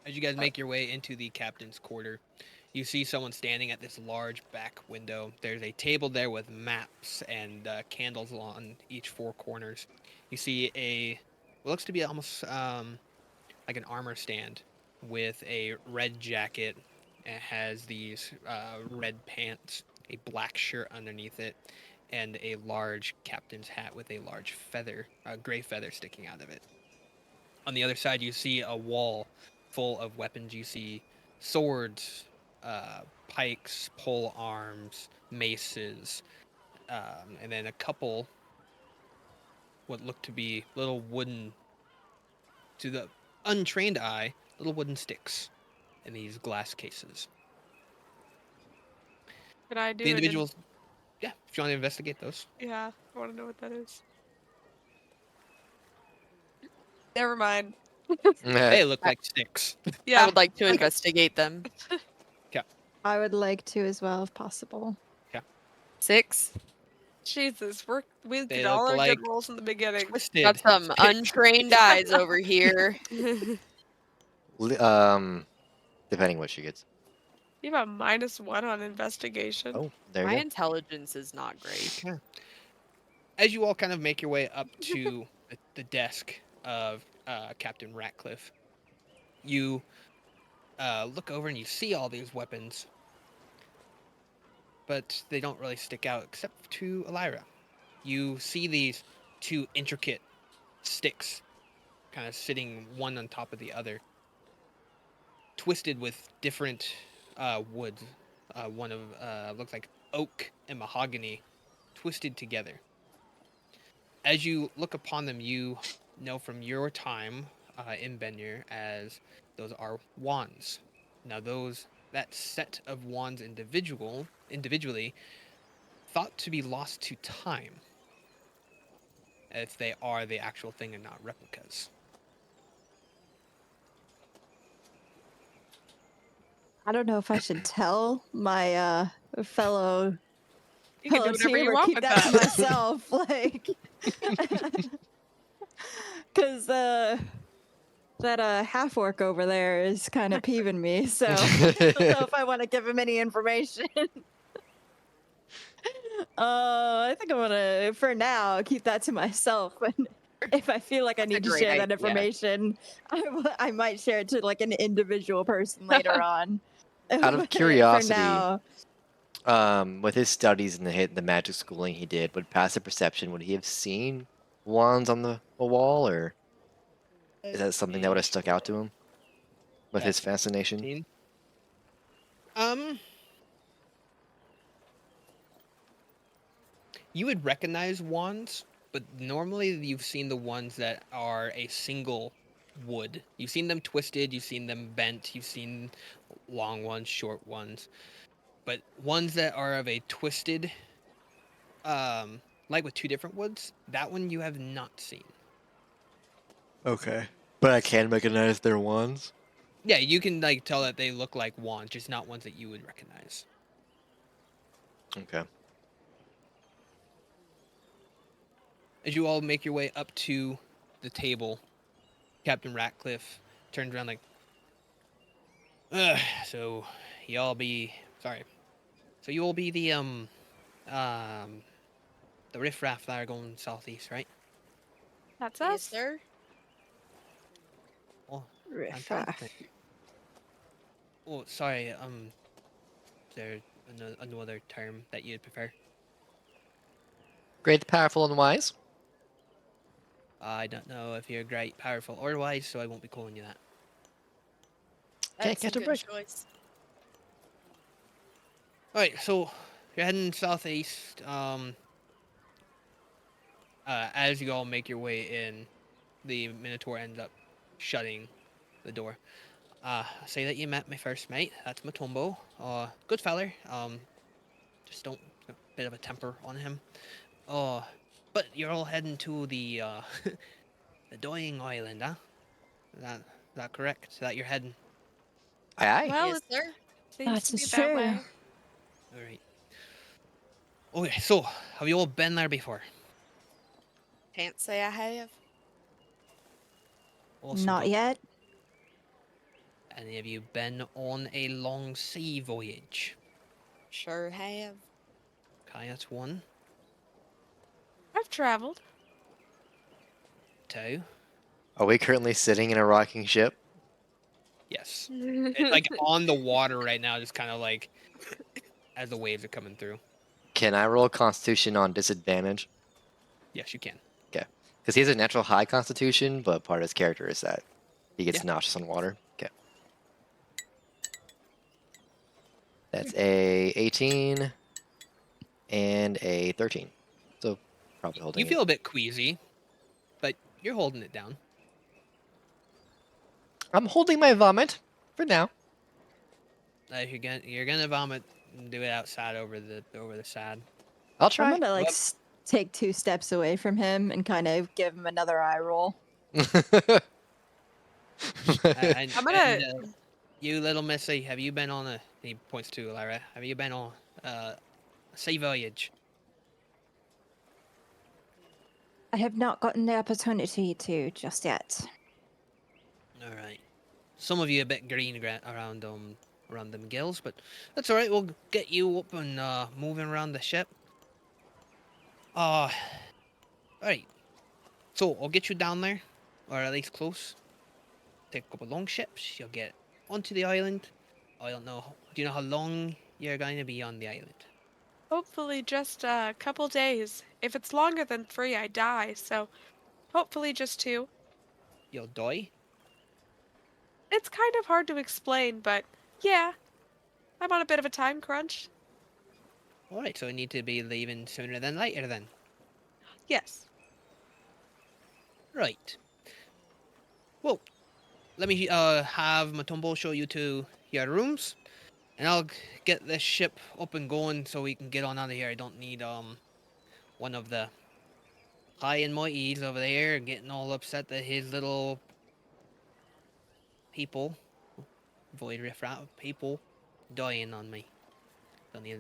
Speaker 2: As you guys make your way into the captain's quarter, you see someone standing at this large back window. There's a table there with maps and candles on each four corners. You see what looks to be almost like an armor stand with a red jacket. It has these red pants, a black shirt underneath it, and a large captain's hat with a large feather, a gray feather sticking out of it. On the other side, you see a wall full of weapons. You see swords, pikes, pole arms, maces, and then a couple what look to be little wooden, to the untrained eye, little wooden sticks in these glass cases.
Speaker 5: Can I do
Speaker 2: The
Speaker 5: an
Speaker 2: individuals, yeah, if you want to investigate those.
Speaker 5: Yeah, I want to know what that is. Never mind.
Speaker 2: They look
Speaker 4: I-
Speaker 2: like sticks.
Speaker 4: I
Speaker 5: Yeah.
Speaker 4: would like to
Speaker 5: Okay.
Speaker 4: investigate them.
Speaker 6: I would like to as well, if possible.
Speaker 4: 6.
Speaker 5: Jesus, we
Speaker 2: They
Speaker 5: did all
Speaker 2: look
Speaker 5: our
Speaker 2: like
Speaker 5: good rolls in the beginning.
Speaker 2: twisted.
Speaker 4: Got some
Speaker 2: sticks.
Speaker 4: untrained eyes over here.
Speaker 3: Depending what she gets.
Speaker 5: You have a -1 on investigation.
Speaker 3: Oh, there
Speaker 4: My
Speaker 3: you go.
Speaker 4: intelligence is not great.
Speaker 2: Yeah. As you all kind of make your way up to the desk of Captain Ratcliffe, you look over and you see all these weapons, but they don't really stick out except to Elira. You see these two intricate sticks kind of sitting one on top of the other, twisted with different woods. One of looks like oak and mahogany, twisted together. As you look upon them, you know from your time in Benir as those are wands. Now that set of wands individually thought to be lost to time, if they are the actual thing and not replicas.
Speaker 6: I don't know if I should tell my fellow
Speaker 5: You can do whatever
Speaker 6: team
Speaker 5: you
Speaker 6: or
Speaker 5: want
Speaker 6: keep
Speaker 5: with
Speaker 6: that to
Speaker 5: that.
Speaker 6: myself, like, because that half orc over there is kind of peeving me. So I don't know if I want to give him any information. I think I'm gonna, for now, keep that to myself. And if I feel like I
Speaker 4: That's a
Speaker 6: need to
Speaker 4: great
Speaker 6: share that
Speaker 4: idea.
Speaker 6: information, I might share it to like an individual person later on.
Speaker 3: Out of
Speaker 6: But for
Speaker 3: curiosity,
Speaker 6: now,
Speaker 3: with his studies and the magic schooling he did, would passive perception, would he have seen wands on the wall, or is that something that would have stuck out to him with his fascination?
Speaker 2: 15. You would recognize wands, but normally you've seen the ones that are a single wood. You've seen them twisted, you've seen them bent, you've seen long ones, short ones. But ones that are of a twisted, like with two different woods, that one you have not seen.
Speaker 3: Okay. But I can recognize their wands?
Speaker 2: Yeah, you can like tell that they look like wands, just not ones that you would recognize.
Speaker 3: Okay.
Speaker 2: As you all make your way up to the table, Captain Ratcliffe turns around like, so y'all be sorry. So you all be the riffraff that are going southeast, right?
Speaker 5: That's
Speaker 4: Yes,
Speaker 5: us.
Speaker 4: sir.
Speaker 2: Oh,
Speaker 6: riff raff.
Speaker 2: fantastic. Oh, sorry. There, another term that you'd prefer.
Speaker 3: Great, powerful, and wise.
Speaker 2: I don't know if you're great, powerful, or wise, so I won't be calling you that.
Speaker 3: Can't
Speaker 4: That's a
Speaker 3: catch a
Speaker 4: good
Speaker 3: break.
Speaker 4: choice.
Speaker 2: Alright, so you're heading southeast. As you all make your way in, the Minotaur ends up shutting the door. Say that you met my first mate. That's Matumbo. Good feller. Just don't a bit of a temper on him. Uh, but you're all heading to the the dying island, huh? Is that correct? Is that you're heading?
Speaker 3: Aye, aye.
Speaker 5: Well,
Speaker 4: Yes,
Speaker 5: it
Speaker 4: sir.
Speaker 5: seems
Speaker 6: That
Speaker 5: to be
Speaker 6: is
Speaker 5: that
Speaker 6: true.
Speaker 5: way.
Speaker 2: All right. Okay, so have you all been there before?
Speaker 4: Can't say I have.
Speaker 2: Awesome.
Speaker 6: Not
Speaker 2: folks.
Speaker 6: yet.
Speaker 2: Any of you been on a long sea voyage?
Speaker 4: Sure have.
Speaker 2: Okay, that's one.
Speaker 5: I've traveled.
Speaker 2: Two.
Speaker 3: Are we currently sitting in a rocking ship?
Speaker 2: Yes. It's like on the water right now, just kind of like as the waves are coming through.
Speaker 3: Can I roll Constitution on disadvantage?
Speaker 2: Yes, you can.
Speaker 3: Okay. Because he has a natural high Constitution, but part of his character is that he gets
Speaker 2: Yeah.
Speaker 3: nauseous on water. Okay. That's a 18 and a 13. So probably holding
Speaker 2: You
Speaker 3: it.
Speaker 2: feel a bit queasy, but you're holding it down.
Speaker 3: I'm holding my vomit for now.
Speaker 2: If you're gonna vomit, do it outside over the side.
Speaker 3: I'll
Speaker 6: I'm
Speaker 3: try.
Speaker 6: gonna like
Speaker 2: Well,
Speaker 6: take 2 steps away from him and kind of give him another eye roll.
Speaker 2: And,
Speaker 5: I'm gonna.
Speaker 2: you little missy, have you been on a? He points to Lyra. Have you been on a sea voyage?
Speaker 6: I have not gotten the opportunity to just yet.
Speaker 2: All right. Some of you a bit green around them gills, but that's all right. We'll get you up and moving around the ship. All right. So I'll get you down there, or at least close. Take a couple long ships. You'll get onto the island. I don't know. Do you know how long you're going to be on the island?
Speaker 5: Hopefully, just a couple days. If it's longer than 3, I die. So, hopefully, just 2.
Speaker 2: You'll die.
Speaker 5: It's kind of hard to explain, but yeah, I'm on a bit of a time crunch.
Speaker 2: All right. So I need to be leaving sooner than later then.
Speaker 5: Yes.
Speaker 2: Right. Well, let me have Matumbo show you to your rooms, and I'll get this ship up and going so we can get on out of here. I don't need one of the high and mighties over there getting all upset that his little people, void riffraff people, dying on me. Don't need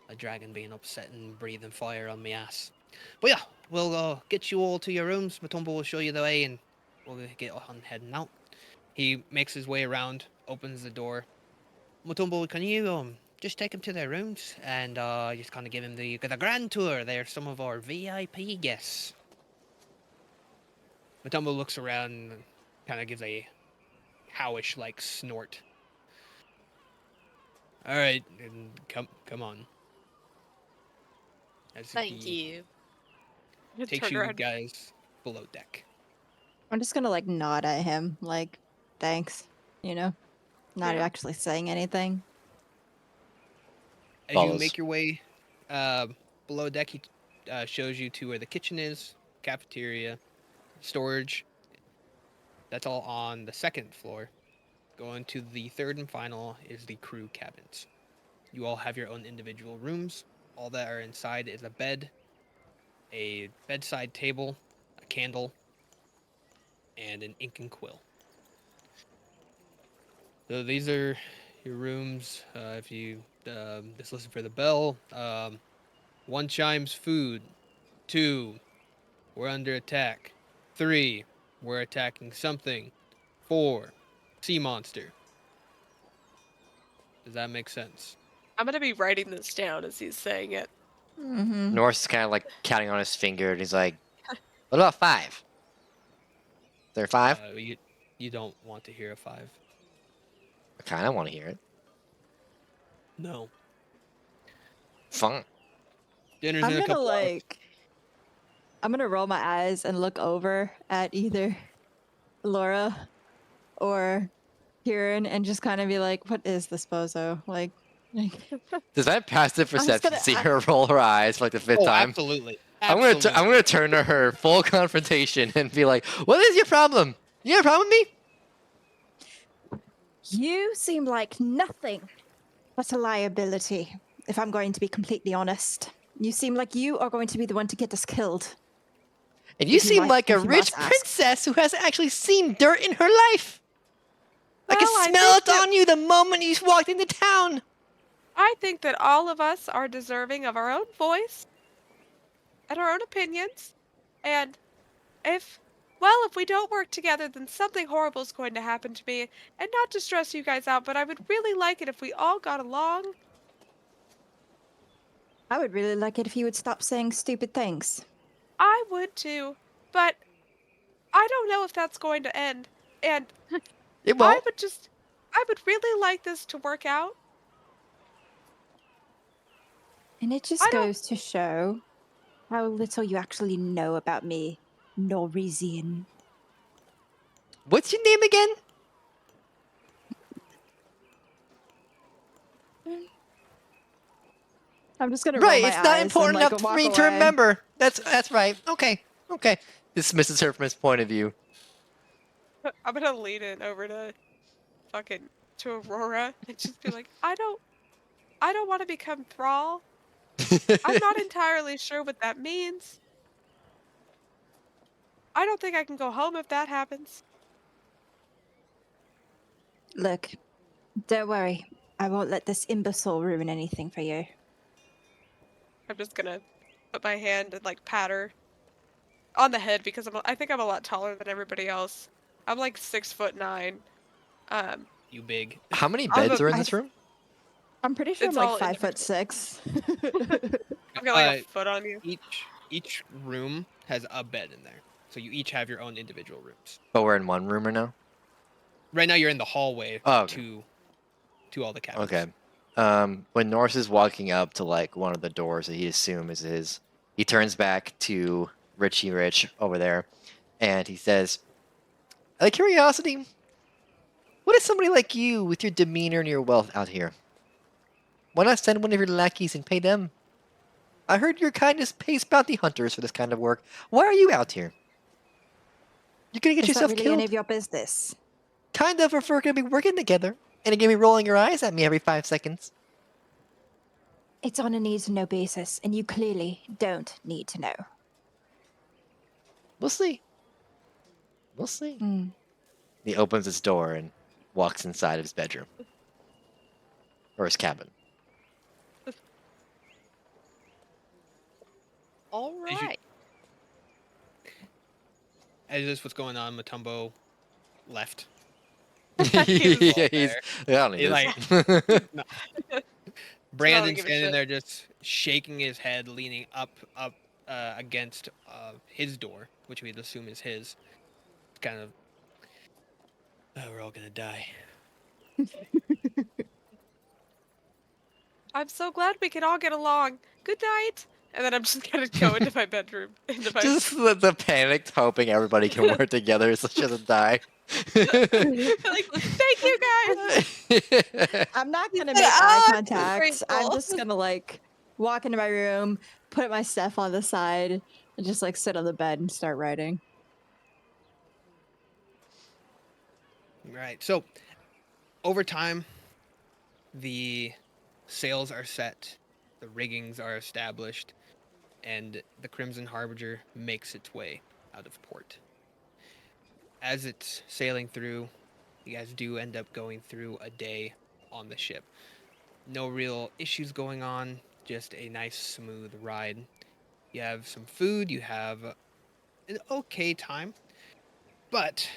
Speaker 2: a dragon being upset and breathing fire on me ass. But yeah, we'll get you all to your rooms. Matumbo will show you the way, and we'll get on heading out. He makes his way around, opens the door. Matumbo, can you just take him to their rooms and just kind of give him the grand tour? They're some of our VIP guests. Matumbo looks around and kind of gives a howish like snort. All right, and come on. As
Speaker 4: Thank
Speaker 2: he
Speaker 4: you.
Speaker 2: takes
Speaker 5: Turn
Speaker 2: you
Speaker 5: around.
Speaker 2: guys below deck.
Speaker 6: I'm just gonna like nod at him, like, thanks, you know, not
Speaker 5: Yeah.
Speaker 6: actually saying anything.
Speaker 2: As you
Speaker 3: Follows.
Speaker 2: make your way below deck, he shows you to where the kitchen is, cafeteria, storage. That's all on the second floor. Going to the third and final is the crew cabins. You all have your own individual rooms. All that are inside is a bed, a bedside table, a candle, and an ink and quill. So these are your rooms. If you just listen for the bell, 1 chimes food. 2, we're under attack. 3, we're attacking something. 4, sea monster. Does that make sense?
Speaker 5: I'm gonna be writing this down as he's saying it.
Speaker 6: Mm-hmm.
Speaker 3: Norse is kind of like counting on his finger, and he's like, "What about 5? Is there 5?
Speaker 2: You don't want to hear a 5.
Speaker 3: I kind of want to hear it."
Speaker 2: No.
Speaker 3: Fine.
Speaker 2: Dinner's
Speaker 6: I'm
Speaker 2: in a
Speaker 6: gonna
Speaker 2: couple hours.
Speaker 6: I'm gonna roll my eyes and look over at either Laura or Kieran and just kind of be like, "What is this bozo?" Like
Speaker 3: Does that passive
Speaker 6: I'm just
Speaker 3: perception
Speaker 6: gonna.
Speaker 3: see her roll her eyes for like the 5th
Speaker 2: Oh,
Speaker 3: time?
Speaker 2: absolutely.
Speaker 3: I'm
Speaker 2: Absolutely.
Speaker 3: gonna turn to her full confrontation and be like, "What is your problem? You have a problem with me?"
Speaker 6: You seem like nothing but a liability. If I'm going to be completely honest, you seem like you are going to be the one to get us killed.
Speaker 3: And you seem like a
Speaker 6: if you must
Speaker 3: rich
Speaker 6: ask.
Speaker 3: princess who hasn't actually seen dirt in her life. I
Speaker 5: Well,
Speaker 3: can
Speaker 5: I
Speaker 3: smell
Speaker 5: think
Speaker 3: it
Speaker 5: that-
Speaker 3: on you the moment you walked into town.
Speaker 5: I think that all of us are deserving of our own voice and our own opinions. And if, well, if we don't work together, then something horrible is going to happen to me. And not to stress you guys out, but I would really like it if we all got along.
Speaker 6: I would really like it if you would stop saying stupid things.
Speaker 5: I would too, but I don't know if that's going to end. And
Speaker 3: It won't.
Speaker 5: I would really like this to work out.
Speaker 6: And it just
Speaker 5: I don't,
Speaker 6: goes to show how little you actually know about me, Norwegian.
Speaker 3: What's your name again?
Speaker 6: I'm just gonna roll
Speaker 3: Right,
Speaker 6: my
Speaker 3: it's
Speaker 6: eyes
Speaker 3: not
Speaker 6: and,
Speaker 3: important
Speaker 6: like,
Speaker 3: enough for
Speaker 6: walk
Speaker 3: me to
Speaker 6: away.
Speaker 3: remember. That's right. Okay. Dismisses her from his point of view.
Speaker 5: I'm gonna lean in over to fucking to Aurora and just be like, I don't want to become thrall. I'm not entirely sure what that means. I don't think I can go home if that happens.
Speaker 6: Look, don't worry. I won't let this imbecile ruin anything for you.
Speaker 5: I'm just gonna put my hand and like pat her on the head because I think I'm a lot taller than everybody else. I'm like 6'9".
Speaker 2: You big.
Speaker 3: How many
Speaker 5: I'm
Speaker 3: beds
Speaker 5: a,
Speaker 3: are in this room?
Speaker 6: I'm pretty sure
Speaker 5: it's
Speaker 6: I'm like
Speaker 5: all
Speaker 6: 5'6".
Speaker 5: I've got like
Speaker 2: Uh,
Speaker 5: a foot on you.
Speaker 2: each room has a bed in there, so you each have your own individual rooms.
Speaker 3: But we're in one room right now.
Speaker 2: Right now, you're in the hallway
Speaker 3: Oh, okay.
Speaker 2: to all the cabins.
Speaker 3: Okay. When Norse is walking up to like one of the doors that he assumes is his, he turns back to Richie Rich over there, and he says, "Out of curiosity, what is somebody like you with your demeanor and your wealth out here? Why not send one of your lackeys and pay them? I heard your kindness pays bounty hunters for this kind of work. Why are you out here? You're gonna get
Speaker 6: Is that
Speaker 3: yourself
Speaker 6: really
Speaker 3: killed.
Speaker 6: any of your business?
Speaker 3: Kind of, if we're gonna be working together, and you're gonna be rolling your eyes at me every 5 seconds.
Speaker 6: It's on a need to know basis, and you clearly don't need to know.
Speaker 3: We'll see. We'll see."
Speaker 6: Hmm.
Speaker 3: He opens his door and walks inside of his bedroom. Or his cabin.
Speaker 4: All
Speaker 2: As you-
Speaker 4: right.
Speaker 2: As this what's going on, Matumbo left.
Speaker 3: Yeah, he's. I don't need
Speaker 2: He,
Speaker 3: this.
Speaker 2: Brandon
Speaker 5: give a
Speaker 2: standing
Speaker 5: shit.
Speaker 2: there just shaking his head, leaning up against his door, which we'd assume is his. Kind of, oh, we're all gonna die.
Speaker 5: I'm so glad we can all get along. Good night. And then I'm just gonna go into my bedroom.
Speaker 3: Just the panicked hoping everybody can work together so she doesn't die.
Speaker 5: like, thank you guys.
Speaker 6: I'm not
Speaker 4: He
Speaker 6: gonna
Speaker 4: said,
Speaker 6: make eye
Speaker 4: "I'm
Speaker 6: contact. I'm
Speaker 4: grateful."
Speaker 6: just gonna like walk into my room, put my stuff on the side, and just like sit on the bed and start writing.
Speaker 2: Right. So, over time, the sails are set, the riggings are established, and the Crimson Harbinger makes its way out of port. As it's sailing through, you guys do end up going through a day on the ship. No real issues going on, just a nice smooth ride. You have some food, you have an okay time, but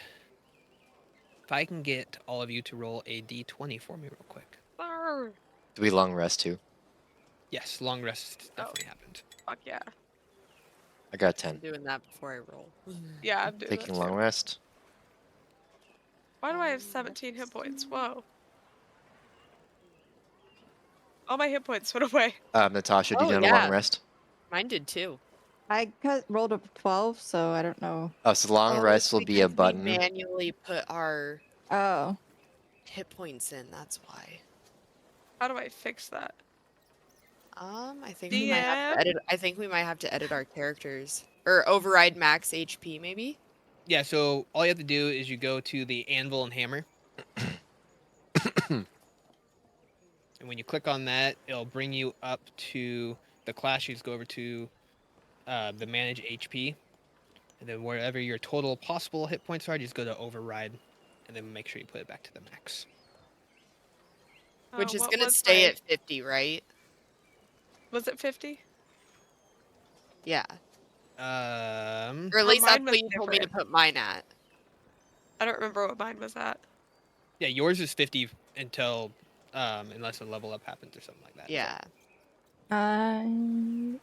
Speaker 2: if I can get all of you to roll a d20 for me real quick.
Speaker 5: Arr.
Speaker 3: Do we long rest too?
Speaker 2: Yes, long rest definitely happened.
Speaker 5: Fuck yeah.
Speaker 3: I got
Speaker 4: I'm
Speaker 3: 10.
Speaker 4: doing that before I roll.
Speaker 5: Yeah, I'm doing
Speaker 3: Taking
Speaker 5: that
Speaker 3: long
Speaker 5: too.
Speaker 3: rest.
Speaker 5: Why do I have 17 hit points? Whoa. All my hit points went away.
Speaker 3: Natasha, did
Speaker 4: Oh,
Speaker 3: you have a
Speaker 4: yeah.
Speaker 3: long rest?
Speaker 4: Mine did too.
Speaker 6: Rolled a 12, so I don't know.
Speaker 3: Oh, so long
Speaker 4: Oh,
Speaker 3: rest
Speaker 4: it's
Speaker 3: will be a
Speaker 4: because we
Speaker 3: button.
Speaker 4: manually put our
Speaker 6: Oh,
Speaker 4: hit points in. That's why.
Speaker 5: How do I fix that?
Speaker 4: I think we might have
Speaker 5: DM?
Speaker 4: to edit. I think we might have to edit our characters or override max HP, maybe.
Speaker 2: Yeah, so all you have to do is you go to the anvil and hammer. And when you click on that, it'll bring you up to the class sheets. Go over to the manage HP. And then wherever your total possible hit points are, just go to override. And then make sure you put it back to the max.
Speaker 4: Which is
Speaker 5: What
Speaker 4: gonna
Speaker 5: was
Speaker 4: stay
Speaker 5: my-
Speaker 4: at 50, right?
Speaker 5: Was it 50?
Speaker 4: Yeah. Or at
Speaker 5: Well,
Speaker 4: least that's
Speaker 5: mine
Speaker 4: what
Speaker 5: was
Speaker 4: you told me to
Speaker 5: different.
Speaker 4: put mine at.
Speaker 5: I don't remember what mine was at.
Speaker 2: Yeah, yours is 50 until unless a level up happens or something like that.
Speaker 4: Yeah.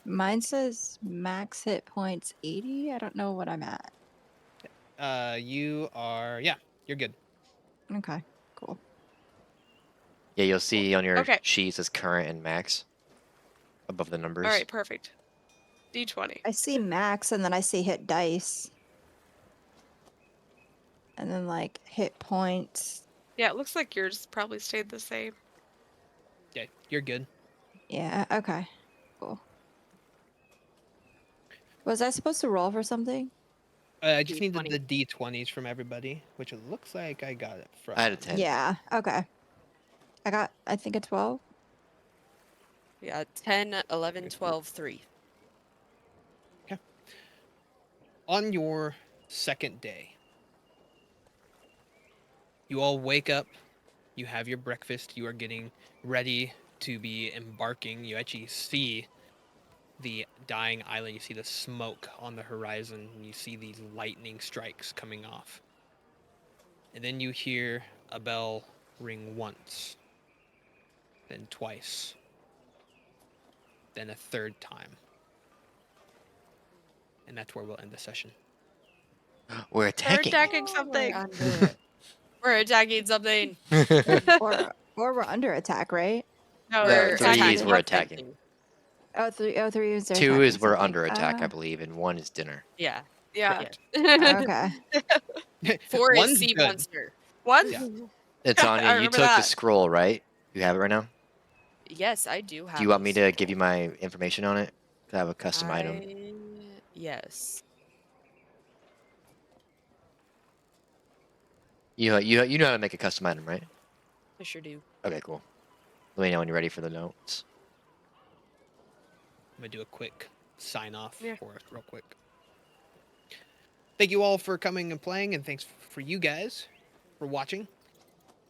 Speaker 6: mine says max hit points 80. I don't know what I'm at.
Speaker 2: You are you're good.
Speaker 6: Okay, cool.
Speaker 3: Yeah, you'll see on your
Speaker 5: Okay.
Speaker 3: sheets as current and max above the numbers.
Speaker 5: All right, perfect. D20.
Speaker 6: I see max and then I see hit dice. And then like hit points.
Speaker 5: Yeah, it looks like yours probably stayed the same.
Speaker 2: Yeah, you're good.
Speaker 6: Yeah, okay. Cool. Was I supposed to roll for something?
Speaker 2: I just needed
Speaker 4: D20.
Speaker 2: the D20s from everybody, which it looks like I got it from.
Speaker 3: I had a 10.
Speaker 6: Yeah, okay. I think a 12.
Speaker 4: Yeah, 10, 11, 12, 3.
Speaker 2: On your second day, you all wake up, you have your breakfast, you are getting ready to be embarking. You actually see the dying island, you see the smoke on the horizon, and you see these lightning strikes coming off. And then you hear a bell ring once, then twice, then a third time. And that's where we'll end the session.
Speaker 3: We're
Speaker 5: They're
Speaker 3: attacking.
Speaker 5: attacking
Speaker 4: We're
Speaker 5: something.
Speaker 4: under. We're attacking something.
Speaker 6: Or we're under attack, right?
Speaker 5: No,
Speaker 3: No,
Speaker 5: they're
Speaker 3: three
Speaker 5: attacking
Speaker 3: is we're
Speaker 5: something.
Speaker 3: attacking.
Speaker 6: Oh, three is
Speaker 3: 2 is we're
Speaker 6: something.
Speaker 3: under attack, I believe, and 1 is dinner.
Speaker 4: Yeah.
Speaker 5: Yeah.
Speaker 6: Okay.
Speaker 4: 4 is
Speaker 2: One's
Speaker 4: sea
Speaker 2: good.
Speaker 4: monster.
Speaker 5: One?
Speaker 2: Yeah.
Speaker 3: It's
Speaker 5: I
Speaker 3: Anya, you
Speaker 5: remember
Speaker 3: took the
Speaker 5: that.
Speaker 3: scroll, right? You have it right now?
Speaker 4: Yes, I do have.
Speaker 3: Do you want
Speaker 4: the
Speaker 3: me to give
Speaker 4: scroll.
Speaker 3: you my information on it? 'Cause I have a custom item.
Speaker 4: Yes.
Speaker 3: You know how to make a custom item, right?
Speaker 4: I sure do.
Speaker 3: Okay, cool. Let me know when you're ready for the notes.
Speaker 2: I'm going to do a quick sign off
Speaker 5: Yeah.
Speaker 2: for us real quick. Thank you all for coming and playing, and thanks for you guys for watching.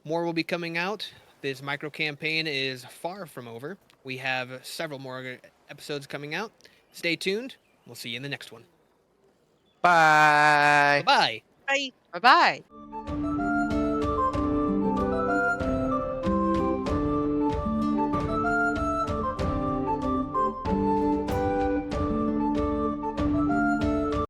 Speaker 2: More will be coming out. This micro campaign is far from over. We have several more episodes coming out. Stay tuned. We'll see you in the next one.
Speaker 3: Bye!
Speaker 2: Bye-bye.
Speaker 5: Bye.
Speaker 4: Bye bye.